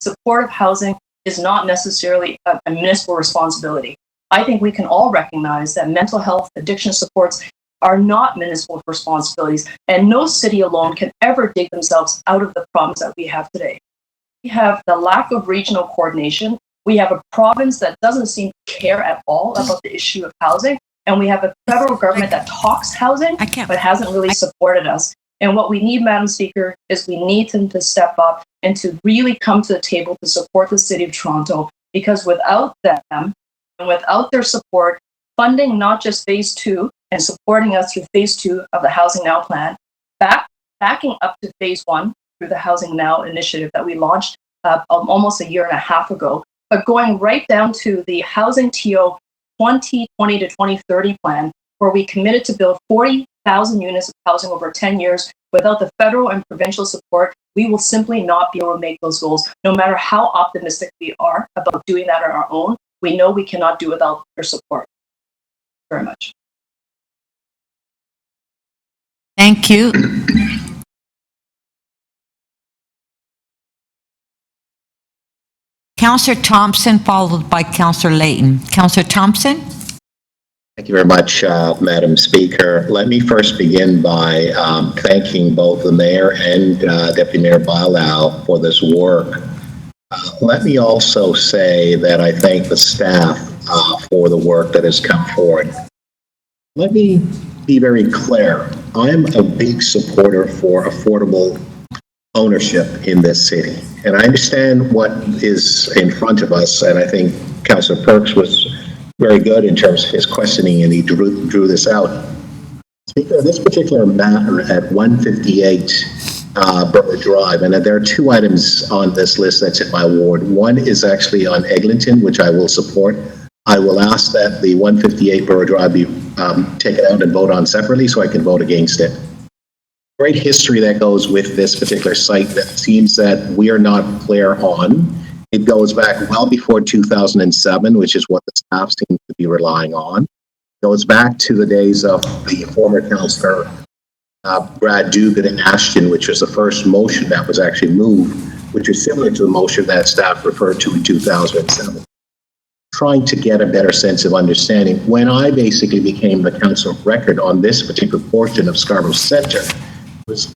supportive housing is not necessarily a municipal responsibility. I think we can all recognize that mental health, addiction supports are not municipal responsibilities, and no city alone can ever dig themselves out of the problems that we have today. We have the lack of regional coordination. We have a province that doesn't seem to care at all about the issue of housing, and we have a federal government that talks housing but hasn't really supported us. And what we need, Madam Speaker, is we need them to step up and to really come to the table to support the City of Toronto, because without them and without their support, funding not just phase 2 and supporting us through phase 2 of the Housing Now plan, backing up to phase 1 through the Housing Now initiative that we launched almost a year and a half ago, but going right down to the Housing TO 2020 to 2030 plan, where we committed to build 40,000 units of housing over 10 years. Without the federal and provincial support, we will simply not be able to make those goals, no matter how optimistic we are about doing that on our own. We know we cannot do without their support. Very much. Thank you. Councillor Thompson, followed by Councillor Layton. Councillor Thompson? Thank you very much, Madam Speaker. Let me first begin by thanking both the Mayor and Deputy Mayor Bailão for this work. Let me also say that I thank the staff for the work that has come forward. Let me be very clear. I'm a big supporter for affordable ownership in this city. And I understand what is in front of us, and I think Councillor Perks was very good in terms of his questioning, and he drew this out. Speaker, this particular matter at 158 Burr Drive. And there are two items on this list that's in my ward. One is actually on Eglinton, which I will support. I will ask that the 158 Burr Drive be taken out and vote on separately so I can vote against it. Great history that goes with this particular site that seems that we are not clear on. It goes back well before 2007, which is what the staff seems to be relying on. It goes back to the days of the former councillor Brad Dugan in Ashton, which was the first motion that was actually moved, which is similar to the motion that staff referred to in 2007. Trying to get a better sense of understanding. When I basically became the council of record on this particular portion of Scarborough Centre, was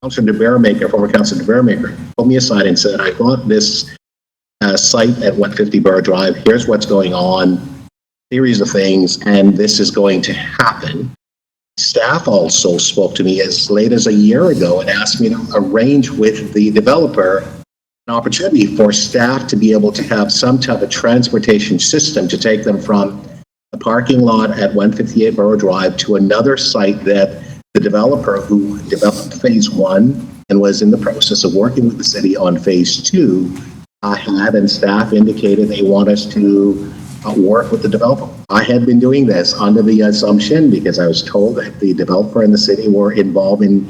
Councillor DeBaremaker, former Councillor DeBaremaker, pulled me aside and said, I bought this site at 150 Burr Drive. Here's what's going on, series of things, and this is going to happen. Staff also spoke to me as late as a year ago and asked me to arrange with the developer an opportunity for staff to be able to have some type of transportation system to take them from the parking lot at 158 Burr Drive to another site that the developer who developed phase 1 and was in the process of working with the city on phase 2 had, and staff indicated they want us to work with the developer. I had been doing this under the assumption, because I was told that the developer and the city were involved in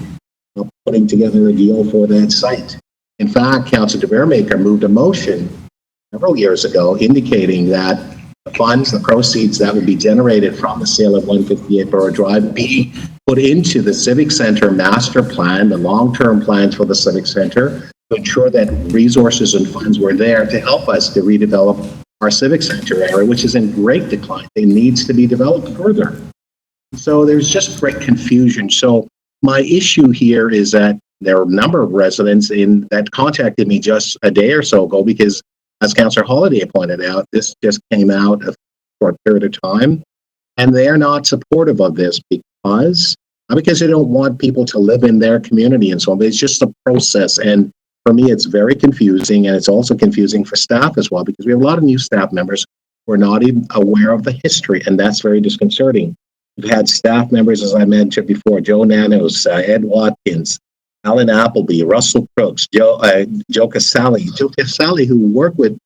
putting together a deal for that site. In fact, Councillor DeBaremaker moved a motion several years ago indicating that the funds, the proceeds that would be generated from the sale of 158 Burr Drive be put into the Civic Centre master plan, the long-term plans for the Civic Centre, to ensure that resources and funds were there to help us to redevelop our Civic Centre area, which is in great decline. It needs to be developed further. So there's just great confusion. So my issue here is that there are a number of residents that contacted me just a day or so ago because, as Councillor Holliday pointed out, this just came out a short period of time, and they are not supportive of this because they don't want people to live in their community and so on. But it's just a process, and for me, it's very confusing, and it's also confusing for staff as well because we have a lot of new staff members who are not even aware of the history, and that's very disconcerting. We've had staff members, as I mentioned before, Joe Nanos, Ed Watkins, Alan Appleby, Russell Crooks, Joe Casale, who worked with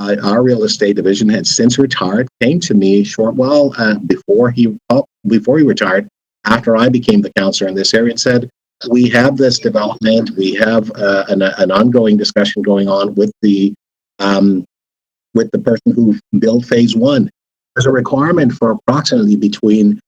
our real estate division, had since retired, came to me short while before he retired, after I became the councillor in this area, and said, we have this development, we have an ongoing discussion going on with the person who built phase 1. There's a requirement for approximately between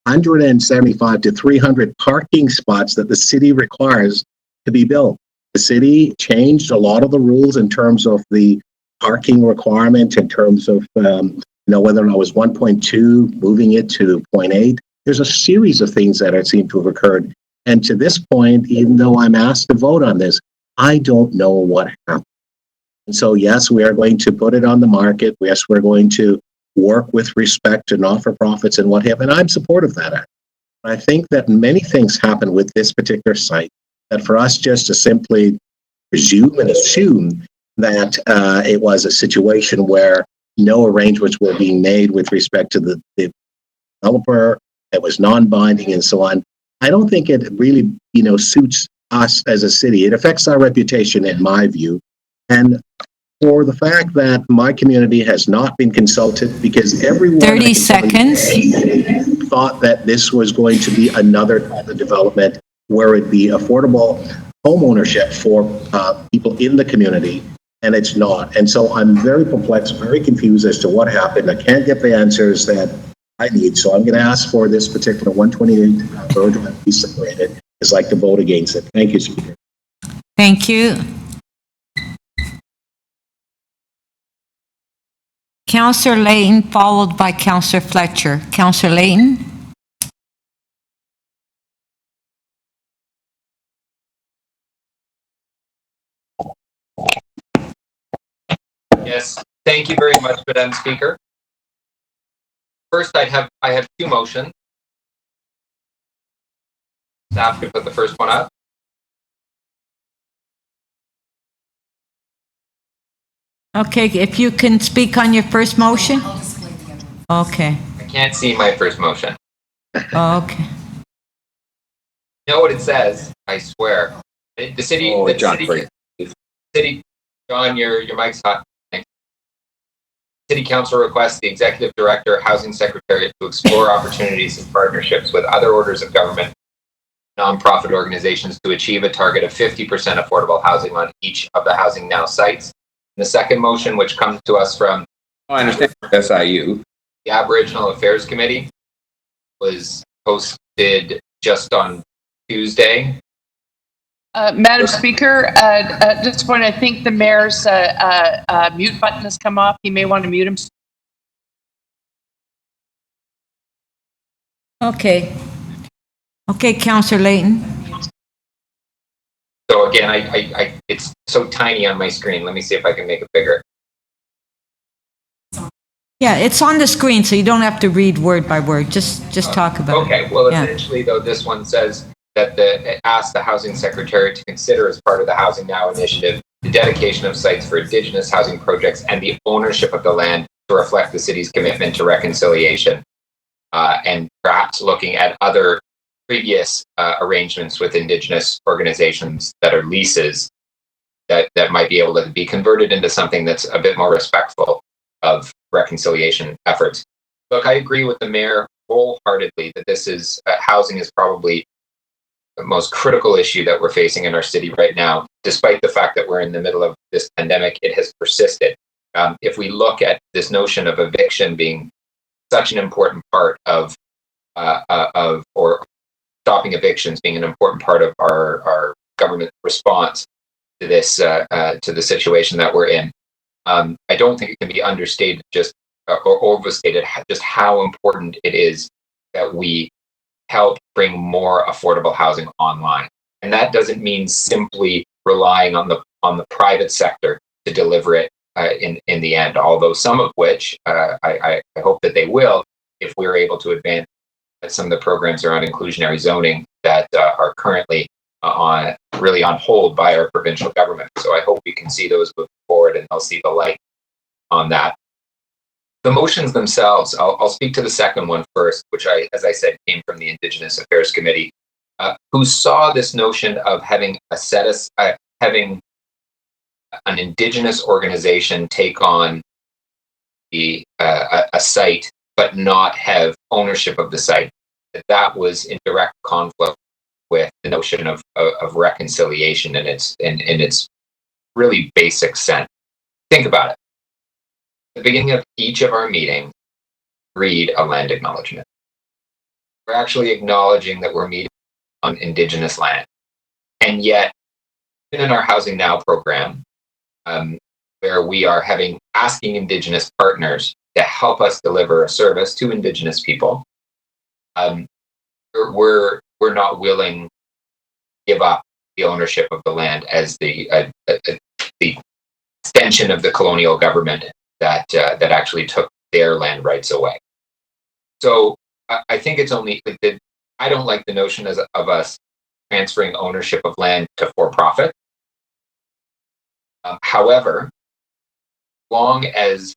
175 to 300 parking spots that the city requires to be built. The city changed a lot of the rules in terms of the parking requirement, in terms of whether or not it was 1.2, moving it to 0.8. There's a series of things that seem to have occurred. And to this point, even though I'm asked to vote on this, I don't know what happened. And so, yes, we are going to put it on the market. Yes, we're going to work with respect to not-for-profits and what have you. And I'm supportive of that. I think that many things happen with this particular site that for us just to simply presume and assume that it was a situation where no arrangements were being made with respect to the developer, it was non-binding and so on. I don't think it really, suits us as a city. It affects our reputation, in my view. And for the fact that my community has not been consulted, because everyone 30 seconds thought that this was going to be another type of development where it'd be affordable home ownership for people in the community, and it's not. And so I'm very perplexed, very confused as to what happened. I can't get the answers that I need, so I'm going to ask for this particular 128 Burr Drive to be separated. I'd like to vote against it. Thank you, Speaker. Thank you. Councillor Layton, followed by Councillor Fletcher. Councillor Layton. Yes, thank you very much, Madam Speaker. First, I have two motions. Staff could put the first one up. Okay, if you can speak on your first motion. Okay. I can't see my first motion. Okay. You know what it says? I swear. The city, Oh, the John, city, John, your mic's hot. Thanks. City Council requests the Executive Director, Housing Secretariat to explore opportunities and partnerships with other orders of government, nonprofit organizations to achieve a target of 50% affordable housing on each of the Housing Now sites. And the second motion, which comes to us from I understand SIU. the Aboriginal Affairs Committee, was posted just on Tuesday. Madam Speaker, at this point, I think the mayor's mute button has come off. He may want to mute himself. Okay. Okay, Councillor Layton. So again, it's so tiny on my screen. Let me see if I can make it bigger. Yeah, it's on the screen, so you don't have to read word by word. Just talk about it. Okay, well, Yeah. essentially, though, this one says that it asks the Housing Secretary to consider as part of the Housing Now initiative the dedication of sites for Indigenous housing projects and the ownership of the land to reflect the city's commitment to reconciliation, and perhaps looking at other previous arrangements with Indigenous organizations that are leases that might be able to be converted into something that's a bit more respectful of reconciliation efforts. Look, I agree with the mayor wholeheartedly that this is housing is probably the most critical issue that we're facing in our city right now. Despite the fact that we're in the middle of this pandemic, it has persisted. If we look at this notion of eviction being such an important part of or stopping evictions being an important part of our government response to this to the situation that we're in, I don't think it can be understated or overstated just how important it is that we help bring more affordable housing online. And that doesn't mean simply relying on the private sector to deliver it in the end, although some of which I hope that they will, if we're able to advance some of the programs around inclusionary zoning that are currently really on hold by our provincial government. So I hope we can see those moving forward and they'll see the light on that. The motions themselves, I'll speak to the second one first, which as I said, came from the Indigenous Affairs Committee, who saw this notion of having having an Indigenous organization take on a site, but not have ownership of the site. That was in direct conflict with the notion of reconciliation in its really basic sense. Think about it. At the beginning of each of our meetings, read a land acknowledgement. We're actually acknowledging that we're meeting on Indigenous land. And yet, in our Housing Now program, where we are asking Indigenous partners to help us deliver a service to Indigenous people, we're not willing to give up the ownership of the land as the extension of the colonial government that actually took their land rights away. So I think it's only that I don't like the notion of us transferring ownership of land to for-profit. However, long as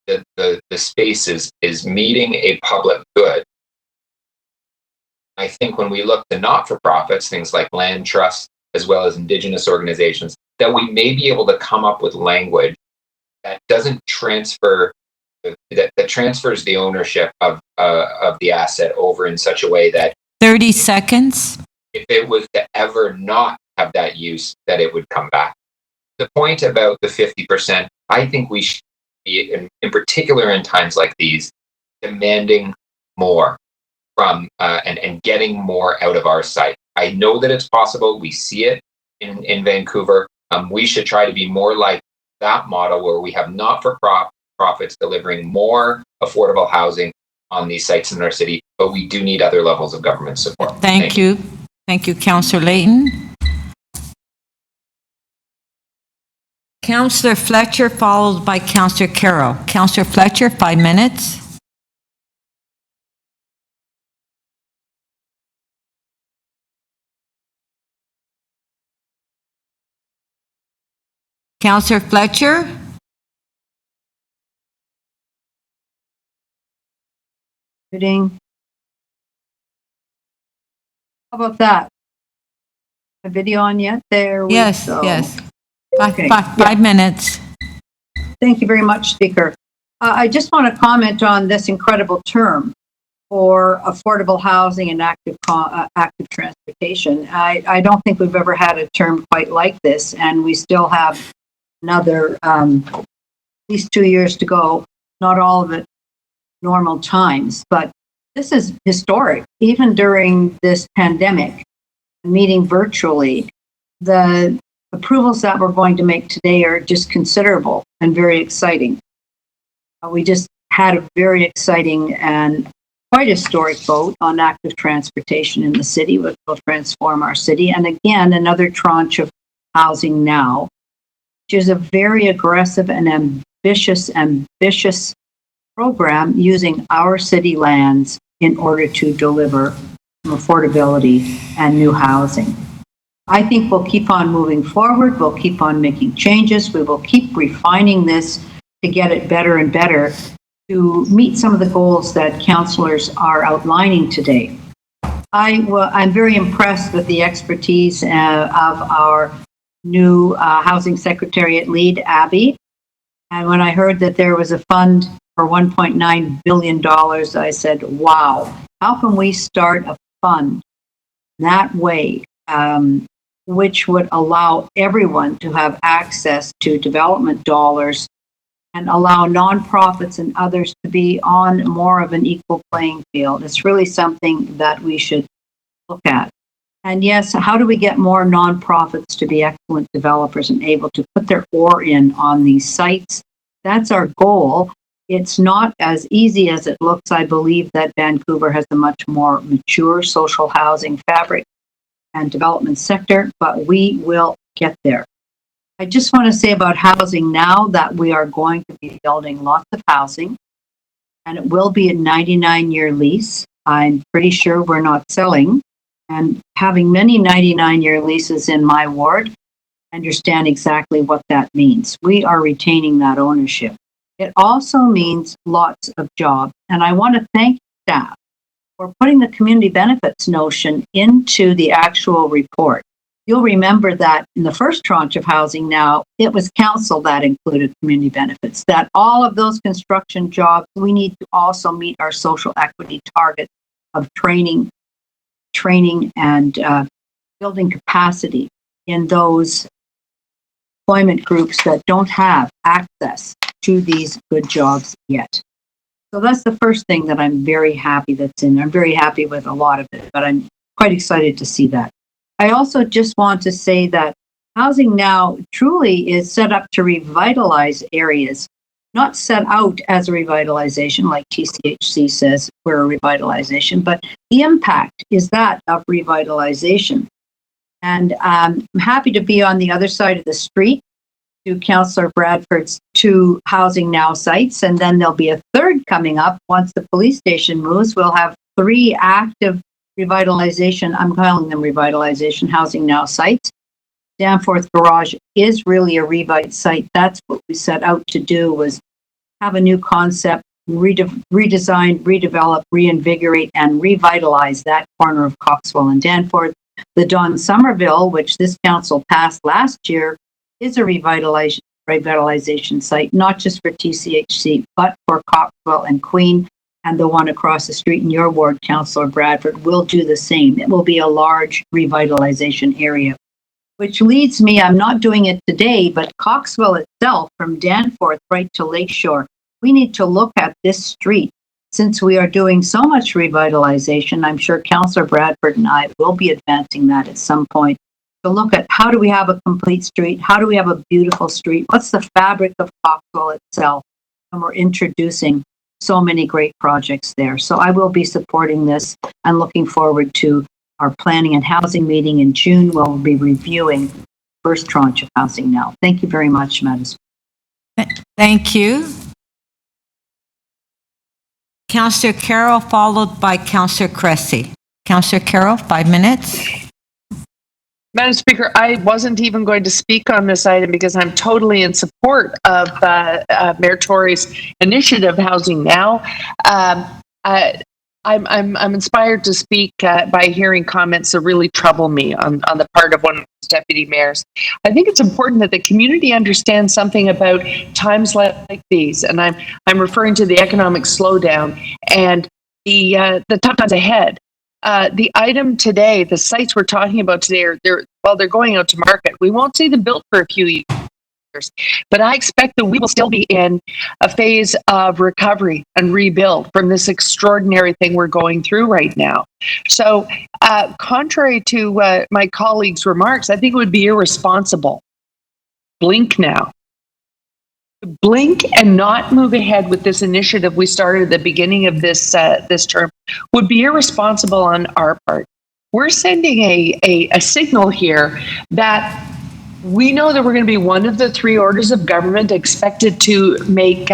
the space is meeting a public good, I think when we look to not-for-profits, things like land trusts, as well as Indigenous organizations, that we may be able to come up with language that doesn't transfer, that transfers the ownership of the asset over in such a way that 30 seconds. If it was to ever not have that use, that it would come back. The point about the 50%, I think we should be, in particular in times like these, demanding more from and getting more out of our site. I know that it's possible. We see it in Vancouver. We should try to be more like that model where we have not-for-profits delivering more affordable housing on these sites in our city, but we do need other levels of government support. Thank you. Thank you, Councillor Layton. Councillor Fletcher, followed by Councillor Carroll. Councillor Fletcher, 5 minutes. Councillor Fletcher? How about that? a video on yet? There we Yes, go. yes. Okay. Five minutes. Thank you very much, Speaker. I just want to comment on this incredible term for affordable housing and active transportation. I don't think we've ever had a term quite like this, and we still have another at least 2 years to go. Not all of it normal times, but this is historic. Even during this pandemic, meeting virtually, the approvals that we're going to make today are just considerable and very exciting. We just had a very exciting and quite historic vote on active transportation in the city, which will transform our city. And again, another tranche of Housing Now, which is a very aggressive and ambitious program using our city lands in order to deliver affordability and new housing. I think we'll keep on moving forward. We'll keep on making changes. We will keep refining this to get it better and better to meet some of the goals that councillors are outlining today. I'm very impressed with the expertise of our new Housing Secretariat lead, Abby. And when I heard that there was a fund for $1.9 billion, I said, wow, how can we start a fund that way, which would allow everyone to have access to development dollars and allow nonprofits and others to be on more of an equal playing field. It's really something that we should look at. And yes, how do we get more nonprofits to be excellent developers and able to put their oar in on these sites? That's our goal. It's not as easy as it looks. I believe that Vancouver has a much more mature social housing fabric and development sector, but we will get there. I just want to say about Housing Now that we are going to be building lots of housing, and it will be a 99-year lease. I'm pretty sure we're not selling, and having many 99-year leases in my ward, I understand exactly what that means. We are retaining that ownership. It also means lots of jobs, and I want to thank staff for putting the community benefits notion into the actual report. You'll remember that in the first tranche of Housing Now, it was council that included community benefits, that all of those construction jobs, we need to also meet our social equity target of training and building capacity in those employment groups that don't have access to these good jobs yet. So that's the first thing that I'm very happy that's in there. I'm very happy with a lot of it, but I'm quite excited to see that. I also just want to say that Housing Now truly is set up to revitalize areas, not set out as a revitalization like TCHC says we're a revitalization, but the impact is that of revitalization. And I'm happy to be on the other side of the street to Councillor Bradford's 2 Housing Now sites, and then there'll be a third coming up once the police station moves. We'll have 3 active revitalization, I'm calling them revitalization Housing Now sites. Danforth Garage is really a revite site. That's what we set out to do, was have a new concept, redesign, redevelop, reinvigorate, and revitalize that corner of Coxwell and Danforth. The Don Somerville, which this council passed last year, is a revitalization site, not just for TCHC, but for Coxwell and Queen. And the one across the street in your ward, Councillor Bradford, will do the same. It will be a large revitalization area, which leads me, I'm not doing it today, but Coxwell itself, from Danforth right to Lakeshore, we need to look at this street. Since we are doing so much revitalization, I'm sure Councillor Bradford and I will be advancing that at some point, to look at how do we have a complete street? How do we have a beautiful street? What's the fabric of Coxwell itself? And we're introducing so many great projects there. So I will be supporting this and looking forward to our planning and housing meeting in June. We'll be reviewing the first tranche of Housing Now. Thank you very much, Madam Speaker. Thank you. Councillor Carroll, followed by Councillor Cressy. Councillor Carroll, 5 minutes. Madam Speaker, I wasn't even going to speak on this item because I'm totally in support of Mayor Tory's initiative, Housing Now. I'm inspired to speak by hearing comments that really trouble me on the part of one of the deputy mayors. I think it's important that the community understands something about times like these, and I'm referring to the economic slowdown and the tough times ahead. The item today, the sites we're talking about today, they're going out to market. We won't see them built for a few years. But I expect that we will still be in a phase of recovery and rebuild from this extraordinary thing we're going through right now. So, contrary to my colleague's remarks, I think it would be irresponsible. Blink now. Blink and not move ahead with this initiative we started at the beginning of this term would be irresponsible on our part. We're sending a signal here that we know that we're going to be one of the three orders of government expected to make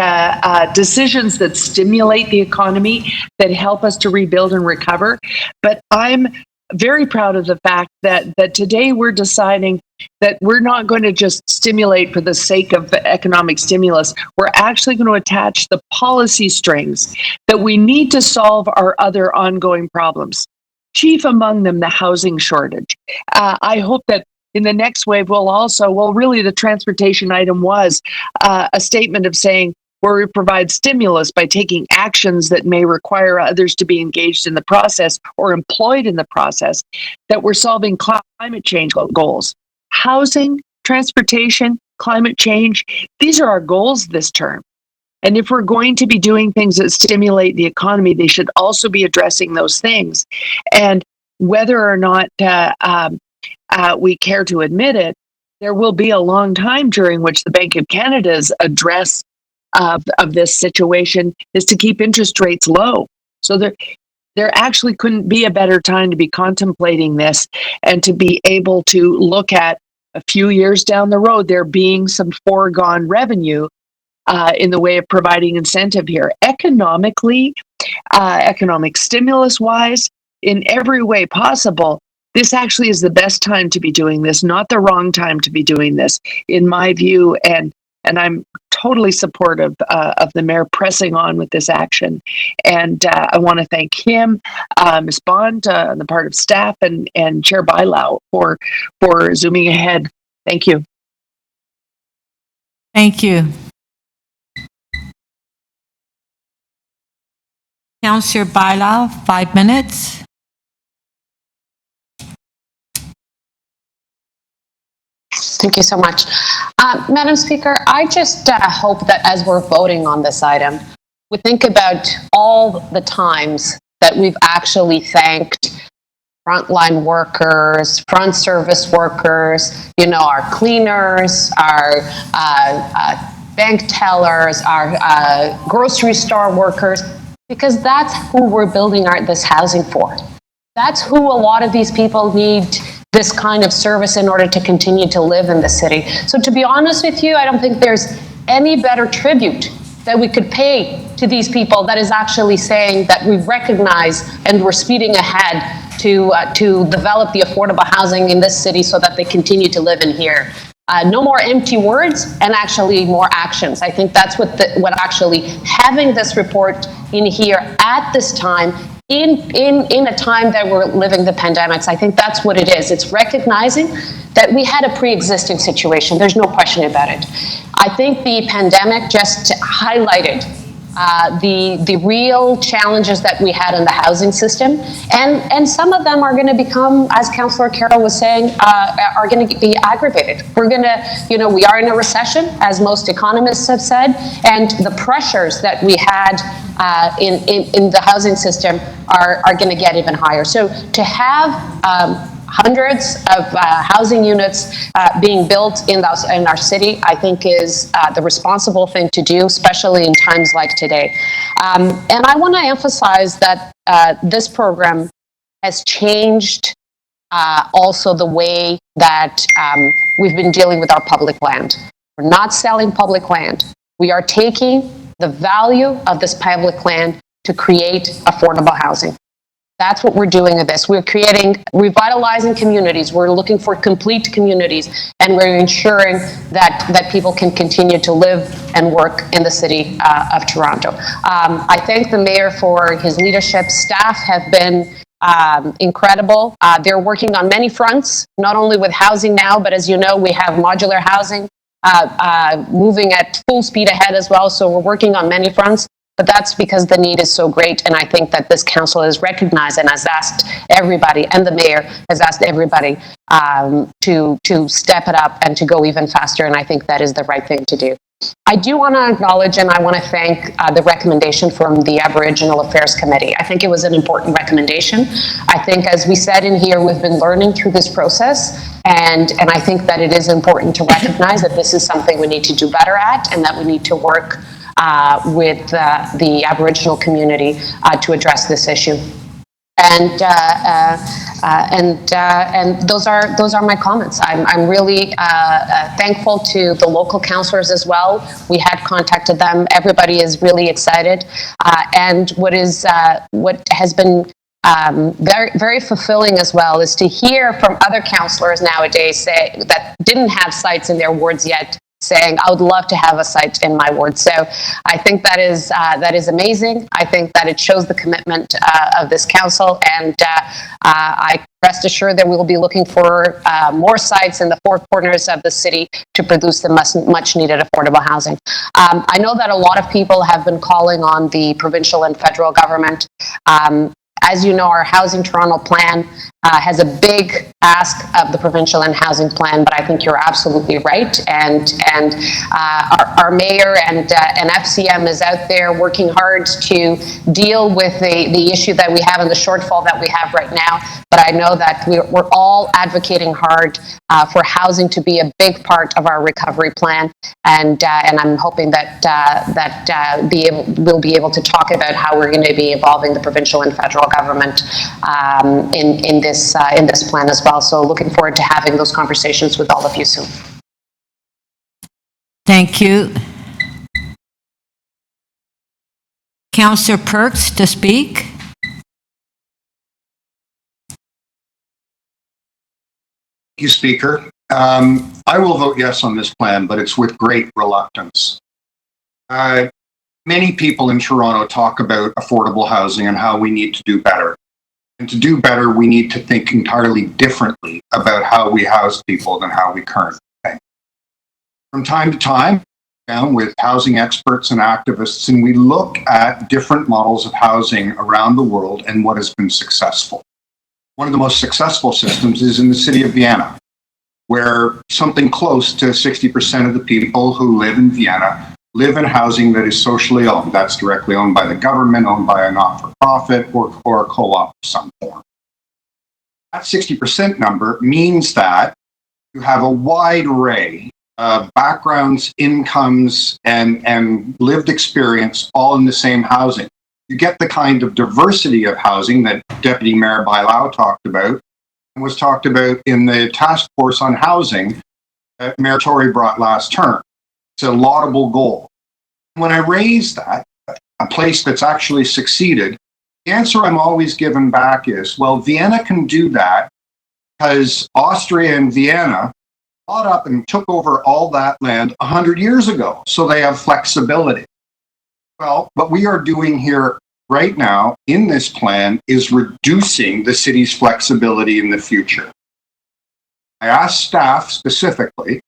decisions that stimulate the economy, that help us to rebuild and recover. But I'm very proud of the fact that today we're deciding that we're not going to just stimulate for the sake of economic stimulus. We're actually going to attach the policy strings that we need to solve our other ongoing problems. Chief among them, the housing shortage. I hope that in the next wave, really the transportation item was a statement of saying where we provide stimulus by taking actions that may require others to be engaged in the process or employed in the process, that we're solving climate change goals. Housing, transportation, climate change, these are our goals this term. And if we're going to be doing things that stimulate the economy, they should also be addressing those things. And whether or not we care to admit it, there will be a long time during which the Bank of Canada's address of this situation is to keep interest rates low. So there actually couldn't be a better time to be contemplating this and to be able to look at a few years down the road, there being some foregone revenue in the way of providing incentive here. Economically, economic stimulus-wise, in every way possible, this actually is the best time to be doing this, not the wrong time to be doing this, in my view. And I'm totally supportive of the mayor pressing on with this action. And I want to thank him, Ms. Bond, on the part of staff, and Chair Bailau for zooming ahead. Thank you. Thank you. Councillor Bailau, 5 minutes. Thank you so much. Madam Speaker, I just hope that as we're voting on this item, we think about all the times that we've actually thanked frontline workers, front service workers, our cleaners, our bank tellers, our grocery store workers, because that's who we're building this housing for. That's who a lot of these people need this kind of service in order to continue to live in the city. So to be honest with you, I don't think there's any better tribute that we could pay to these people that is actually saying that we recognize and we're speeding ahead to develop the affordable housing in this city so that they continue to live in here. No more empty words and actually more actions. I think that's what actually having this report in here at this time, in a time that we're living the pandemics, I think that's what it is. It's recognizing that we had a pre-existing situation. There's no question about it. I think the pandemic just highlighted the real challenges that we had in the housing system, and some of them are going to become, as Councillor Carroll was saying, are going to be aggravated. We're going to, we are in a recession, as most economists have said, and the pressures that we had in the housing system are going to get even higher. So to have hundreds of housing units being built in our city, I think is the responsible thing to do, especially in times like today. And I want to emphasize that this program has changed also the way that we've been dealing with our public land. We're not selling public land. We are taking the value of this public land to create affordable housing. That's what we're doing with this. We're revitalizing communities. We're looking for complete communities, and we're ensuring that people can continue to live and work in the city of Toronto. I thank the mayor for his leadership. Staff have been incredible. They're working on many fronts, not only with housing now, but as you know, we have modular housing moving at full speed ahead as well. So we're working on many fronts. But that's because the need is so great, and I think that this council has recognized and has asked everybody, and the mayor has asked everybody to step it up and to go even faster, and I think that is the right thing to do. I do want to acknowledge and I want to thank the recommendation from the Aboriginal Affairs Committee. I think it was an important recommendation. I think, as we said in here, we've been learning through this process, and I think that it is important to recognize that this is something we need to do better at, and that we need to work with the Aboriginal community to address this issue. And those are my comments. I'm really thankful to the local councillors as well. We had contacted them. Everybody is really excited. And what has been very, very fulfilling as well is to hear from other councillors nowadays say that didn't have sites in their wards yet, saying, I would love to have a site in my ward. So I think that is amazing. I think that it shows the commitment of this council, and I rest assured that we will be looking for more sites in the four corners of the city to produce the much needed affordable housing. I know that a lot of people have been calling on the provincial and federal government. As you know, our Housing Toronto plan has a big ask of the provincial and housing plan, but I think you're absolutely right. And our mayor and FCM is out there working hard to deal with the issue that we have and the shortfall that we have right now. But I know that we're all advocating hard for housing to be a big part of our recovery plan, and I'm hoping that we'll be able to talk about how we're going to be involving the provincial and federal government in this plan as well. So looking forward to having those conversations with all of you soon. Thank you. Councillor Perks to speak. Thank you, Speaker. I will vote yes on this plan, but it's with great reluctance. Many people in Toronto talk about affordable housing and how we need to do better. And to do better, we need to think entirely differently about how we house people than how we currently think. From time to time, down with housing experts and activists, and we look at different models of housing around the world and what has been successful. One of the most successful systems is in the city of Vienna, where something close to 60% of the people who live in Vienna live in housing that is socially owned. That's directly owned by the government, owned by a not-for-profit, or a co-op of some form. That 60% number means that you have a wide array of backgrounds, incomes, and lived experience all in the same housing. You get the kind of diversity of housing that Deputy Mayor Bailão talked about and was talked about in the task force on housing that Mayor Tory brought last term. It's a laudable goal. When I raise that, a place that's actually succeeded, the answer I'm always given back is, well, Vienna can do that because Austria and Vienna bought up and took over all that land 100 years ago, so they have flexibility. Well, what we are doing here right now in this plan is reducing the city's flexibility in the future. I asked staff specifically,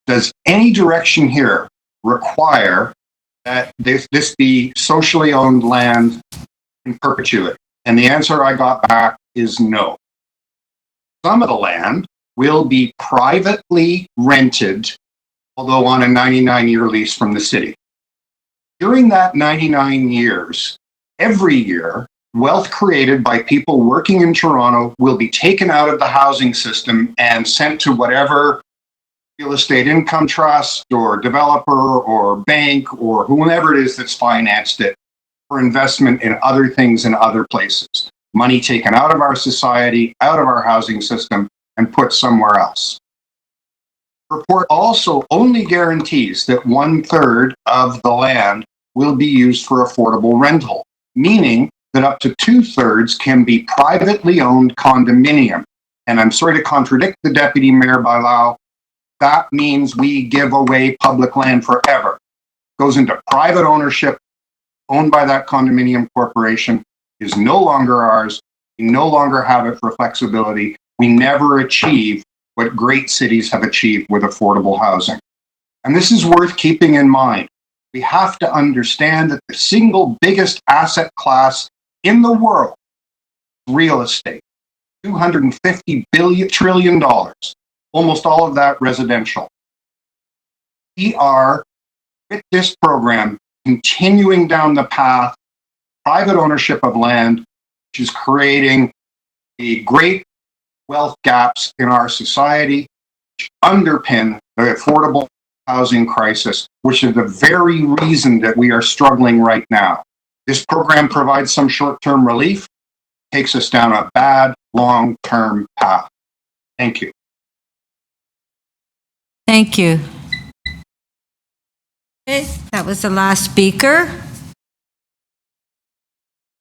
does any direction here require that this be socially owned land in perpetuity? And the answer I got back is no. Some of the land will be privately rented, although on a 99-year lease from the city. During that 99 years, every year, wealth created by people working in Toronto will be taken out of the housing system and sent to whatever real estate income trust or developer or bank or whomever it is that's financed it for investment in other things in other places. Money taken out of our society, out of our housing system, and put somewhere else. The report also only guarantees that 1/3 of the land will be used for affordable rental, meaning that up to 2/3 can be privately owned condominium. And I'm sorry to contradict the deputy mayor by law. That means we give away public land forever. Goes into private ownership, owned by that condominium corporation, is no longer ours. We no longer have it for flexibility. We never achieve what great cities have achieved with affordable housing. And this is worth keeping in mind. We have to understand that the single biggest asset class in the world, real estate, $250 trillion, almost all of that residential. We are, with this program, continuing down the path, private ownership of land, which is creating the great wealth gaps in our society, which underpin the affordable housing crisis, which is the very reason that we are struggling right now. This program provides some short-term relief, takes us down a bad long-term path. Thank you. Thank you. Okay, that was the last speaker.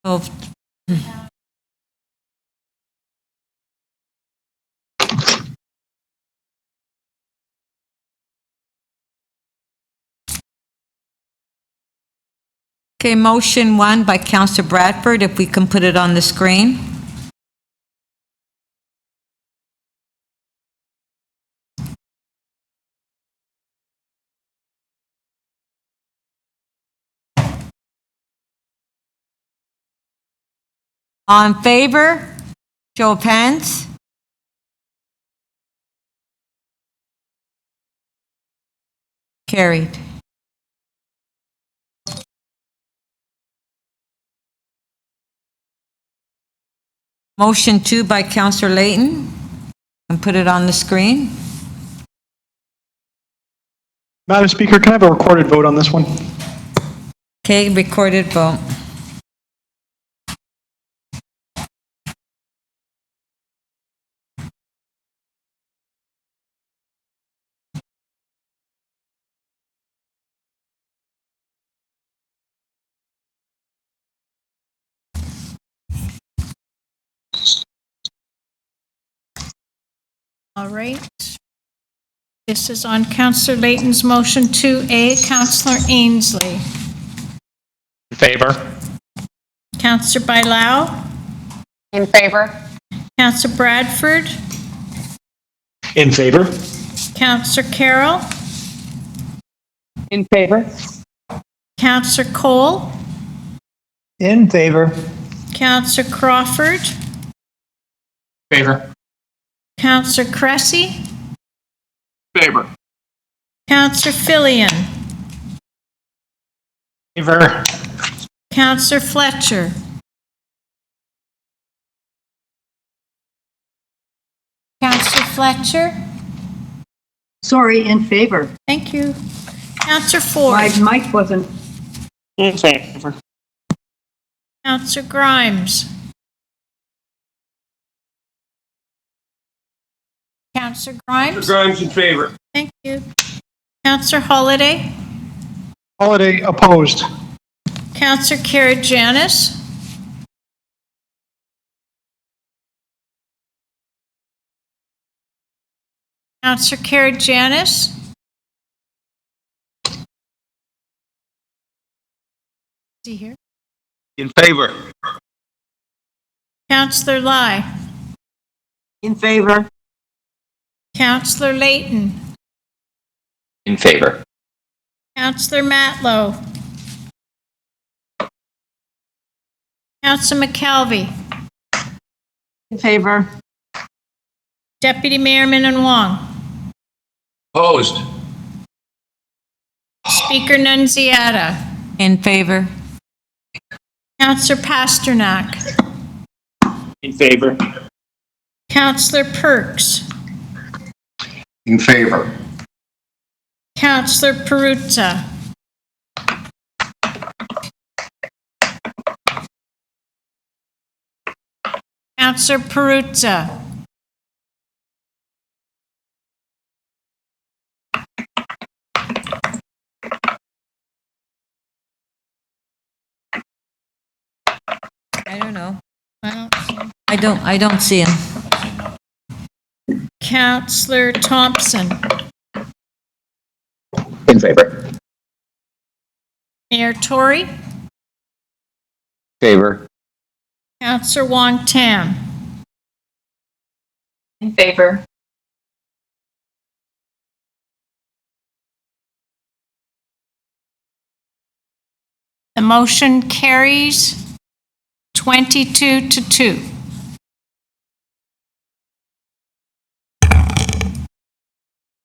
So, okay, motion 1 by Councillor Bradford, if we can put it on the screen. All in favor? Show of hands. Carried. Motion 2 by Councillor Layton, and put it on the screen. Madam Speaker, can I have a recorded vote on this one? Okay, recorded vote. All right. This is on Councillor Layton's motion 2A. Councillor Ainsley. In favor. Councillor Bailao. In favor. Councillor Bradford. In favor. Councillor Carroll. In favor. Councillor Cole. In favor. Councillor Crawford. Favor. Councillor Cressy. Favor. Councillor Fillion. Favor. Councillor Fletcher. Councillor Fletcher. Sorry, in favor. Thank you. Councillor Ford. My mic wasn't. In favor. Councillor Grimes. Councillor Grimes. Grimes in favor. Thank you. Councillor Holiday. Holiday opposed. Councillor Karygiannis. Councillor Karygiannis. Is he here? In favor. Councillor Lai. In favor. Councillor Layton. In favor. Councillor Matlow. Councillor McKelvey. In favor. Deputy Mayor Minnan Wong. Opposed. Speaker Nunziata. In favor. Councillor Pasternak. In favor. Councillor Perks. In favor. Councillor Perruzza. Councillor Perruzza. I don't know. I don't see. I don't see him. Councillor Thompson, In favor. Mayor Tory, Favor. Councillor Wong Tam, In favor. the motion carries 22-2.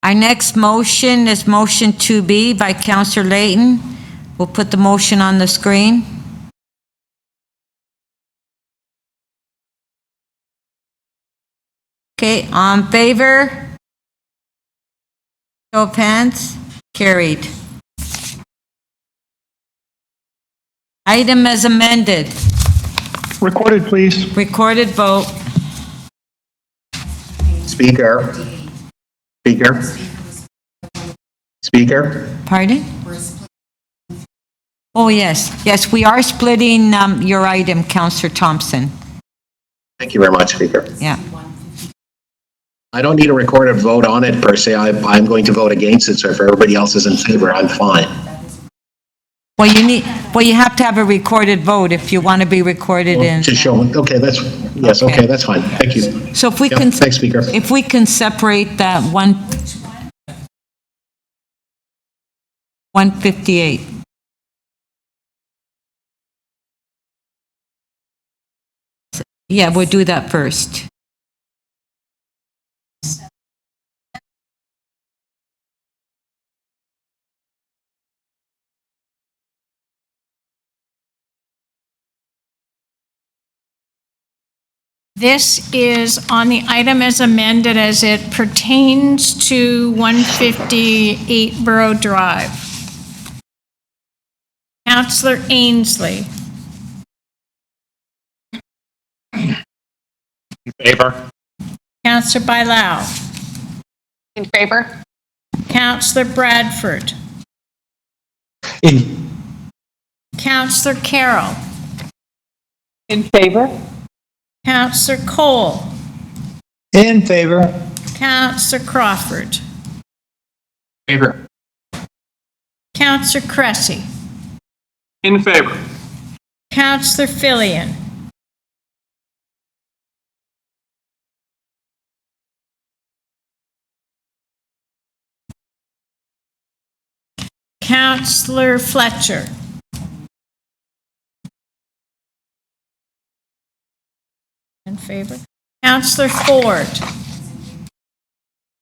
Our next motion is motion 2B by Councillor Layton. We'll put the motion on the screen. Okay, on favor? Show of hands. Carried. Item as amended. Recorded, please. Recorded vote. Speaker. Speaker. Speaker. Pardon? Oh, yes. Yes, we are splitting your item, Councillor Thompson. Thank you very much, Speaker. Yeah. I don't need a recorded vote on it per se. I'm going to vote against it, so if everybody else is in favor, I'm fine. Well, you have to have a recorded vote if you want to be recorded in. To show, okay, yes, okay, that's fine. Thank you. So if we Yep, can. thanks, Speaker. If we can separate that 158. Yeah, we'll do that first. This is on the item as amended as it pertains to 158 Borough Drive. Councillor Ainsley, In favor. Councillor Bailao, In favor? Councillor Bradford, In. Councillor Carroll, In favor? Councillor Cole, In favor. Councillor Crawford, Favor. Councillor Cressy, In favor. Councillor Fillion, Councillor Fletcher, in favor, Councillor Ford,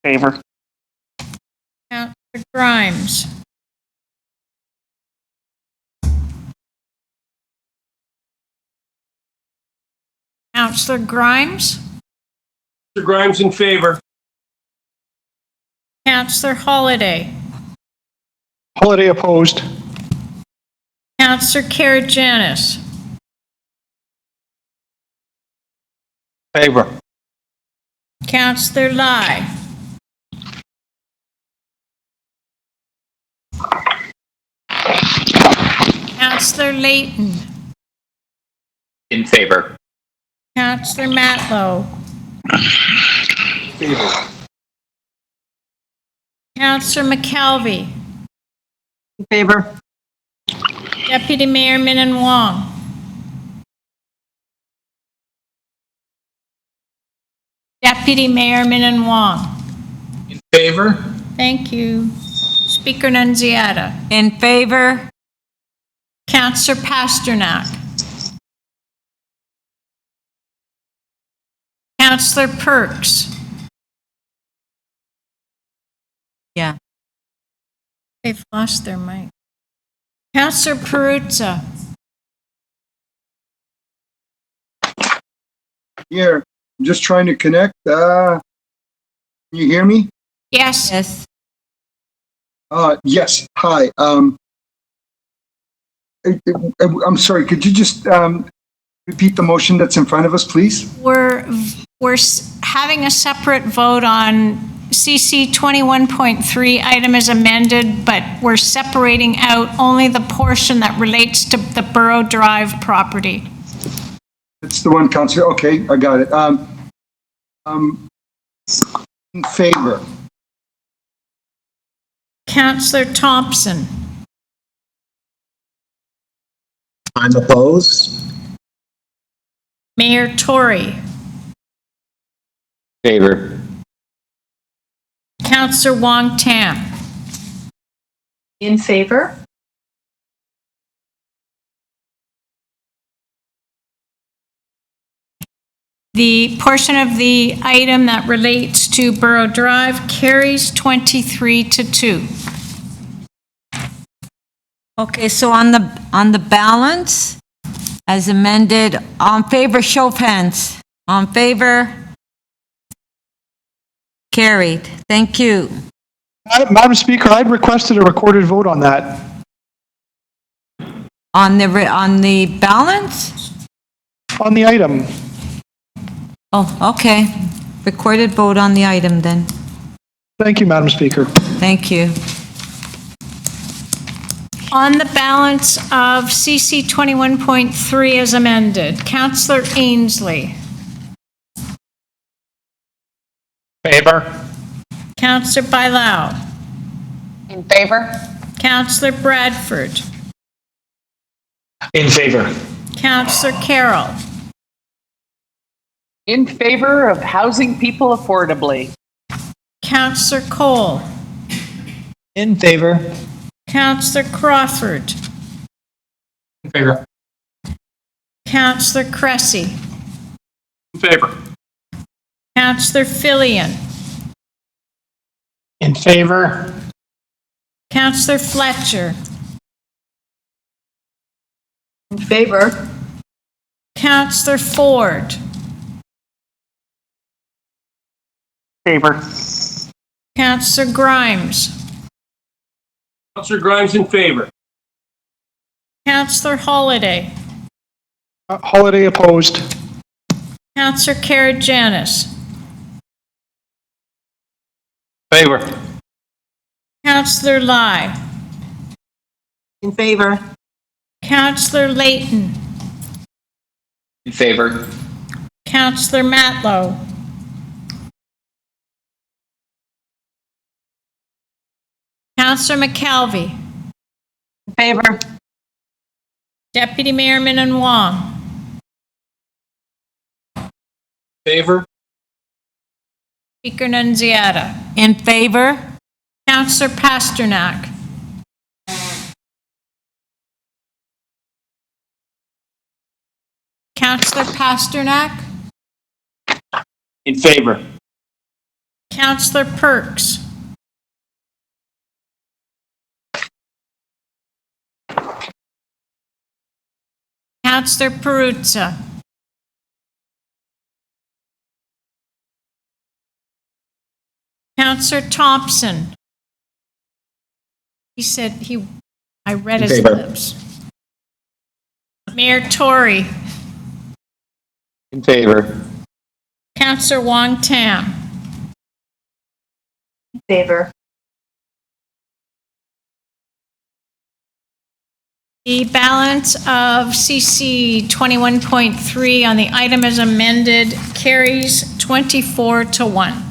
Favor. Councillor Grimes, Councillor Grimes, Mr. Grimes in favor. Councillor Holliday, Holiday opposed. Councillor Karygiannis, Favor. Councillor Lai, Councillor Layton, In favor. Councillor Matlow, Favor. Councillor McKelvey, In favor? Deputy Mayor Min Wong, Deputy Mayor Min Wong. In favor. Thank you. Speaker Nunziata. In favor? Councillor Pasternak. Councillor Perks. Yeah. They've lost their mic. Councillor Perruzza. Here, I'm just trying to connect. Can you hear me? Yes. Yes. Yes. Hi. I'm sorry. Could you just repeat the motion that's in front of us, please? We're having a separate vote on CC 21.3 item is amended, but we're separating out only the portion that relates to the Borough Drive property. It's the one, Counselor. Okay, I got it. In favor. Counselor Thompson. I'm opposed. Mayor Tory. Favor. Counselor Wong Tam. In favor. The portion of the item that relates to Borough Drive carries 23-2. Okay, so on the balance, as amended, on favor, show of hands. On favor? Carried. Thank you. Madam Speaker, I'd requested a recorded vote on that. On the balance? On the item. Oh, okay. Recorded vote on the item then. Thank you, Madam Speaker. Thank you. On the balance of CC 21.3 as amended, Counselor Ainsley. Favor. Counselor Bailao. In favor? Counselor Bradford. In favor. Counselor Carroll. In favor of housing people affordably. Counselor Cole. In favor. Counselor Crawford. In favor. Counselor Cressy. In favor. Counselor Fillion. In favor. Counselor Fletcher. In favor. Counselor Ford. Favor. Counselor Grimes. Councillor Grimes in favor. Counselor Holliday. Holiday opposed. Counselor Karygiannis. Favor. Counselor Lai. In favor. Counselor Layton. In favor. Counselor Matlow. Counselor McKelvey. In favor. Deputy Mayor Minnan Wong. Favor. Speaker Nunziata. In favor? Counselor Pasternak. Counselor Pasternak. In favor. Counselor Perks. Counselor Perruzza. Counselor Thompson. He said I read his favor. lips. Mayor Tory. In favor. Counselor Wong Tam. In favor. The balance of CC 21.3 on the item as amended carries 24-1.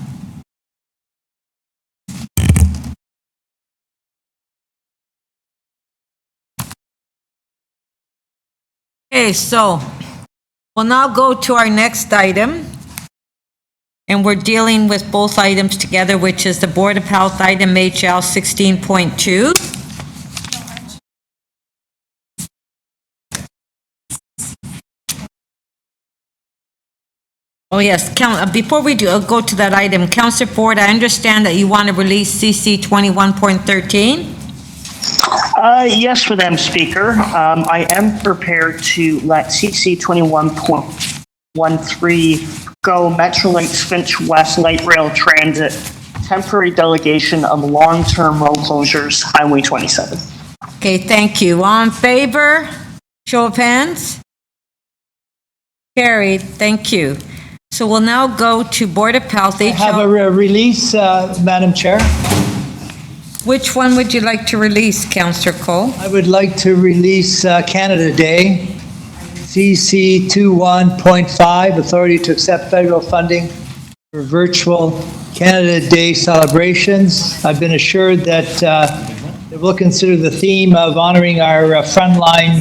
Okay, so we'll now go to our next item. And we're dealing with both items together, which is the Board of Health item HL 16.2. Oh, yes. Before we go to that item, Councillor Ford, I understand that you want to release CC 21.13? Yes, Madam Speaker. I am prepared to let CC 21.13 go Metrolinx Finch West Light Rail Transit temporary delegation of long-term road closures, Highway 27. Okay, thank you. All in favor? Show of hands? Carried. Thank you. So we'll now go to Board of Health. I have a release, Madam Chair. Which one would you like to release, Councillor Cole? I would like to release Canada Day. CC 21.5, authority to accept federal funding for virtual Canada Day celebrations. I've been assured that we'll consider the theme of honoring our frontline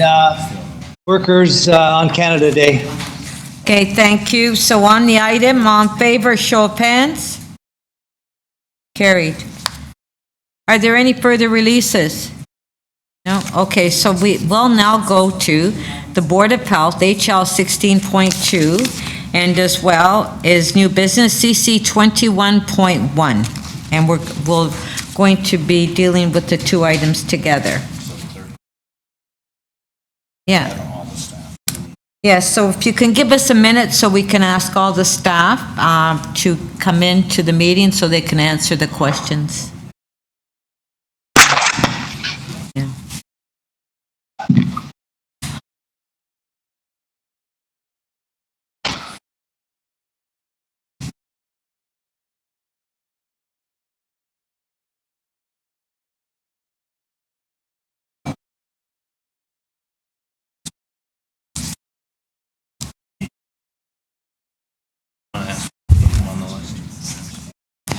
workers on Canada Day. Okay, thank you. So on the item, on favor, show of hands. Carried. Are there any further releases? No? Okay, so we will now go to the Board of Health, HL 16.2, and as well is new business CC 21.1. And we're going to be dealing with the two items together. Yeah. Yeah, so if you can give us a minute so we can ask all the staff to come into the meeting so they can answer the questions. Yeah.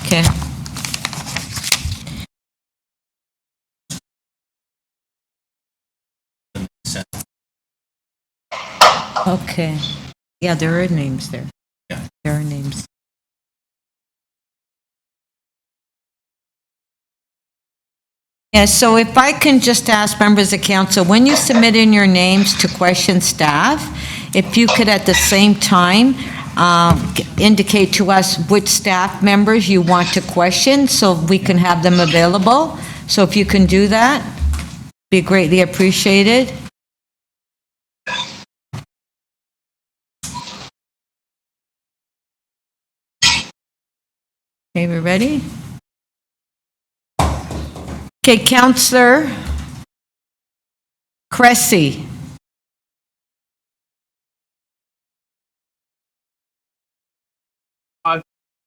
Okay. Okay. Yeah, there are names there. Yeah. There are names. Yeah, so if I can just ask members of council, when you submit in your names to question staff, if you could at the same time indicate to us which staff members you want to question so we can have them available. So if you can do that, be greatly appreciated. Okay, we ready? Okay, Councillor Cressy.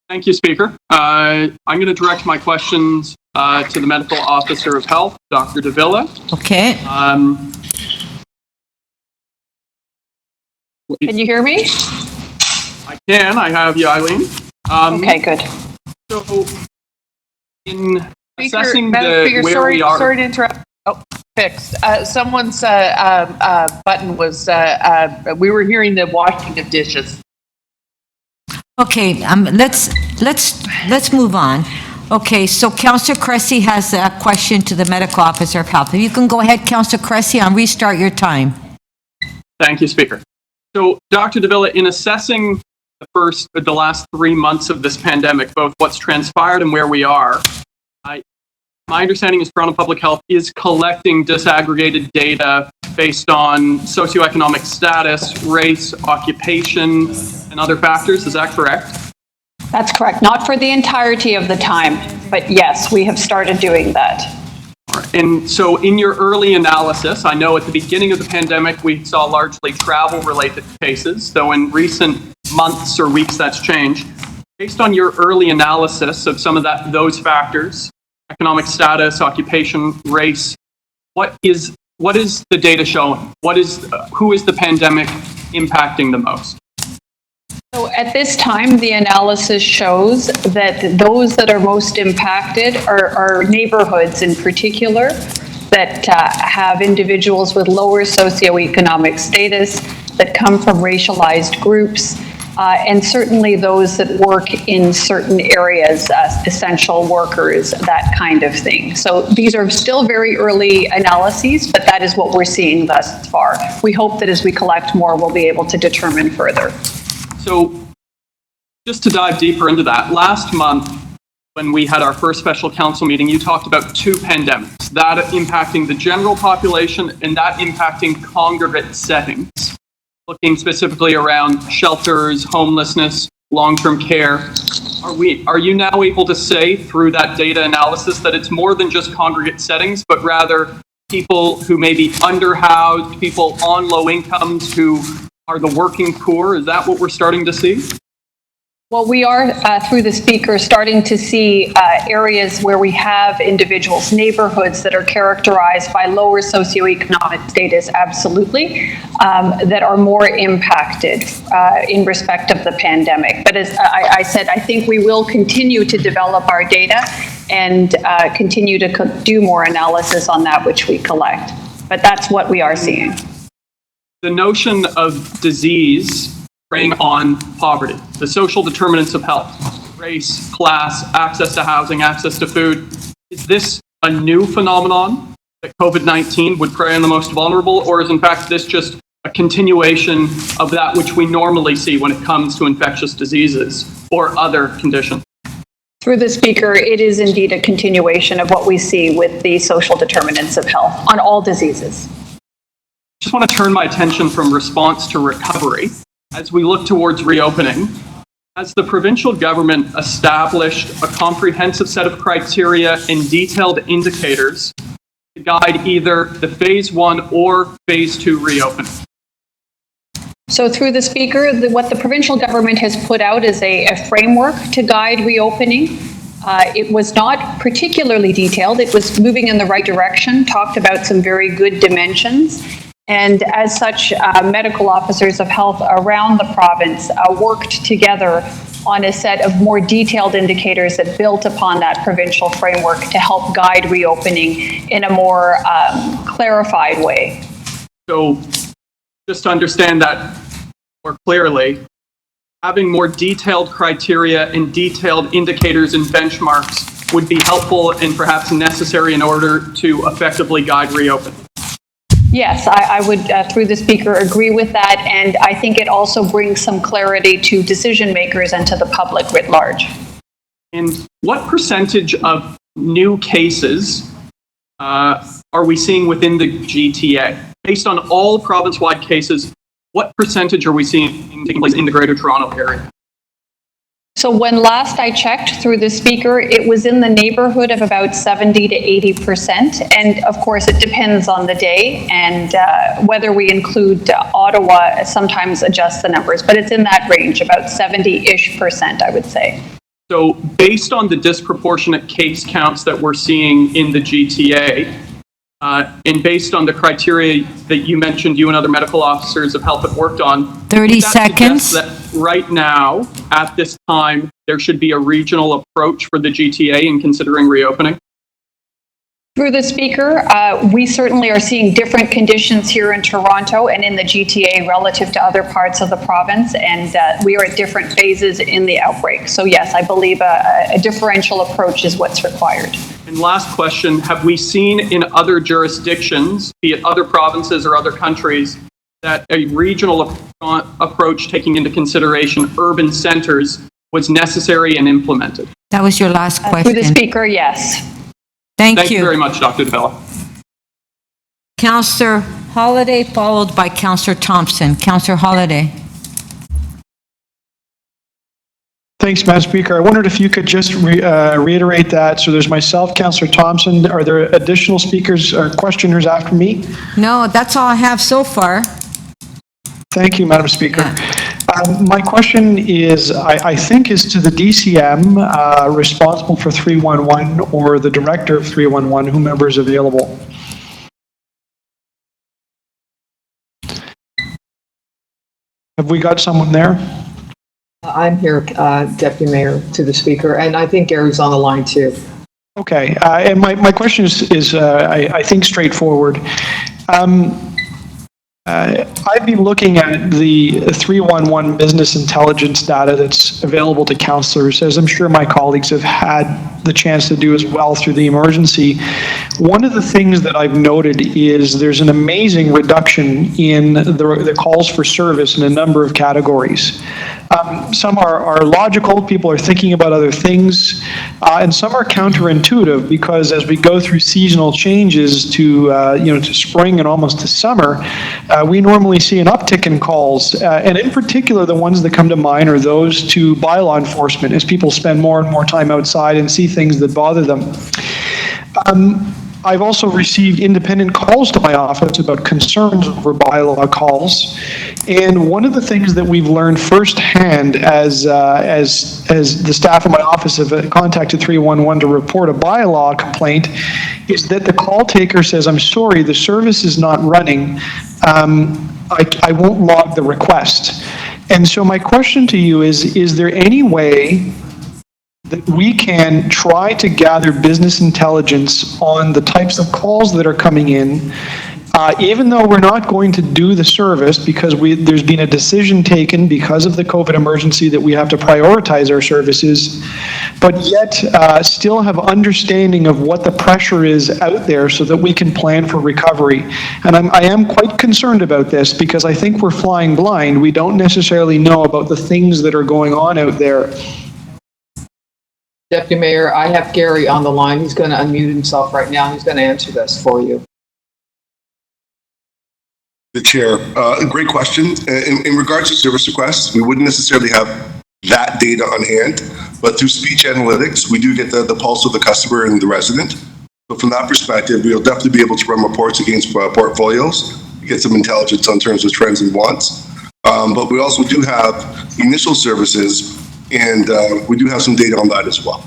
Thank you, Speaker. I'm going to direct my questions to the Medical Officer of Health, Dr. Davila. Okay. Can you hear me? I can. I have you, Eileen. Okay, good. So, in Speaker, assessing Madam Speaker, where we are... sorry to interrupt. Oh, fixed. Someone's button was, we were hearing the washing of dishes. Okay, let's move on. Okay, so Councillor Cressy has a question to the Medical Officer of Health. If you can go ahead, Councillor Cressy, and restart your time. Thank you, Speaker. So, Dr. Davila, in assessing the last 3 months of this pandemic, both what's transpired and where we are, my understanding is Toronto Public Health is collecting disaggregated data based on socioeconomic status, race, occupation, and other factors. Is that correct? That's correct. Not for the entirety of the time, but yes, we have started doing that. All right. And so in your early analysis, I know at the beginning of the pandemic, we saw largely travel-related cases, though in recent months or weeks that's changed. Based on your early analysis of some of those factors, economic status, occupation, race, what is the data showing? Who is the pandemic impacting the most? So at this time, the analysis shows that those that are most impacted are neighborhoods in particular that have individuals with lower socioeconomic status, that come from racialized groups, and certainly those that work in certain areas, essential workers, that kind of thing. So these are still very early analyses, but that is what we're seeing thus far. We hope that as we collect more, we'll be able to determine further. So just to dive deeper into that, last month when we had our first special council meeting, you talked about two pandemics, that impacting the general population and that impacting congregate settings, looking specifically around shelters, homelessness, long-term care. Are you now able to say through that data analysis that it's more than just congregate settings, but rather people who may be underhoused, people on low incomes who are the working poor? Is that what we're starting to see? Well, we are, through the speaker, starting to see areas where we have individuals, neighborhoods that are characterized by lower socioeconomic status, absolutely, that are more impacted in respect of the pandemic. But as I said, I think we will continue to develop our data and continue to do more analysis on that which we collect. But that's what we are seeing. The notion of disease preying on poverty, the social determinants of health, race, class, access to housing, access to food. Is this a new phenomenon that COVID-19 would prey on the most vulnerable, or is in fact this just a continuation of that which we normally see when it comes to infectious diseases or other conditions? Through the speaker, it is indeed a continuation of what we see with the social determinants of health on all diseases. I just want to turn my attention from response to recovery. As we look towards reopening, has the provincial government established a comprehensive set of criteria and detailed indicators to guide either the phase 1 or phase 2 reopening? So through the speaker, what the provincial government has put out is a framework to guide reopening. It was not particularly detailed. It was moving in the right direction, talked about some very good dimensions. And as such, medical officers of health around the province worked together on a set of more detailed indicators that built upon that provincial framework to help guide reopening in a more clarified way. So just to understand that more clearly, having more detailed criteria and detailed indicators and benchmarks would be helpful and perhaps necessary in order to effectively guide reopening. Yes, I would, through the speaker, agree with that, and I think it also brings some clarity to decision makers and to the public writ large. And what percentage of new cases are we seeing within the GTA? Based on all province-wide cases, what percentage are we seeing taking place in the Greater Toronto Area? So when last I checked through the speaker, it was in the neighborhood of about 70 to 80%. And of course, it depends on the day, and whether we include Ottawa sometimes adjusts the numbers, but it's in that range, about 70-ish%, I would say. So based on the disproportionate case counts that we're seeing in the GTA, and based on the criteria that you mentioned, you and other medical officers of health have worked on, 30 seconds. That right now, at this time, there should be a regional approach for the GTA in considering reopening? Through the speaker, we certainly are seeing different conditions here in Toronto and in the GTA relative to other parts of the province, and we are at different phases in the outbreak. So yes, I believe a differential approach is what's required. And last question, have we seen in other jurisdictions, be it other provinces or other countries, that a regional approach taking into consideration urban centers was necessary and implemented? That was your last question. Through the speaker, yes. Thank you very much, Dr. DeBella. Councillor Holiday, followed by Councillor Thompson. Councillor Holiday. Thanks, Madam Speaker. I wondered if you could just reiterate that. So there's myself, Councillor Thompson. Are there additional speakers or questioners after me? No, that's all I have so far. Thank you, Madam Speaker. My question is, I think, is to the DCM responsible for 311 or the director of 311, whomever is available. Have we got someone there? I'm here, Deputy Mayor, to the speaker, and I think Gary's on the line too. Okay, and my question is I think, straightforward. I've been looking at the 311 business intelligence data that's available to councillors, as I'm sure my colleagues have had the chance to do as well through the emergency. One of the things that I've noted is there's an amazing reduction in the calls for service in a number of categories. Some are logical, people are thinking about other things, and some are counterintuitive because as we go through seasonal changes to to spring and almost to summer, we normally see an uptick in calls, and in particular the ones that come to mind are those to bylaw enforcement as people spend more and more time outside and see things that bother them. I've also received independent calls to my office about concerns over bylaw calls. And one of the things that we've learned firsthand as the staff of my office have contacted 311 to report a bylaw complaint is that the call taker says, I'm sorry, the service is not running. I won't log the request. And so my question to you is there any way that we can try to gather business intelligence on the types of calls that are coming in, even though we're not going to do the service because there's been a decision taken because of the COVID emergency that we have to prioritize our services, but yet still have understanding of what the pressure is out there so that we can plan for recovery. And I am quite concerned about this because I think we're flying blind. We don't necessarily know about the things that are going on out there. Deputy Mayor, I have Gary on the line. He's going to unmute himself right now. He's going to answer this for you. The chair, great question. In regards to service requests, we wouldn't necessarily have that data on hand, but through speech analytics, we do get the pulse of the customer and the resident. So from that perspective, we'll definitely be able to run reports against portfolios, get some intelligence on terms of trends and wants. But we also do have initial services, and we do have some data on that as well.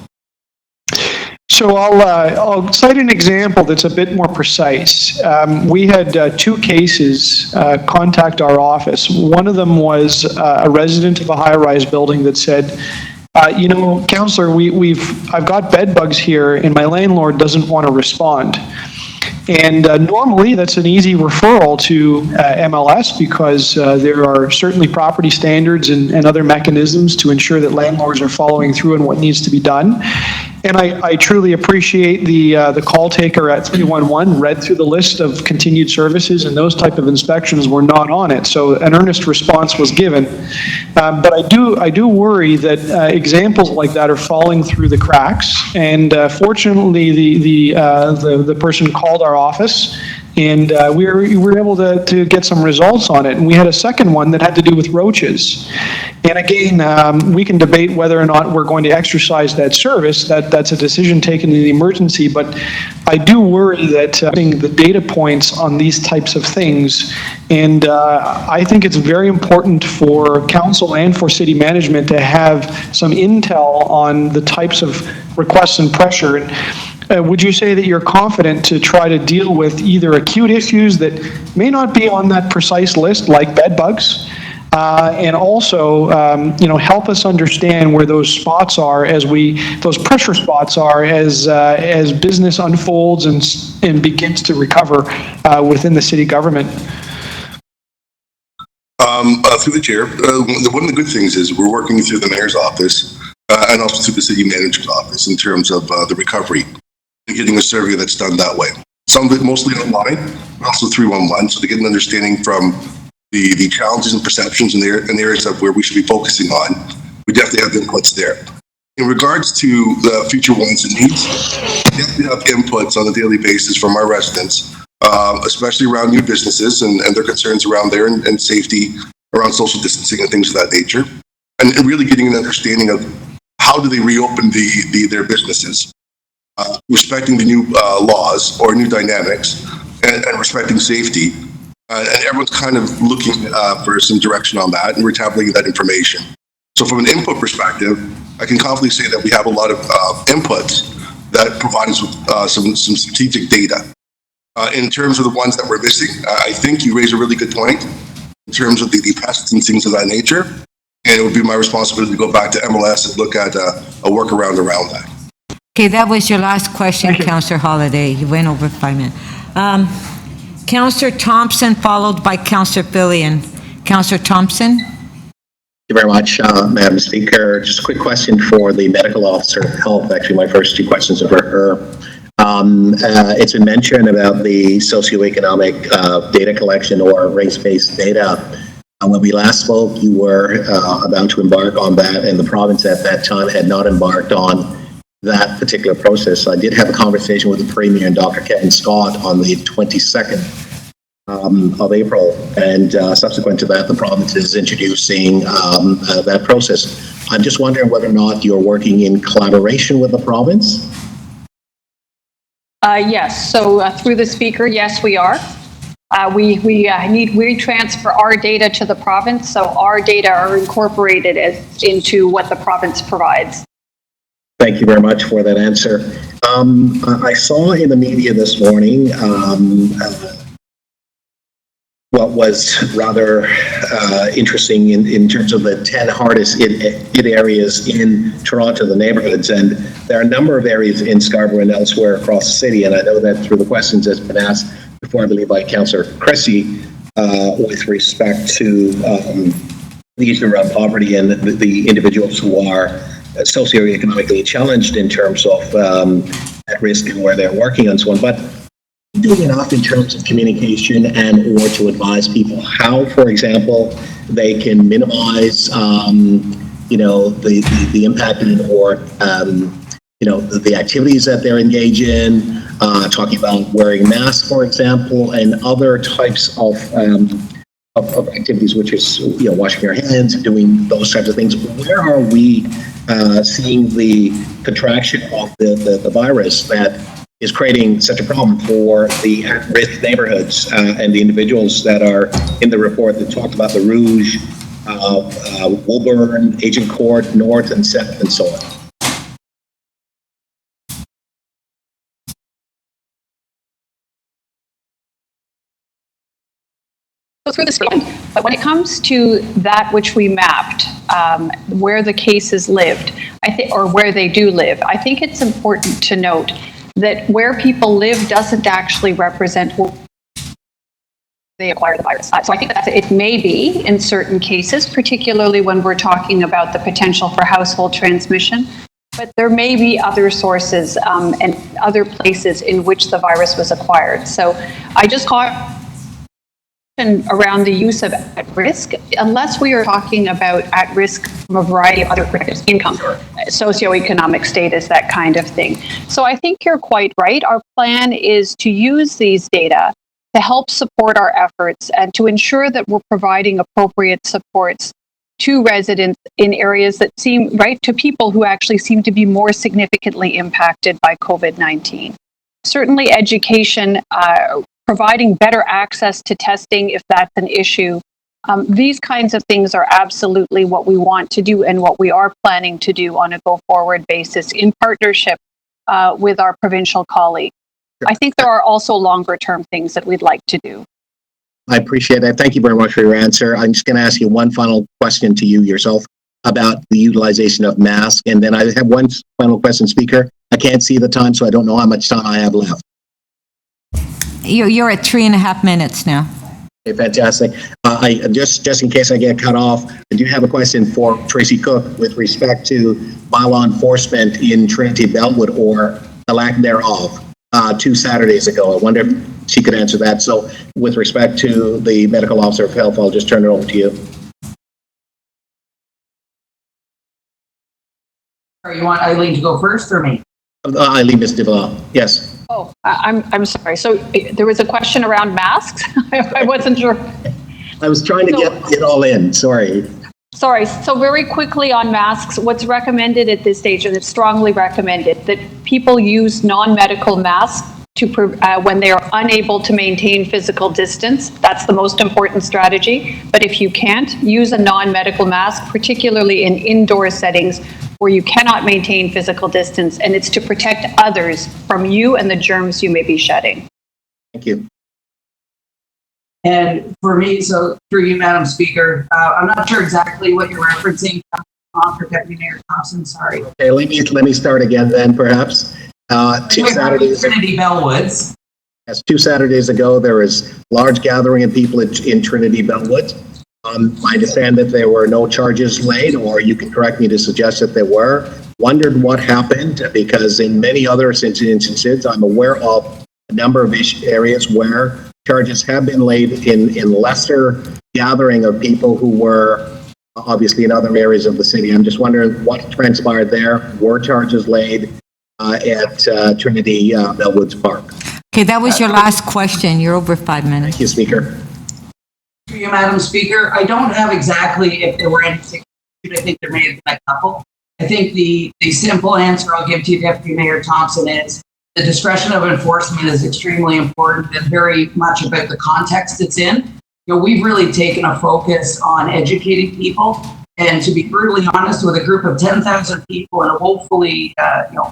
So I'll cite an example that's a bit more precise. We had two cases contact our office. One of them was a resident of a high-rise building that said, you know, Councillor, I've got bed bugs here and my landlord doesn't want to respond. And normally that's an easy referral to MLS because there are certainly property standards and other mechanisms to ensure that landlords are following through on what needs to be done. And I truly appreciate the call taker at 311 read through the list of continued services, and those type of inspections were not on it. So an earnest response was given. But I do worry that examples like that are falling through the cracks. And fortunately, the person called our office, and we were able to get some results on it. And we had a second one that had to do with roaches. And again, we can debate whether or not we're going to exercise that service. That's a decision taken in the emergency. But I do worry that the data points on these types of things, and I think it's very important for council and for city management to have some intel on the types of requests and pressure. And would you say that you're confident to try to deal with either acute issues that may not be on that precise list, like bed bugs, and also, help us understand where those spots are those pressure spots are as business unfolds and begins to recover within the city government? Through the chair, one of the good things is we're working through the mayor's office and also through the city manager's office in terms of the recovery and getting a survey that's done that way. Some of it mostly online, but also 311, so to get an understanding from the challenges and perceptions and areas of where we should be focusing on. We definitely have inputs there. In regards to the future wants and needs, we definitely have inputs on a daily basis from our residents, especially around new businesses and their concerns around there and safety, around social distancing and things of that nature, and really getting an understanding of how do they reopen their businesses, respecting the new laws or new dynamics, and respecting safety. And everyone's kind of looking for some direction on that, and we're tabulating that information. So from an input perspective, I can confidently say that we have a lot of inputs that provide us with some strategic data. In terms of the ones that we're missing, I think you raise a really good point in terms of the pests and things of that nature. And it would be my responsibility to go back to MLS and look at a workaround around that. Okay, that was your last question, Councillor Holiday. You went over 5 minutes. Councillor Thompson, followed by Councillor Fillion. Councillor Thompson? Thank you very much, Madam Speaker. Just a quick question for the medical officer of health. Actually, my first two questions are for her. It's been mentioned about the socioeconomic data collection or race-based data. When we last spoke, you were about to embark on that, and the province at that time had not embarked on that particular process. I did have a conversation with the Premier and Dr. Kevin Scott on the 22nd of April, and subsequent to that, the province is introducing that process. I'm just wondering whether or not you're working in collaboration with the province. Yes, so through the speaker, yes, we are. We transfer our data to the province, so our data are incorporated into what the province provides. Thank you very much for that answer. I saw in the media this morning what was rather interesting in terms of the 10 hardest hit areas in Toronto, the neighborhoods. And there are a number of areas in Scarborough and elsewhere across the city. And I know that through the questions that's been asked before, I believe by Councillor Cressy, with respect to the issue around poverty and the individuals who are socioeconomically challenged in terms of at risk and where they're working and so on. But doing enough in terms of communication and or to advise people how, for example, they can minimize, the impact or, the activities that they're engaged in, talking about wearing masks, for example, and other types of activities, which is, washing your hands, doing those types of things. Where are we seeing the contraction of the virus that is creating such a problem for the at-risk neighborhoods and the individuals that are in the report that talked about the Rouge, Woburn, Agent Court, North, and South, and so on? Through the screen. But when it comes to that which we mapped, where the cases lived, or where they do live, I think it's important to note that where people live doesn't actually represent where they acquire the virus. So I think that it may be in certain cases, particularly when we're talking about the potential for household transmission, but there may be other sources and other places in which the virus was acquired. So I just around the use of at-risk, unless we are talking about at-risk from a variety of other factors, income, socioeconomic status, that kind of thing. So I think you're quite right. Our plan is to use these data to help support our efforts and to ensure that we're providing appropriate supports to residents in areas that seem right to people who actually seem to be more significantly impacted by COVID-19. Certainly education, providing better access to testing if that's an issue. These kinds of things are absolutely what we want to do and what we are planning to do on a go-forward basis in partnership with our provincial colleague. I think there are also longer-term things that we'd like to do. I appreciate that. Thank you very much for your answer. I'm just going to ask you one final question to you yourself about the utilization of masks. And then I have one final question, Speaker. I can't see the time, so I don't know how much time I have left. You're at 3.5 minutes now. Okay, fantastic. I just in case I get cut off, I do have a question for Tracy Cook with respect to bylaw enforcement in Trinity Bellwood, or the lack thereof, 2 Saturdays ago. I wonder if she could answer that. So with respect to the medical officer of health, I'll just turn it over to you. You want Eileen to go first or me? Eileen, Ms. Duval, yes. Oh, I'm sorry. So there was a question around masks? I wasn't sure. I was trying to get it all in, sorry. Sorry. So very quickly on masks, what's recommended at this stage, and it's strongly recommended, that people use non-medical masks to when they are unable to maintain physical distance. That's the most important strategy. But if you can't, use a non-medical mask, particularly in indoor settings where you cannot maintain physical distance, and it's to protect others from you and the germs you may be shedding. Thank you. And for me, so through you, Madam Speaker, I'm not sure exactly what you're referencing for Deputy Mayor Thompson, sorry. Okay, let me start again then, perhaps. 2 Saturdays. Trinity Bellwoods. Yes, 2 Saturdays ago, there was large gathering of people in Trinity Bellwoods. I understand that there were no charges laid, or you can correct me to suggest that there were. Wondered what happened, because in many other instances, I'm aware of a number of areas where charges have been laid in lesser gathering of people who were obviously in other areas of the city. I'm just wondering what transpired there. Were charges laid at Trinity Bellwoods Park? Okay, that was your last question. You're over 5 minutes. Thank you, Speaker. Through you, Madam Speaker, I don't have exactly if there were any. I think there may have been a couple. I think the simple answer I'll give to you, Deputy Mayor Thompson, is The discretion of enforcement is extremely important and very much about the context it's in. We've really taken a focus on educating people, and to be brutally honest, with a group of 10,000 people and a woefully,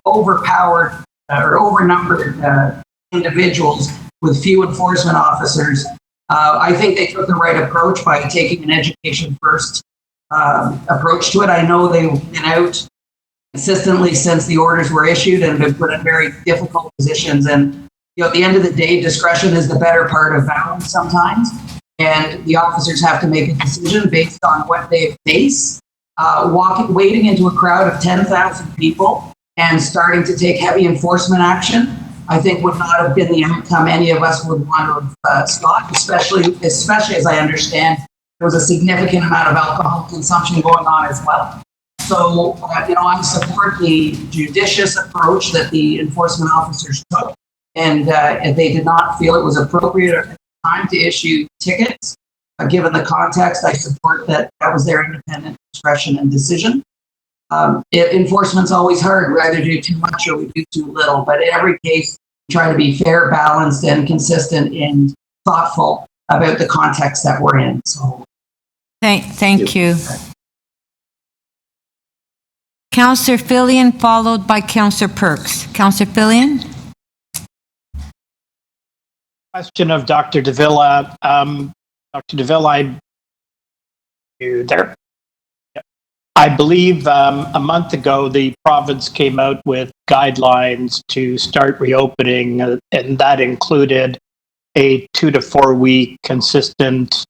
overpowered or overnumbered individuals with few enforcement officers, I think they took the right approach by taking an education first approach to it. I know they've been out consistently since the orders were issued and been put in very difficult positions. And at the end of the day, discretion is the better part of balance sometimes. And the officers have to make a decision based on what they face. Wading into a crowd of 10,000 people and starting to take heavy enforcement action, I think would not have been the outcome any of us would want to have sought, especially as I understand there was a significant amount of alcohol consumption going on as well. So, I support the judicious approach that the enforcement officers took, and if they did not feel it was appropriate at the time to issue tickets, given the context, I support that was their independent discretion and decision. Enforcement's always hard. We either do too much or we do too little, but in every case, we try to be fair, balanced, and consistent and thoughtful about the context that we're in. So, thank you. Councillor Fillion, followed by Councillor Perks. Councillor Fillion? Question of Dr. Davila. Dr. Davila, you there? Yep. I believe a month ago, the province came out with guidelines to start reopening, and that included a 2 to 4 week consistent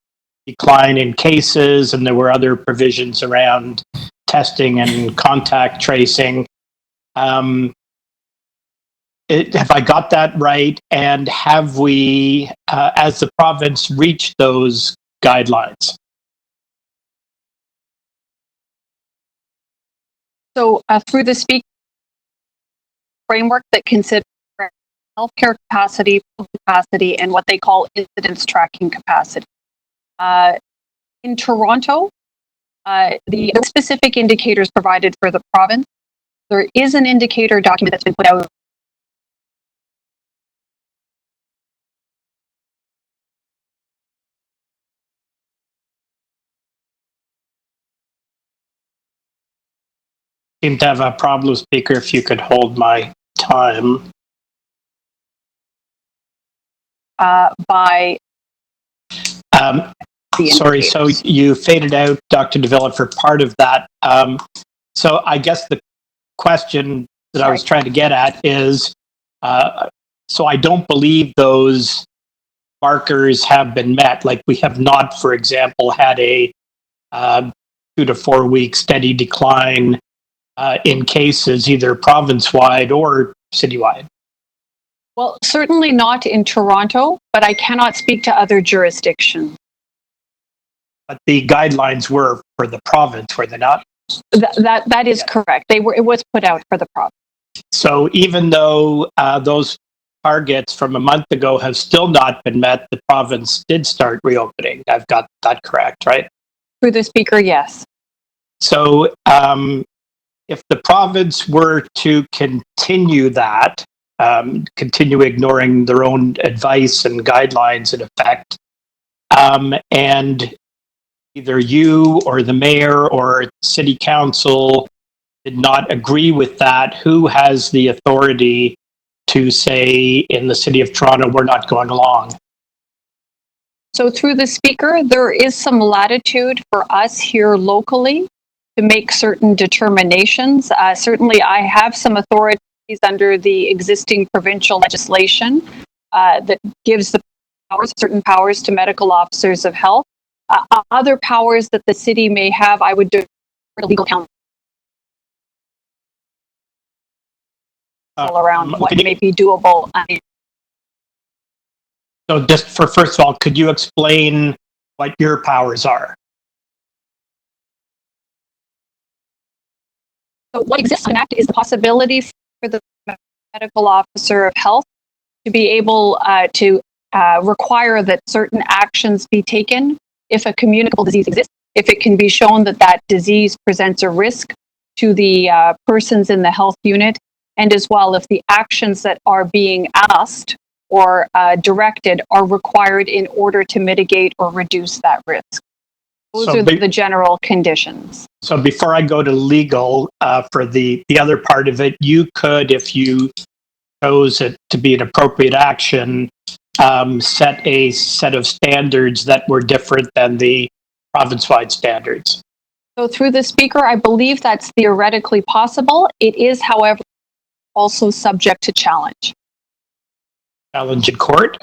decline in cases, and there were other provisions around testing and contact tracing. Have I got that right? And have we, as the province, reached those guidelines? So through the speak framework that considers healthcare capacity, and what they call incidence tracking capacity. In Toronto, the specific indicators provided for the province, there is an indicator document that's been put out. Seem to have a problem, speaker, if you could hold my time. By sorry, so you faded out, Dr. Davila, for part of that. So I guess the question that I was trying to get at is, so I don't believe those markers have been met. Like we have not, for example, had a 2 to 4 week steady decline in cases, either province-wide or citywide. Well, certainly not in Toronto, but I cannot speak to other jurisdictions. But the guidelines were for the province, were they not? That is correct. It was put out for the province. So even though those targets from a month ago have still not been met, the province did start reopening. I've got that correct, right? Through the speaker, yes. So if the province were to continue that, continue ignoring their own advice and guidelines in effect, and either you or the mayor or city council did not agree with that, who has the authority to say in the city of Toronto, we're not going along? So through the speaker, there is some latitude for us here locally to make certain determinations. Certainly I have some authorities under the existing provincial legislation that gives the certain powers to medical officers of health. Other powers that the city may have, I would do legal counsel around what may be doable. So just for first of all, could you explain what your powers are? So what exists in Act is the possibility for the medical officer of health to be able to require that certain actions be taken if a communicable disease exists, if it can be shown that that disease presents a risk to the persons in the health unit, and as well if the actions that are being asked or directed are required in order to mitigate or reduce that risk. Those So are the general conditions. So before I go to legal, for the other part of it, you could, if you chose it to be an appropriate action, set a set of standards that were different than the province-wide standards. So through the speaker, I believe that's theoretically possible. It is, however, also subject to challenge. Challenge in court?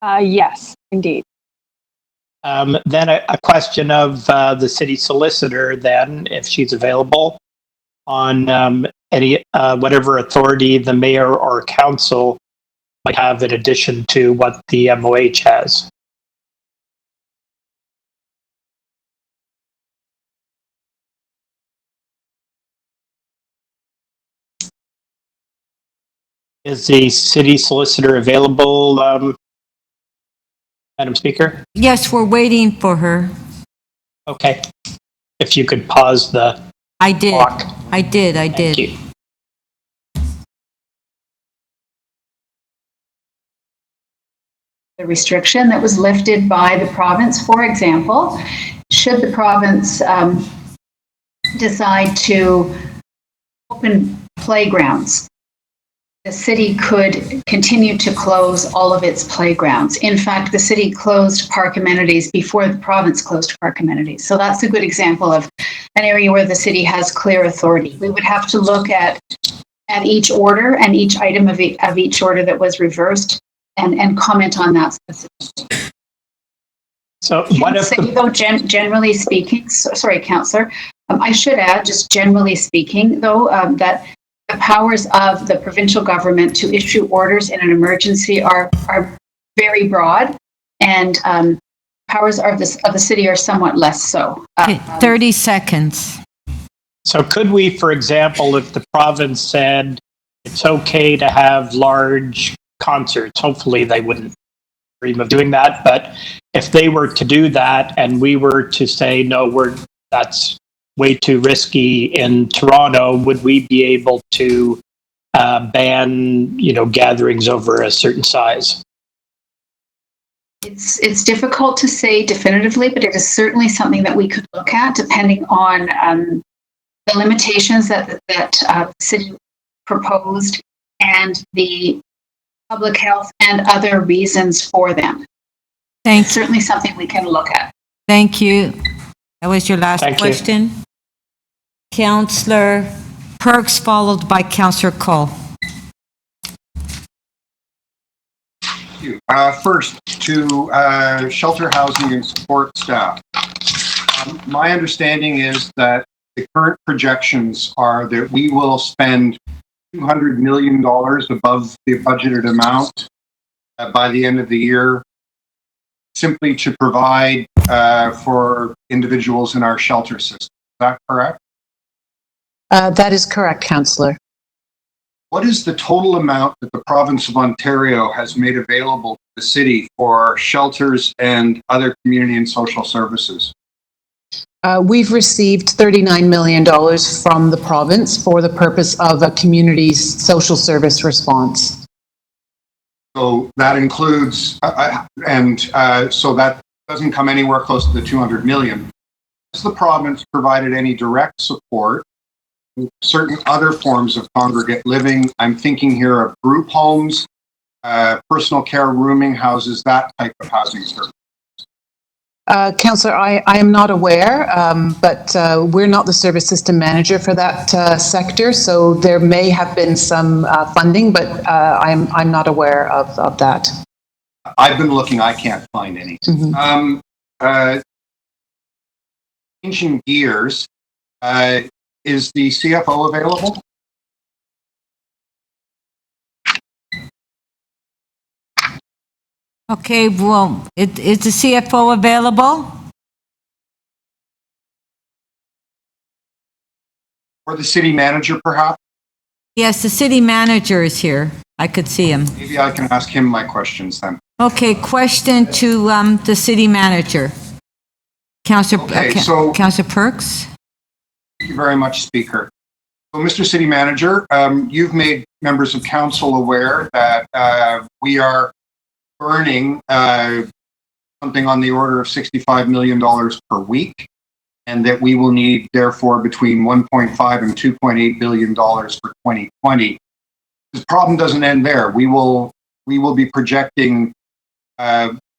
Yes, indeed. Then a question of the city solicitor, then, if she's available, on any whatever authority the mayor or council might have in addition to what the MOH has. Is the city solicitor available, Madam Speaker? Yes, we're waiting for her. Okay. If you could pause the I did. clock. I did. Thank you. The restriction that was lifted by the province, for example, should the province decide to open playgrounds, the city could continue to close all of its playgrounds. In fact, the city closed park amenities before the province closed park amenities. So that's a good example of an area where the city has clear authority. We would have to look at each order and each item of each order that was reversed and comment on that specifically. So what if though, generally speaking, sorry, Councillor, I should add, just generally speaking, though, that the powers of the provincial government to issue orders in an emergency are very broad, and powers of the city are somewhat less so. 30 seconds. So could we, for example, if the province said it's okay to have large concerts, hopefully they wouldn't dream of doing that, but if they were to do that and we were to say, no, that's way too risky in Toronto, would we be able to ban, gatherings over a certain size? It's difficult to say definitively, but it is certainly something that we could look at depending on the limitations that the city proposed and the public health and other reasons for them. Thanks. Certainly something we can look at. Thank you. That was your last Thank you. question. Councillor Perks, followed by Councillor Cole. Thank you. First, to shelter housing and support staff. My understanding is that the current projections are that we will spend $200 million above the budgeted amount by the end of the year, simply to provide for individuals in our shelter system. Is that correct? That is correct, Councillor. What is the total amount that the province of Ontario has made available to the city for shelters and other community and social services? We've received $39 million from the province for the purpose of a community's social service response. So that includes, so that doesn't come anywhere close to the 200 million. Has the province provided any direct support in certain other forms of congregate living? I'm thinking here of group homes, personal care rooming houses, that type of housing service. Councillor, I am not aware, but we're not the service system manager for that sector, so there may have been some funding, but I'm not aware of that. I've been looking, I can't find any. Changing gears, is the CFO available? Okay, well, is the CFO available? Or the city manager, perhaps? Yes, the city manager is here. I could see him. Maybe I can ask him my questions then. Okay, question to the city manager. Councillor Okay, so- Councillor Perks? Thank you very much, Speaker. So, Mr. City Manager, you've made members of council aware that we are earning something on the order of $65 million per week, and that we will need, therefore, between $1.5 and $2.8 billion for 2020. The problem doesn't end there. We will be projecting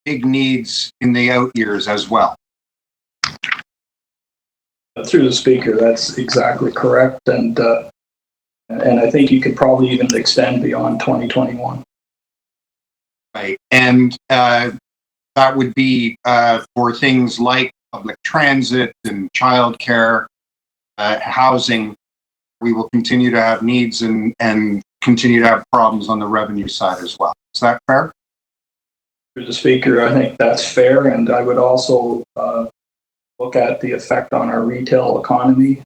big needs in the out years as well. Through the speaker, that's exactly correct, and I think you could probably even extend beyond 2021. Right, and that would be for things like public transit and childcare, housing. We will continue to have needs and continue to have problems on the revenue side as well. Is that fair? Through the speaker, I think that's fair, and I would also look at the effect on our retail economy,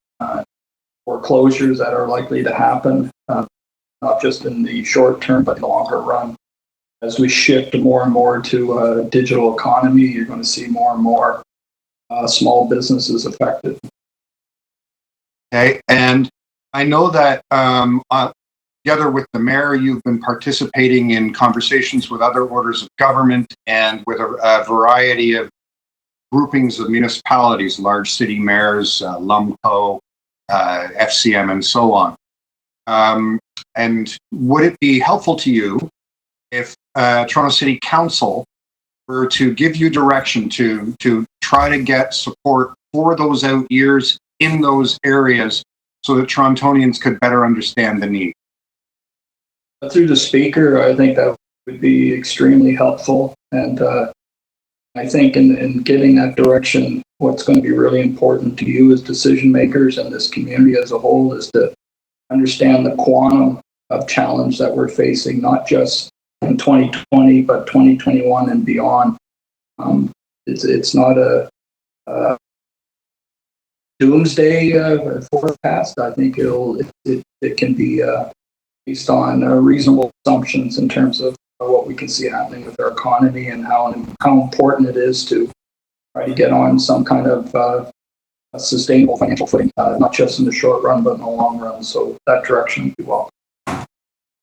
foreclosures that are likely to happen, not just in the short term, but in the longer run. As we shift more and more to a digital economy, you're going to see more and more small businesses affected. Okay, and I know that together with the mayor, you've been participating in conversations with other orders of government and with a variety of groupings of municipalities, large city mayors, LUMCO, FCM, and so on. And would it be helpful to you if Toronto City Council were to give you direction to try to get support for those out years in those areas so that Torontonians could better understand the need? Through the speaker, I think that would be extremely helpful, and I think in getting that direction, what's going to be really important to you as decision makers and this community as a whole is to understand the quantum of challenge that we're facing, not just in 2020, but 2021 and beyond. It's not a doomsday forecast. I think it can be based on reasonable assumptions in terms of what we can see happening with our economy and how important it is to try to get on some kind of a sustainable financial footing, not just in the short run, but in the long run. So that direction would be welcome.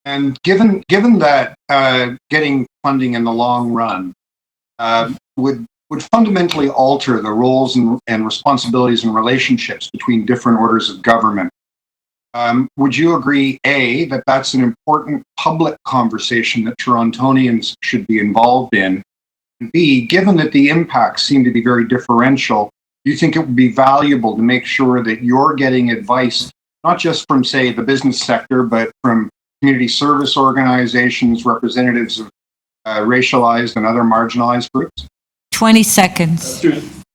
And given that getting funding in the long run would fundamentally alter the roles and responsibilities and relationships between different orders of government, would you agree, A, that that's an important public conversation that Torontonians should be involved in? And B, given that the impacts seem to be very differential, do you think it would be valuable to make sure that you're getting advice, not just from, say, the business sector, but from community service organizations, representatives of racialized and other marginalized groups? 20 seconds.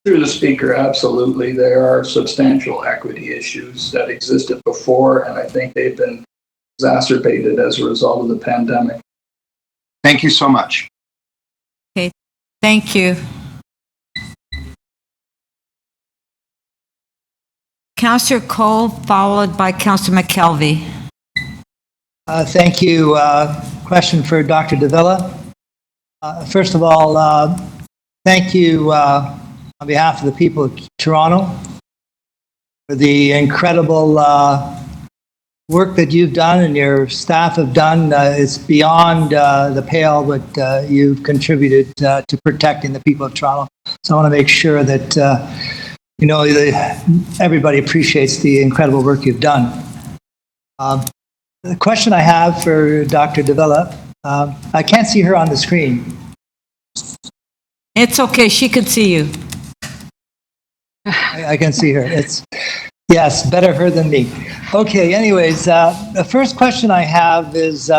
Through the speaker, absolutely. There are substantial equity issues that existed before, and I think they've been exacerbated as a result of the pandemic. Thank you so much. Okay, thank you. Councillor Cole, followed by Councillor McKelvey. Thank you. Question for Dr. Davila. First of all, thank you on behalf of the people of Toronto for the incredible work that you've done and your staff have done. It's beyond the pale what you've contributed to protecting the people of Toronto. So I want to make sure that everybody appreciates the incredible work you've done. The question I have for Dr. Davila, I can't see her on the screen. It's okay, she could see you. I can see her. Yes, better her than me. Okay, anyways, the first question I have is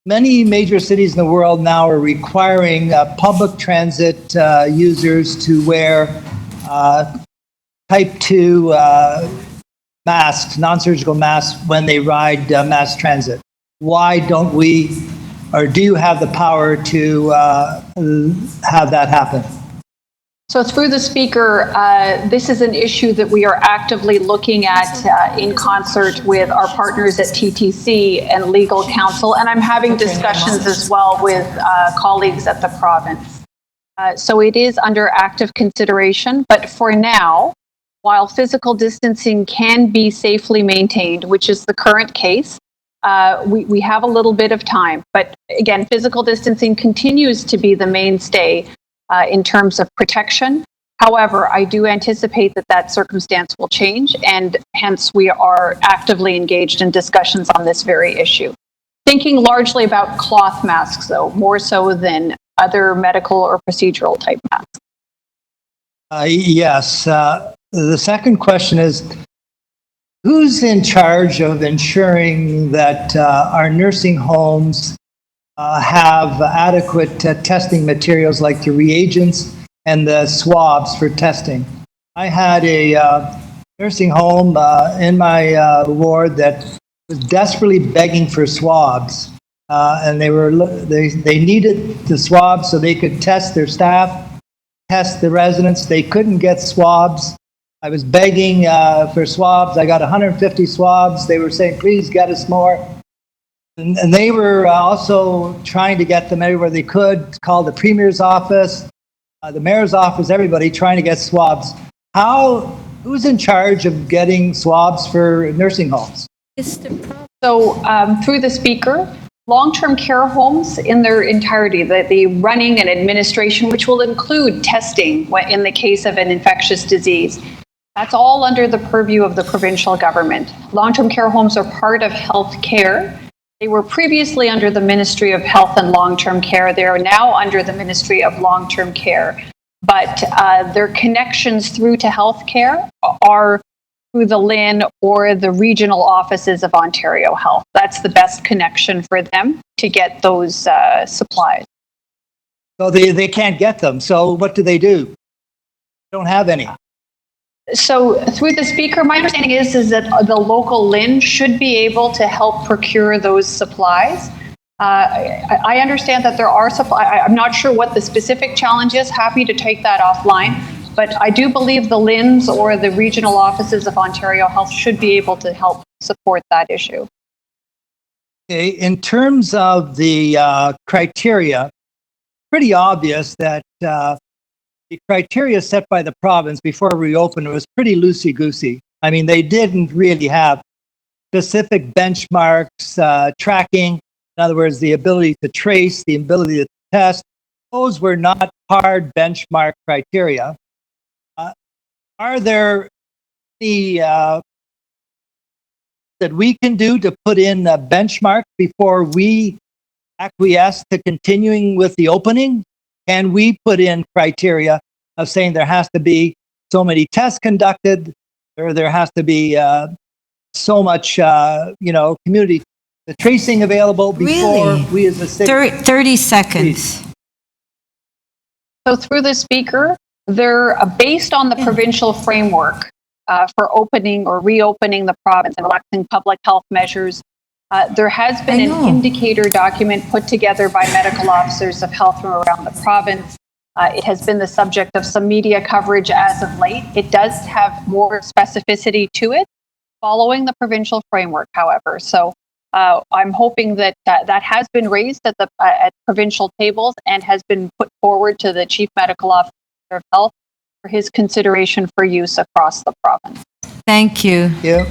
many major cities in the world now are requiring public transit users to wear type 2 masks, non-surgical masks, when they ride mass transit. Why don't we, or do you have the power to have that happen? So through the speaker, this is an issue that we are actively looking at in concert with our partners at TTC and legal counsel, and I'm having discussions as well with colleagues at the province. So it is under active consideration, but for now, while physical distancing can be safely maintained, which is the current case, we have a little bit of time. But again, physical distancing continues to be the mainstay in terms of protection. However, I do anticipate that circumstance will change, and hence we are actively engaged in discussions on this very issue. Thinking largely about cloth masks, though, more so than other medical or procedural type masks. Yes. The second question is, who's in charge of ensuring that our nursing homes have adequate testing materials like the reagents and the swabs for testing? I had a nursing home in my ward that was desperately begging for swabs, and they needed the swabs so they could test their staff, test the residents. They couldn't get swabs. I was begging for swabs. I got 150 swabs. They were saying, please get us more. And they were also trying to get them everywhere they could, call the Premier's office, the Mayor's office, everybody trying to get swabs. Who's in charge of getting swabs for nursing homes? So through the Speaker, long-term care homes in their entirety, the running and administration, which will include testing in the case of an infectious disease, that's all under the purview of the provincial government. Long-term care homes are part of health care. They were previously under the Ministry of Health and Long-Term Care. They are now under the Ministry of Long-Term Care. But their connections through to health care are through the LHIN or the regional offices of Ontario Health. That's the best connection for them to get those supplies. So they can't get them. So what do? They don't have any. So through the Speaker, my understanding is that the local LHIN should be able to help procure those supplies. I understand that there are I'm not sure what the specific challenge is. Happy to take that offline. But I do believe the LHINs or the regional offices of Ontario Health should be able to help support that issue. Okay. In terms of the criteria, pretty obvious that the criteria set by the province before we opened was pretty loosey-goosey. I mean, they didn't really have specific benchmarks, tracking, in other words, the ability to trace, the ability to test. Those were not hard benchmark criteria. Are there any that we can do to put in a benchmark before we acquiesce to continuing with the opening? Can we put in criteria of saying there has to be so many tests conducted, or there has to be so much, community the tracing available before we as a city? 30 seconds. So through the Speaker, they're based on the provincial framework for opening or reopening the province and relaxing public health measures. There has been an indicator document put together by medical officers of health from around the province. It has been the subject of some media coverage as of late. It does have more specificity to it following the provincial framework, however. So I'm hoping that that has been raised at provincial tables and has been put forward to the Chief Medical Officer of Health for his consideration for use across the province. Thank you. Yeah.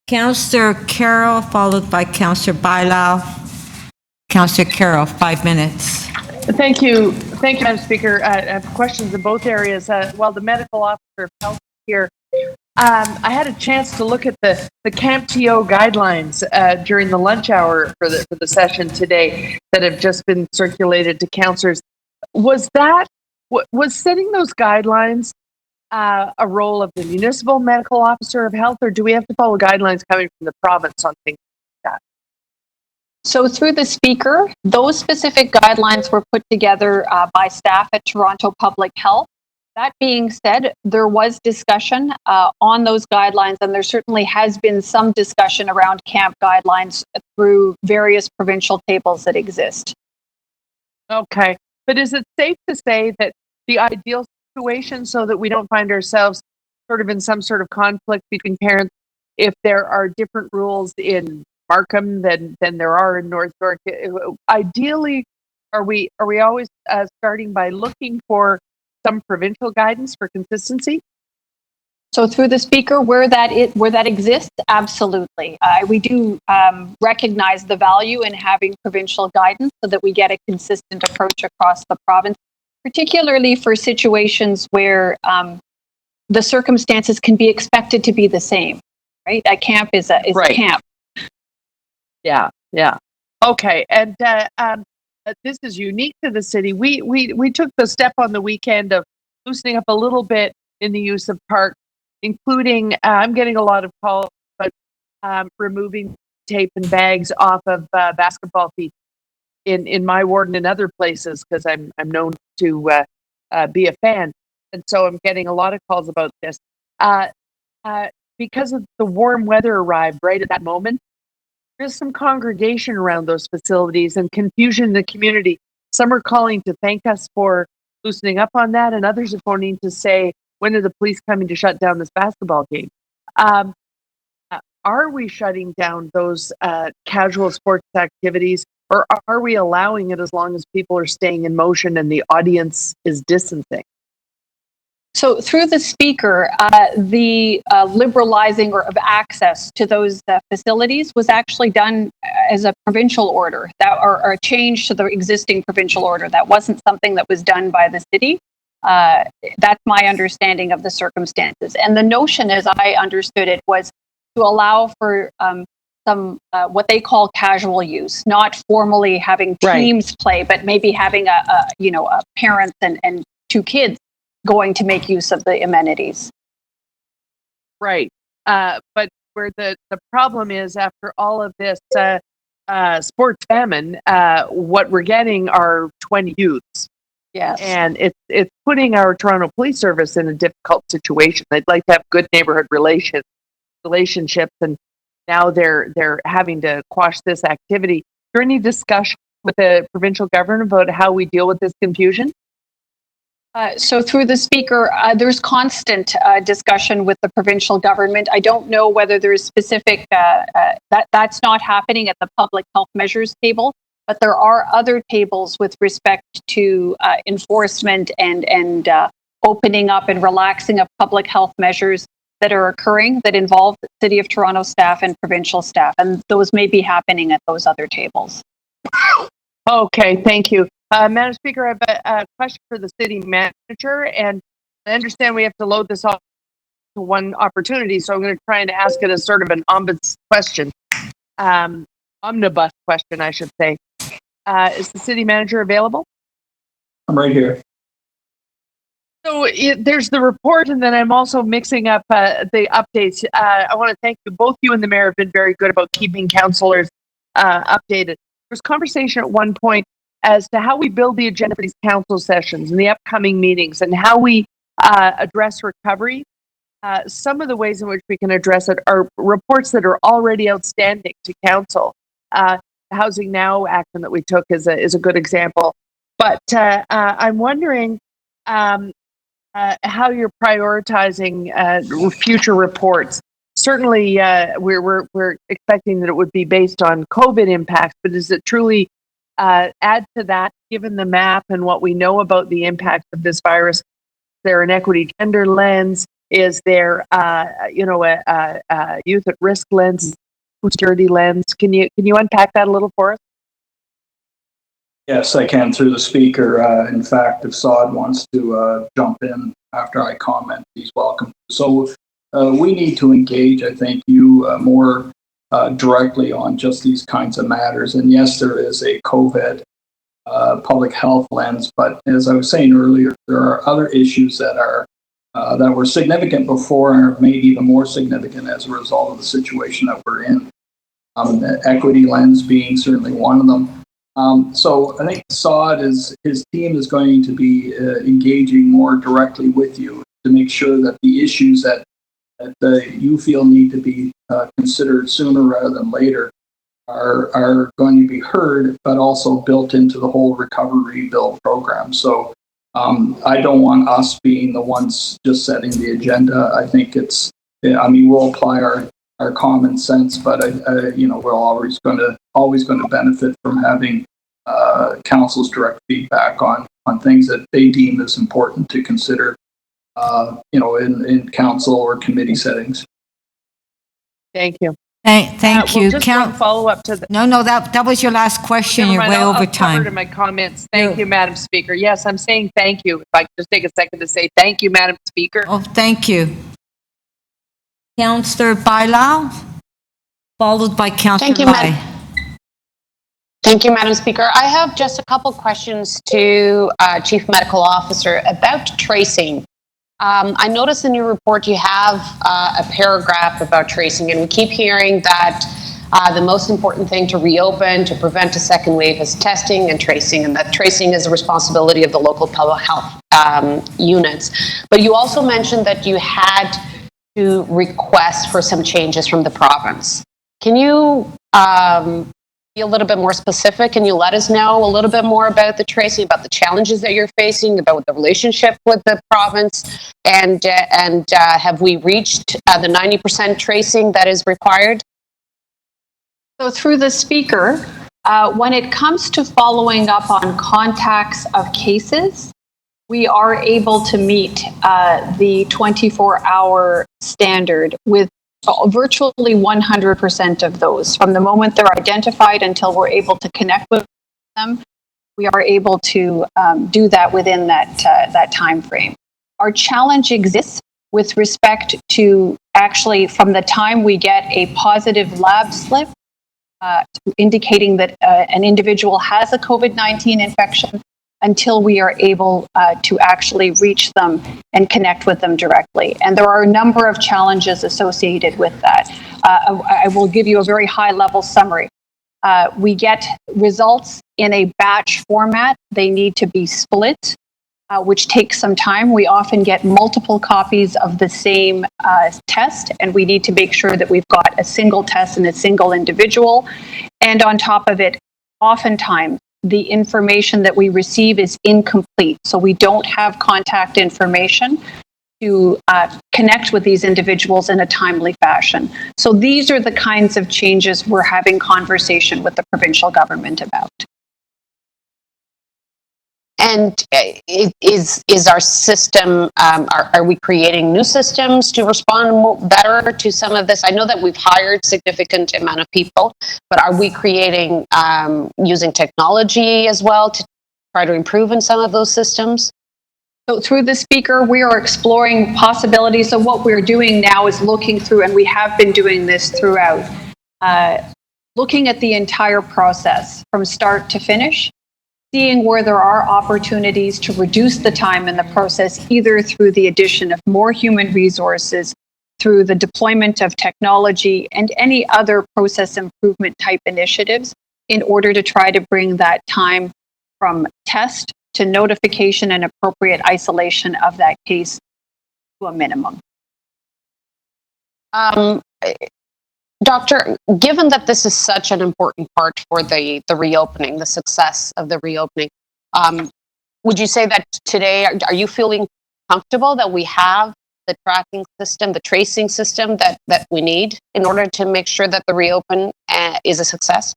Councillor Carroll, followed by Councillor Bailao. Councillor Carroll, 5 minutes. Thank you, Madam Speaker. I have questions in both areas. While the medical officer of health here, I had a chance to look at the Camp TO guidelines during the lunch hour for the session today that have just been circulated to councillors. Was setting those guidelines a role of the municipal medical officer of health, or do we have to follow guidelines coming from the province on things like that? So through the Speaker, those specific guidelines were put together by staff at Toronto Public Health. That being said, there was discussion on those guidelines, and there certainly has been some discussion around camp guidelines through various provincial tables that exist. Okay, but is it safe to say that the ideal situation, so that we don't find ourselves sort of in some sort of conflict between parents, if there are different rules in Markham than there are in North York? Ideally, are we always starting by looking for some provincial guidance for consistency? So through the speaker, where that exists, absolutely. We do recognize the value in having provincial guidance so that we get a consistent approach across the province, particularly for situations where the circumstances can be expected to be the same, right? A camp is a camp. Yeah. Okay, and this is unique to the city. We took the step on the weekend of loosening up a little bit in the use of parks, including I'm getting a lot of calls about removing tape and bags off of basketball feet in my ward and in other places because I'm known to be a fan, and so I'm getting a lot of calls about this because of the warm weather arrived right at that moment. There's some congregation around those facilities and confusion in the community. Some are calling to thank us for loosening up on that, and others are phoning to say, when are the police coming to shut down this basketball game? Are we shutting down those casual sports activities, or are we allowing it as long as people are staying in motion and the audience is distancing? So through the speaker, the liberalizing of access to those facilities was actually done as a provincial order, or a change to the existing provincial order. That wasn't something that was done by the city. That's my understanding of the circumstances. And the notion, as I understood it, was to allow for some what they call casual use, not formally having teams play, but maybe having a parents and two kids going to make use of the amenities. Right. But where the problem is, after all of this sports famine, what we're getting are 20 youths. Yes. And it's putting our Toronto Police Service in a difficult situation. They'd like to have good neighborhood relationships, and now they're having to quash this activity. Is there any discussion with the provincial government about how we deal with this confusion? So through the speaker, there's constant discussion with the provincial government. I don't know whether there's specific, that's not happening at the public health measures table, but there are other tables with respect to enforcement and opening up and relaxing of public health measures that are occurring that involve City of Toronto staff and provincial staff, and those may be happening at those other tables. Okay, thank you. Madam Speaker, I have a question for the city manager, and I understand we have to load this off to one opportunity, so I'm going to try and ask it as sort of an omnibus question. Omnibus question, I should say. Is the city manager available? I'm right here. So there's the report, and then I'm also mixing up the updates. I want to thank you. Both you and the mayor have been very good about keeping councillors updated. There was conversation at one point as to how we build the agenda for these council sessions and the upcoming meetings and how we address recovery. Some of the ways in which we can address it are reports that are already outstanding to council. The Housing Now action that we took is a good example. But I'm wondering how you're prioritizing future reports. Certainly, we're expecting that it would be based on COVID impacts, but is it truly add to that, given the map and what we know about the impact of this virus? Is there an equity gender lens? Is there, a youth at risk lens, food security lens? Can you unpack that a little for us? Yes, I can through the speaker. In fact, if Saad wants to jump in after I comment, he's welcome. So we need to engage, I think, you more directly on just these kinds of matters. And yes, there is a COVID public health lens, but as I was saying earlier, there are other issues that are that were significant before and are made even more significant as a result of the situation that we're in. The equity lens being certainly one of them. So I think Saad his team is going to be engaging more directly with you to make sure that the issues that you feel need to be considered sooner rather than later are going to be heard, but also built into the whole recovery bill program. So I don't want us being the ones just setting the agenda. I think we'll apply our common sense, but we're always going to benefit from having council's direct feedback on on things that they deem as important to consider, in council or committee settings. Thank you. Thank you. Just one follow-up to the. No, that was your last question. Never You're mind, way I'll over cover it in time. my comments. Thank you, Madam Speaker. Yes, I'm saying thank you. If I could just take a second to say thank you, Madam Speaker. Oh, thank you. Councillor Bailão, followed by Councillor Thank you, Lai. Thank you, Madam Speaker. I have just a couple questions to Chief Medical Officer about tracing. I noticed in your report you have a paragraph about tracing, and we keep hearing that the most important thing to reopen, to prevent a second wave is testing and tracing, and that tracing is the responsibility of the local public health units. But you also mentioned that you had to request for some changes from the province. Can you be a little bit more specific? Can you let us know a little bit more about the tracing, about the challenges that you're facing, about the relationship with the province, and have we reached the 90% tracing that is required? So through the speaker, when it comes to following up on contacts of cases, we are able to meet the 24-hour standard with virtually 100% of those. From the moment they're identified until we're able to connect with them, we are able to do that within that time frame. Our challenge exists with respect to actually from the time we get a positive lab slip indicating that an individual has a COVID-19 infection until we are able to actually reach them and connect with them directly. And there are a number of challenges associated with that. I will give you a very high-level summary. We get results in a batch format. They need to be split, which takes some time. We often get multiple copies of the same test, and we need to make sure that we've got a single test and a single individual. And on top of it, oftentimes, the information that we receive is incomplete. So we don't have contact information to connect with these individuals in a timely fashion. So these are the kinds of changes we're having conversation with the provincial government about. And is our system, are we creating new systems to respond better to some of this? I know that we've hired significant amount of people, but are we creating, using technology as well to try to improve in some of those systems? So through the speaker, we are exploring possibilities. So what we're doing now is looking through, and we have been doing this throughout, looking at the entire process from start to finish, seeing where there are opportunities to reduce the time in the process, either through the addition of more human resources, through the deployment of technology, and any other process improvement type initiatives in order to try to bring that time from test to notification and appropriate isolation of that case to a minimum. Doctor, given that this is such an important part for the reopening, the success of the reopening, would you say that today, are you feeling comfortable that we have the tracking system, the tracing system that we need in order to make sure that the reopen is a success?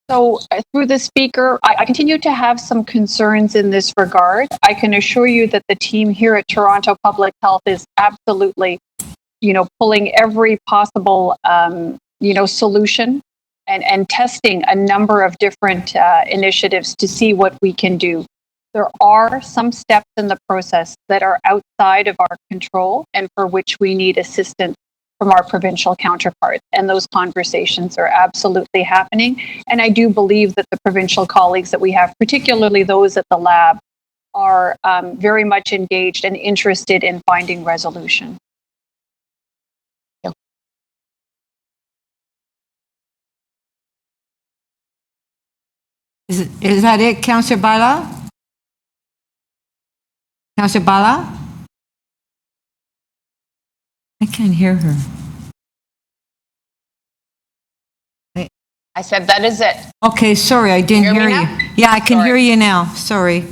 So through the speaker, I continue to have some concerns in this regard. I can assure you that the team here at Toronto Public Health is absolutely pulling every possible, solution and testing a number of different initiatives to see what we can do. There are some steps in the process that are outside of our control and for which we need assistance from our provincial counterparts. And those conversations are absolutely happening. And I do believe that the provincial colleagues that we have, particularly those at the lab, are very much engaged and interested in finding resolution. Is that it, Councillor Bala? Councillor Bala? I can't hear her. I said that is it. Okay, sorry, I didn't hear you. Yeah, I can hear you now. Sorry.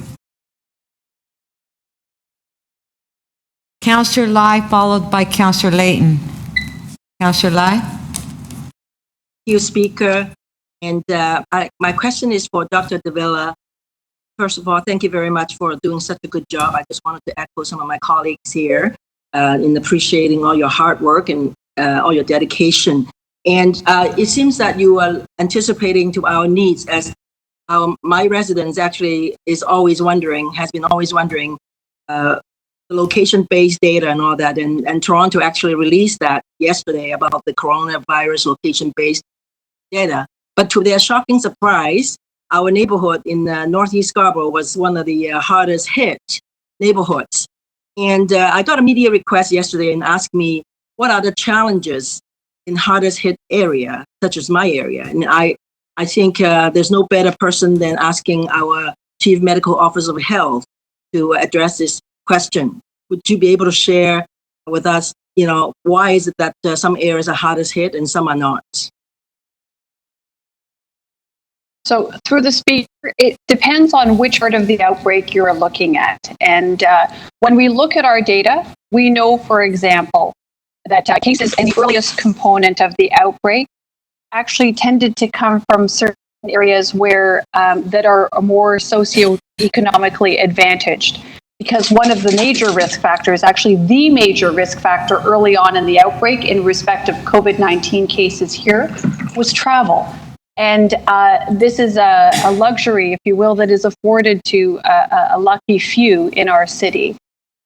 Councillor Lai, followed by Councillor Layton. Councillor Lai? Thank you, Speaker. And my question is for Dr. Davila. First of all, thank you very much for doing such a good job. I just wanted to echo some of my colleagues here in appreciating all your hard work and all your dedication. And it seems that you are anticipating to our needs, as my residents actually has been always wondering the location-based data and all that. And Toronto actually released that yesterday about the coronavirus location-based data. But to their shocking surprise, our neighborhood in Northeast Scarborough was one of the hardest hit neighborhoods. And I got a media request yesterday and asked me, what are the challenges in hardest hit area, such as my area? And I think there's no better person than asking our Chief Medical Officer of Health to address this question. Would you be able to share with us, why is it that some areas are hardest hit and some are not? So through the speaker, it depends on which part of the outbreak you're looking at. And when we look at our data, we know, for example, that cases in the earliest component of the outbreak actually tended to come from certain areas where that are more socioeconomically advantaged. Because one of the major risk factors, actually the major risk factor early on in the outbreak in respect of COVID-19 cases here, was travel. And this is a luxury, if you will, that is afforded to a lucky few in our city.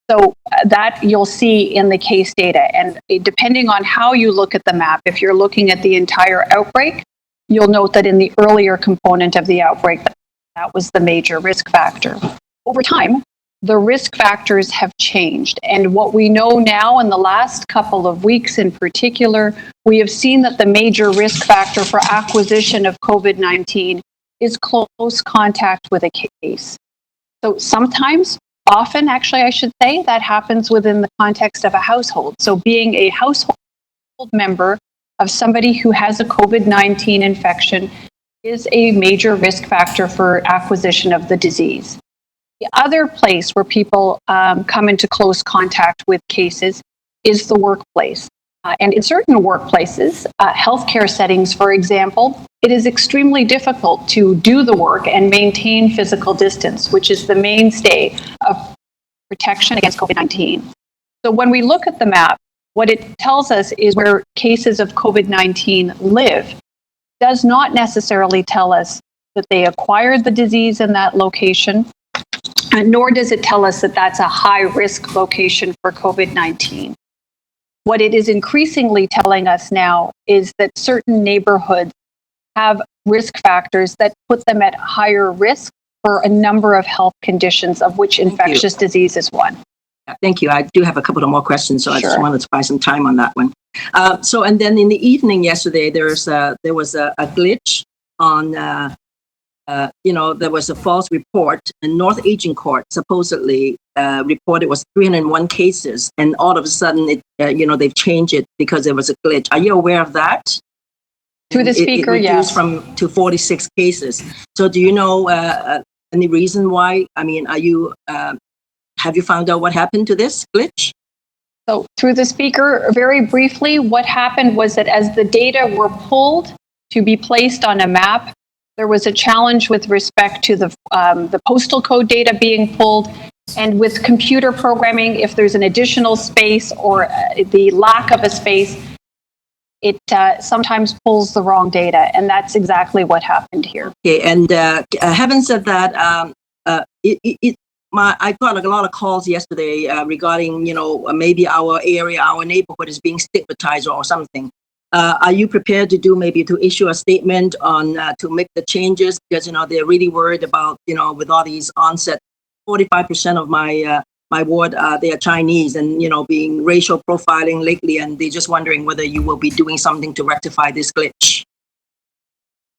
So that you'll see in the case data. And depending on how you look at the map, if you're looking at the entire outbreak, you'll note that in the earlier component of the outbreak, that was the major risk factor. Over time, the risk factors have changed. And what we know now in the last couple of weeks in particular, we have seen that the major risk factor for acquisition of COVID-19 is close contact with a case. So often actually I should say, that happens within the context of a household. So being a household member of somebody who has a COVID-19 infection is a major risk factor for acquisition of the disease. The other place where people come into close contact with cases is the workplace. And in certain workplaces, healthcare settings, for example, it is extremely difficult to do the work and maintain physical distance, which is the mainstay of protection against COVID-19. So when we look at the map, what it tells us is where cases of COVID-19 live. It does not necessarily tell us that they acquired the disease in that location, nor does it tell us that that's a high-risk location for COVID-19. What it is increasingly telling us now is that certain neighborhoods have risk factors that put them at higher risk for a number of health conditions, of which infectious disease is one. Thank you. I do have a couple of more questions, so I just Sure. wanted to buy some time on that one. And then in the evening yesterday, there was a glitch on, there was a false report, and North Aging Court supposedly reported was 301 cases, and all of a sudden, they've changed it because there was a glitch. Are you aware of that? To the speaker, it reduced yes. to 46 cases. So do you know any reason why? I mean, have you found out what happened to this glitch? So through the speaker, very briefly, what happened was that as the data were pulled to be placed on a map, there was a challenge with respect to the postal code data being pulled. And with computer programming, if there's an additional space or the lack of a space, it sometimes pulls the wrong data. And that's exactly what happened here. Okay, and having said that, I got a lot of calls yesterday regarding, maybe our area, our neighborhood is being stigmatized or something. Are you prepared to issue a statement on to make the changes? Because they're really worried about with all these onset. 45% of my ward they are Chinese, and being racial profiling lately, and they're just wondering whether you will be doing something to rectify this glitch.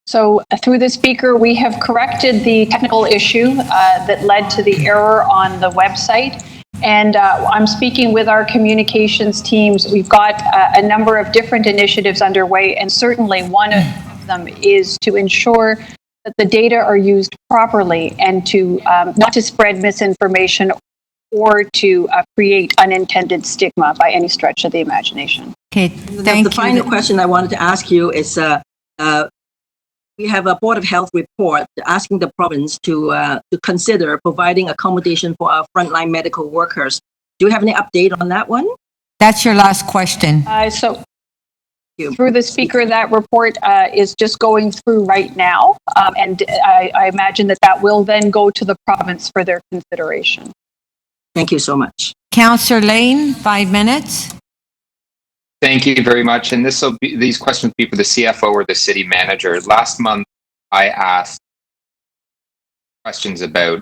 So through the speaker, we have corrected the technical issue that led to the error on the website. And I'm speaking with our communications teams. We've got a number of different initiatives underway, and certainly one of them is to ensure that the data are used properly and to not to spread misinformation or to create unintended stigma by any stretch of the imagination. Okay, The final question I wanted to ask you is, we have a Board of Health report asking the province to consider providing accommodation for our frontline medical workers. Do you have any update on that one? That's your last question. So through the speaker, that report is just going through right now. And I imagine that will then go to the province for their consideration. Thank you so much. Councillor Lane, 5 minutes. Thank you very much. And these questions will be for the CFO or the city manager. Last month, I asked questions about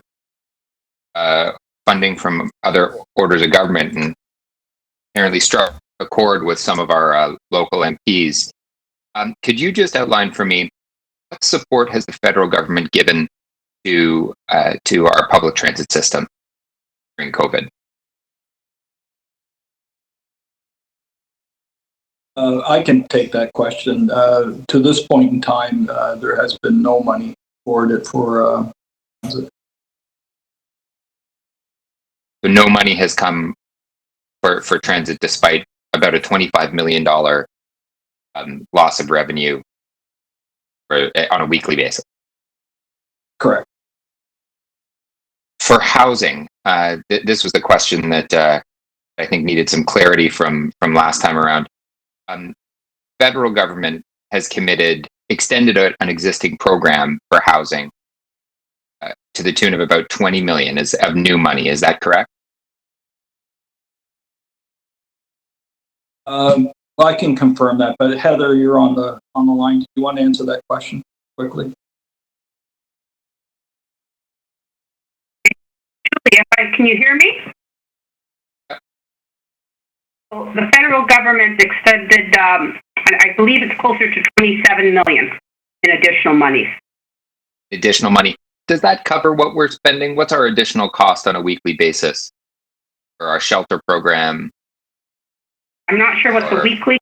funding from other orders of government and apparently struck a chord with some of our local MPs. Could you just outline for me what support has the federal government given to our public transit system during COVID? I can take that question. To this point in time, there has been no money awarded for transit. So no money has come for transit, despite about a $25 million loss of revenue on a weekly basis. Correct. For housing, this was the question that I think needed some clarity from last time around. Federal government has extended an existing program for housing to the tune of about 20 million of new money. Is that correct? I can confirm that, but Heather, you're on the line. Do you want to answer that question quickly? Can you hear me? The federal government extended, I believe it's closer to 27 million in additional money. Additional money. Does that cover what we're spending? What's our additional cost on a weekly basis for our shelter program? I'm not sure what the weekly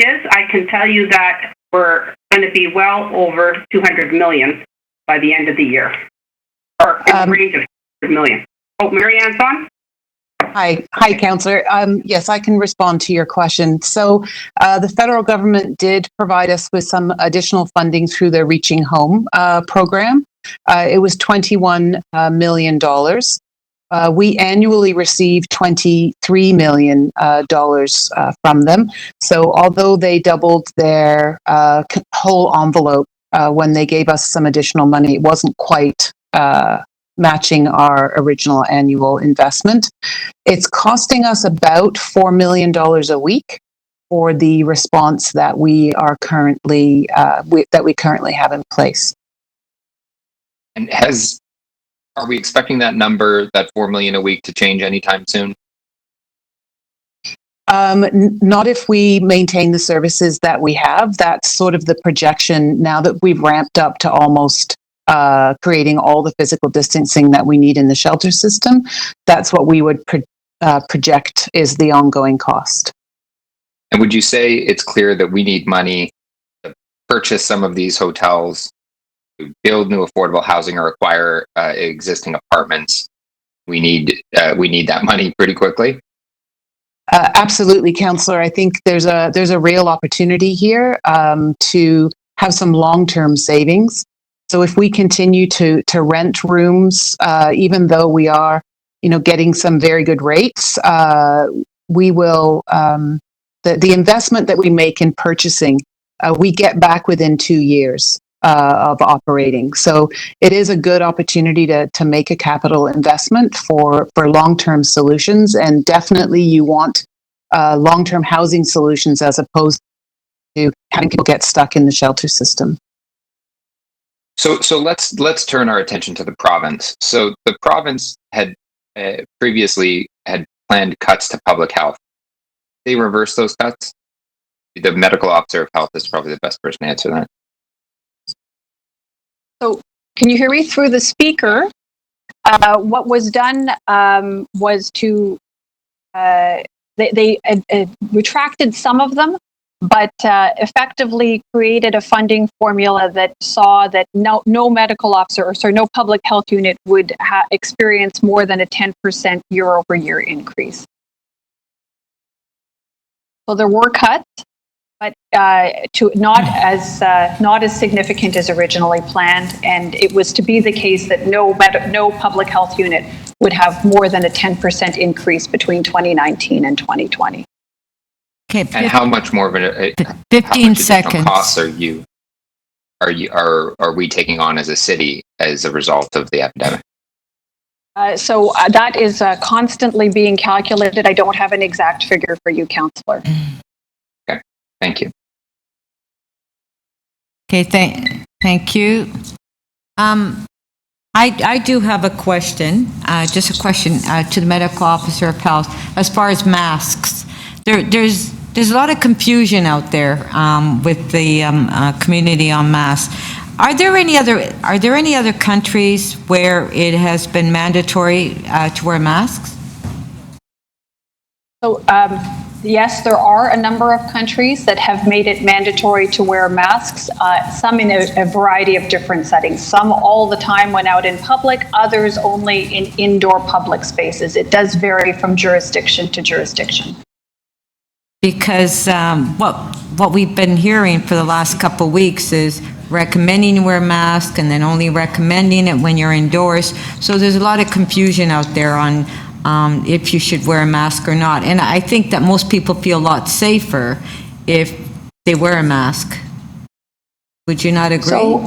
is. I can tell you that we're going to be well over 200 million by the end of the year, or in the range of 200 million. Oh, Marianne's on? Hi, Councillor. Yes, I can respond to your question. So the federal government did provide us with some additional funding through their Reaching Home program. It was $21 million. We annually receive $23 million from them. So although they doubled their whole envelope when they gave us some additional money, it wasn't quite matching our original annual investment. It's costing us about $4 million a week for the response that we are currently have in place. And are we expecting that number, that 4 million a week, to change anytime soon? Not if we maintain the services that we have. That's sort of the projection now that we've ramped up to almost creating all the physical distancing that we need in the shelter system. That's what we would project is the ongoing cost. And would you say it's clear that we need money to purchase some of these hotels, to build new affordable housing, or acquire existing apartments? We need that money pretty quickly. Absolutely, Councillor. I think there's a real opportunity here to have some long-term savings. So if we continue to rent rooms, even though we are, getting some very good rates, we will the investment that we make in purchasing, we get back within 2 years of operating. So it is a good opportunity to make a capital investment for long-term solutions, and definitely you want long-term housing solutions as opposed to having people get stuck in the shelter system. So let's turn our attention to the province. So the province had previously had planned cuts to public health. They reversed those cuts. The medical officer of health is probably the best person to answer that. So can you hear me through the speaker? What was done was to they retracted some of them, but effectively created a funding formula that saw that no medical officer, or no public health unit would experience more than a 10% year-over-year increase. So there were cuts, but not as significant as originally planned, and it was to be the case that no public health unit would have more than a 10% increase between 2019 and 2020. Okay, And how much more of a 15 seconds. Costs are we taking on as a city as a result of the epidemic? So that is constantly being calculated. I don't have an exact figure for you, Councillor. Okay, thank you. Okay, thank you. I do have a question, just a question to the medical officer of health. As far as masks, there's a lot of confusion out there with the community on masks. Are there any other countries where it has been mandatory to wear masks? So yes, there are a number of countries that have made it mandatory to wear masks, some in a variety of different settings. Some all the time when out in public, others only in indoor public spaces. It does vary from jurisdiction to jurisdiction. Because what we've been hearing for the last couple of weeks is recommending you wear a mask and then only recommending it when you're indoors. So there's a lot of confusion out there on if you should wear a mask or not. And I think that most people feel a lot safer if they wear a mask. Would you not agree? So,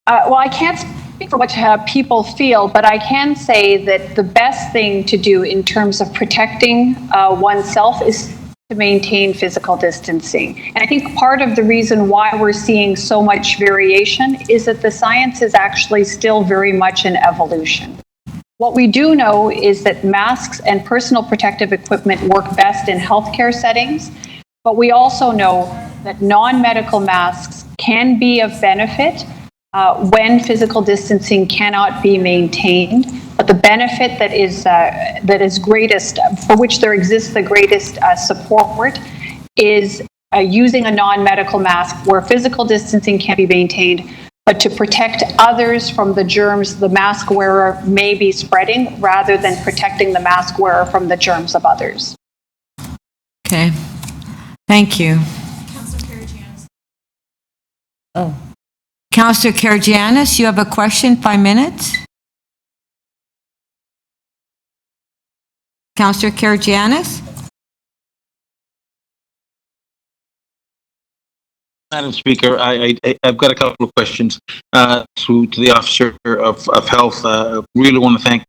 well, I can't speak for what people feel, but I can say that the best thing to do in terms of protecting oneself is to maintain physical distancing. And I think part of the reason why we're seeing so much variation is that the science is actually still very much in evolution. What we do know is that masks and personal protective equipment work best in healthcare settings, but we also know that non-medical masks can be of benefit when physical distancing cannot be maintained. But the benefit that is greatest, for which there exists the greatest support, is using a non-medical mask where physical distancing can be maintained, but to protect others from the germs the mask wearer may be spreading, rather than protecting the mask wearer from the germs of others. Okay, thank you. Councillor Karygiannis, you have a question, 5 minutes. Councillor Karygiannis? Madam Speaker, I've got a couple of questions to the Officer of Health. Really want to thank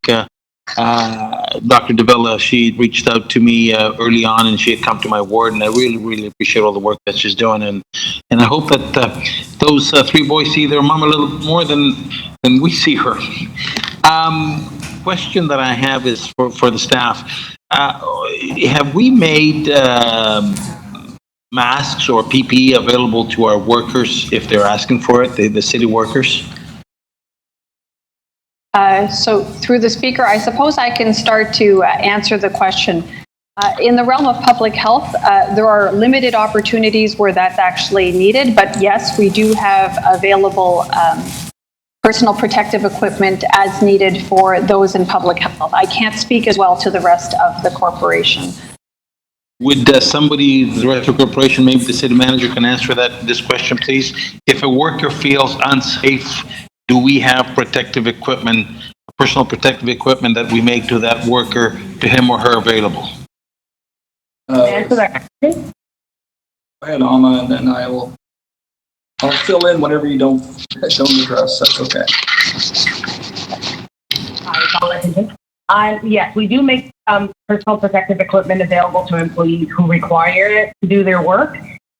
Dr. Davila. She reached out to me early on, and she had come to my ward, and I really appreciate all the work that she's doing. And I hope that those 3 boys see their mom a little more than we see her. Question that I have is for the staff. Have we made masks or PPE available to our workers if they're asking for it, the city workers? So through the speaker, I suppose I can start to answer the question. In the realm of public health, there are limited opportunities where that's actually needed, but yes, we do have available personal protective equipment as needed for those in public health. I can't speak as well to the rest of the corporation. Would somebody, the rest of the corporation, maybe the city manager, can answer this question, please? If a worker feels unsafe, do we have protective equipment, personal protective equipment that we make to that worker, to him or her, available? Answer that. Go ahead, Alma, and then I'll fill in whatever you don't address. That's okay. Yes, we do make personal protective equipment available to employees who require it to do their work.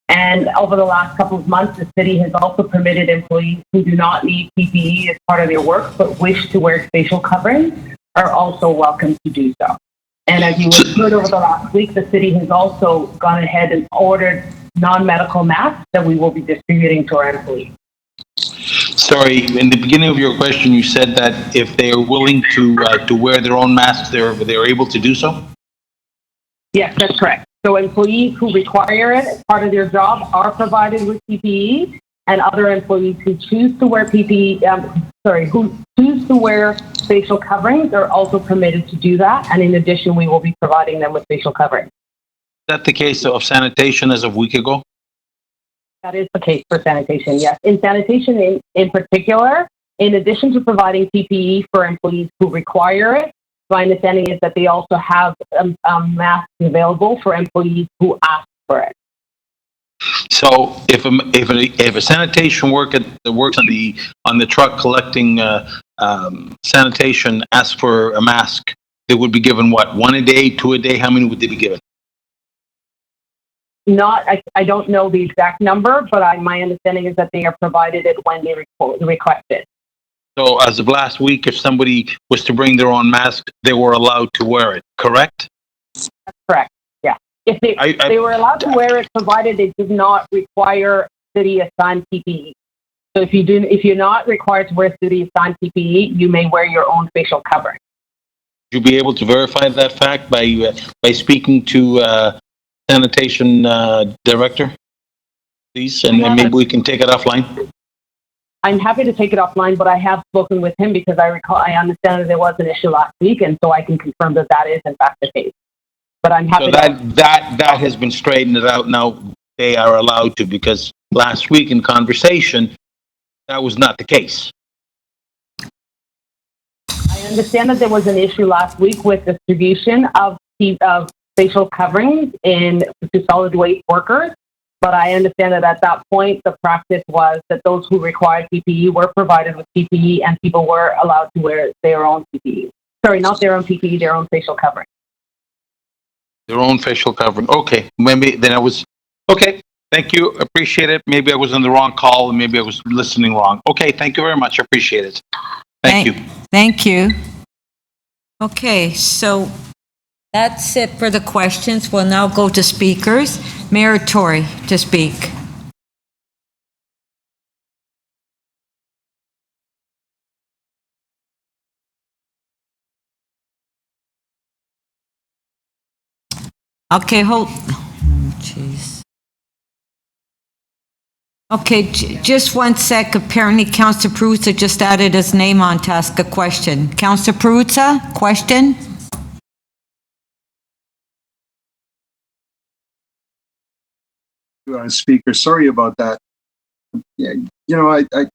And over the last couple of months, the city has also permitted employees who do not need PPE as part of their work but wish to wear facial coverings are also welcome to do so. And as you heard over the last week, the city has also gone ahead and ordered non-medical masks that we will be distributing to our employees. Sorry, in the beginning of your question, you said that if they are willing to wear their own masks, they're able to do so? Yes, that's correct. So employees who require it as part of their job are provided with PPE, and other employees who choose to wear who choose to wear facial coverings are also permitted to do that. And in addition, we will be providing them with facial coverings. that the case of sanitation as of a week ago? That is the case for sanitation, yes. In sanitation in particular, in addition to providing PPE for employees who require it, my understanding is that they also have masks available for employees who ask for it. So if a sanitation worker that works on the truck collecting sanitation asks for a mask, they would be given what, 1 a day, 2 a day? How many would they be given? I don't know the exact number, but my understanding is that they are provided it when they request it. So as of last week, if somebody was to bring their own mask, they were allowed to wear it, correct? That's correct, yeah. If they were allowed to wear it, provided it did not require city-assigned PPE. So if you're not required to wear city-assigned PPE, you may wear your own facial covering. Would you be able to verify that fact by speaking to sanitation director, please, and then maybe we can take it offline? I'm happy to take it offline, but I have spoken with him because I understand that there was an issue last week, and so I can confirm that that is in fact the case. But I'm happy. So that has been straightened out now. They are allowed to, because last week in conversation, that was not the case. I understand that there was an issue last week with distribution of facial coverings to solid waste workers. But I understand that at that point, the practice was that those who required PPE were provided with PPE, and people were allowed to wear their own PPE. Sorry, not their own PPE, their own facial covering. Their own facial covering. Okay, maybe then I was, okay, thank you, appreciate it. Maybe I was on the wrong call, and maybe I was listening wrong. Okay, thank you very much, I appreciate it. Thank you. Thank you. Okay, so that's it for the questions. We'll now go to speakers. Mayor Tory to speak. Okay, hold. Jeez. Okay, just 1 sec. Apparently, Councillor Peruzza just added his name on to ask a question. Councillor Peruzza, question? Speaker, sorry about that. Yeah, I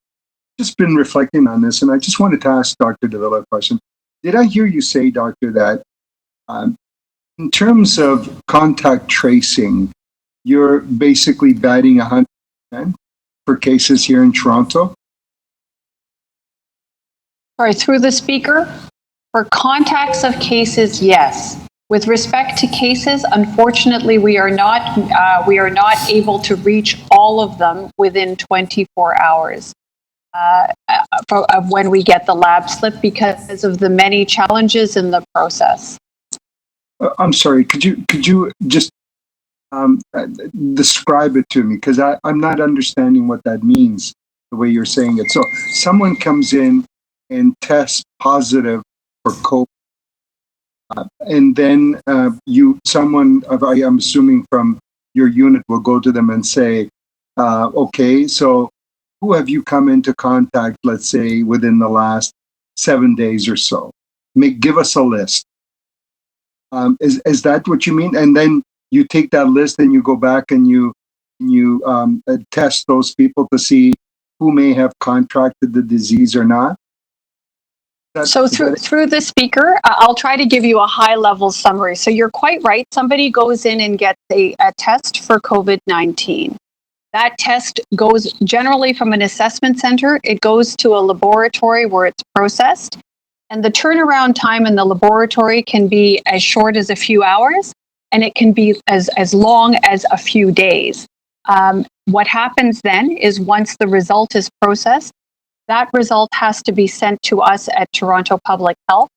just been reflecting on this, and I just wanted to ask Dr. Davila a question. Did I hear you say, Doctor, that in terms of contact tracing, you're basically batting 100% for cases here in Toronto? Sorry, through the speaker? For contacts of cases, yes. With respect to cases, unfortunately, we are not able to reach all of them within 24 hours of when we get the lab slip because of the many challenges in the process. I'm sorry. Could you just describe it to me, because I'm not understanding what that means the way you're saying it. So someone comes in and tests positive for COVID. And then someone, I'm assuming from your unit, will go to them and say, okay, so who have you come into contact, let's say, within the last 7 days or so? Give us a list. Is that what you mean? And then you take that list and you go back and you test those people to see who may have contracted the disease or not? So through the speaker, I'll try to give you a high-level summary. So you're quite right. Somebody goes in and gets a test for COVID-19. That test goes generally from an assessment center. It goes to a laboratory where it's processed. And the turnaround time in the laboratory can be as short as a few hours, and it can be as long as a few days. What happens then is once the result is processed, that result has to be sent to us at Toronto Public Health,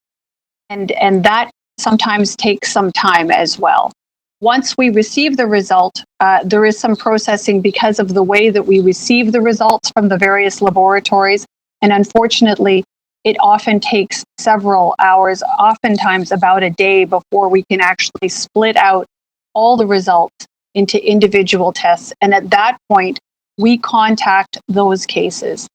and that sometimes takes some time as well. Once we receive the result, there is some processing because of the way that we receive the results from the various laboratories, and unfortunately, it often takes several hours, oftentimes about a day, before we can actually split out all the results into individual tests, and at that point, we contact those cases.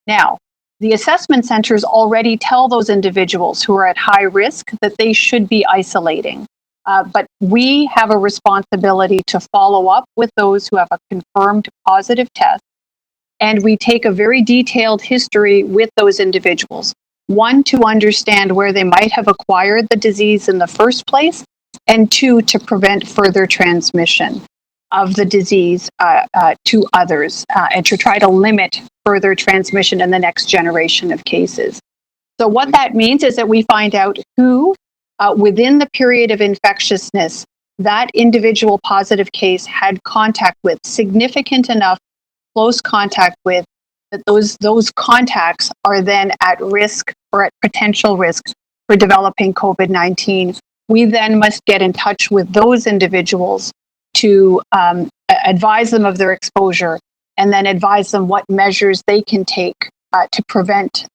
Now, the assessment centers already tell those individuals who are at high risk that they should be isolating. But we have a responsibility to follow up with those who have a confirmed positive test. And we take a very detailed history with those individuals. One, to understand where they might have acquired the disease in the first place, and two, to prevent further transmission of the disease to others, and to try to limit further transmission in the next generation of cases. So what that means is that we find out who, within the period of infectiousness, that individual positive case had contact with, significant enough close contact with, that those contacts are then at risk or at potential risk for developing COVID-19. We then must get in touch with those individuals to advise them of their exposure, and then advise them what measures they can take to prevent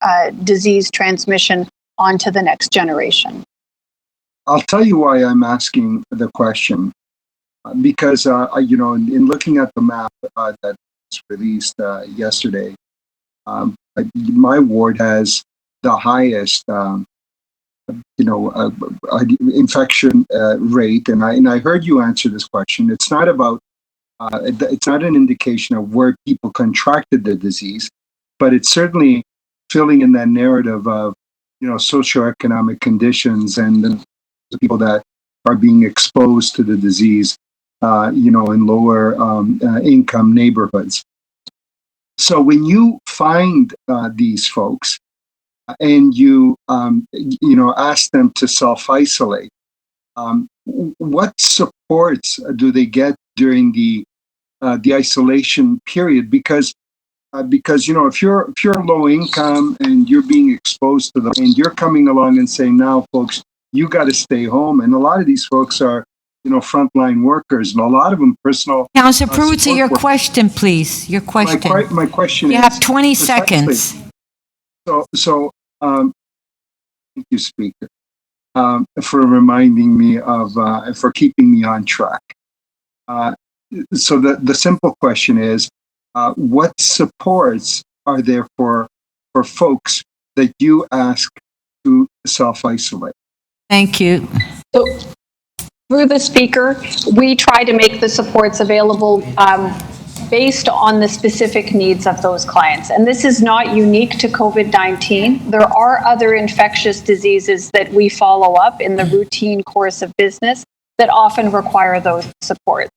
disease transmission onto the next generation. I'll tell you why I'm asking the question. Because, in looking at the map that was released yesterday, my ward has the highest, infection rate. And I heard you answer this question. It's not about, it's not an indication of where people contracted the disease, but it's certainly filling in that narrative of, socioeconomic conditions and the people that are being exposed to the disease, in lower income neighborhoods. So when you find these folks and you, ask them to self-isolate, what supports do they get during the isolation period? Because if you're low income and you're being exposed to them, and you're coming along and saying, now, folks, you got to stay home, and a lot of these folks are, frontline workers, and a lot of them personal. Councillor Peruzzi, your question, please. Your question. My question is. You have 20 precisely. seconds. So, thank you, Speaker, for reminding me of, for keeping me on track. So the simple question is, what supports are there for folks that you ask to self-isolate? Thank you. So, through the speaker, we try to make the supports available based on the specific needs of those clients. And this is not unique to COVID-19. There are other infectious diseases that we follow up in the routine course of business that often require those supports.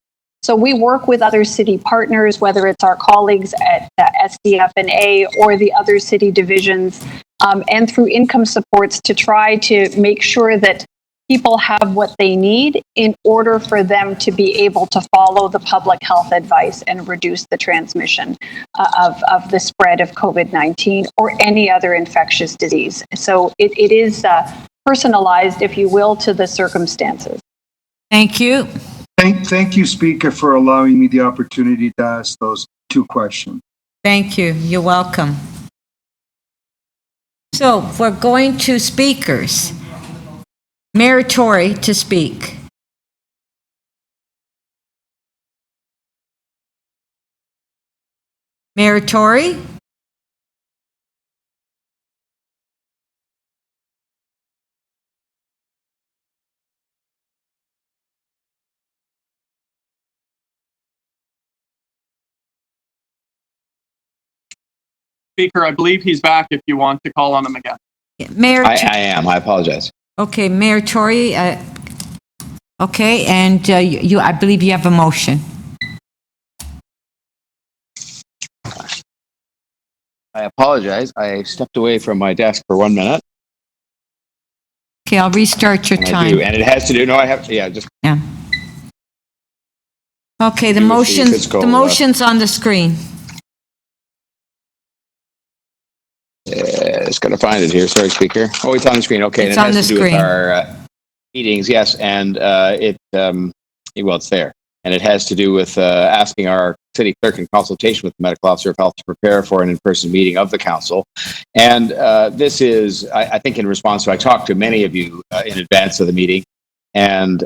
So we work with other city partners, whether it's our colleagues at SDF&A or the other city divisions, and through income supports to try to make sure that people have what they need in order for them to be able to follow the public health advice and reduce the transmission of the spread of COVID-19 or any other infectious disease. So it is personalized, if you will, to the circumstances. Thank you. Thank you, Speaker, for allowing me the opportunity to ask those two questions. Thank you. You're welcome. So we're going to speakers. Mayor Tory to speak. Mayor Tory? Speaker, I believe he's back if you want to call on him again. Mayor, I am. I apologize. Okay, Mayor Tory. Okay, and you, I believe you have a motion. I apologize. I stepped away from my desk for 1 minute. Okay, I'll restart your And time. I do, and it has to do. No, I have. Yeah, just. Yeah. Okay, the motion's on the screen. It's going to find it here. Sorry, Speaker. Oh, it's on the screen. Okay, It's and it on has the to do screen. with our meetings. Yes, and it's there, and it has to do with asking our city clerk in consultation with the medical officer of health to prepare for an in-person meeting of the council. And this is, I think, in response to I talked to many of you in advance of the meeting, and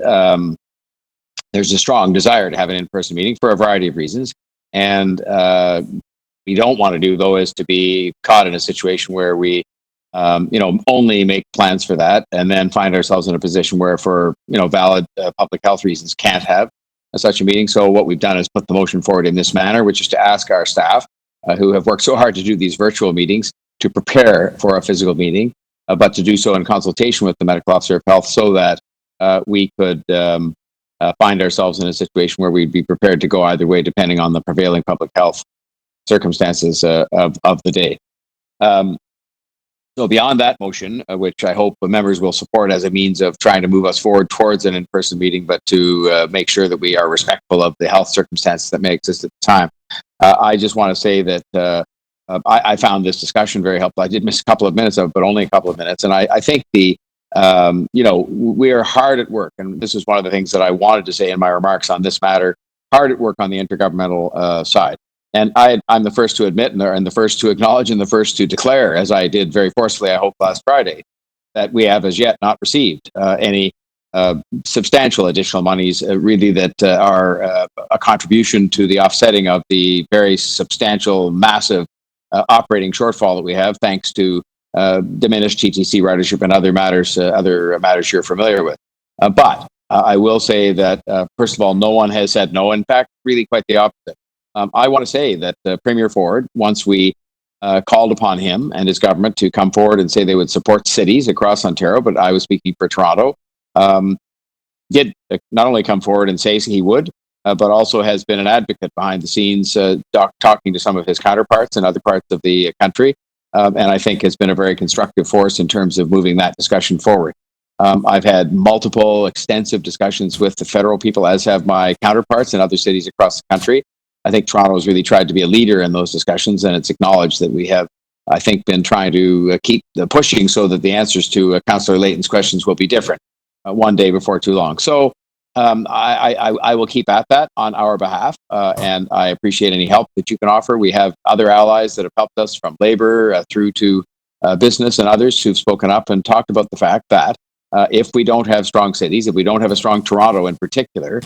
there's a strong desire to have an in-person meeting for a variety of reasons, and we don't want to do, though, is to be caught in a situation where we only make plans for that and then find ourselves in a position where for, valid public health reasons can't have such a meeting. So what we've done is put the motion forward in this manner, which is to ask our staff who have worked so hard to do these virtual meetings to prepare for a physical meeting, but to do so in consultation with the medical officer of health so that we could find ourselves in a situation where we'd be prepared to go either way depending on the prevailing public health circumstances of the day. So beyond that motion, which I hope the members will support as a means of trying to move us forward towards an in-person meeting, but to make sure that we are respectful of the health circumstances that may exist at the time. I just want to say that I found this discussion very helpful. I did miss a couple of minutes of it, but only a couple of minutes. And I think we are hard at work. And this is one of the things that I wanted to say in my remarks on this matter, hard at work on the intergovernmental side. And I'm the first to admit and the first to acknowledge and the first to declare, as I did very forcefully, I hope, last Friday, that we have as yet not received any substantial additional monies really that are a contribution to the offsetting of the very substantial, massive operating shortfall that we have, thanks to diminished TTC ridership and other matters you're familiar with. But I will say that, first of all, no one has said no. In fact, really quite the opposite. I want to say that Premier Ford, once we called upon him and his government to come forward and say they would support cities across Ontario, but I was speaking for Toronto, did not only come forward and say he would, but also has been an advocate behind the scenes, talking to some of his counterparts in other parts of the country, and I think has been a very constructive force in terms of moving that discussion forward. I've had multiple extensive discussions with the federal people, as have my counterparts in other cities across the country. I think Toronto has really tried to be a leader in those discussions, and it's acknowledged that we have, I think, been trying to keep pushing so that the answers to Councillor Layton's questions will be different one day before too long. So I will keep at that on our behalf, and I appreciate any help that you can offer. We have other allies that have helped us, from labor through to business and others who've spoken up and talked about the fact that if we don't have strong cities, if we don't have a strong Toronto in particular,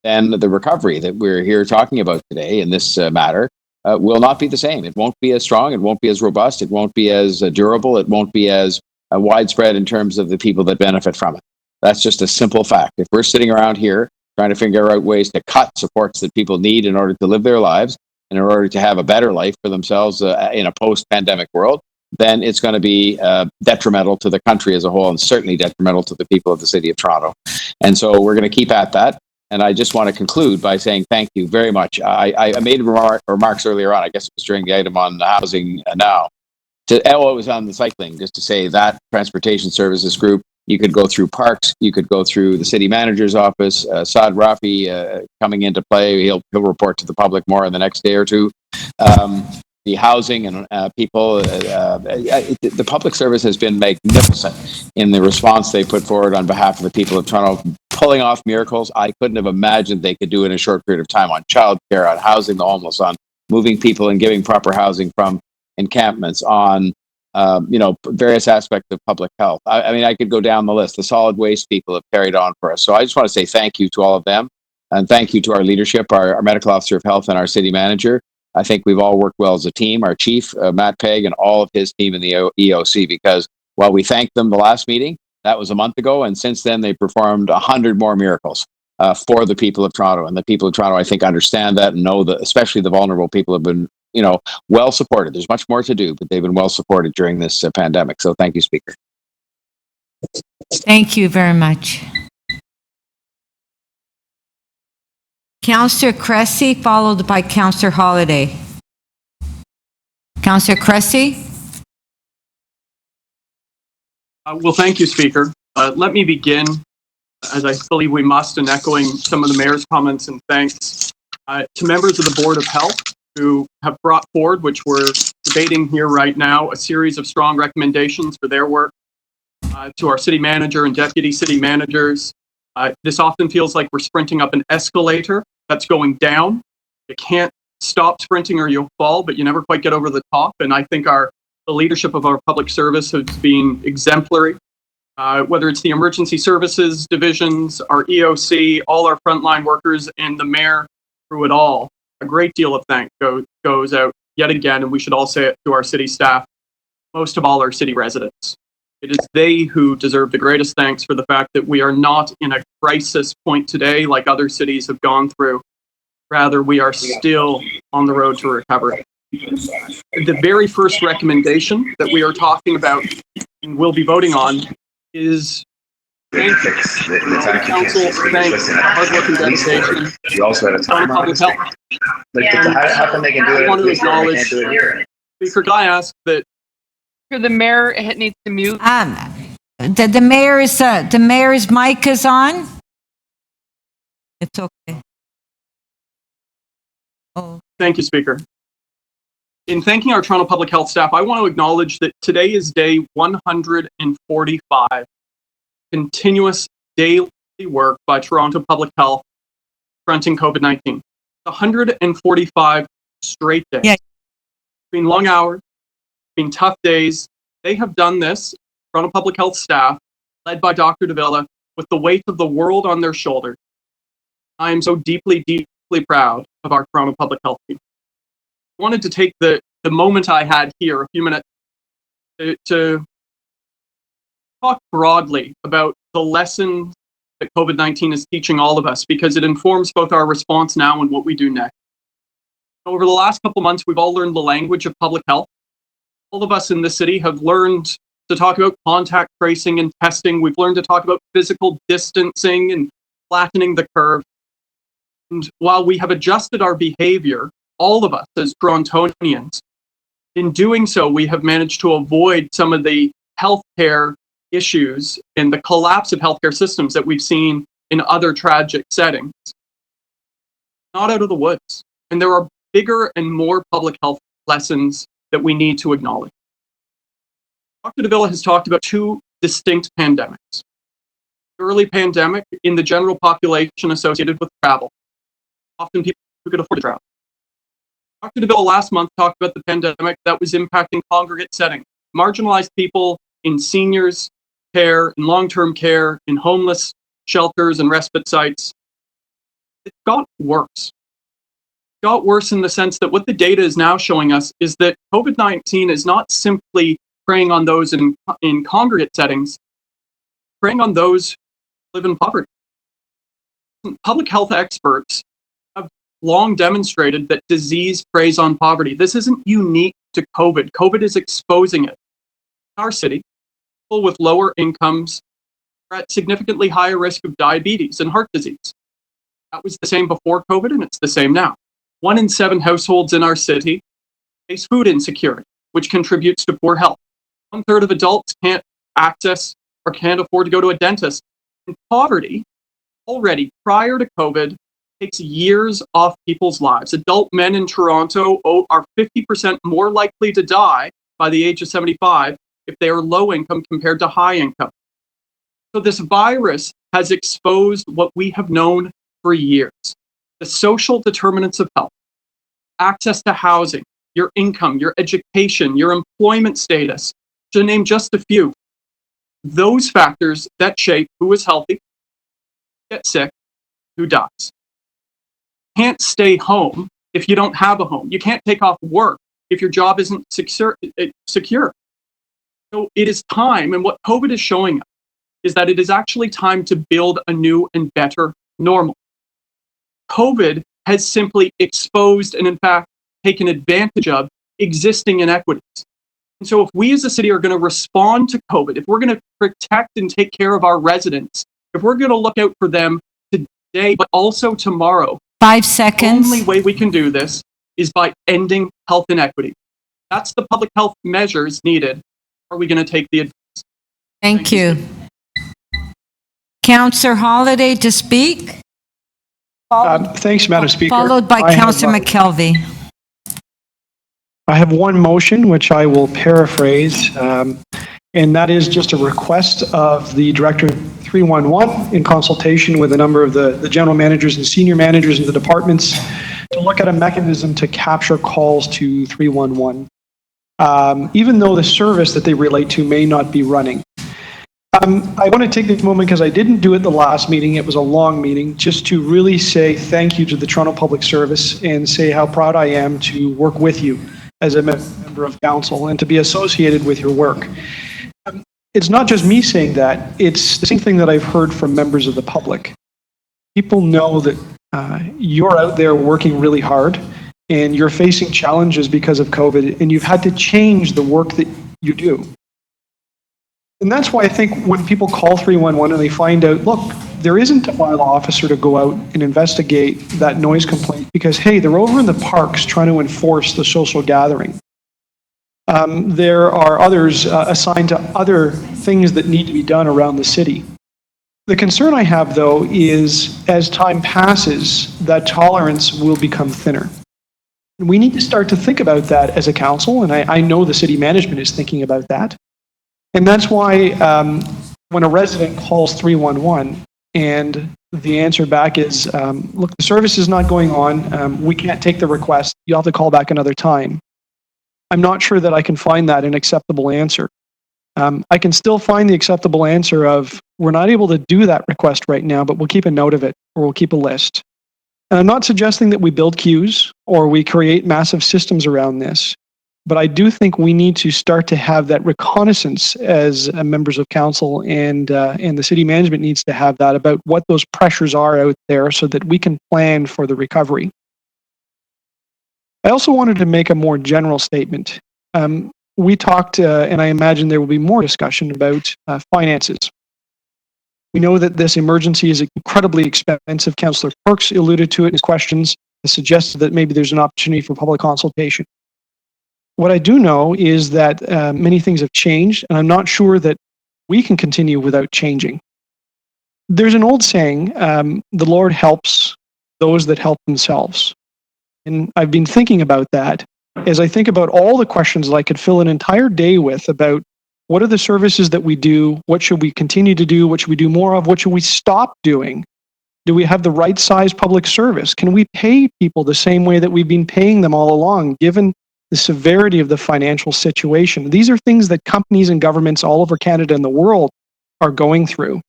then the recovery that we're here talking about today in this matter will not be the same. It won't be as strong. It won't be as robust. It won't be as durable. It won't be as widespread in terms of the people that benefit from it. That's just a simple fact. If we're sitting around here trying to figure out ways to cut supports that people need in order to live their lives and in order to have a better life for themselves in a post-pandemic world, then it's going to be detrimental to the country as a whole, and certainly detrimental to the people of the City of Toronto. And so we're going to keep at that. And I just want to conclude by saying thank you very much. I made remarks earlier on, I guess it was during the item on the housing now. It was on the cycling, just to say that transportation services group, you could go through parks, you could go through the city manager's office, Saad Rafi coming into play. He'll report to the public more in the next day or two. The housing and people, the public service has been magnificent in the response they put forward on behalf of the people of Toronto, pulling off miracles I couldn't have imagined they could do in a short period of time, on childcare, on housing the homeless, on moving people and giving proper housing from encampments, on various aspects of public health. I mean, I could go down the list. The solid waste people have carried on for us. So I just want to say thank you to all of them, and thank you to our leadership, our medical officer of health, and our city manager. I think we've all worked well as a team, our chief, Matt Pegg, and all of his team in the EOC, because while we thanked them the last meeting, that was a month ago, and since then they performed 100 more miracles for the people of Toronto. And the people of Toronto, I think, understand that and know that especially the vulnerable people have been, well supported. There's much more to do, but they've been well supported during this pandemic. So thank you, Speaker. Thank you very much. Councillor Cressy, followed by Councillor Holiday. Councillor Cressy? Well, thank you, Speaker. Let me begin, as I believe we must, in echoing some of the Mayor's comments and thanks to members of the Board of Health who have brought forward, which we're debating here right now, a series of strong recommendations for their work, to our city manager and deputy city managers. This often feels like we're sprinting up an escalator that's going down. You can't stop sprinting or you'll fall, but you never quite get over the top. And I think the leadership of our public service has been exemplary. Whether it's the emergency services divisions, our EOC, all our frontline workers, and the mayor through it all, a great deal of thanks goes out yet again, and we should all say it to our city staff most of all our city residents. It is they who deserve the greatest thanks for the fact that we are not in a crisis point today like other cities have gone through. Rather, we are still on the road to recovery. The very first recommendation that we are talking about and will be voting on is thank the council, thank hard work and dedication. You also had a on public health. How come they can do it? I want to acknowledge, Speaker, can I ask that The mayor needs to mute. The mayor's mic is on. It's okay. Oh. Thank you, Speaker. In thanking our Toronto Public Health staff, I want to acknowledge that today is day 145, continuous daily work by Toronto Public Health fronting COVID-19. 145 straight days. Yeah. Between long hours, between tough days, they have done this, Toronto Public Health staff, led by Dr. Davila, with the weight of the world on their shoulders. I am so deeply, deeply proud of our Toronto Public Health team. I wanted to take the moment I had here, a few minutes, to talk broadly about the lessons that COVID-19 is teaching all of us, because it informs both our response now and what we do next. Over the last couple months, we've all learned the language of public health. All of us in the city have learned to talk about contact tracing and testing. We've learned to talk about physical distancing and flattening the curve. And while we have adjusted our behavior, all of us as Torontonians, in doing so, we have managed to avoid some of the healthcare issues and the collapse of healthcare systems that we've seen in other tragic settings. Not out of the woods. And there are bigger and more public health lessons that we need to acknowledge. Dr. Davila has talked about two distinct pandemics. The early pandemic in the general population associated with travel. Often people who could afford to travel. Dr. Davila last month talked about the pandemic that was impacting congregate settings, marginalized people in seniors care, in long-term care, in homeless shelters and respite sites. It got worse. It got worse in the sense that what the data is now showing us is that COVID-19 is not simply preying on those in congregate settings, preying on those who live in poverty. Public health experts have long demonstrated that disease preys on poverty. This isn't unique to COVID. COVID is exposing it. In our city, people with lower incomes are at significantly higher risk of diabetes and heart disease. That was the same before COVID, and it's the same now. 1 in 7 households in our city face food insecurity, which contributes to poor health. 1/3 of adults can't access or can't afford to go to a dentist. And poverty, already prior to COVID, takes years off people's lives. Adult men in Toronto are 50% more likely to die by the age of 75 if they are low income compared to high income. So this virus has exposed what we have known for years. The social determinants of health, access to housing, your income, your education, your employment status, to name just a few. Those factors that shape who is healthy, gets sick, who dies. You can't stay home if you don't have a home. You can't take off work if your job isn't secure. So it is time, and what COVID is showing us is that it is actually time to build a new and better normal. COVID has simply exposed and, in fact, taken advantage of existing inequities. And so if we as a city are going to respond to COVID, if we're going to protect and take care of our residents, if we're going to look out for them today, but also tomorrow, 5 seconds. The only way we can do this is by ending health inequity. That's the public health measures needed. Are we going to take the advice? Thank you. Councillor Holiday to speak. Thanks, Madam Speaker. Followed by Councillor McKelvey. I have one motion, which I will paraphrase, and that is just a request of the Director 311 in consultation with a number of the general managers and senior managers in the departments to look at a mechanism to capture calls to 311, even though the service that they relate to may not be running. I want to take this moment because I didn't do it the last meeting. It was a long meeting, just to really say thank you to the Toronto Public Service and say how proud I am to work with you as a member member of council and to be associated with your work. It's not just me saying that, it's the same thing that I've heard from members of the public. People know that you're out there working really hard and you're facing challenges because of COVID and you've had to change the work that you do. And that's why I think when people call 311 and they find out, look, there isn't a bylaw officer to go out and investigate that noise complaint because, hey, they're over in the parks trying to enforce the social gathering. There are others assigned to other things that need to be done around the city. The concern I have, though, is as time passes, that tolerance will become thinner. We need to start to think about that as a council, and I know the city management is thinking about that. And that's why when a resident calls 311 and the answer back is, look, the service is not going on, we can't take the request, you'll have to call back another time. I'm not sure that I can find that an acceptable answer. I can still find the acceptable answer of, we're not able to do that request right now, but we'll keep a note of it, or we'll keep a list. And I'm not suggesting that we build queues or we create massive systems around this, but I do think we need to start to have that reconnaissance as members of council, and the city management needs to have that about what those pressures are out there so that we can plan for the recovery. I also wanted to make a more general statement. We talked, and I imagine there will be more discussion about finances. We know that this emergency is incredibly expensive. Councillor Perks alluded to it in his questions and suggested that maybe there's an opportunity for public consultation. What I do know is that many things have changed, and I'm not sure that we can continue without changing. There's an old saying, the Lord helps those that help themselves. And I've been thinking about that as I think about all the questions that I could fill an entire day with about what are the services that we do, what should we continue to do, what should we do more of, what should we stop doing? Do we have the right size public service? Can we pay people the same way that we've been paying them all along, given the severity of the financial situation? These are things that companies and governments all over Canada and the world are going through.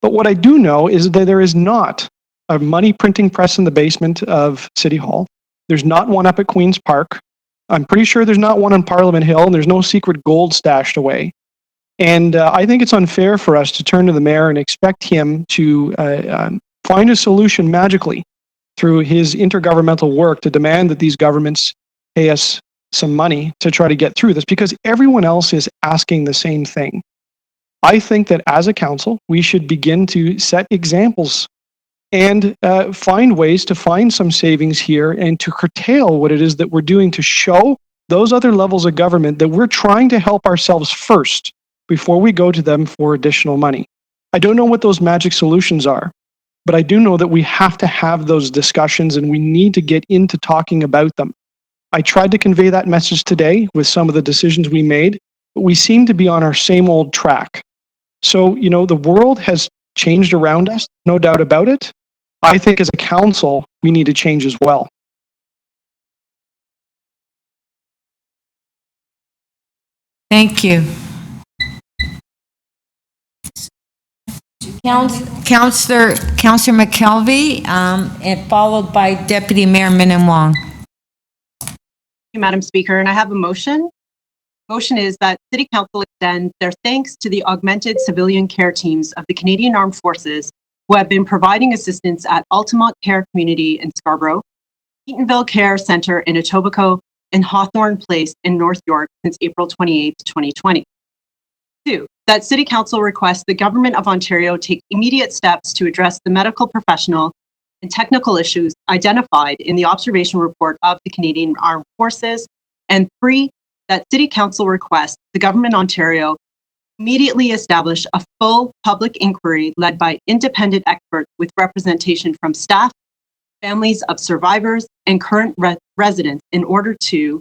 But what I do know is that there is not a money printing press in the basement of City Hall. There's not one up at Queen's Park. I'm pretty sure there's not one on Parliament Hill, and there's no secret gold stashed away. And I think it's unfair for us to turn to the mayor and expect him to find a solution magically through his intergovernmental work to demand that these governments pay us some money to try to get through this, because everyone else is asking the same thing. I think that as a council, we should begin to set examples and find ways to find some savings here and to curtail what it is that we're doing to show those other levels of government that we're trying to help ourselves first before we go to them for additional money. I don't know what those magic solutions are, but I do know that we have to have those discussions and we need to get into talking about them. I tried to convey that message today with some of the decisions we made, but we seem to be on our same old track. So, you know, the world has changed around us, no doubt about it. I think as a council, we need to change as well. Thank you. Councillor McKelvey, and followed by Deputy Mayor Min Wong. Thank you, Madam Speaker, and I have a motion. Motion is that City Council extend their thanks to the augmented civilian care teams of the Canadian Armed Forces who have been providing assistance at Altamont Care Community in Scarborough, Eatonville Care Centre in Etobicoke, and Hawthorne Place in North York since April 28, 2020. 2, that City Council requests the Government of Ontario take immediate steps to address the medical professional and technical issues identified in the observation report of the Canadian Armed Forces. And 3, that City Council requests the Government of Ontario immediately establish a full public inquiry led by independent experts with representation from staff, families of survivors, and current residents in order to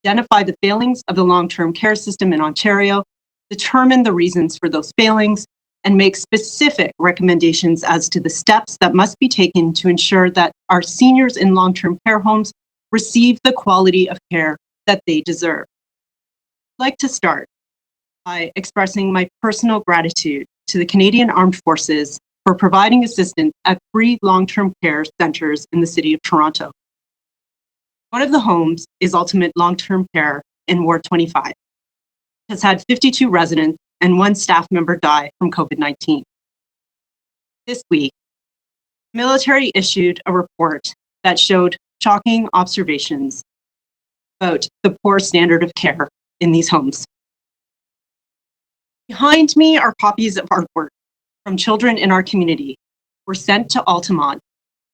identify the failings of the long-term care system in Ontario, determine the reasons for those failings, and make specific recommendations as to the steps that must be taken to ensure that our seniors in long-term care homes receive the quality of care that they deserve. I'd like to start by expressing my personal gratitude to the Canadian Armed Forces for providing assistance at 3 long-term care centres in the City of Toronto. One of the homes is Ultimate Long-Term Care in Ward 25 has had 52 residents and 1 staff member die from COVID-19. This week, the military issued a report that showed shocking observations about the poor standard of care in these homes. Behind me are copies of artwork from children in our community who were sent to Altamont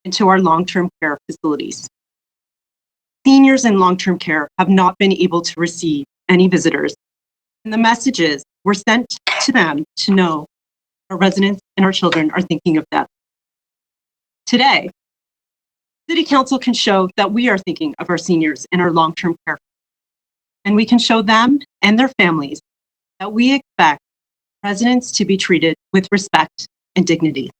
and to our long-term care facilities. Seniors in long-term care have not been able to receive any visitors, and the messages were sent to them to know our residents and our children are thinking of them. Today, City Council can show that we are thinking of our seniors in our long-term care, and we can show them and their families that we expect residents to be treated with respect and dignity.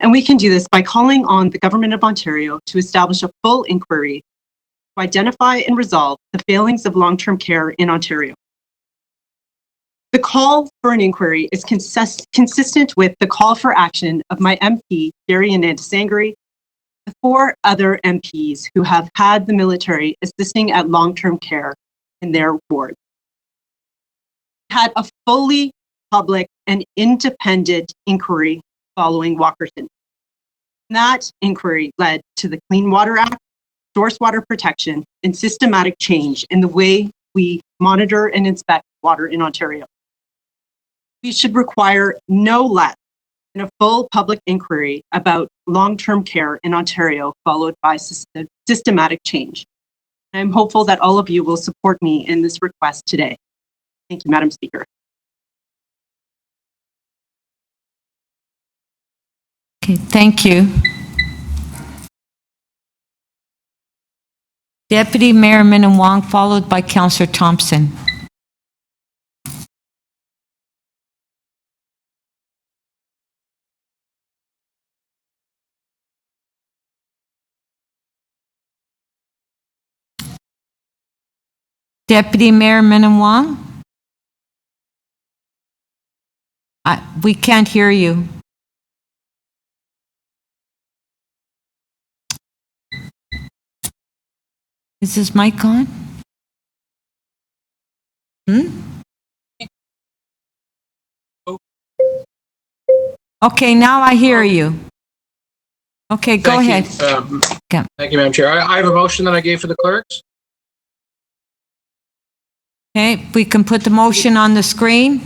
And we can do this by calling on the Government of Ontario to establish a full inquiry to identify and resolve the failings of long-term care in Ontario. The call for an inquiry is consistent with the call for action of my MP, Gary Anandasangri, the 4 other MPs who have had the military assisting at long-term care in their wards. Had a fully public and independent inquiry following Walkerton. That inquiry led to the Clean Water Act, source water protection, and systematic change in the way we monitor and inspect water in Ontario. We should require no less than a full public inquiry about long-term care in Ontario, followed by systematic change. I'm hopeful that all of you will support me in this request today. Thank you, Madam Speaker. Okay, thank you. Deputy Mayor Minnan-Wong, followed by Councillor Thompson. Deputy Mayor Minnan-Wong? We can't hear you. Is this mic on? Okay, now I hear you. Okay, go ahead. Thank you, Madam Chair. I have a motion that I gave for the clerks. Okay, we can put the motion on the screen.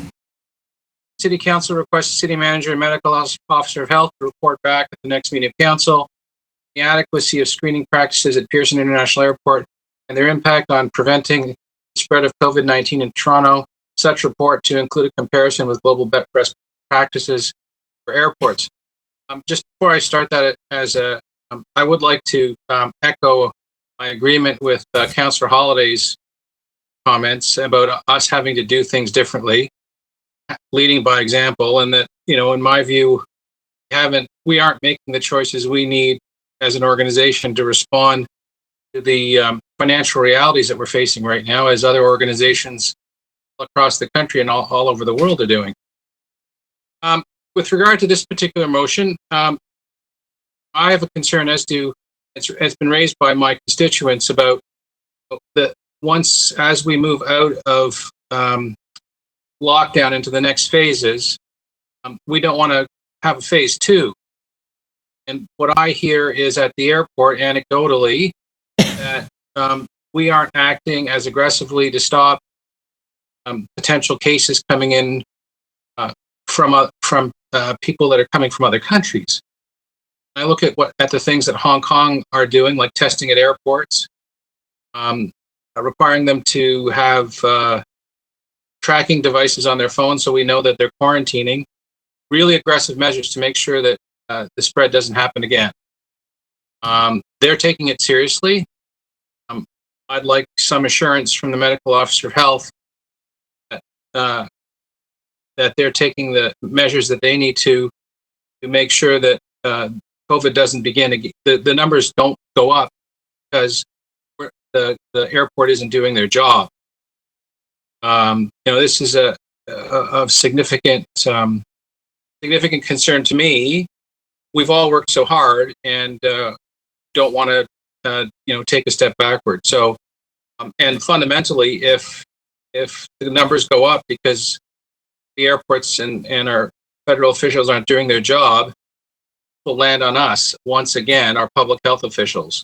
City Council requests the City Manager and Medical Officer of Health to report back at the next meeting of Council the adequacy of screening practices at Pearson International Airport and their impact on preventing the spread of COVID-19 in Toronto. Such report to include a comparison with global best practices for airports. Just before I start that, I would like to echo my agreement with Councillor Holliday's comments about us having to do things differently, leading by example, and that, in my view, we aren't making the choices we need as an organization to respond to the financial realities that we're facing right now, as other organizations across the country and all over the world are doing. With regard to this particular motion, I have a concern as been raised by my constituents about that as we move out of lockdown into the next phases, we don't want to have a phase 2. And what I hear is at the airport, anecdotally, that we aren't acting as aggressively to stop potential cases coming in from people that are coming from other countries. I look at the things that Hong Kong are doing, like testing at airports, requiring them to have tracking devices on their phones so we know that they're quarantining, really aggressive measures to make sure that the spread doesn't happen again. They're taking it seriously. I'd like some assurance from the Medical Officer of Health that they're taking the measures that they need to make sure that COVID doesn't begin again. The numbers don't go up because the airport isn't doing their job. This is of significant concern to me. We've all worked so hard and don't want to take a step backward. So And fundamentally, if the numbers go up because the airports and our federal officials aren't doing their job, will land on us once again, our public health officials,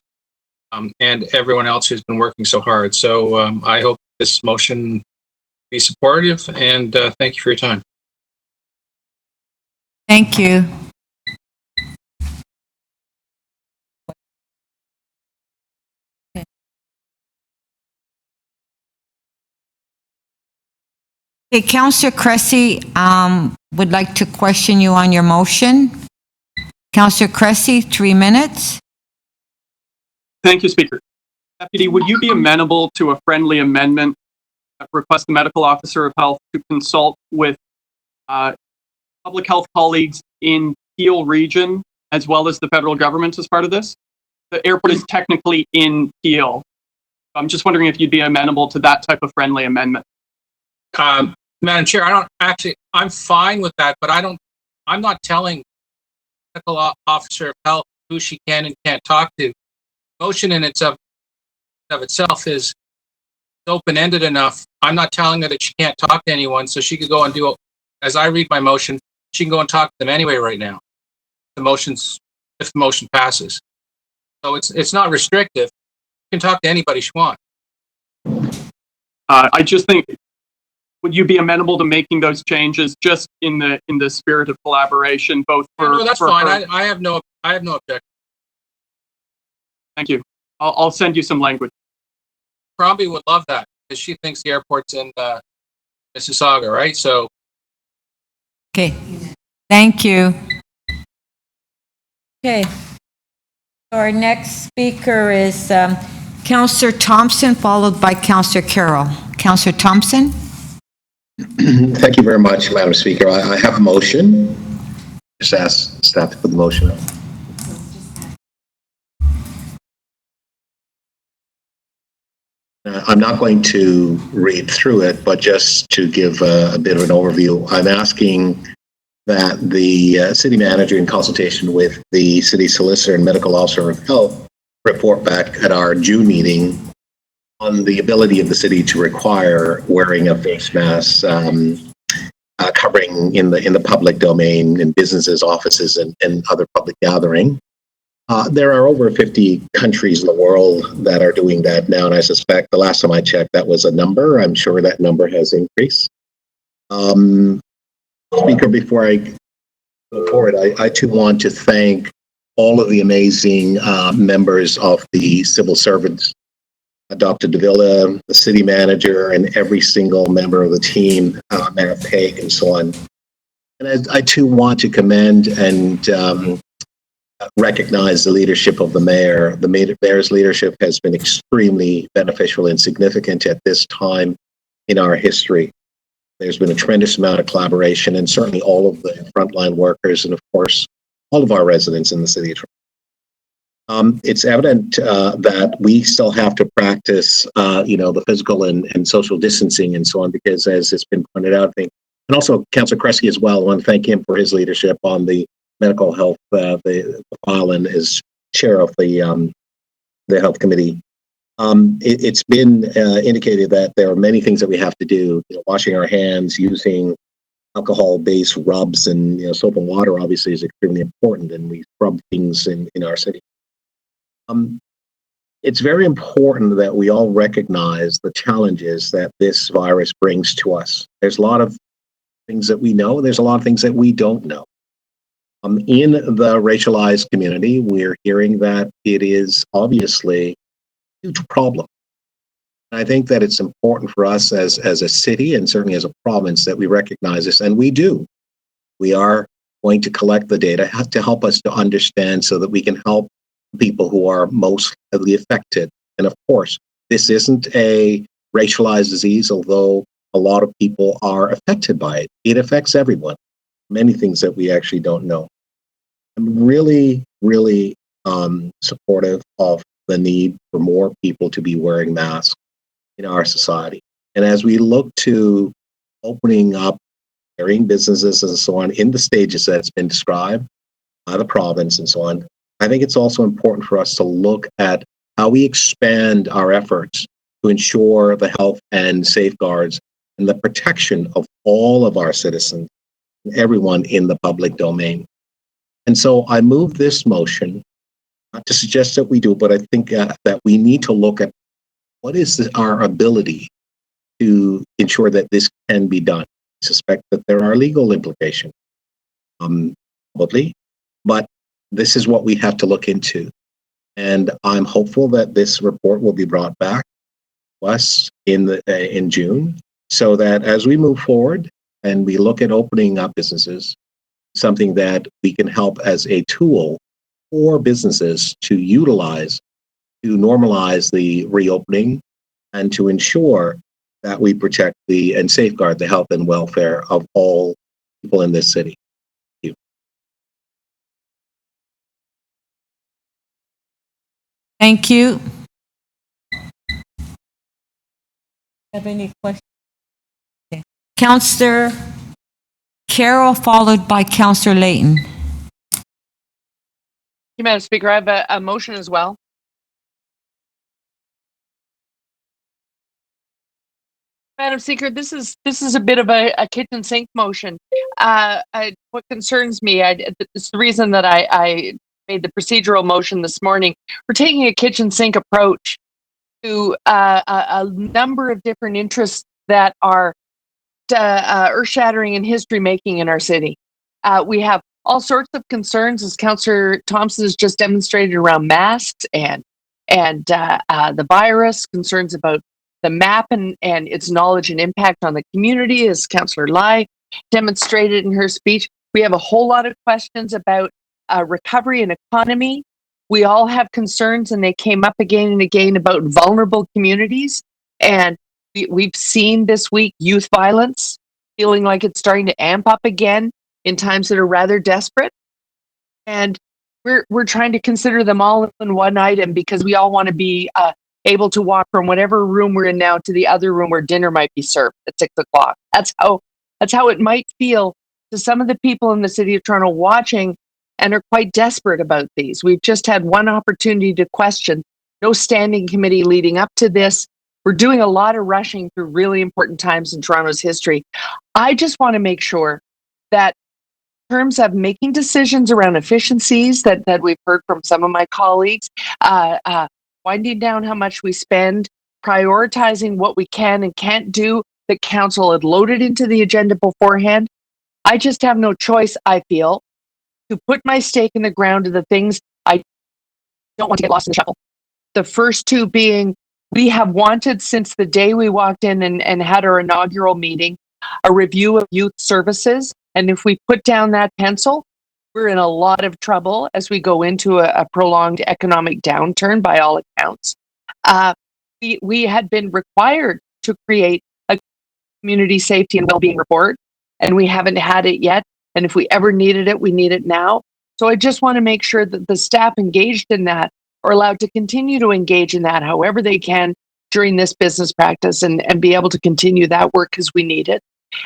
and everyone else who's been working so hard. So I hope this motion be supportive, and thank you for your time. Thank you. Okay, Councillor Cressy would like to question you on your motion. Councillor Cressy, 3 minutes. Thank you, Speaker. Deputy, would you be amenable to a friendly amendment that requests the medical officer of health to consult with public health colleagues in Peel region as well as the federal government as part of this? The airport is technically in Peel. I'm just wondering if you'd be amenable to that type of friendly amendment. Madam Chair, I'm fine with that, but I'm not telling the medical officer of health who she can and can't talk to. Motion in itself is open-ended enough. I'm not telling her that she can't talk to anyone, so she could go and do it. As I read my motion, she can go and talk to them anyway right now. If the motion passes. So it's not restrictive. She can talk to anybody she wants. I just think, would you be amenable to making those changes just in the spirit of collaboration, both for? No, that's fine. I have no objection. Thank you. I'll send you some language. Crombie would love that because she thinks the airport's in Mississauga, right? So. Okay. Thank you. Okay. So our next speaker is Councillor Thompson, followed by Councillor Carroll. Councillor Thompson. Thank you very much, Madam Speaker. I have a motion. Just ask staff to put the motion up. I'm not going to read through it, but just to give a bit of an overview, I'm asking that the city manager, in consultation with the city solicitor and medical officer of health, report back at our June meeting on the ability of the city to require wearing a face mask, covering in the public domain, in businesses, offices, and other public gathering. There are over 50 countries in the world that are doing that now, and I suspect the last time I checked, that was a number. I'm sure that number has increased. Speaker, before I go forward, I too want to thank all of the amazing members of the civil servants, Dr. Davila, the city manager, and every single member of the team, Mayor Peg, and so on. And I too want to commend and recognize the leadership of the mayor. The mayor's leadership has been extremely beneficial and significant at this time in our history. There's been a tremendous amount of collaboration, and certainly all of the frontline workers, and of course, all of our residents in the city of Toronto. It's evident that we still have to practice, the physical and social distancing and so on, because as it's been pointed out, I think, and also Councillor Kresge as well, I want to thank him for his leadership on the medical health, the file, and as chair of the health committee. It's been indicated that there are many things that we have to do. Washing our hands, using alcohol-based rubs, and soap and water obviously is extremely important, and we scrub things in our city. It's very important that we all recognize the challenges that this virus brings to us. There's a lot of things that we know. There's a lot of things that we don't know. In the racialized community, we're hearing that it is obviously a huge problem. I think that it's important for us as a city and certainly as a province that we recognize this, and we do. We are going to collect the data to help us to understand so that we can help people who are most heavily affected. And of course, this isn't a racialized disease, although a lot of people are affected by it. It affects everyone. Many things that we actually don't know. I'm really, really supportive of the need for more people to be wearing masks in our society. And as we look to opening up varying businesses and so on in the stages that's been described by the province and so on, I think it's also important for us to look at how we expand our efforts to ensure the health and safeguards and the protection of all of our citizens, and everyone in the public domain. And so I move this motion, not to suggest that we do, but I think that we need to look at what is our ability to ensure that this can be done. I suspect that there are legal implications, probably, but this is what we have to look into. And I'm hopeful that this report will be brought back to us in June, so that as we move forward and we look at opening up businesses, something that we can help as a tool for businesses to utilize to normalize the reopening and to ensure that we protect and safeguard the health and welfare of all people in this city. Thank you. Thank you. Have any questions? Okay. Councillor Carroll, followed by Councillor Layton. Thank you, Madam Speaker. I have a motion as well. Madam Speaker, this is a bit of a kitchen sink motion. What concerns me, it's the reason that I made the procedural motion this morning. We're taking a kitchen sink approach to a number of different interests that are earth-shattering and history-making in our city. We have all sorts of concerns, as Councillor Thompson has just demonstrated, around masks and the virus, concerns about the map and its knowledge and impact on the community, as Councillor Lai demonstrated in her speech. We have a whole lot of questions about recovery and economy. We all have concerns, and they came up again and again, about vulnerable communities. And we've seen this week youth violence feeling like it's starting to amp up again in times that are rather desperate. And we're trying to consider them all in one item because we all want to be able to walk from whatever room we're in now to the other room where dinner might be served at 6 o'clock. That's how it might feel to some of the people in the city of Toronto watching and are quite desperate about these. We've just had one opportunity to question, no standing committee leading up to this. We're doing a lot of rushing through really important times in Toronto's history. I just want to make sure that in terms of making decisions around efficiencies that we've heard from some of my colleagues, winding down how much we spend, prioritizing what we can and can't do that council had loaded into the agenda beforehand. I just have no choice, I feel, to put my stake in the ground of the things I don't want to get lost in the shuffle. The first two being, we have wanted since the day we walked in and had our inaugural meeting, a review of youth services. And if we put down that pencil, we're in a lot of trouble as we go into a prolonged economic downturn by all accounts. We had been required to create a community safety and well-being report, and we haven't had it yet. And if we ever needed it, we need it now. So I just want to make sure that the staff engaged in that are allowed to continue to engage in that however they can during this business practice and be able to continue that work because we need it.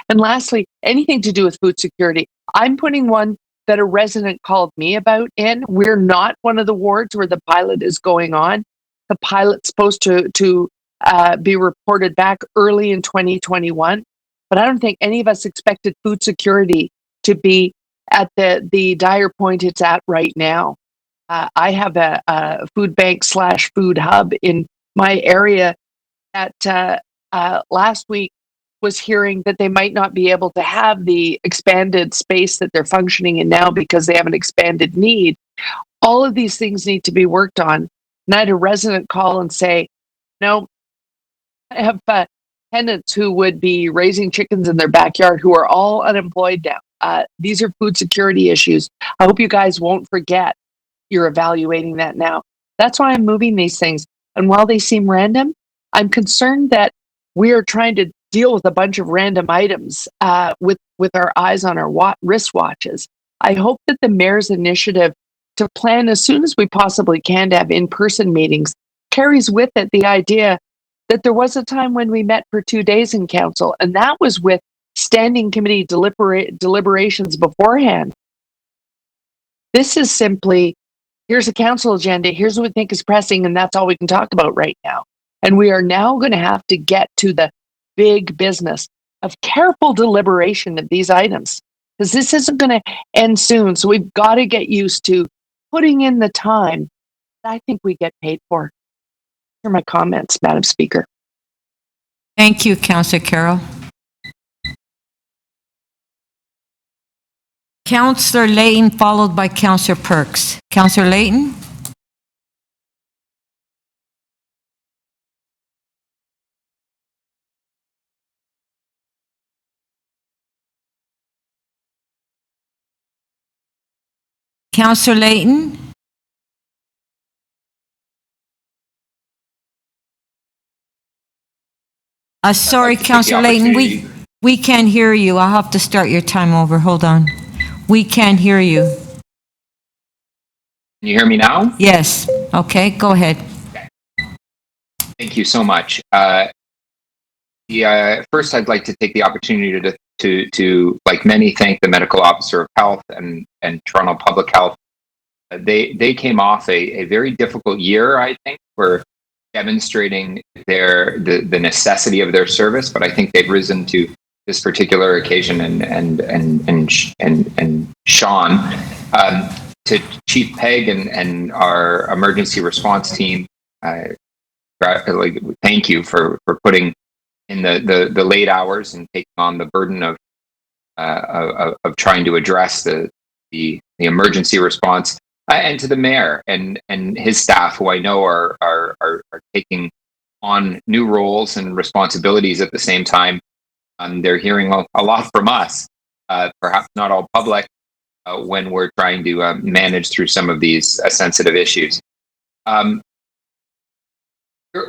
And lastly, anything to do with food security. I'm putting one that a resident called me about in. We're not one of the wards where the pilot is going on. The pilot's supposed to be reported back early in 2021, but I don't think any of us expected food security to be at the dire point it's at right now. I have a food bank / food hub in my area that last week was hearing that they might not be able to have the expanded space that they're functioning in now because they have an expanded need. All of these things need to be worked on. And I had a resident call and say, no, I have tenants who would be raising chickens in their backyard who are all unemployed now. These are food security issues. I hope you guys won't forget you're evaluating that now. That's why I'm moving these things. And while they seem random, I'm concerned that we are trying to deal with a bunch of random items with our eyes on our wristwatches. I hope that the mayor's initiative to plan as soon as we possibly can to have in-person meetings carries with it the idea that there was a time when we met for 2 days in council, and that was with standing committee deliberations beforehand. This is simply, here's a council agenda, here's what we think is pressing, and that's all we can talk about right now. And we are now going to have to get to the big business of careful deliberation of these items, because this isn't going to end soon. So we've got to get used to putting in the time that I think we get paid for. Here are my comments, Madam Speaker. Thank you, Councillor Carroll. Councillor Layton, followed by Councillor Perks. Councillor Layton? Councillor Layton? Sorry, Councillor Layton, we can't hear you. I'll have to start your time over. Hold on. We can't hear you. Can you hear me now? Yes. Okay, go ahead. Thank you so much. First, I'd like to take the opportunity to like many, thank the medical officer of health and Toronto Public Health. They came off a very difficult year, I think, for demonstrating the necessity of their service, but I think they've risen to this particular occasion. And Sean, to Chief Peg and our emergency response team, thank you for putting in the late hours and taking on the burden of trying to address the emergency response. And to the mayor and his staff, who I know are taking on new roles and responsibilities at the same time. They're hearing a lot from us, perhaps not all public, when we're trying to manage through some of these sensitive issues.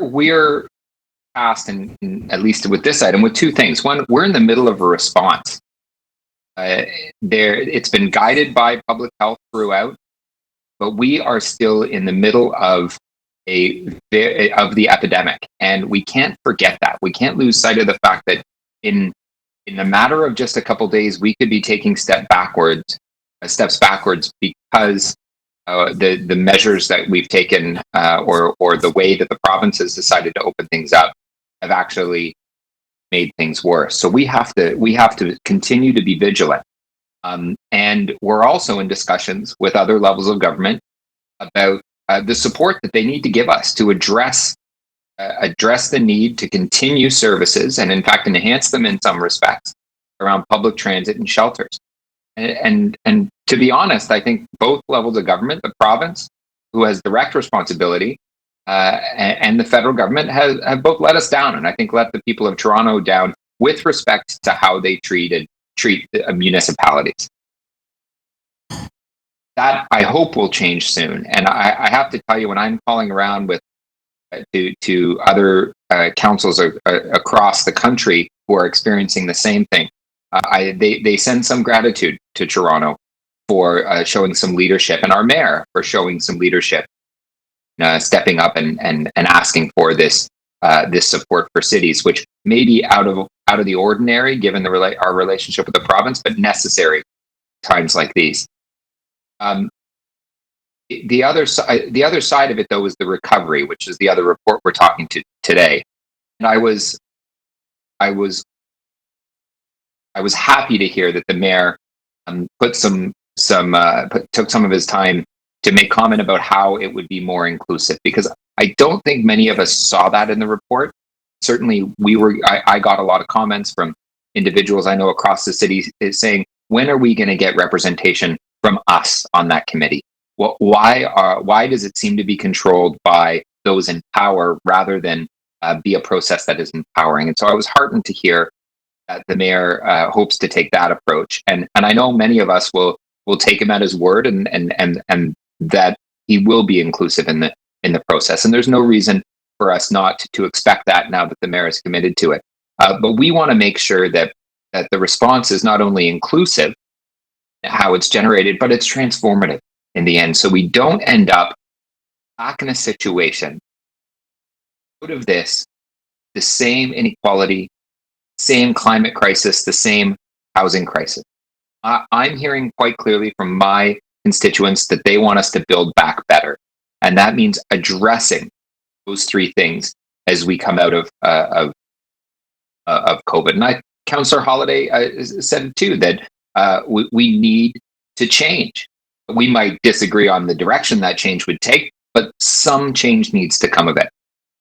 We're tasked, at least with this item, with two things. One, we're in the middle of a response. It's been guided by public health throughout, but we are still in the middle of the epidemic, and we can't forget that. We can't lose sight of the fact that in a matter of just a couple days, we could be taking steps backwards because the measures that we've taken, or the way that the province has decided to open things up, have actually made things worse. So we have to continue to be vigilant. And we're also in discussions with other levels of government about the support that they need to give us to address the need to continue services and, in fact, enhance them in some respects around public transit and shelters. And to be honest, I think both levels of government, the province, who has direct responsibility, and the federal government have both let us down, and I think let the people of Toronto down with respect to how they treat municipalities. That, I hope, will change soon. And I have to tell you, when I'm calling around with to other councils across the country who are experiencing the same thing, they send some gratitude to Toronto for showing some leadership, and our mayor for showing some leadership, stepping up and asking for this support for cities, which may be out of the ordinary given our relationship with the province, but necessary times like these. The other side of it, though, is the recovery, which is the other report we're talking to today. And I was happy to hear that the mayor took some of his time to make comment about how it would be more inclusive, because I don't think many of us saw that in the report. Certainly, I got a lot of comments from individuals I know across the city saying, when are we going to get representation from us on that committee? Why does it seem to be controlled by those in power rather than be a process that is empowering? And so I was heartened to hear that the mayor hopes to take that approach. And I know many of us will take him at his word and that he will be inclusive in the process. And there's no reason for us not to expect that now that the mayor is committed to it. But we want to make sure that the response is not only inclusive, how it's generated, but it's transformative in the end. So we don't end up back in a situation out of this, the same inequality, same climate crisis, the same housing crisis. I'm hearing quite clearly from my constituents that they want us to build back better. And that means addressing those three things as we come out of COVID. And Councillor Holiday said it too, that we need to change. We might disagree on the direction that change would take, but some change needs to come of it.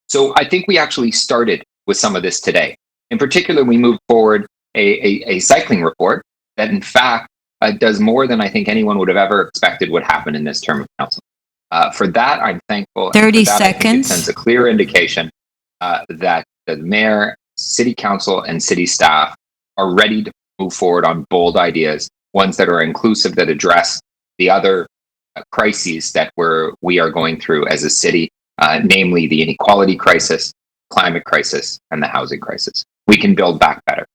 So I think we actually started with some of this today. In particular, we moved forward a cycling report that in fact does more than I think anyone would have ever expected would happen in this term of council. For that, I'm thankful. 30 and for that, I think seconds. it sends a clear indication that the mayor, city council, and city staff are ready to move forward on bold ideas, ones that are inclusive, that address the other crises that we are going through as a city, namely the inequality crisis, climate crisis, and the housing crisis. We can build back better.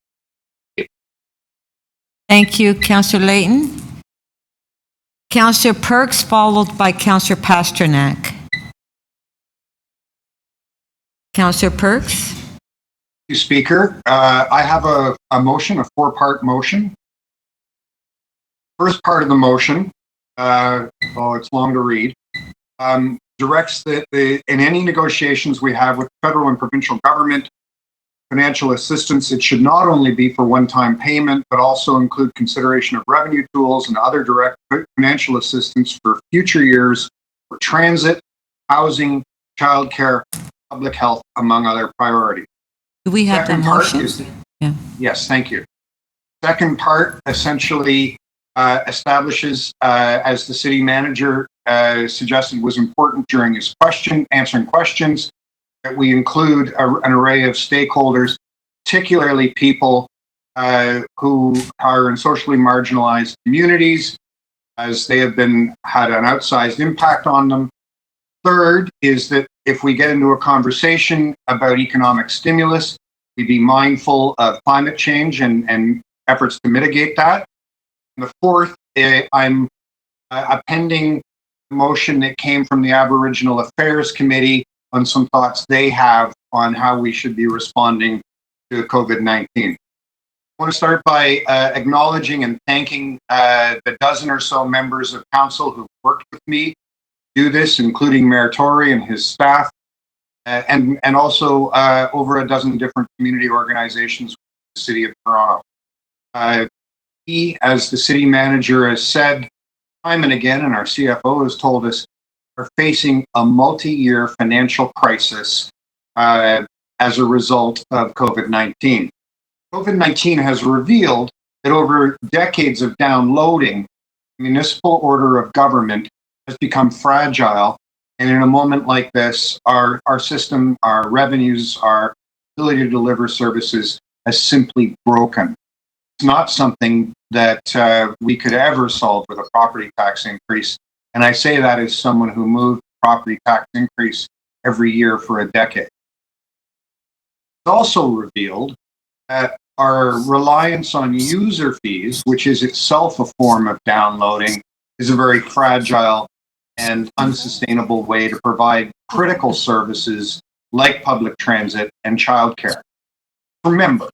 Thank you, Councillor Layton. Councillor Perks, followed by Councillor Pasternak. Councillor Perks. Thank you, Speaker. I have a motion, a four-part motion. First part of the motion, it's long to read, directs that in any negotiations we have with federal and provincial government, financial assistance, it should not only be for one-time payment, but also include consideration of revenue tools and other direct financial assistance for future years for transit, housing, childcare, public health, among other priorities. Do we have the motion? Yes, thank you. Second part essentially establishes, as the city manager suggested was important during his answering questions, that we include an array of stakeholders, particularly people who are in socially marginalized communities, as they have had an outsized impact on them. Third is that if we get into a conversation about economic stimulus, we be mindful of climate change and efforts to mitigate that. And the fourth, I'm appending a motion that came from the Aboriginal Affairs Committee on some thoughts they have on how we should be responding to COVID-19. I want to start by acknowledging and thanking the dozen or so members of council who worked with me to do this, including Mayor Tory and his staff, and also over a dozen different community organizations in the City of Toronto. He, as the city manager, has said time and again, and our CFO has told us, are facing a multi-year financial crisis as a result of COVID-19. COVID-19 has revealed that over decades of downloading, the municipal order of government has become fragile. And in a moment like this, our system, our revenues, our ability to deliver services has simply broken. It's not something that we could ever solve with a property tax increase. And I say that as someone who moved property tax increase every year for a decade. It's also revealed that our reliance on user fees, which is itself a form of downloading, is a very fragile and unsustainable way to provide critical services like public transit and childcare. Remember,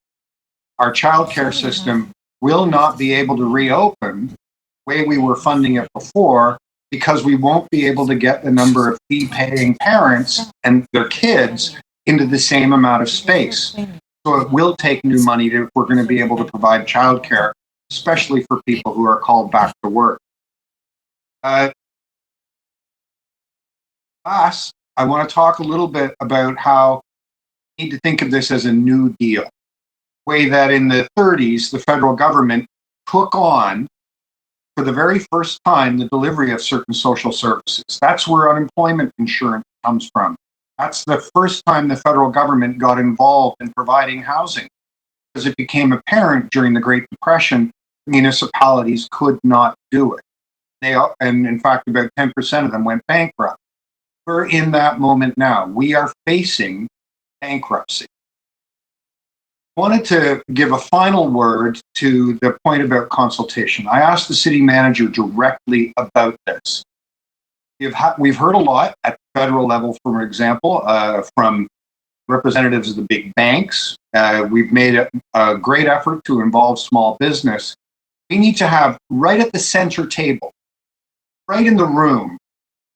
our childcare system will not be able to reopen the way we were funding it before, because we won't be able to get the number of fee-paying parents and their kids into the same amount of space. So it will take new money if we're going to be able to provide childcare, especially for people who are called back to work. Last, I want to talk a little bit about how we need to think of this as a new deal. Way that in the 30s, the federal government took on, for the very first time, the delivery of certain social services. That's where unemployment insurance comes from. That's the first time the federal government got involved in providing housing, because it became apparent during the Great Depression, municipalities could not do it. And in fact, about 10% of them went bankrupt. We're in that moment now. We are facing bankruptcy. I wanted to give a final word to the point about consultation. I asked the city manager directly about this. We've heard a lot at the federal level, for example, from representatives of the big banks. We've made a great effort to involve small business. We need to have right at the center table, right in the room,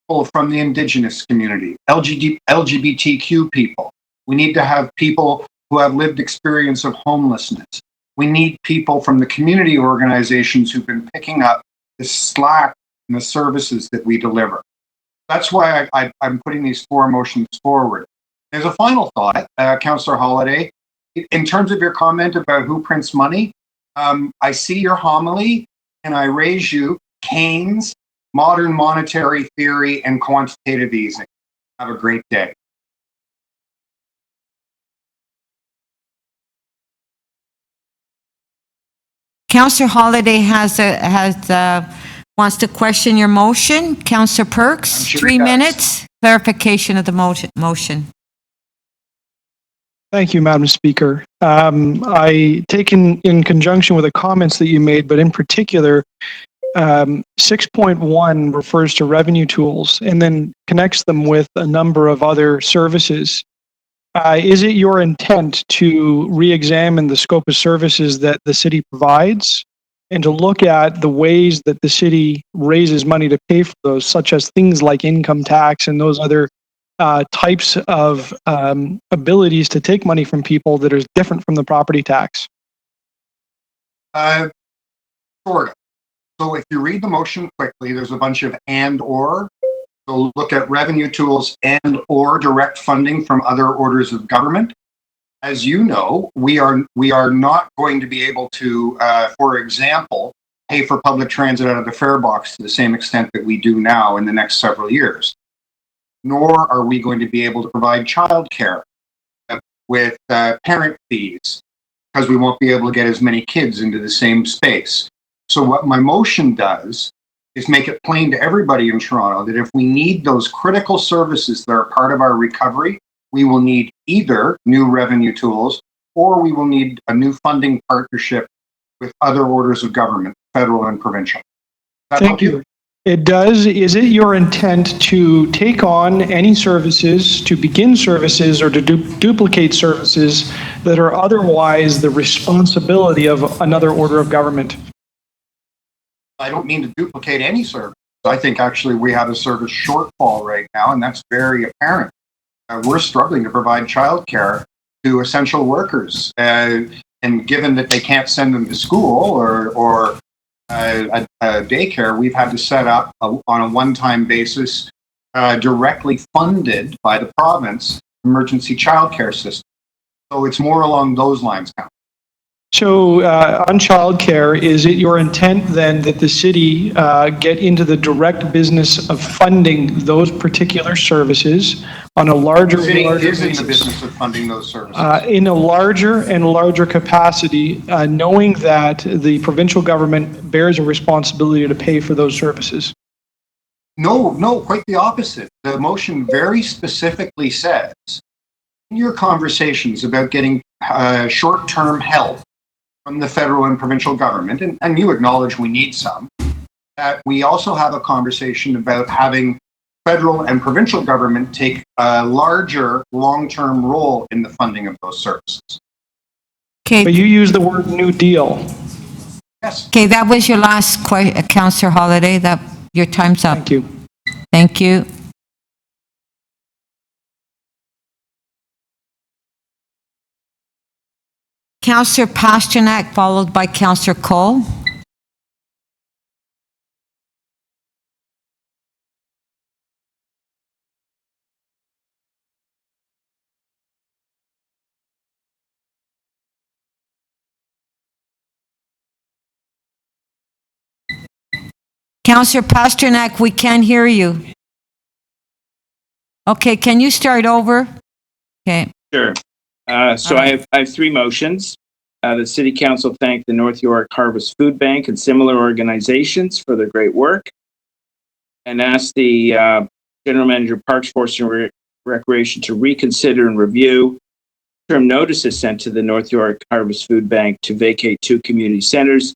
people from the Indigenous community, LGBTQ people, We need to have people who have lived experience of homelessness. We need people from the community organizations who've been picking up the slack in the services that we deliver. That's why I'm putting these 4 motions forward. As a final thought, Councillor Holyday, in terms of your comment about who prints money, I see your homily and I raise you Keynes, modern monetary theory, and quantitative easing. Have a great day. Councillor Holyday wants to question your motion. Councillor Perks, sure 3 he does. minutes. Clarification of the motion. Thank you, Madam Speaker. I take in conjunction with the comments that you made, but in particular, 6.1 refers to revenue tools and then connects them with a number of other services. Is it your intent to re-examine the scope of services that the city provides and to look at the ways that the city raises money to pay for those, such as things like income tax and those other types of abilities to take money from people that is different from the property tax? Sort of. So if you read the motion quickly, there's a bunch of and or. So look at revenue tools and or direct funding from other orders of government. As you know, we are not going to be able to, for example, pay for public transit out of the fare box to the same extent that we do now in the next several years. Nor are we going to be able to provide childcare with parent fees because we won't be able to get as many kids into the same space. So what my motion does is make it plain to everybody in Toronto that if we need those critical services that are part of our recovery, we will need either new revenue tools or we will need a new funding partnership with other orders of government, federal and provincial. Thank you. It does. Is it your intent to take on any services, to begin services, or to duplicate services that are otherwise the responsibility of another order of government? I don't mean to duplicate any service. I think actually we have a service shortfall right now, and that's very apparent. We're struggling to provide childcare to essential workers, and given that they can't send them to school or a daycare, we've had to set up on a one-time basis, directly funded by the province, emergency childcare system. So it's more along those lines now. So on childcare, is it your intent then that the city get into the direct business of funding those particular services on a larger and larger basis? The city is in the business of funding those services. In a larger and larger capacity, knowing that the provincial government bears a responsibility to pay for those services? No, quite the opposite. The motion very specifically says, in your conversations about getting short-term help from the federal and provincial government, and you acknowledge we need some, that we also have a conversation about having federal and provincial government take a larger long-term role in the funding of those services. Okay. But you use the word New Deal. Yes. Okay, that was your last question, Councillor Holyday. Your time's up. Thank you. Thank you. Councillor Pasternak, followed by Councillor Cole. Councillor Pasternak, we can't hear you. Okay, can you start over? Okay. Sure. So I have 3 motions. The City Council thanked the North York Harvest Food Bank and similar organizations for their great work, and asked the General Manager, Parks, Forest and Recreation to reconsider and review term notices sent to the North York Harvest Food Bank to vacate 2 community centers.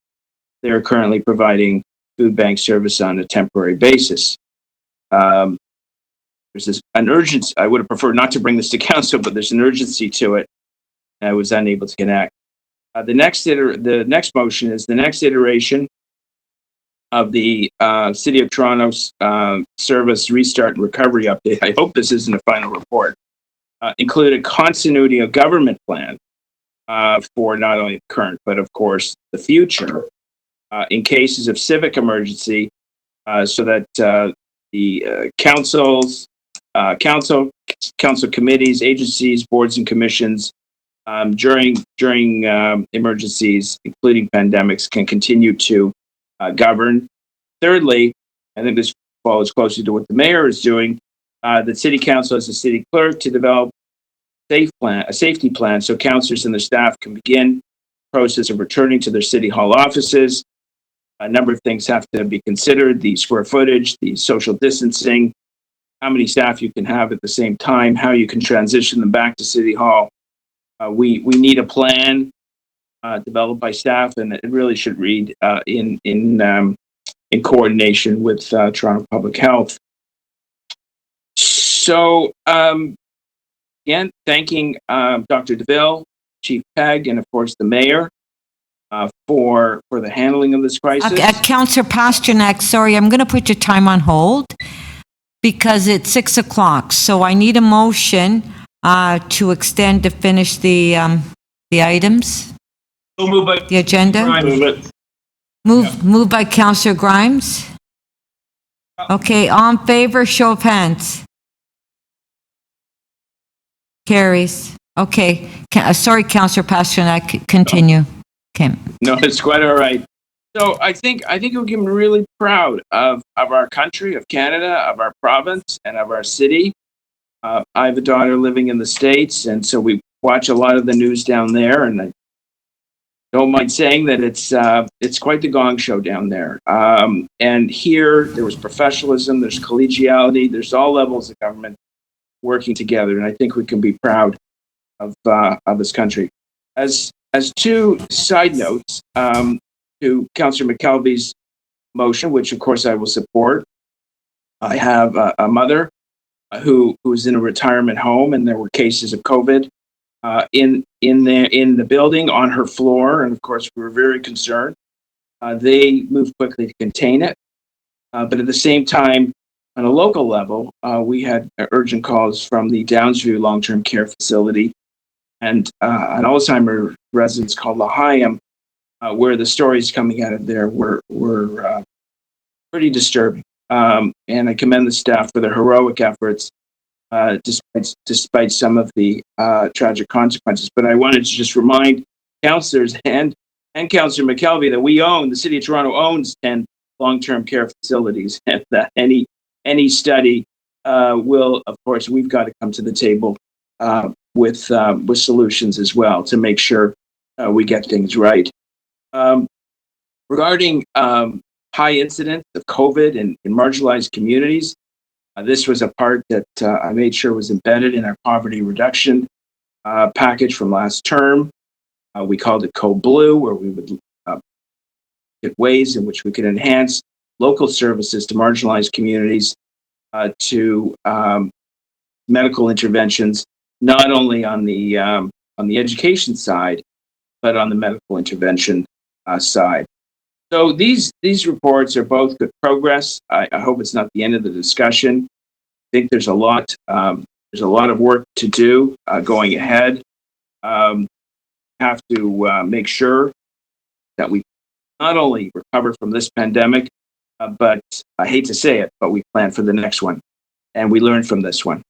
They are currently providing food bank service on a temporary basis. There's an urgency. I would have preferred not to bring this to council, but there's an urgency to it. I was unable to connect. The next motion is the next iteration of the City of Toronto's service restart and recovery update. I hope this isn't a final report. include a continuity of government plan for not only the current, but of course the future in cases of civic emergency, so that the council committees, agencies, boards, and commissions during emergencies, including pandemics, can continue to govern. Thirdly, I think this follows closely to what the mayor is doing. The city council as a city clerk to develop a safety plan, so councilors and their staff can begin the process of returning to their city hall offices. A number of things have to be considered: the square footage, the social distancing, how many staff you can have at the same time, how you can transition them back to city hall. We need a plan developed by staff, and it really should read in coordination with Toronto Public Health. So again, thanking Dr. DeVille, Chief Pegg, and of course the mayor for the handling of this crisis. Councillor Pasternak, sorry, I'm going to put your time on hold because it's 6 o'clock. So I need a motion to extend to finish the items. We'll move by the agenda. Move by Councillor Grimes. Okay, all in favor, show of hands. Carries. Okay. Sorry, Councillor Pasternak, continue. Okay. No, it's quite all right. So I think we can be really proud of our country, of Canada, of our province, and of our city. I have a daughter living in the States, and so we watch a lot of the news down there, and I don't mind saying that it's quite the gong show down there. And here, there was professionalism, there's collegiality, there's all levels of government working together, and I think we can be proud of this country. As two side notes to Councillor McKelvey's motion, which of course I will support, I have a mother who was in a retirement home, and there were cases of COVID in the building on her floor, and of course we were very concerned. They moved quickly to contain it, but at the same time, on a local level, we had urgent calls from the Downsview long-term care facility and an Alzheimer residence called L'Chaim, where the stories coming out of there were pretty disturbing. And I commend the staff for their heroic efforts, despite some of the tragic consequences. But I wanted to just remind councillors and Councillor McKelvey that the city of Toronto owns 10 long-term care facilities, and that any study will, of course, we've got to come to the table with solutions as well to make sure we get things right. Regarding high incidence of COVID in marginalized communities, this was a part that I made sure was embedded in our poverty reduction package from last term. We called it Code Blue, where we would get ways in which we could enhance local services to marginalized communities, to medical interventions, not only on the education side, but on the medical intervention side. So these reports are both good progress. I hope it's not the end of the discussion. I think there's a lot of work to do going ahead. Have to make sure that we not only recover from this pandemic, but I hate to say it, but we plan for the next one, and we learn from this one.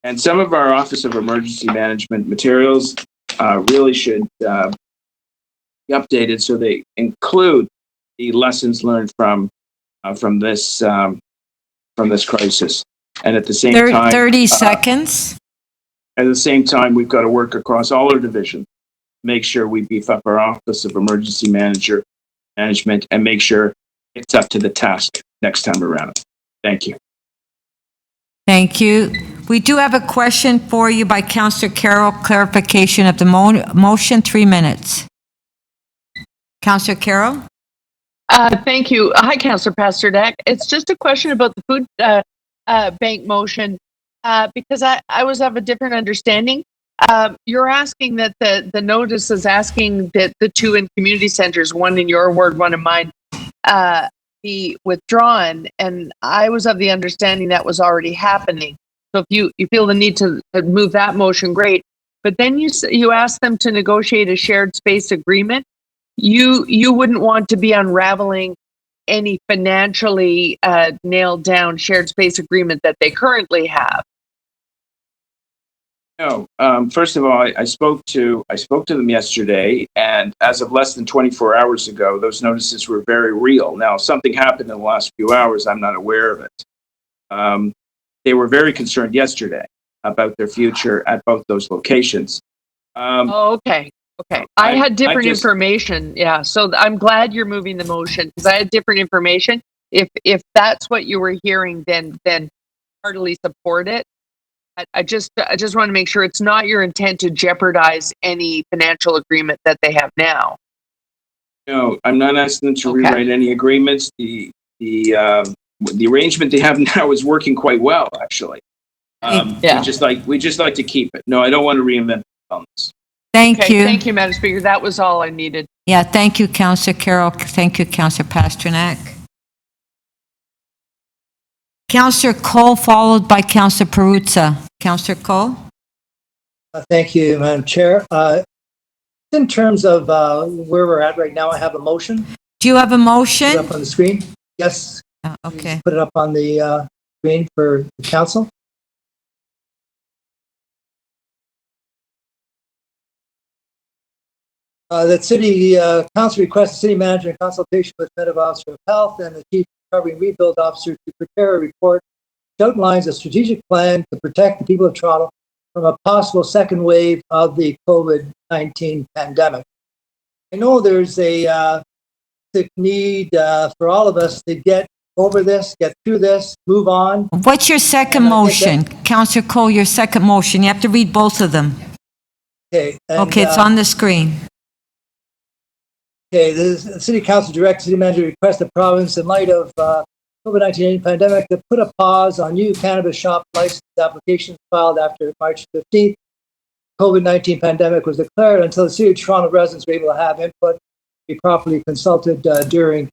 And some of our Office of Emergency Management materials really should be updated so they include the lessons learned from this crisis. And at the same time, 30 seconds. At the same time, we've got to work across all our divisions, make sure we beef up our Office of Emergency Management, and make sure it's up to the task next time around. Thank you. Thank you. We do have a question for you by Councillor Carroll. Clarification of the motion, 3 minutes. Councillor Carroll? Thank you. Hi, Councillor Pasternak. It's just a question about the food bank motion, because I was of a different understanding. You're asking that the notice is asking that the two in community centers, one in your ward, one in mine, be withdrawn, and I was of the understanding that was already happening. So if you feel the need to move that motion, great. But then you ask them to negotiate a shared space agreement. You wouldn't want to be unraveling any financially nailed down shared space agreement that they currently have. No, first of all, I spoke to them yesterday, and as of less than 24 hours ago, those notices were very real. Now, if something happened in the last few hours, I'm not aware of it. They were very concerned yesterday about their future at both those locations. Okay. I had different information. Yeah. So I'm glad you're moving the motion because I had different information. If that's what you were hearing, then heartily support it. I just want to make sure it's not your intent to jeopardize any financial agreement that they have now. No, I'm not asking them to rewrite any agreements. The arrangement they have now is working quite well, actually. We just like to keep it. No, I don't want to reinvent on this. Thank you. Thank you, Madam Speaker. That was all I needed. Yeah, thank you, Councillor Carroll. Thank you, Councillor Pasternak. Councillor Cole, followed by Councillor Perruzza. Councillor Cole? Thank you, Madam Chair. In terms of where we're at right now, I have a motion. Do you have a motion? Put it up on the screen. Yes. Okay. Put it up on the screen for the council. That City Council requests the City Manager in consultation with Medical Officer of Health and the Chief Recovery and Rebuild Officer to prepare a report which outlines a strategic plan to protect the people of Toronto from a possible second wave of the COVID-19 pandemic. I know there's a need for all of us to get over this, get through this, move on. What's your second motion? Councillor Cole, your second motion. You have to read both of them. Okay. Okay, it's on the screen. Okay, the City Council directs City Manager to request the province, in light of COVID-19 pandemic, to put a pause on new cannabis shop license applications filed after March 15th. COVID-19 pandemic was declared until the City of Toronto residents were able to have input, be properly consulted during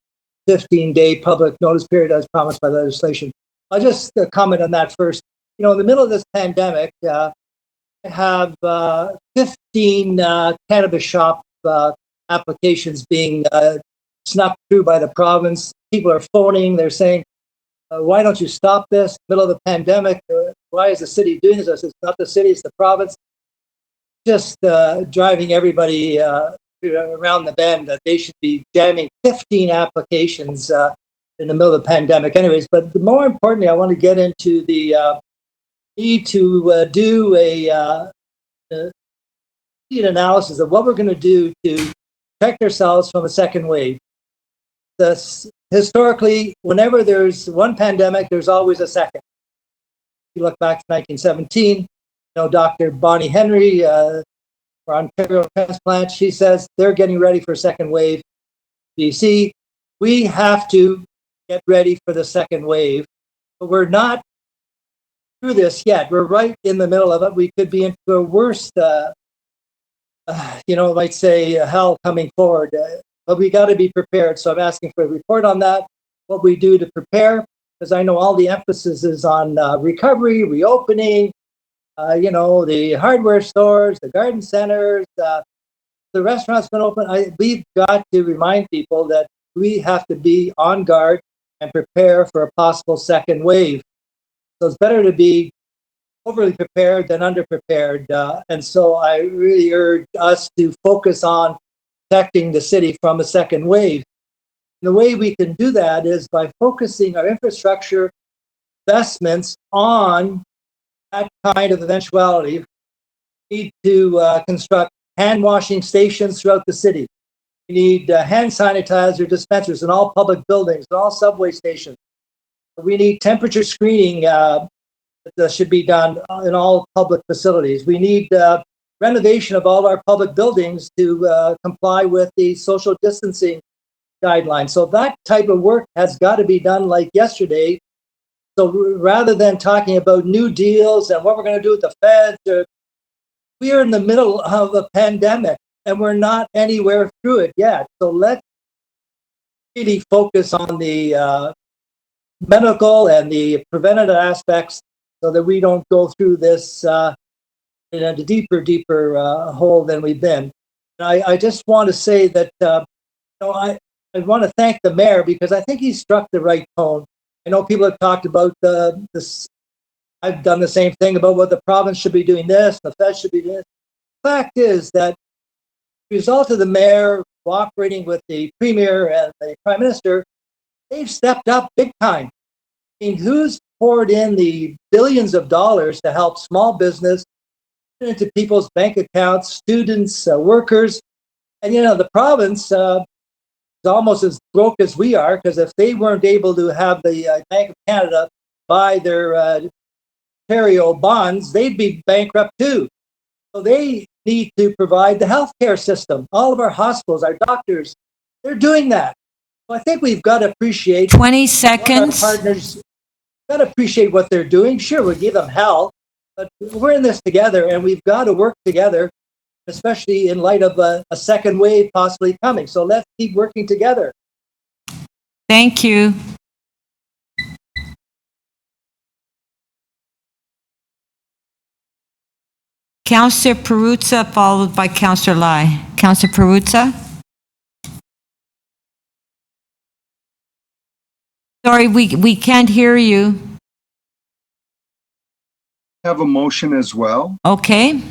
15-day public notice period as promised by legislation. I'll just comment on that first. You know, in the middle of this pandemic, I have 15 cannabis shop applications being snuck through by the province. People are phoning, they're saying, why don't you stop this? Middle of the pandemic, why is the city doing this? I said, it's not the city, it's the province. Just driving everybody around the bend that they should be jamming 15 applications in the middle of the pandemic. Anyways, but more importantly, I want to get into the need to do an analysis of what we're going to do to protect ourselves from a second wave. Historically, whenever there's one pandemic, there's always a second. If you look back to 1917, you know, Dr. Bonnie Henry, for Ontario transplant, she says they're getting ready for a second wave. BC, we have to get ready for the second wave, but we're not through this yet. We're right in the middle of it. We could be into a worse, you know, might say hell coming forward, but we got to be prepared. So I'm asking for a report on that, what we do to prepare, because I know all the emphasis is on recovery, reopening, you know, the hardware stores, the garden centers, the restaurants been open. We've got to remind people that we have to be on guard and prepare for a possible second wave. So it's better to be overly prepared than underprepared. And so I really urge us to focus on protecting the city from a second wave. And the way we can do that is by focusing our infrastructure investments on that kind of eventuality. We need to construct hand washing stations throughout the city. We need hand sanitizer dispensers in all public buildings, in all subway stations. We need temperature screening that should be done in all public facilities. We need renovation of all our public buildings to comply with the social distancing guidelines. So that type of work has got to be done like yesterday. So rather than talking about new deals and what we're going to do with the feds, we are in the middle of a pandemic and we're not anywhere through it yet. So let's really focus on the medical and the preventative aspects so that we don't go through this in a deeper hole than we've been. And I just want to say that I want to thank the mayor because I think he struck the right tone. I know people have talked about this. I've done the same thing about what the province should be doing this, the Fed should be doing this. The fact is that as a result of the mayor cooperating with the premier and the prime minister, they've stepped up big time. I mean, who's poured in the billions of dollars to help small business into people's bank accounts, students, workers, and the province is almost as broke as we are because if they weren't able to have the Bank of Canada buy their Ontario bonds, they'd be bankrupt too. So they need to provide the healthcare system. All of our hospitals, our doctors, they're doing that. So I think we've got to appreciate 20 seconds. Our partners got to appreciate what they're doing. Sure, we give them hell, but we're in this together, and we've got to work together, especially in light of a second wave possibly coming. So let's keep working together. Thank you. Councillor Perruzza, followed by Councillor Lai. Councillor Perruzza? Sorry, we can't hear you. Have a motion as well. Okay.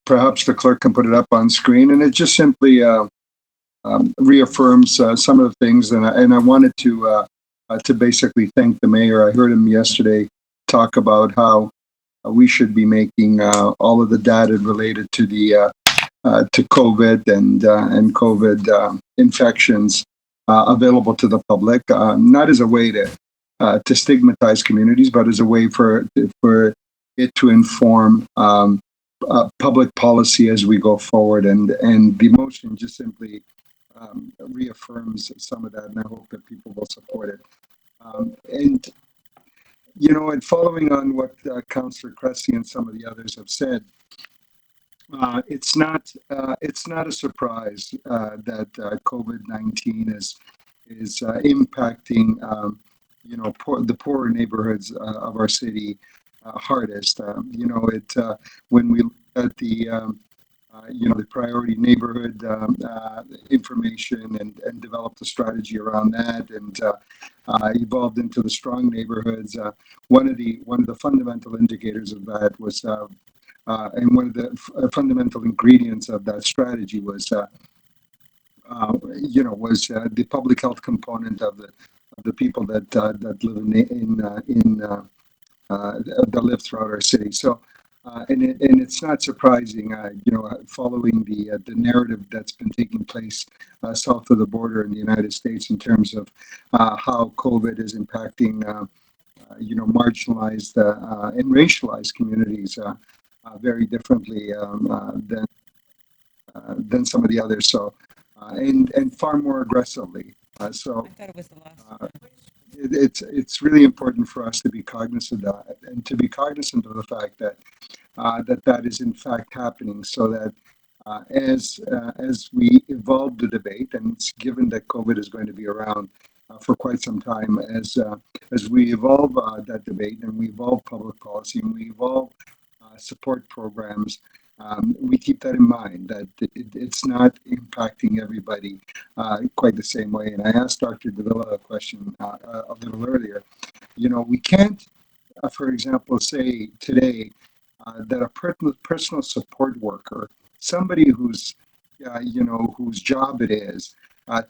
Perhaps the clerk can put it up on screen, and it just simply reaffirms some of the things. And I wanted to basically thank the mayor. I heard him yesterday talk about how we should be making all of the data related to the to COVID and COVID infections available to the public, not as a way to stigmatize communities, but as a way for it to inform public policy as we go forward. And the motion just simply reaffirms some of that, and I hope that people will support it. And following on what Councillor Cressy and some of the others have said, it's not a surprise that COVID-19 is impacting the poorer neighborhoods of our city hardest. When we look at the priority neighborhood information and developed a strategy around that, and evolved into the strong neighborhoods. One of the fundamental indicators of that was, and one of the fundamental ingredients of that strategy was, the public health component of the people that live throughout our city. So. And it's not surprising, following the narrative that's been taking place south of the border in the United States in terms of how COVID is impacting, marginalized and racialized communities very differently than some of the others. So, and far more aggressively. So. I thought it was the last one. It's really important for us to be cognizant of that, and to be cognizant of the fact that that is in fact happening, so that as we evolve the debate, and it's given that COVID is going to be around for quite some time, as we evolve that debate, and we evolve public policy, and we evolve support programs, we keep that in mind, that it's not impacting everybody quite the same way. And I asked Dr. Davila a question a little earlier. We can't, for example, say today that a personal support worker, somebody whose job it is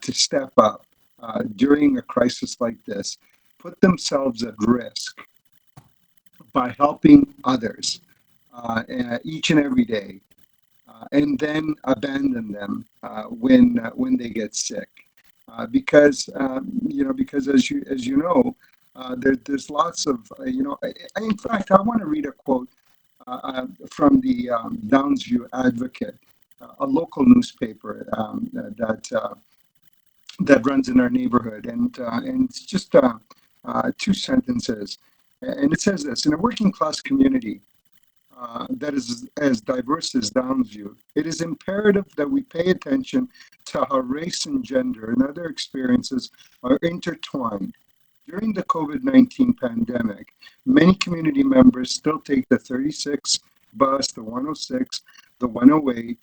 to step up during a crisis like this, put themselves at risk by helping others each and every day, and then abandon them when they get sick, because as you know, there's lots of in fact, I want to read a quote from the Downsview Advocate, a local newspaper that runs in our neighborhood, and it's just 2 sentences, and it says this: in a working class community that is as diverse as Downsview, it is imperative that we pay attention to how race and gender and other experiences are intertwined During the COVID-19 pandemic, many community members still take the 36 bus, the 106, the 108.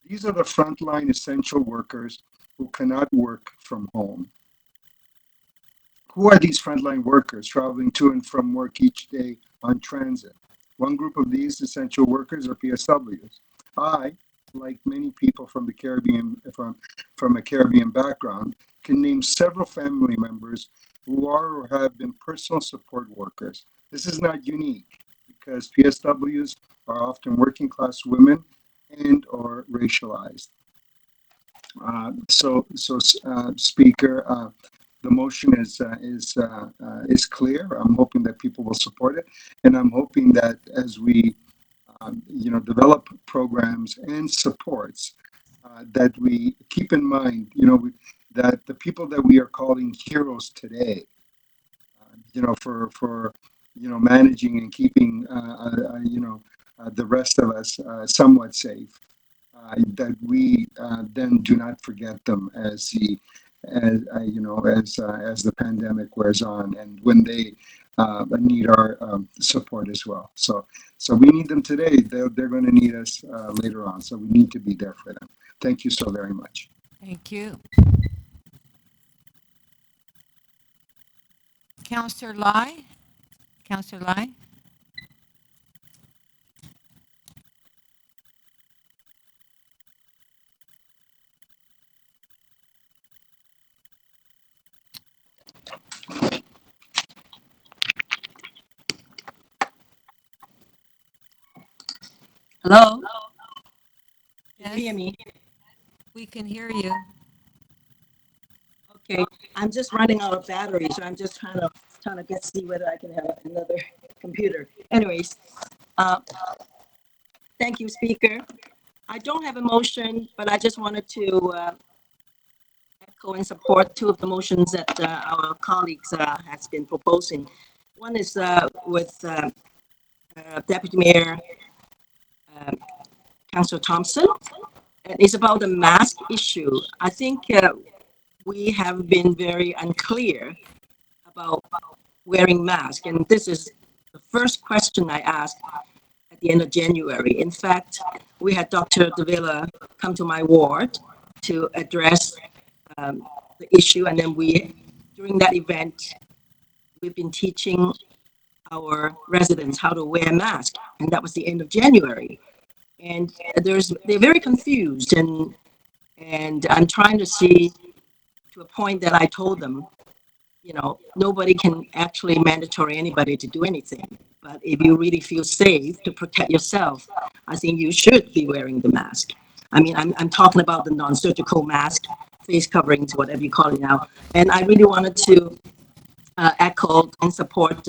These are the frontline essential workers who cannot work from home. Who are these frontline workers traveling to and from work each day on transit? One group of these essential workers are PSWs. I, like many people from the Caribbean, from a Caribbean background, can name several family members who are or have been personal support workers. This is not unique because PSWs are often working class women and or racialized. Speaker, the motion is clear. I'm hoping that people will support it, and I'm hoping that as we, develop programs and supports, that we keep in mind, that the people that we are calling heroes today, for managing and keeping, the rest of us somewhat safe. That we then do not forget them as the pandemic wears on, and when they need our support as well. So we need them today. They're going to need us later on. So we need to be there for them. Thank you so very much. Thank you. Councillor Lai? Councillor Lai? Hello? Can Yes, you hear me? we can hear you. Okay, I'm just running out of battery, so I'm just trying to see whether I can have another computer. Anyways, thank you, Speaker. I don't have a motion, but I just wanted to echo and support two of the motions that our colleagues has been proposing. One is with Deputy Mayor Councillor Thompson, and it's about the mask issue. I think we have been very unclear about wearing masks, and this is the first question I asked at the end of January. In fact, we had Dr. Davila come to my ward to address the issue, and then during that event, we've been teaching our residents how to wear a mask, and that was the end of January. And they're very confused, and I'm trying to see to a point that I told them, nobody can actually mandatory anybody to do anything. But if you really feel safe to protect yourself, I think you should be wearing the mask. I mean, I'm talking about the non-surgical mask, face coverings, whatever you call it now. And I really wanted to echo and support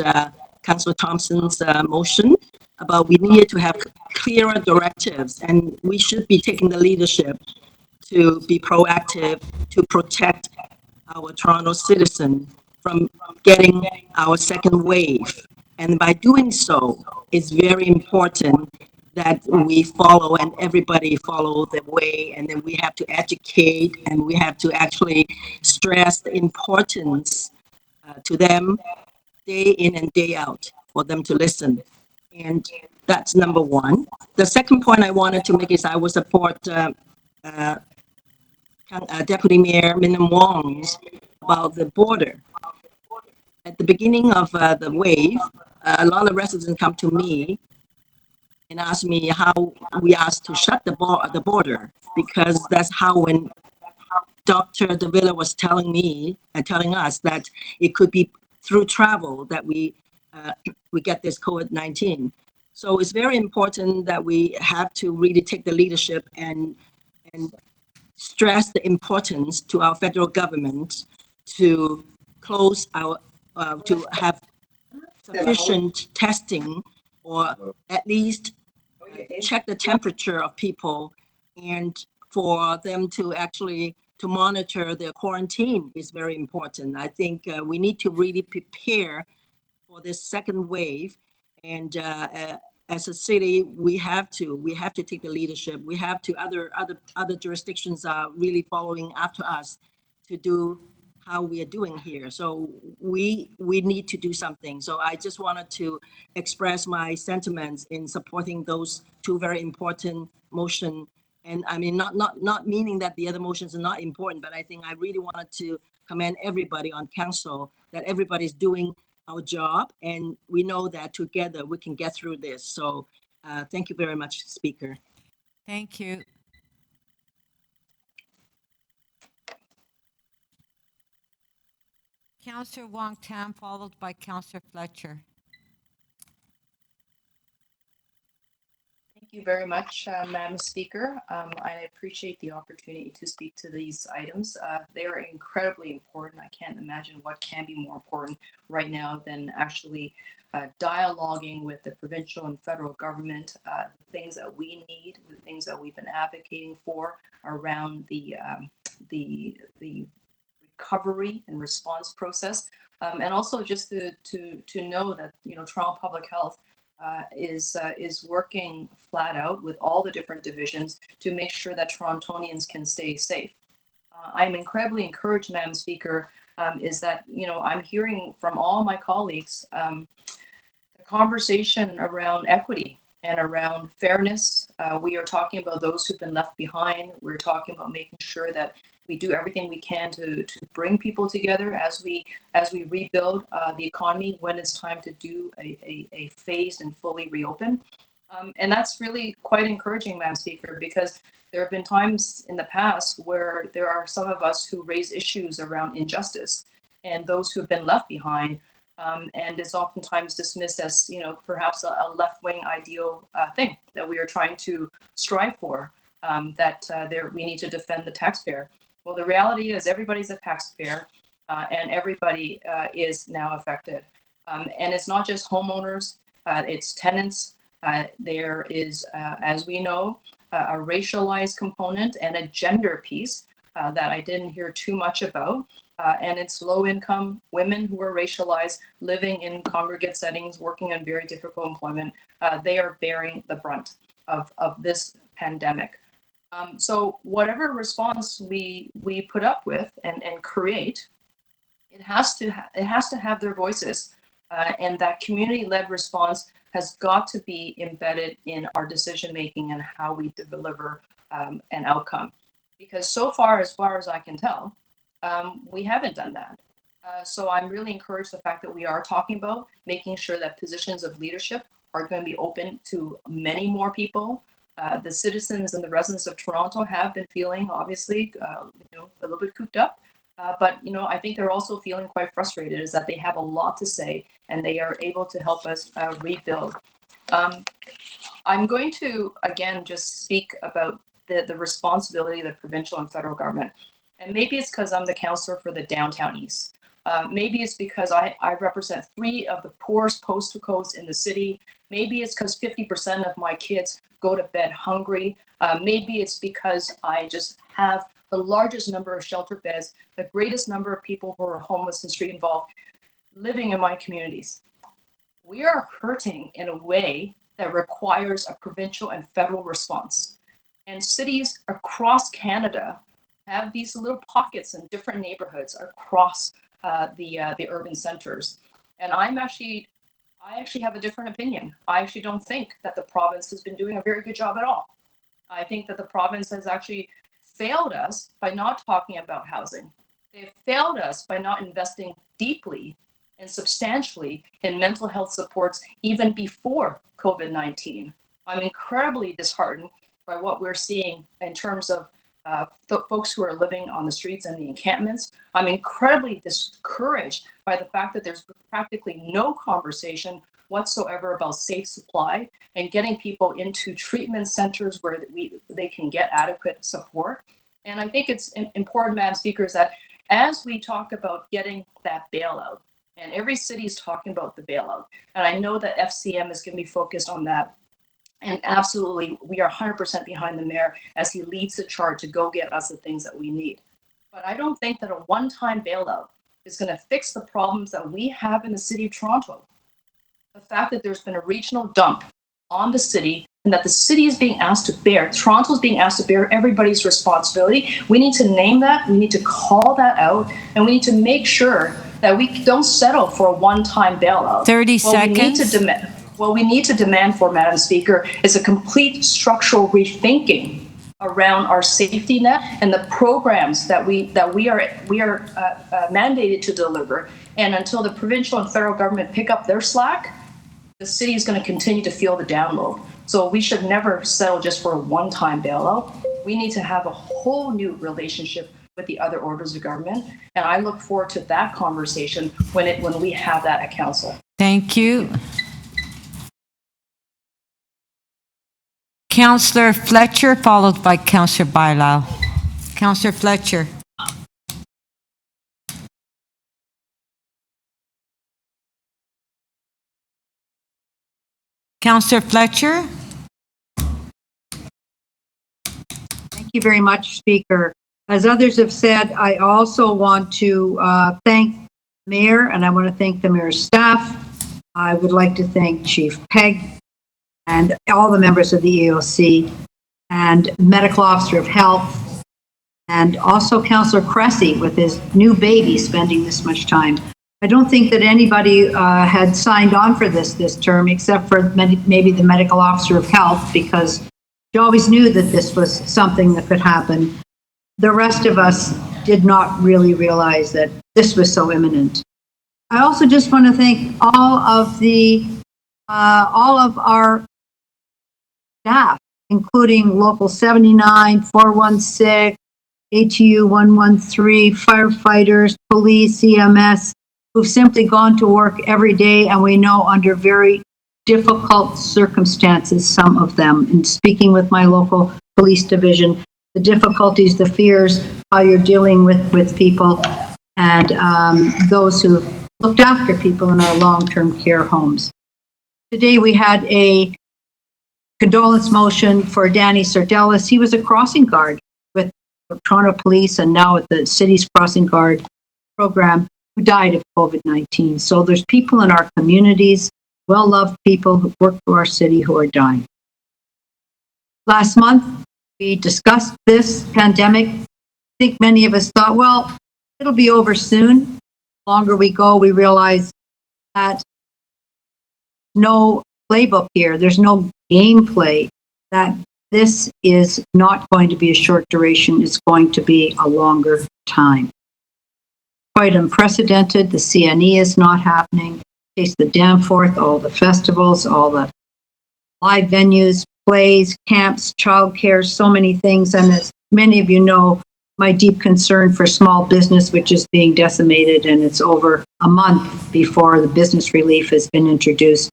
Councillor Thompson's motion about we need to have clearer directives, and we should be taking the leadership to be proactive to protect our Toronto citizen from getting our second wave. And by doing so, it's very important that we follow and everybody follow the way, and then we have to educate and we have to actually stress the importance to them day in and day out for them to listen. And that's number one. The second point I wanted to make is I will support Deputy Mayor Min Wong's about the border. At the beginning of the wave, a lot of residents come to me and ask me how we asked to shut the border, because that's how when Dr. Davila was telling me and telling us that it could be through travel that we get this COVID-19. So it's very important that we have to really take the leadership and stress the importance to our federal government to close our, to have sufficient testing, or at least check the temperature of people, and for them to actually to monitor their quarantine is very important. I think we need to really prepare for this second wave, and as a city, we have to take the leadership. We have to, other jurisdictions are really following after us to do how we are doing here. So we need to do something. So I just wanted to express my sentiments in supporting those two very important motion. And I mean, not meaning that the other motions are not important, but I think I really wanted to commend everybody on council, that everybody's doing our job, and we know that together we can get through this. So thank you very much, Speaker. Thank you. Councillor Wong Tam, followed by Councillor Fletcher. Thank you very much, Madam Speaker. I appreciate the opportunity to speak to these items. They are incredibly important. I can't imagine what can be more important right now than actually dialoguing with the provincial and federal government, the things that we need, the things that we've been advocating for around the recovery and response process, and also just to know that Toronto Public Health is working flat out with all the different divisions to make sure that Torontonians can stay safe. I'm incredibly encouraged, Madam Speaker, is that I'm hearing from all my colleagues the conversation around equity and around fairness. We are talking about those who've been left behind. We're talking about making sure that we do everything we can to bring people together as we rebuild the economy when it's time to do a phased and fully reopen. And that's really quite encouraging, Madam Speaker, because there have been times in the past where there are some of us who raise issues around injustice and those who have been left behind. And it's oftentimes dismissed as, perhaps a left-wing ideal thing that we are trying to strive for, that we need to defend the taxpayer. Well, the reality is everybody's a taxpayer, and everybody is now affected. And it's not just homeowners, it's tenants. There is, as we know, a racialized component and a gender piece that I didn't hear too much about. And it's low-income women who are racialized, living in congregate settings, working in very difficult employment. They are bearing the brunt of this pandemic. So whatever response we put up with and create, it has to have their voices, and that community-led response has got to be embedded in our decision making and how we deliver an outcome. Because so far as I can tell, we haven't done that. So I'm really encouraged the fact that we are talking about making sure that positions of leadership are going to be open to many more people. The citizens and the residents of Toronto have been feeling, obviously, a little bit cooped up. But I think they're also feeling quite frustrated, is that they have a lot to say and they are able to help us rebuild. I'm going to, again, just speak about the responsibility of the provincial and federal government. And maybe it's because I'm the councillor for the Downtown East. Maybe it's because I represent 3 of the poorest postal codes in the city. Maybe it's because 50% of my kids go to bed hungry. Maybe it's because I just have the largest number of shelter beds, the greatest number of people who are homeless and street involved living in my communities. We are hurting in a way that requires a provincial and federal response. And cities across Canada have these little pockets in different neighborhoods across the urban centers. And I actually have a different opinion. I actually don't think that the province has been doing a very good job at all. I think that the province has actually failed us by not talking about housing. They've failed us by not investing deeply and substantially in mental health supports even before COVID-19. I'm incredibly disheartened by what we're seeing in terms of folks who are living on the streets and the encampments. I'm incredibly discouraged by the fact that there's practically no conversation whatsoever about safe supply and getting people into treatment centers where they can get adequate support. And I think it's important, Madam Speaker, is that as we talk about getting that bailout, and every city is talking about the bailout, and I know that FCM is going to be focused on that. And absolutely, we are 100% behind the mayor as he leads the charge to go get us the things that we need. But I don't think that a one-time bailout is going to fix the problems that we have in the city of Toronto. The fact that there's been a regional dump on the city and that the city is being asked to bear, Toronto's being asked to bear everybody's responsibility. We need to name that, we need to call that out, and we need to make sure that we don't settle for a one-time bailout. 30 seconds. What we need to demand for, Madam Speaker, is a complete structural rethinking around our safety net and the programs that we are mandated to deliver. And until the provincial and federal government pick up their slack, the city is going to continue to feel the download. So we should never settle just for a one-time bailout. We need to have a whole new relationship with the other orders of government, and I look forward to that conversation when we have that at council. Thank you. Councillor Fletcher, followed by Councillor Bailao. Councillor Fletcher. Councillor Fletcher. Thank you very much, Speaker. As others have said, I also want to thank the Mayor, and I want to thank the Mayor's staff. I would like to thank Chief Pegg and all the members of the EOC and Medical Officer of Health, and also Councillor Cressy with his new baby spending this much time. I don't think that anybody had signed on for this term except for maybe the Medical Officer of Health, because she always knew that this was something that could happen. The rest of us did not really realize that this was so imminent. I also just want to thank all of our staff, including Local 79, 416, ATU 113, firefighters, police, EMS, who've simply gone to work every day, and we know under very difficult circumstances, some of them. And speaking with my local police division, the difficulties, the fears, how you're dealing with people, and those who looked after people in our long-term care homes. Today we had a condolence motion for Danny Sardellis. He was a crossing guard with Toronto Police and now at the city's crossing guard program, who died of COVID-19. So there's people in our communities, well-loved people who work for our city, who are dying. Last month, we discussed this pandemic. I think many of us thought, well, it'll be over soon. The longer we go, we realize that no playbook here, there's no gameplay, that this is not going to be a short duration, it's going to be a longer time. Quite unprecedented. The CNE is not happening. Taste the Danforth, all the festivals, all the live venues, plays, camps, childcare, so many things. And as many of you know, my deep concern for small business, which is being decimated, and it's over a month before the business relief has been introduced,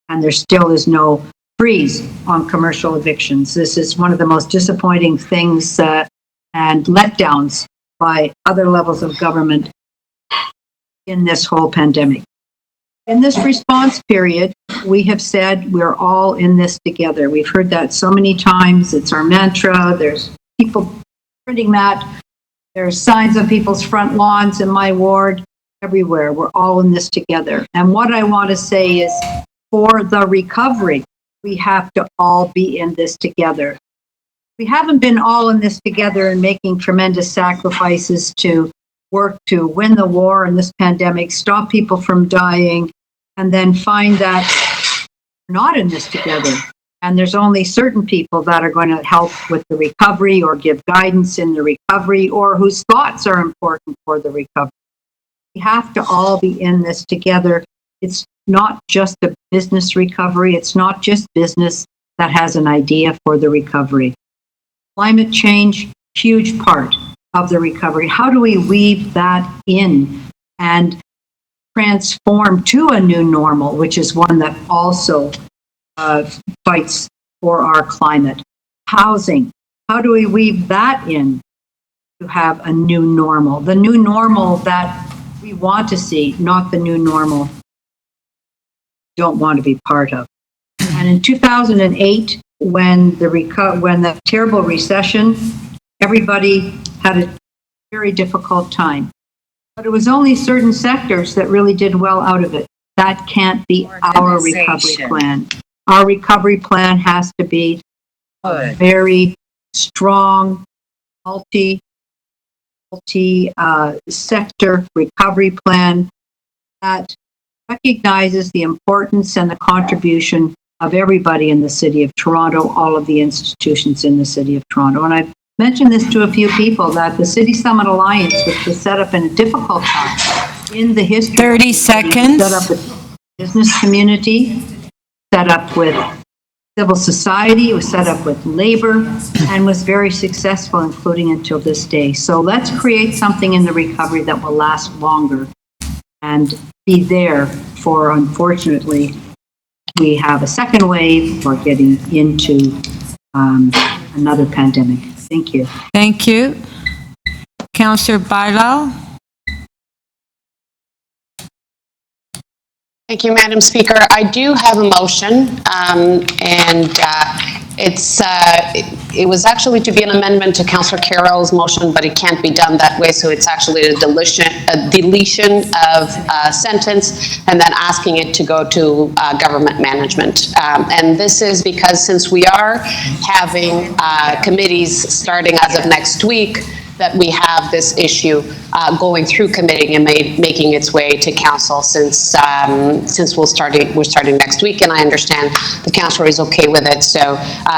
and there still is no freeze on commercial evictions. This is one of the most disappointing things and letdowns by other levels of government in this whole pandemic. In this response period, we have said we're all in this together. We've heard that so many times. It's our mantra. There's people printing that. There's signs on people's front lawns in my ward, everywhere. We're all in this together. And what I want to say is, for the recovery, we have to all be in this together. We haven't been all in this together and making tremendous sacrifices to work to win the war in this pandemic, stop people from dying, and then find that we're not in this together. And there's only certain people that are going to help with the recovery or give guidance in the recovery or whose thoughts are important for the recovery. We have to all be in this together. It's not just a business recovery. It's not just business that has an idea for the recovery. Climate change, huge part of the recovery. How do we weave that in and transform to a new normal, which is one that also fights for our climate? Housing, how do we weave that in to have a new normal? The new normal that we want to see, not the new normal we don't want to be part of. And in 2008, when the terrible recession, everybody had a very difficult time. But it was only certain sectors that really did well out of it. That can't be our recovery plan. Our recovery plan has to be a very strong, sector recovery plan that recognizes the importance and the contribution of everybody in the City of Toronto, all of the institutions in the City of Toronto. And I've mentioned this to a few people, that the City Summit Alliance, which was set up in a difficult time in the history. 30 seconds. Set up with business community, set up with civil society, was set up with labor, and was very successful, including until this day. So let's create something in the recovery that will last longer and be there for, unfortunately, we have a second wave. We're getting into another pandemic. Thank you. Thank you. Councillor Bailao. Thank you, Madam Speaker. I do have a motion, and it was actually to be an amendment to Councillor Carroll's motion, but it can't be done that way, so it's actually a deletion of a sentence and then asking it to go to government management. And this is because since we are having committees starting as of next week, that we have this issue going through committee and making its way to council since we're starting next week, and I understand the councillor is okay with it, so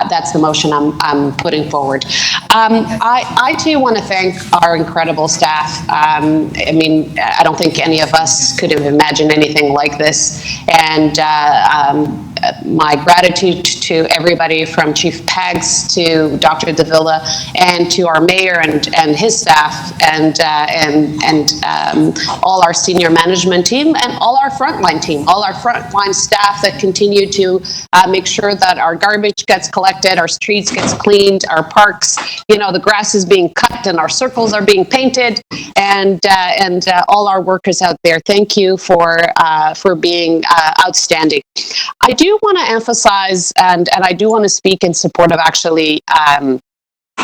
that's the motion I'm putting forward. I too want to thank our incredible staff. I mean, I don't think any of us could have imagined anything like this, and my gratitude to everybody from Chief Pegs to Dr. Davila and to our mayor and his staff and all our senior management team and all our frontline team, all our frontline staff that continue to make sure that our garbage gets collected, our streets gets cleaned, our parks, the grass is being cut and our circles are being painted, and all our workers out there. Thank you for being outstanding. I do want to emphasize, and I do want to speak in support of actually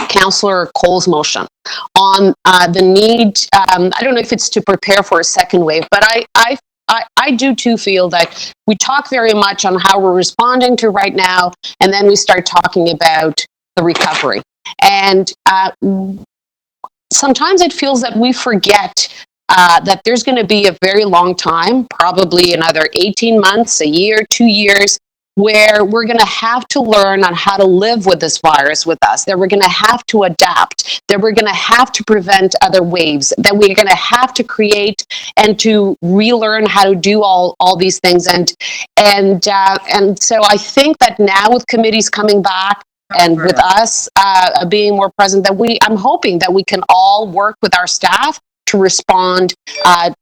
Councillor Cole's motion on the need, I don't know if it's to prepare for a second wave, but I do too feel that we talk very much on how we're responding to right now, and then we start talking about the recovery. And sometimes it feels that we forget that there's going to be a very long time, probably another 18 months, a year, 2 years, where we're going to have to learn on how to live with this virus with us, that we're going to have to adapt, that we're going to have to prevent other waves, that we're going to have to create and to relearn how to do all these things. And so I think that now with committees coming back, and with us being more present, that I'm hoping that we can all work with our staff to respond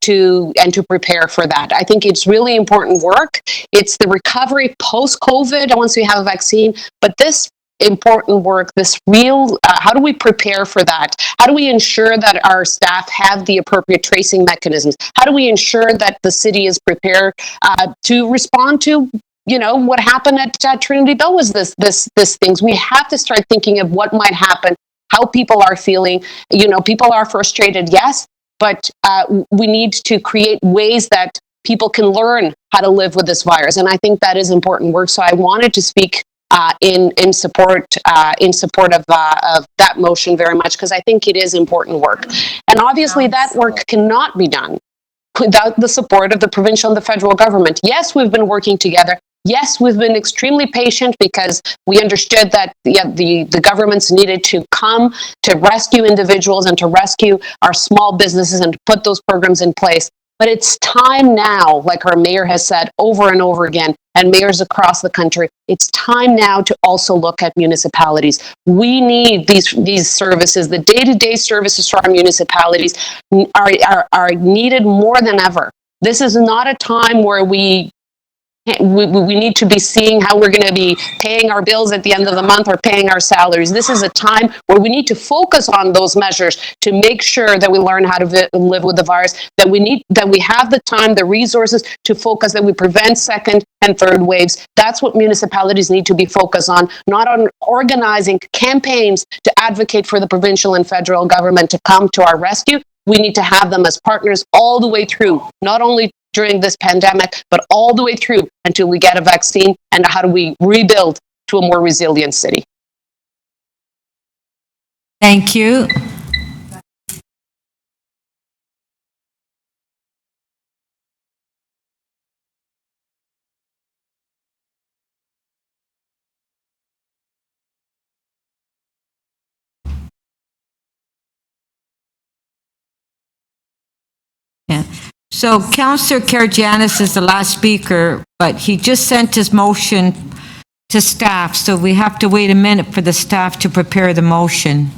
to prepare for that. I think it's really important work. It's the recovery post-COVID once we have a vaccine, but this important work, this real, how do we prepare for that? How do we ensure that our staff have the appropriate tracing mechanisms? How do we ensure that the city is prepared to respond to what happened at Trinity Bell was this things. We have to start thinking of what might happen, how people are feeling. People are frustrated, yes, but we need to create ways that people can learn how to live with this virus. And I think that is important work. So I wanted to speak in support of that motion very much, because I think it is important work. And obviously that work cannot be done without the support of the provincial and the federal government. Yes, we've been working together. Yes, we've been extremely patient because we understood that the governments needed to come to rescue individuals and to rescue our small businesses and to put those programs in place. But it's time now, like our mayor has said over and over again, and mayors across the country, it's time now to also look at municipalities. We need these services. The day-to-day services for our municipalities are needed more than ever. This is not a time where we need to be seeing how we're going to be paying our bills at the end of the month or paying our salaries. This is a time where we need to focus on those measures to make sure that we learn how to live with the virus, that we have the time, the resources to focus, that we prevent second and third waves. That's what municipalities need to be focused on, not on organizing campaigns to advocate for the provincial and federal government to come to our rescue. We need to have them as partners all the way through, not only during this pandemic, but all the way through until we get a vaccine, and how do we rebuild to a more resilient city. Thank you. Yeah. So Councillor Karygiannis is the last speaker, but he just sent his motion to staff, so we have to wait a minute for the staff to prepare the motion.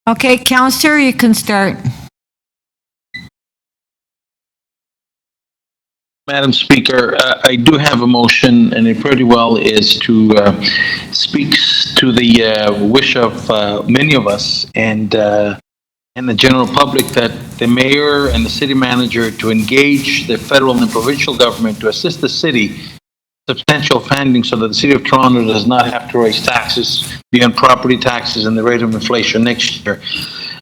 Okay, Councillor, you can start. Madam Speaker, I do have a motion, and it pretty well is to speaks to the wish of many of us and the general public that the mayor and the city manager to engage the federal and provincial government to assist the city substantial funding so that the city of Toronto does not have to raise taxes beyond property taxes and the rate of inflation next year.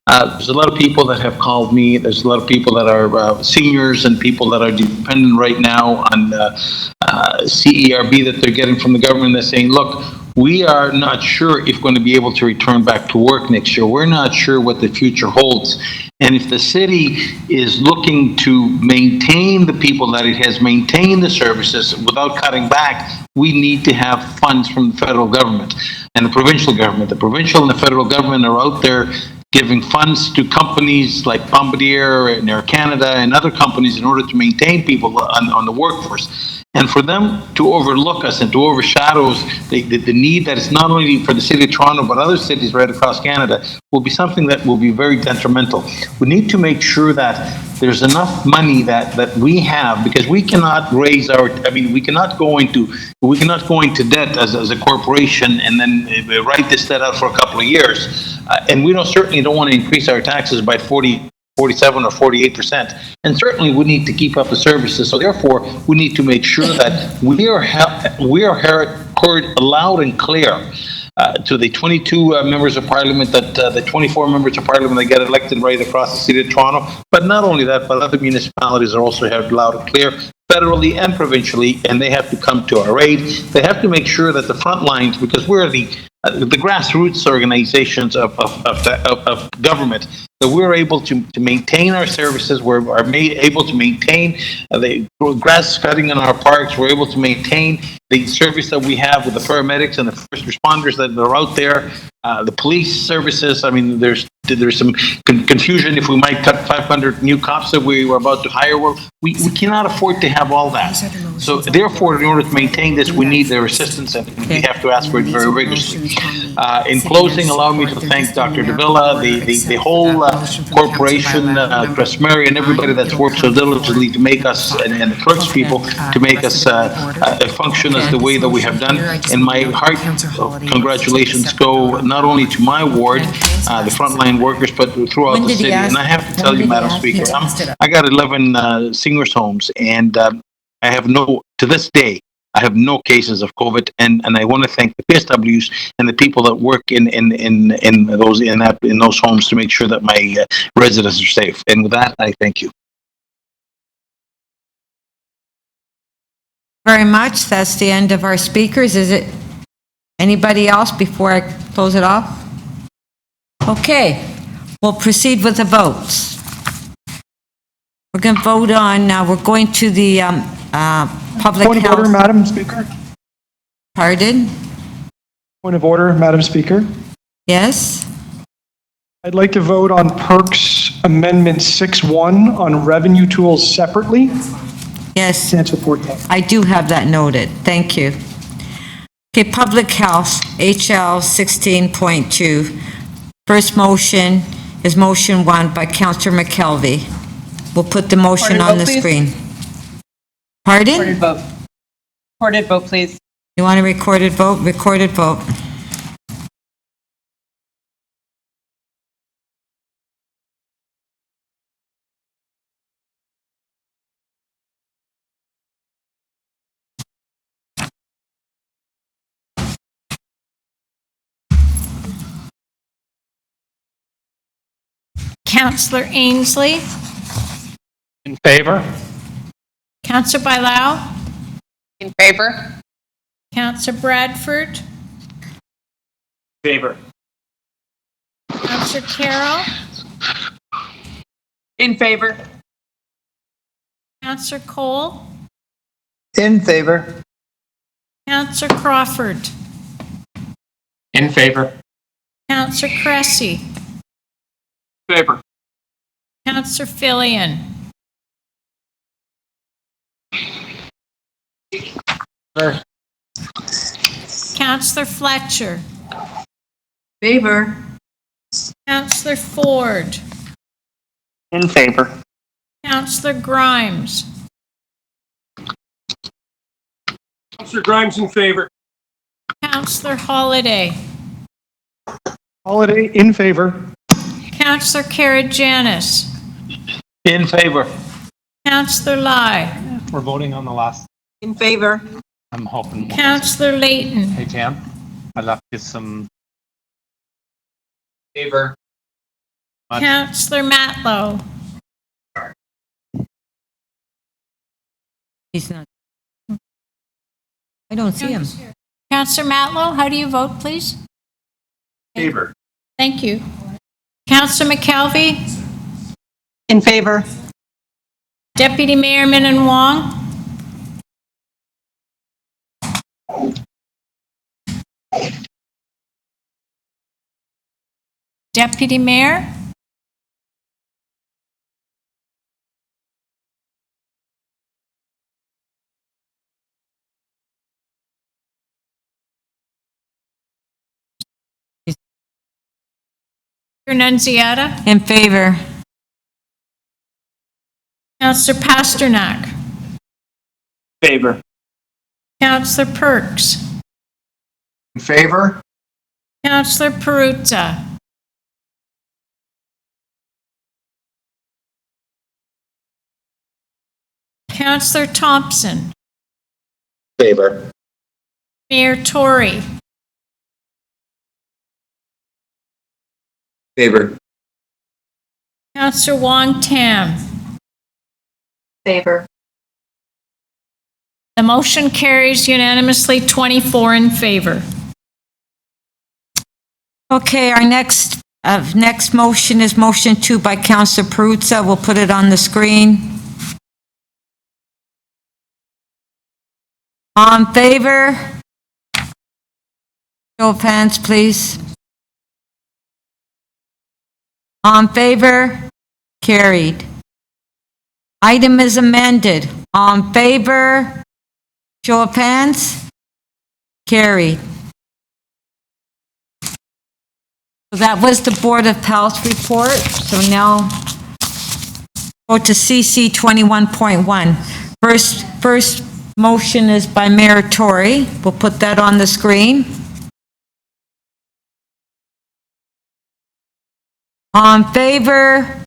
There's a lot of people that have called me. There's a lot of people that are seniors and people that are dependent right now on CERB that they're getting from the government. They're saying, look, we are not sure if we're going to be able to return back to work next year. We're not sure what the future holds. And if the city is looking to maintain the people that it has, maintained the services without cutting back, we need to have funds from the federal government and the provincial government. The provincial and the federal government are out there giving funds to companies like Bombardier and Air Canada and other companies in order to maintain people on the workforce. And for them to overlook us and to overshadow the need that is not only for the city of Toronto, but other cities right across Canada will be something that will be very detrimental. We need to make sure that there's enough money that we have, because we cannot raise we cannot go into debt as a corporation and then write this debt out for a couple of years. And we certainly don't want to increase our taxes by 47 or 48%. And certainly we need to keep up the services. So therefore, we need to make sure that we are heard loud and clear to the 22 members of parliament, that the 24 members of parliament that get elected right across the city of Toronto. But not only that, but other municipalities are also heard loud and clear, federally and provincially, and they have to come to our aid. They have to make sure that the front lines, because we're the grassroots organizations of government, that we're able to maintain our services, we're able to maintain the grass cutting in our parks, we're able to maintain the service that we have with the paramedics and the first responders that are out there, the police services. I mean, there's some confusion if we might cut 500 new cops that we were about to hire. Well, we cannot afford to have all that. So therefore, in order to maintain this, we need their assistance, and we have to ask for it very rigorously. In closing, allow me to thank Dr. Davila, the whole corporation, Chris Mary, and everybody that's worked so diligently to make us, and the clerks people, to make us function as the way that we have done. And my heart congratulations go not only to my ward, the frontline workers, but throughout the city. And I have to tell you, Madam Speaker, I got 11 seniors homes, and I have to this day, I have no cases of COVID, and I want to thank the PSWs and the people that work in those homes to make sure that my residents are safe. And with that, I thank you Very much. That's the end of our speakers. Is it anybody else before I close it off? Okay, we'll proceed with the votes. We're going to vote on, we're going to the public Point of health. order, Madam Speaker. Pardon? Point of order, Madam Speaker. Yes? I'd like to vote on Perks Amendment 6-1 on revenue tools separately. Yes. Can't support that. I do have that noted. Thank you. Okay, public health, HL 16.2. First motion is motion 1 by Councillor McKelvey. We'll put the motion on the screen. Pardon? Recorded vote. Recorded vote, please. You want a recorded vote? Recorded vote. Councillor Ainsley. In favor? Councillor Bailao. In favor? Councillor Bradford. Favor. Councillor Carroll. In favor? Councillor Cole. In favor? Councillor Crawford. In favor? Councillor Cressy. Favor. Councillor Fillion. Favor. Councillor Fletcher. Favor. Councillor Ford. In favor? Councillor Grimes. Councillor Grimes in favor. Councillor Holiday. Holiday in favor. Councillor Karajanis. In favor? Councillor Lai. We're voting on the last. In favor. I'm hoping. Councillor Layton. Hey, Jan, I left you some. Favor. Councillor Matlow. He's not. I don't see him. Councillor Matlow, how do you vote, please? Favor. Thank you. Councillor McKelvey. In favor? Deputy Mayor Min Wong. Deputy Mayor. Nunziata. In favor? Councillor Pasternak. Favor. Councillor Perks. In favor? Councillor Perruzza. Councillor Thompson. Favor. Mayor Tory. Favor. Councillor Wong Tam. Favor. The motion carries unanimously, 24 in favor. Okay, our next motion is motion 2 by Councillor Perruzza. We'll put it on the screen. All in favor? Show of hands, please. All in favor? Carried. Item is amended. All in favor? Show of hands? Carried. So that was the Board of Health report. So now go to CC 21.1. First motion is by Mayor Tory. We'll put that on the screen. All in favor?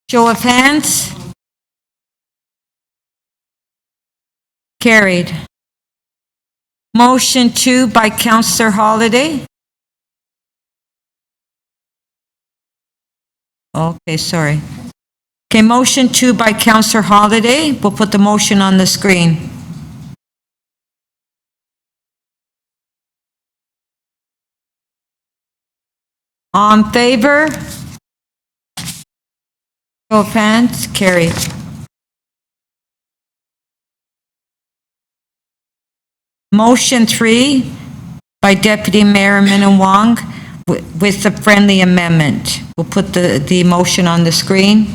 Show of hands? Carried. Motion 2 by Councillor Holiday. Okay, sorry. Okay, motion 2 by Councillor Holiday. We'll put the motion on the screen. All in favor? Show of hands, carried. Motion 3 by Deputy Mayor Min Wong with the friendly amendment. We'll put the motion on the screen.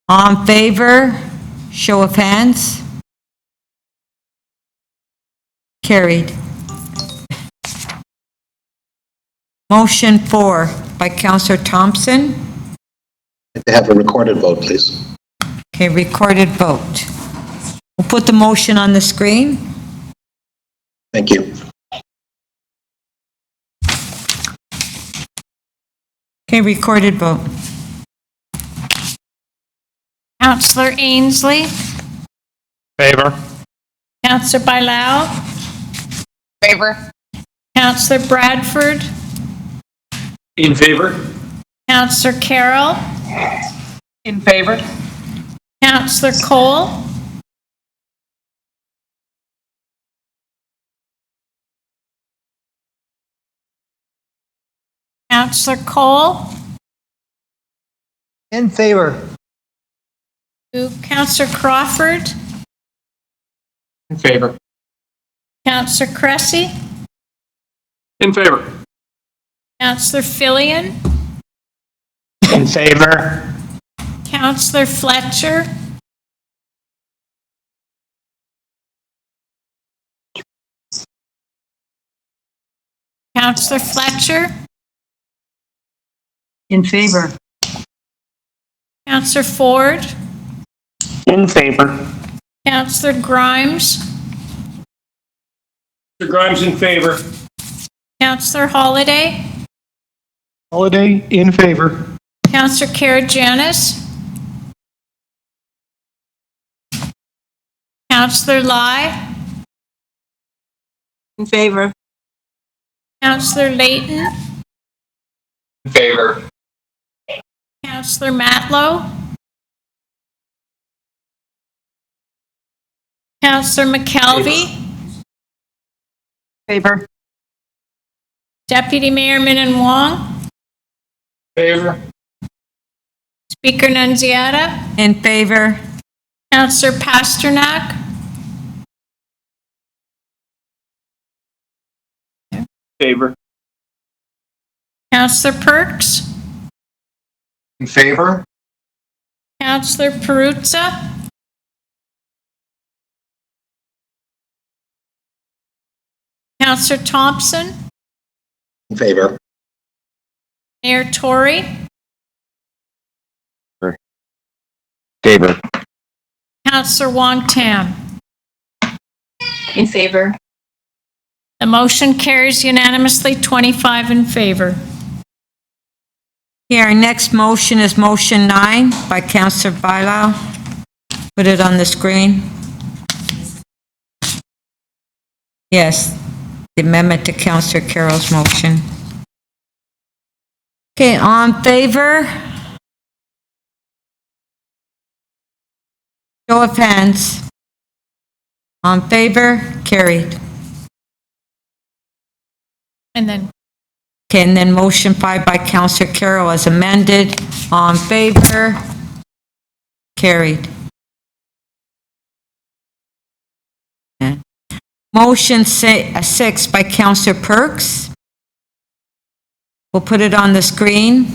All in favor? Show of hands. Carried. Motion 4 by Councillor Thompson. To have a recorded vote, please. Okay, recorded vote. We'll put the motion on the screen. Thank you. Okay, recorded vote. Councillor Ainsley. Favor? Councillor Bailao. Favor? Councillor Counselor Bradford, In favor? Counselor Carroll, In favor? Counselor Cole, Counselor Cole, In favor. Counselor Crawford, In favor. Counselor Cressy, In favor. Counselor Fillion, In favor. Counselor Fletcher, Counselor Fletcher, In favor. Counselor Ford, In favor. Counselor Grimes, Mr. Grimes in favor. Counselor Holliday, Holiday, in favor. Counselor Karygiannis, Counselor Lai, In favor. Counselor Layton, In favor. Counselor Matlow, Counselor McKelvey, Favor. Deputy Mayor Minnan Wong, Favor. Speaker Nunziata, In favor? Counselor Pasternak, Favor. Counselor Perks, In favor? Counselor Perruzza, Counselor Thompson, In favor. Mayor Tory, Favor. Counselor Wong Tam. In favor. The motion carries unanimously, 25 in favor. Okay, our next motion is motion 9 by Councillor Bailao. Put it on the screen. Yes, the amendment to Councillor Carroll's motion. Okay, on favor? Show of hands. On favor? Carried. And then Okay, and then motion 5 by Councillor Carroll as amended. On favor? Carried. Okay. Motion 6 by Councillor Perks. We'll put it on the screen.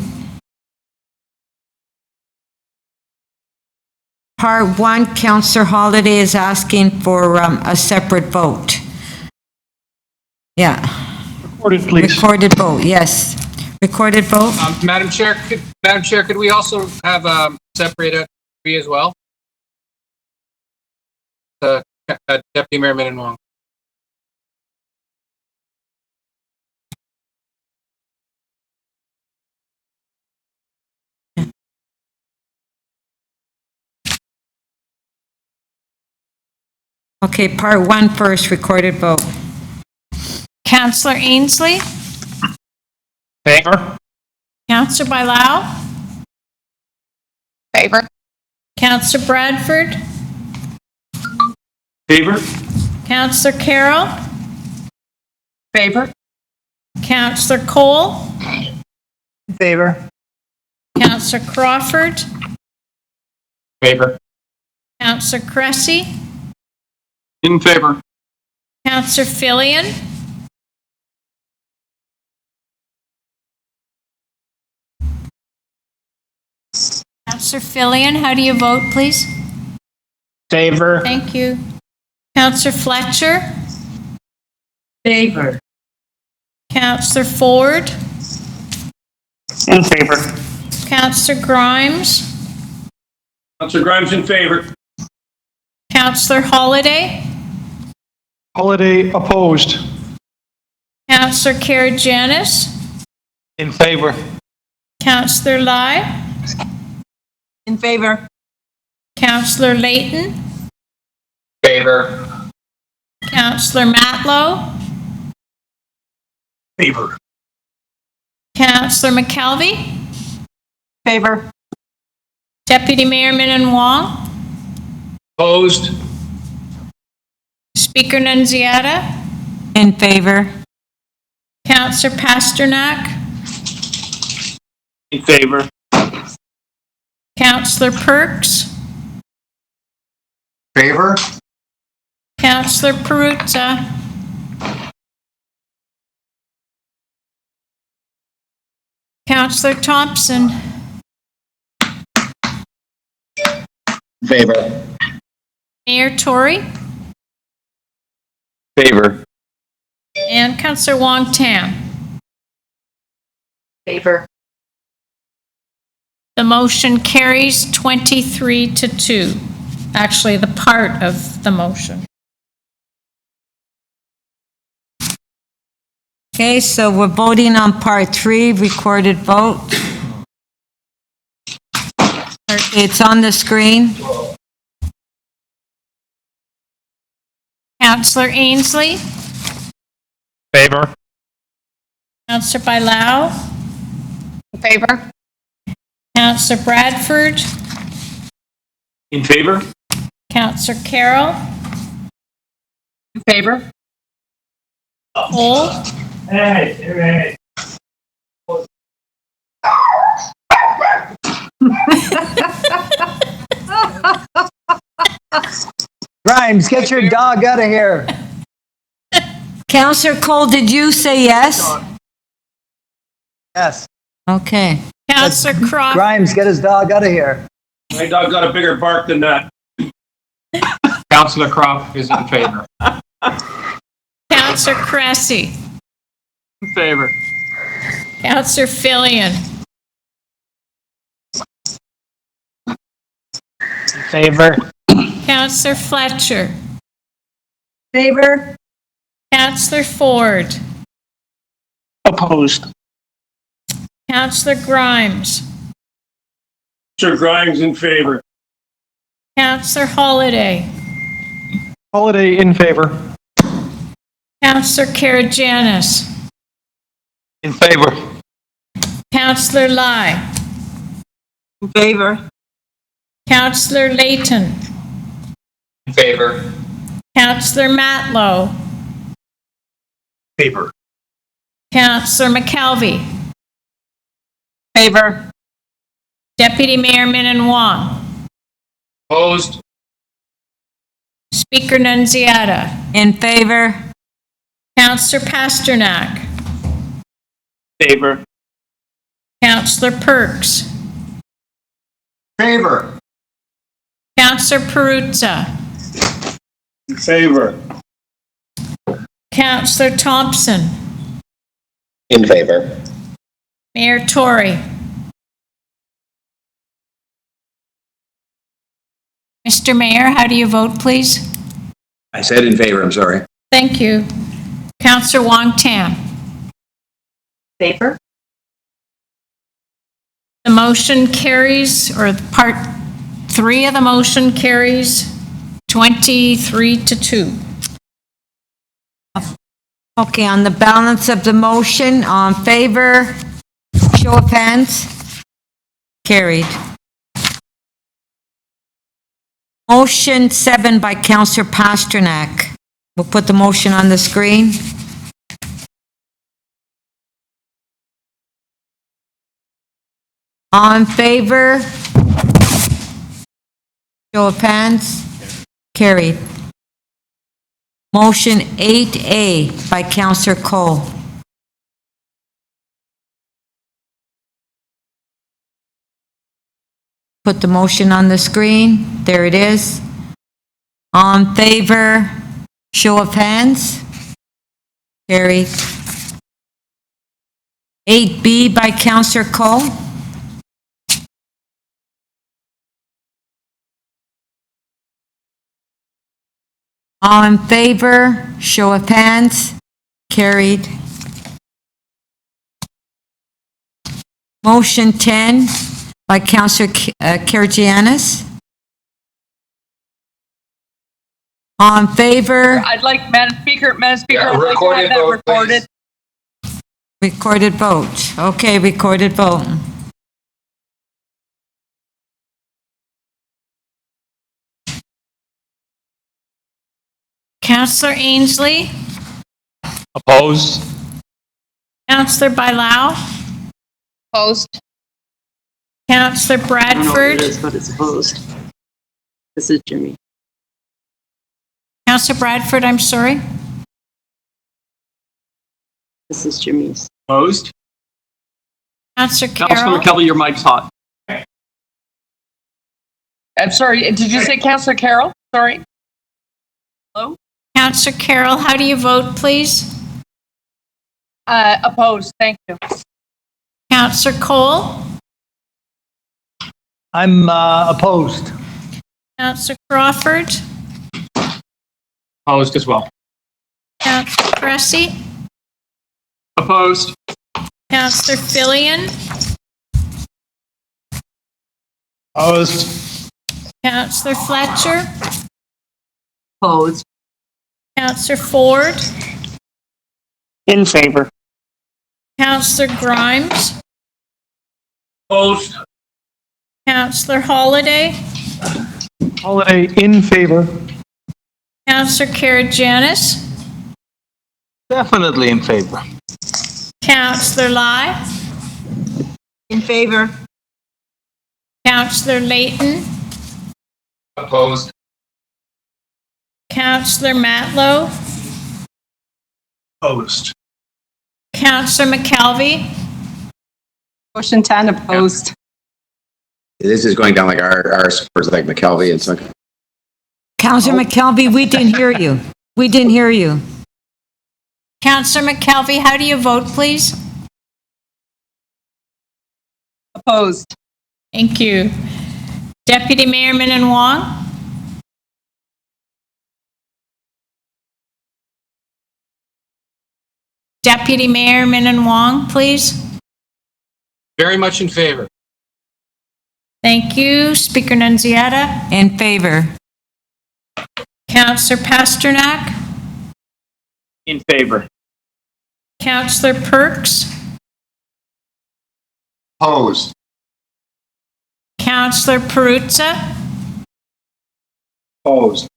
Part 1, Councillor Holliday is asking for a separate vote. Yeah. Recorded, please. Recorded vote, yes. Recorded vote? Madam Chair, could we also have separated B as well? Deputy Mayor Minnan Wong. Okay, part 1 first, recorded vote. Counselor Ainsley, Favor. Counselor Bailao, Favor. Counselor Bradford, Favor. Counselor Carroll, Favor. Counselor Cole, In favor. Counselor Crawford, Favor. Counselor Cressy, In favor. Counselor Fillion, Counselor Fillion, how do you vote, please? Favor. Thank you. Counselor Fletcher, Favor. Counselor Ford, In favor. Counselor Grimes, Councilor Grimes in favor. Counselor Holliday, Holiday, opposed. Counselor Karygiannis, In favor. Counselor Lai, In favor. Counselor Layton, Favor. Counselor Matlow, Favor. Councillor McKelvey, Favor. Deputy Mayor Min Wong, Opposed. Speaker Nunziata, In favor. Councillor Pasternak, In favor. Councillor Perks, Favor? Councillor Perruzza, Councillor Thompson, Favor. Mayor Tory, Favor. and Councillor Wong Tam. Favor. The motion carries 23-2. Actually, the part of the motion. Okay, so we're voting on part 3, recorded vote. It's on the screen. Councillor Ainsley, Favor. Councillor Bailao, In favor? Councillor Bradford, In favor? Councillor Carroll, In favor. Cole, Hey. Grimes, get your dog out of here. Councillor Cole, did you say yes? Yes. Okay. Councillor Crawford, Grimes, get his dog out of here. My dog got a bigger bark than that. Councillor Croft is in favor. Councillor Cressy, In favor. Councillor Fillion, In favor. Councillor Fletcher, Favor? Councillor Ford, Opposed. Councillor Grimes, Sir Grimes in favor. Councillor Holiday, Holiday in favor. Councillor Karagianis, In favor. Councillor Lai, In favor. Councillor Layton, In favor. Councillor Matlow, Favor. Councillor McKelvey, Favor. Deputy Mayor Min Wong, Opposed. Speaker Nunziata, In favor. Councillor Pasternak, Favor. Councillor Perks, Favor? Councillor Perruzza, In favor. Councillor Thompson, In favor. Mayor Tory. Mr. Mayor, how do you vote, please? I said in favor, I'm sorry. Thank you. Councillor Wong Tam. Favor. The motion carries, or part 3 of the motion carries 23-2. Okay, on the balance of the motion, on favor, show of hands. Carried. Motion 7 by Councillor Pasternak. We'll put the motion on the screen. On favor, show of hands. Carried. Motion 8A by Councillor Cole. Put the motion on the screen. There it is. On favor, show of hands. Carried. 8B by Councillor Cole. All in favor, show of hands. Carried. Motion 10 by Councillor Karagianis. All in favor? I'd like, Madam Speaker, Yeah, I'd like to have recorded that vote, recorded. Recorded vote. Okay, recorded vote. Counselor Ainsley, Opposed? Counselor Bailao, Opposed? Counselor I don't know what it Bradford, is, but it's opposed. This is Jimmy. Counselor Bradford, I'm sorry. This is Jimmy's. Opposed? Counselor Councilor Carroll, McKelvey, your mic's hot. I'm sorry, did you say Councillor Carroll? Sorry. Hello? Counselor Carroll, how do you vote, please? Opposed, thank you. Counselor Cole, I'm opposed. Counselor Crawford, Opposed as well. Counselor Cressy, Opposed? Counselor Fillion, Opposed. Counselor Fletcher, Opposed. Counselor Ford, In favor. Counselor Grimes, Opposed? Counselor Holliday, Holiday in favor. Counselor Karygiannis, Definitely in favor. Counselor Lai, In favor. Counselor Layton, Opposed? Counselor Matlow, Opposed. Counselor McKelvey, Motion 10 opposed. This is going down like ours for like McKelvey and so. Counselor McKelvey, we didn't hear you. We didn't hear you. Counselor McKelvey, how do you vote, please? Opposed. Thank you. Deputy Mayor Min Wong, Deputy Mayor Min Wong, please. Very much in favor. Thank you. Speaker Nunziata, In favor. Counselor Pasternak, In favor. Counselor Perks, Opposed. Counselor Perruzza, Opposed.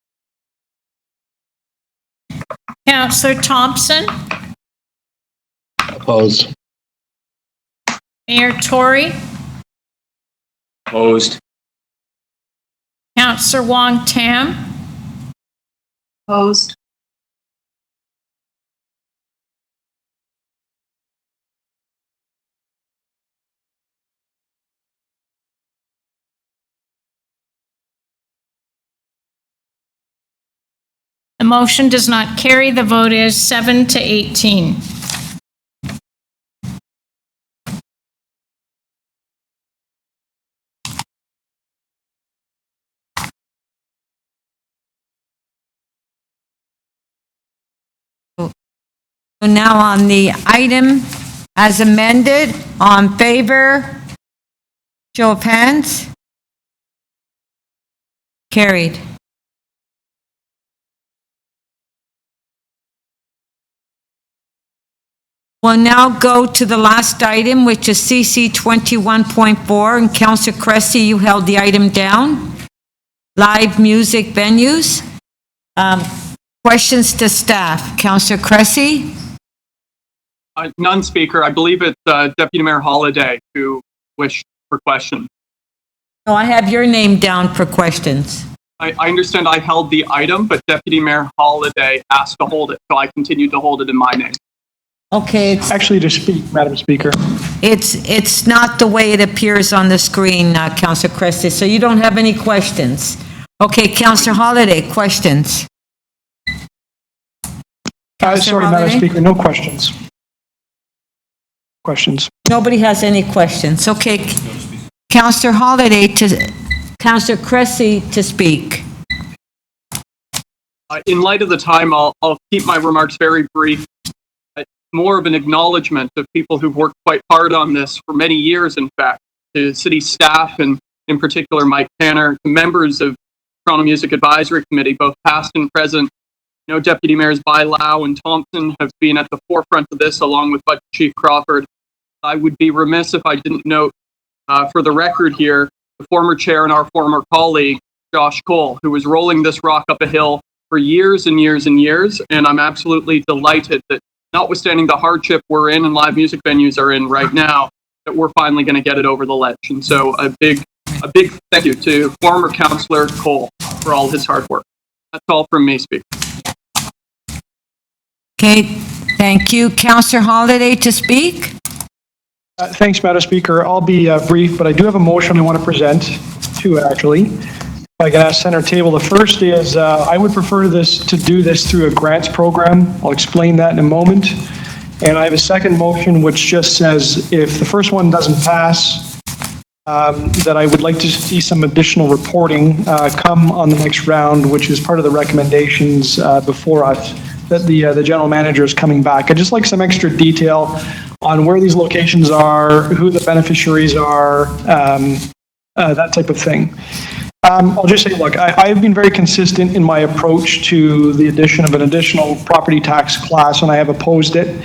Counselor Thompson, Opposed. Mayor Tory, Opposed. Counselor Wong Tam, Opposed. The motion does not carry. The vote is 7 to 18. So now on the item as amended, on favor, show of hands. Carried. We'll now go to the last item, which is CC 21.4, and Councillor Cressy, you held the item down. Live music venues. Questions to staff. Councillor Cressy? None, Speaker. I believe it's Deputy Mayor Holliday who wished for question. No, I have your name down for questions. I understand I held the item, but Deputy Mayor Holliday asked to hold it, so I continued to hold it in my name. Okay, Actually, to speak, Madam Speaker. it's not the way it appears on the screen, Councillor Cressy, so you don't have any questions. Okay, Councillor Holliday, questions? Sorry, Madam Holiday? Speaker, no questions. Questions. Nobody has any questions. Okay, Councillor Holliday Councillor Cressy to speak. In light of the time, I'll keep my remarks very brief. More of an acknowledgement of people who've worked quite hard on this for many years, in fact, to city staff and in particular Mike Tanner, to members of Toronto Music Advisory Committee, both past and present, Deputy Mayors Lau and Thompson have been at the forefront of this, along with Budget Chief Crawford. I would be remiss if I didn't note, for the record here, the former chair and our former colleague, Josh Cole, who was rolling this rock up a hill for years and years and years. And I'm absolutely delighted that, notwithstanding the hardship we're in and live music venues are in right now, that we're finally going to get it over the ledge. And so a big thank you to former Councillor Cole for all his hard work. That's all from me, Speaker. Okay, thank you. Councillor Holiday to speak. Thanks, Madam Speaker. I'll be brief, but I do have a motion I want to present, two actually. If I can ask center table. The first is I would prefer to do this through a grants program. I'll explain that in a moment. And I have a second motion which just says if the first one doesn't pass, that I would like to see some additional reporting come on the next round, which is part of the recommendations before us, that the general manager is coming back. I'd just like some extra detail on where these locations are, who the beneficiaries are, that type of thing. I'll just say, look, I've been very consistent in my approach to the addition of an additional property tax class, and I have opposed it.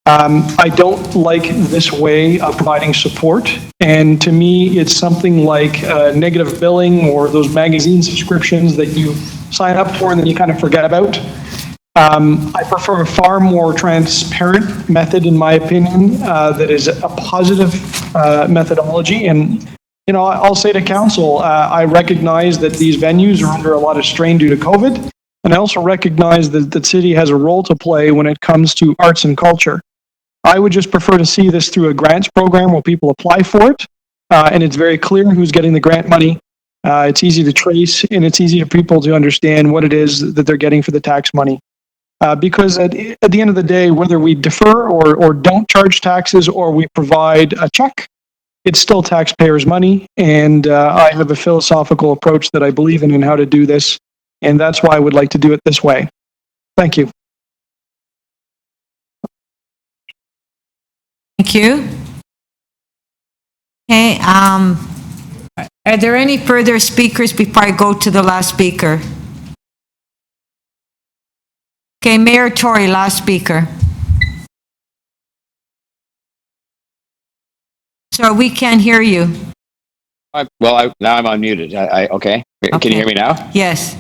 I don't like this way of providing support, and to me, it's something like negative billing or those magazine subscriptions that you sign up for and then you kind of forget about. I prefer a far more transparent method, in my opinion, that is a positive methodology. And, I'll say to council, I recognize that these venues are under a lot of strain due to COVID. And I also recognize that the city has a role to play when it comes to arts and culture. I would just prefer to see this through a grants program where people apply for it. And it's very clear who's getting the grant money. It's easy to trace, and it's easy for people to understand what it is that they're getting for the tax money. Because at the end of the day, whether we defer or don't charge taxes or we provide a check, it's still taxpayers' money. And I have a philosophical approach that I believe in how to do this. And that's why I would like to do it this way. Thank you. Thank you. Okay, are there any further speakers before I go to the last speaker? Okay, Mayor Tory, last speaker. So we can't hear you. Now I'm unmuted. Okay. Can you hear me now? Yes.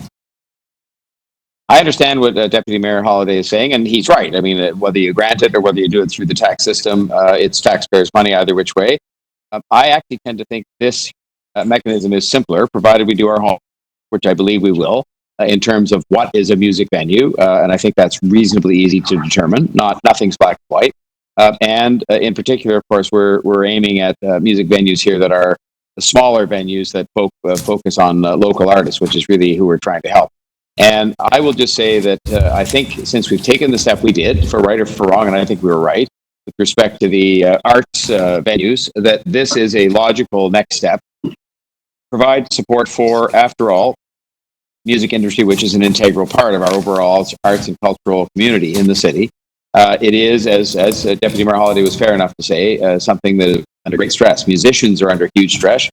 I understand what Deputy Mayor Holliday is saying, and he's right. I mean, whether you grant it or whether you do it through the tax system, it's taxpayers' money either which way. I actually tend to think this mechanism is simpler, provided we do our homework, which I believe we will, in terms of what is a music venue, and I think that's reasonably easy to determine. Nothing's black and white. And in particular, of course, we're aiming at music venues here that are the smaller venues that focus on local artists, which is really who we're trying to help. And I will just say that I think since we've taken the step we did, for right or for wrong, and I think we were right, with respect to the arts venues, that this is a logical next step. Provide support for, after all, music industry, which is an integral part of our overall arts and cultural community in the city. It is, as Deputy Mayor Holliday was fair enough to say, something that is under great stress. Musicians are under huge stress.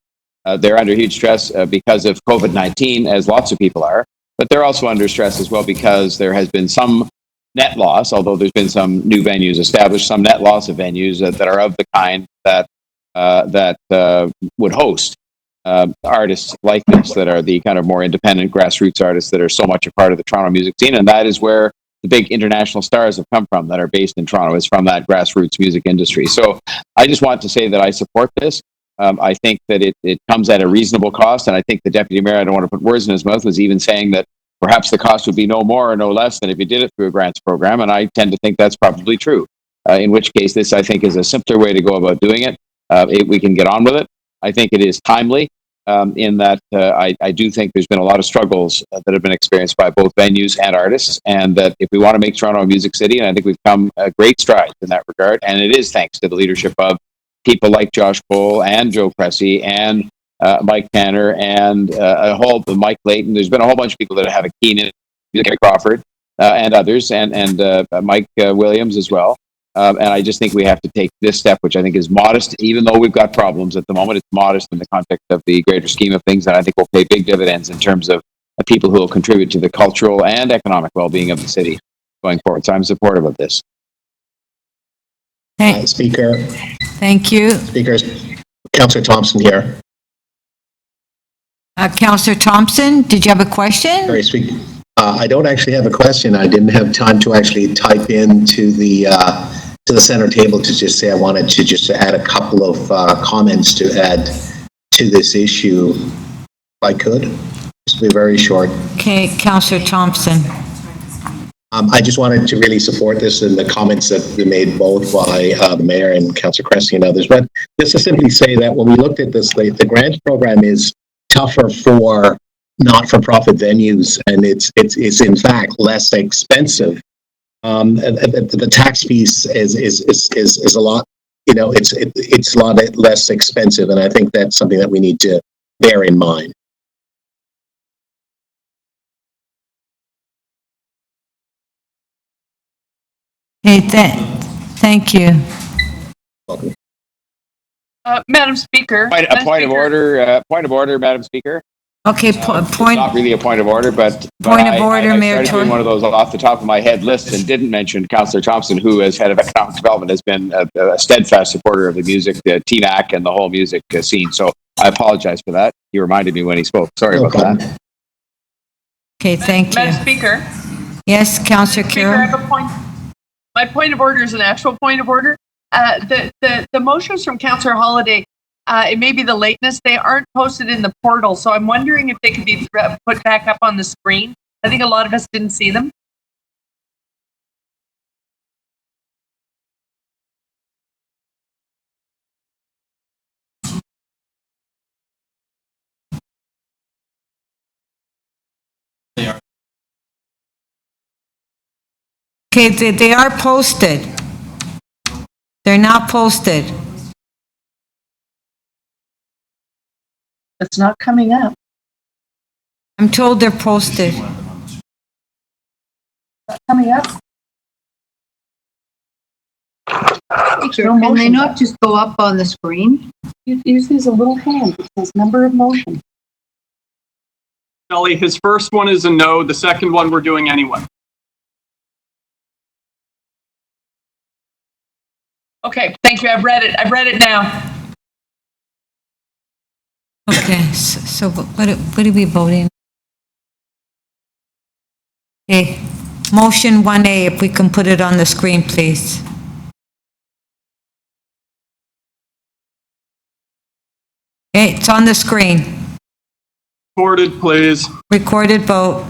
They're under huge stress because of COVID-19, as lots of people are. But they're also under stress as well because there has been some net loss, although there's been some new venues established, some net loss of venues that are of the kind that would host artists like this, that are the kind of more independent grassroots artists that are so much a part of the Toronto music scene. And that is where the big international stars have come from that are based in Toronto, is from that grassroots music industry. So I just want to say that I support this. I think that it comes at a reasonable cost, and I think the Deputy Mayor, I don't want to put words in his mouth, was even saying that perhaps the cost would be no more or no less than if you did it through a grants program, and I tend to think that's probably true. In which case, this, I think, is a simpler way to go about doing it. We can get on with it. I think it is timely in that I do think there's been a lot of struggles that have been experienced by both venues and artists, and that if we want to make Toronto a music city, and I think we've come a great stride in that regard, and it is thanks to the leadership of people like Josh Cole and Joe Cressy and Mike Tanner and Mike Layton. There's been a whole bunch of people that have a keen interest, Gary Crawford and others, and Mike Williams as well. And I just think we have to take this step, which I think is modest, even though we've got problems at the moment. It's modest in the context of the greater scheme of things, and I think will pay big dividends in terms of people who will contribute to the cultural and economic well-being of the city going forward. So I'm supportive of this. Speaker, Thank you. speakers, Councillor Thompson here. Councillor Thompson, did you have a question? Sorry, I don't actually have a question. I didn't have time to actually type into the center table to just say I wanted to just add a couple of comments to add to this issue, if I could. Just be very short. Okay, Councillor Thompson. I just wanted to really support this and the comments that were made both by the mayor and Councillor Cressy and others. But just to simply say that when we looked at this, the grants program is tougher for not-for-profit venues, and it's in fact less expensive. The tax piece is a lot, it's a lot less expensive, and I think that's something that we need to bear in mind. Okay, thank you. Welcome. Madam Speaker. A point of order, Madam Speaker. Okay, point. Not really a point of order, but Point of order, Mayor I started doing one of those off the top of my head lists and didn't mention Councillor Thompson, who, as head of economic development, has been a steadfast supporter of the music, the TMAC, and the whole music scene. So I apologize for that. He reminded me when he spoke. Sorry about that. Okay, thank you. Madam Speaker. Yes, Councillor Speaker, I Carroll. have a point. My point of order is an actual point of order. The motions from Councillor Holiday, it may be the lateness, they aren't posted in the portal, so I'm wondering if they could be put back up on the screen. I think a lot of us didn't see them. Okay, they are posted. They're not posted. It's not coming up. I'm told they're posted. Not coming up. Can they not just go up on the screen? It uses a little hand that says number of motion. Ellie, his first one is a no. The second one we're doing anyway. Okay, thank you. I've read it. I've read it now. Okay, so what are we voting? Okay, motion 1A, if we can put it on the screen, please. Okay, it's on the screen. Recorded, please. Recorded vote.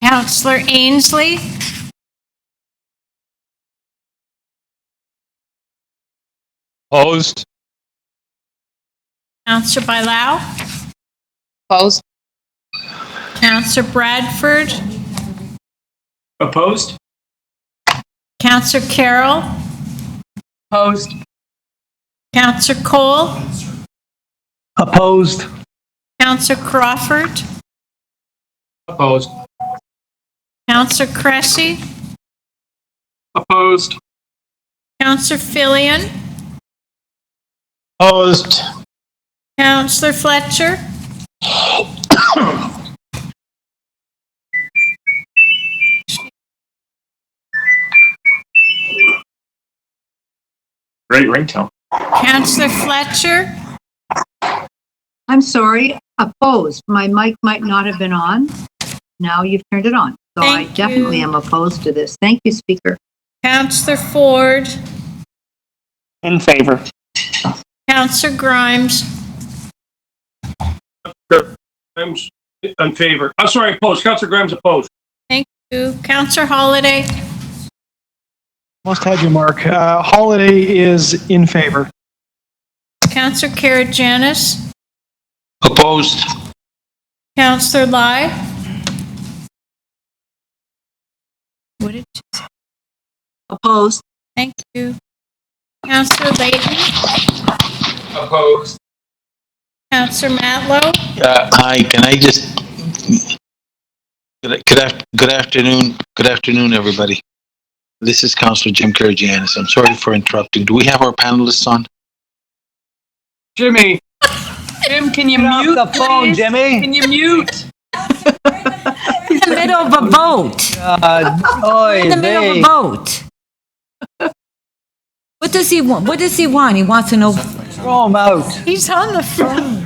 Councillor Ainsley, Opposed? Councillor Bailao, Opposed? Councillor Bradford, Opposed? Councillor Carroll, Opposed? Councillor Cole, Opposed? Councillor Crawford, Opposed. Councillor Cressy, Opposed. Councillor Fillion, Opposed. Councillor Fletcher, Great ringtone. Councillor Fletcher, I'm sorry, opposed. My mic might not have been on. Now you've turned it on. So I Thank definitely you. am opposed to this. Thank you, Speaker. Councillor Ford, In favor. Councillor Grimes, Grimes in favor. I'm sorry, opposed. Councillor Grimes opposed. thank you. Councillor Holiday, Almost had your mark. Holiday is in favor. Councillor Karygiannis, Opposed. Councillor Lai. What did you say? Opposed? Thank you. Councillor Layton, Opposed. Councillor Matlow, Hi, can I just Good afternoon, everybody. This is Councillor Jim Karagianis. I'm sorry for interrupting. Do we have our panelists on? Jimmy. Jim, can you mute the phone, please? Jimmy? Can you mute? He's in the middle of a vote. Oy In the middle of a vey. vote. What does he want? What does he want? He wants to know. Throw him out. He's on the phone.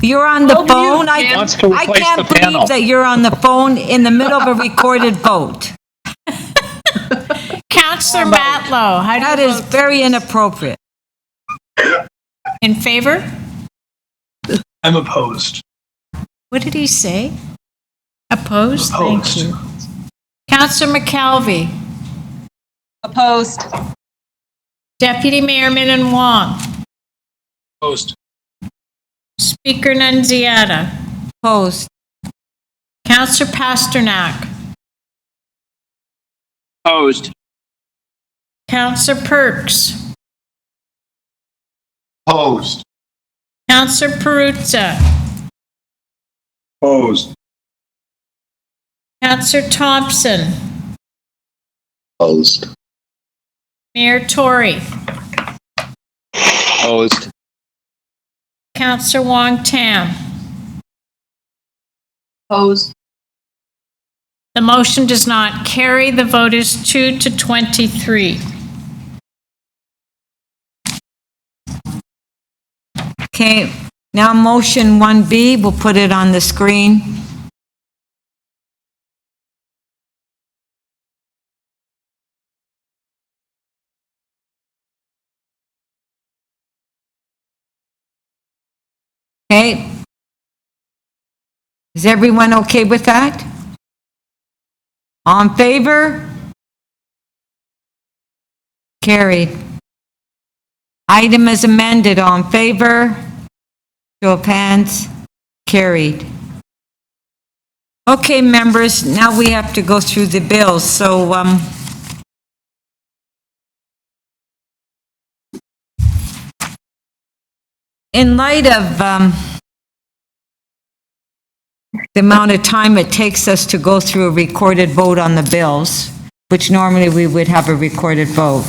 You're on the Oh, phone? mute, Jim. Wants to I replace can't the believe panel. that you're on the phone in the middle of a recorded vote. Counselor Matlow, how do That you is vote? very inappropriate. In favor? I'm opposed. What did he say? Opposed? Thank Opposed. you. Counselor McKelvey. Opposed. Deputy Mayor Minnan Wong. Opposed. Speaker Nunziata. Opposed. Counselor Pasternak. Opposed. Counselor Perks. Opposed. Counselor Perruzza. Opposed. Counselor Thompson. Opposed. Mayor Tory. Opposed. Counselor Wong Tam. Opposed. The motion does not carry. The vote is 2-23. Okay, now motion 1B, we'll put it on the screen. Okay. Is everyone okay with that? All in favor? Carried. Item is amended. All in favor? Show of hands. Carried. Okay, members, now we have to go through the bills. So, in light of the amount of time it takes us to go through a recorded vote on the bills, which normally we would have a recorded vote.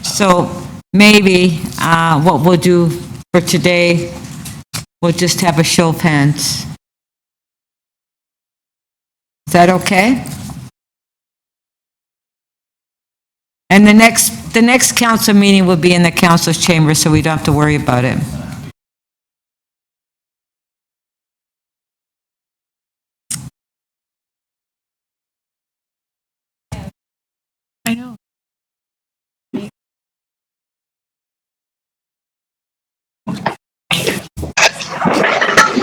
So maybe what we'll do for today, we'll just have a show of hands. Is that okay? And the next council meeting will be in the council's chamber, so we don't have to worry about it. I know.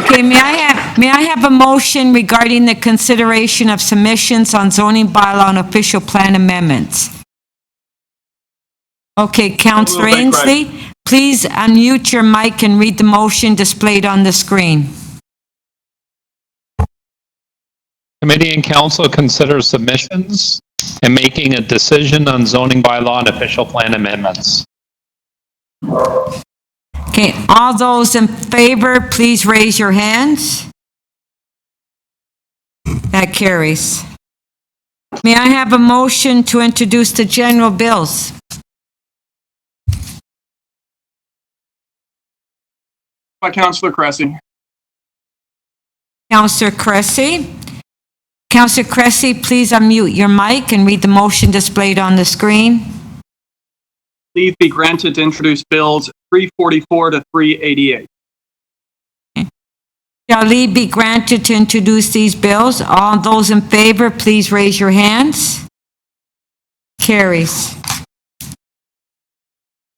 Okay, may I have a motion regarding the consideration of submissions on zoning bylaw and official plan amendments? Okay, Councillor Moved by Grimes. Ainsley, please unmute your mic and read the motion displayed on the screen. Committee and council consider submissions and making a decision on zoning bylaw and official plan amendments. Okay, all those in favor, please raise your hands. That carries. May I have a motion to introduce the general bills? By Councillor Cressy. Councillor Cressy. Councillor Cressy, please unmute your mic and read the motion displayed on the screen. Leave be granted to introduce bills 344 to 388. Shall leave be granted to introduce these bills? All those in favor, please raise your hands. Carries.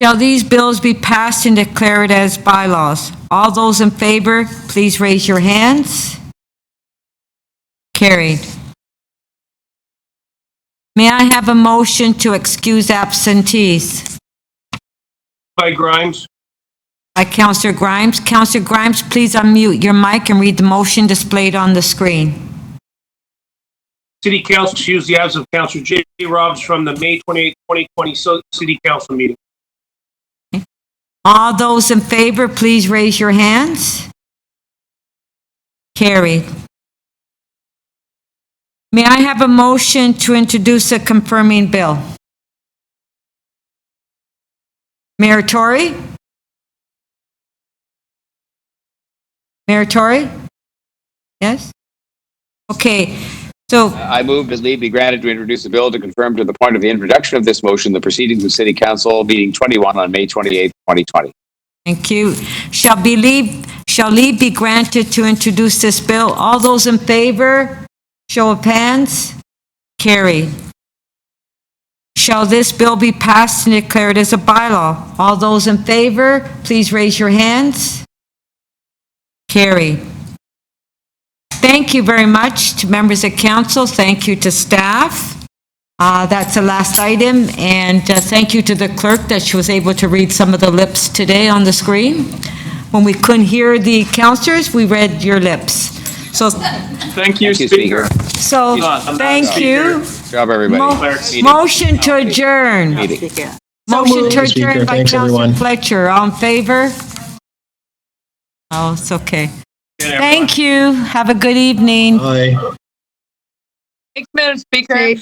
Shall these bills be passed and declared as bylaws? All those in favor, please raise your hands. Carried. May I have a motion to excuse absentees? By Grimes. By Councillor Grimes. Councillor Grimes, please unmute your mic and read the motion displayed on the screen. City Council excuse the absence of Councillor J. Robbins from the May 28, 2020 City Council meeting. All those in favor, please raise your hands. Carried. May I have a motion to introduce a confirming bill? Mayor Tory? Mayor Tory? Yes? Okay, so I move that leave be granted to introduce a bill to confirm to the point of the introduction of this motion the proceedings of City Council meeting 21 on May 28th, 2020. thank you. Shall leave be granted to introduce this bill? All those in favor, show of hands. Carried. Shall this bill be passed and declared as a bylaw? All those in favor, please raise your hands. Carried. Thank you very much to members of council. Thank you to staff. That's the last item. And thank you to the clerk that she was able to read some of the lips today on the screen. When we couldn't hear the councillors, we read your lips. So Thank you, Speaker. So, thank you. Good job, everybody. Motion to adjourn. Motion to adjourn by Councilor Fletcher. All in favor? Oh, it's okay. Thank you. Have a good evening. Bye. Thanks, Madam Speaker.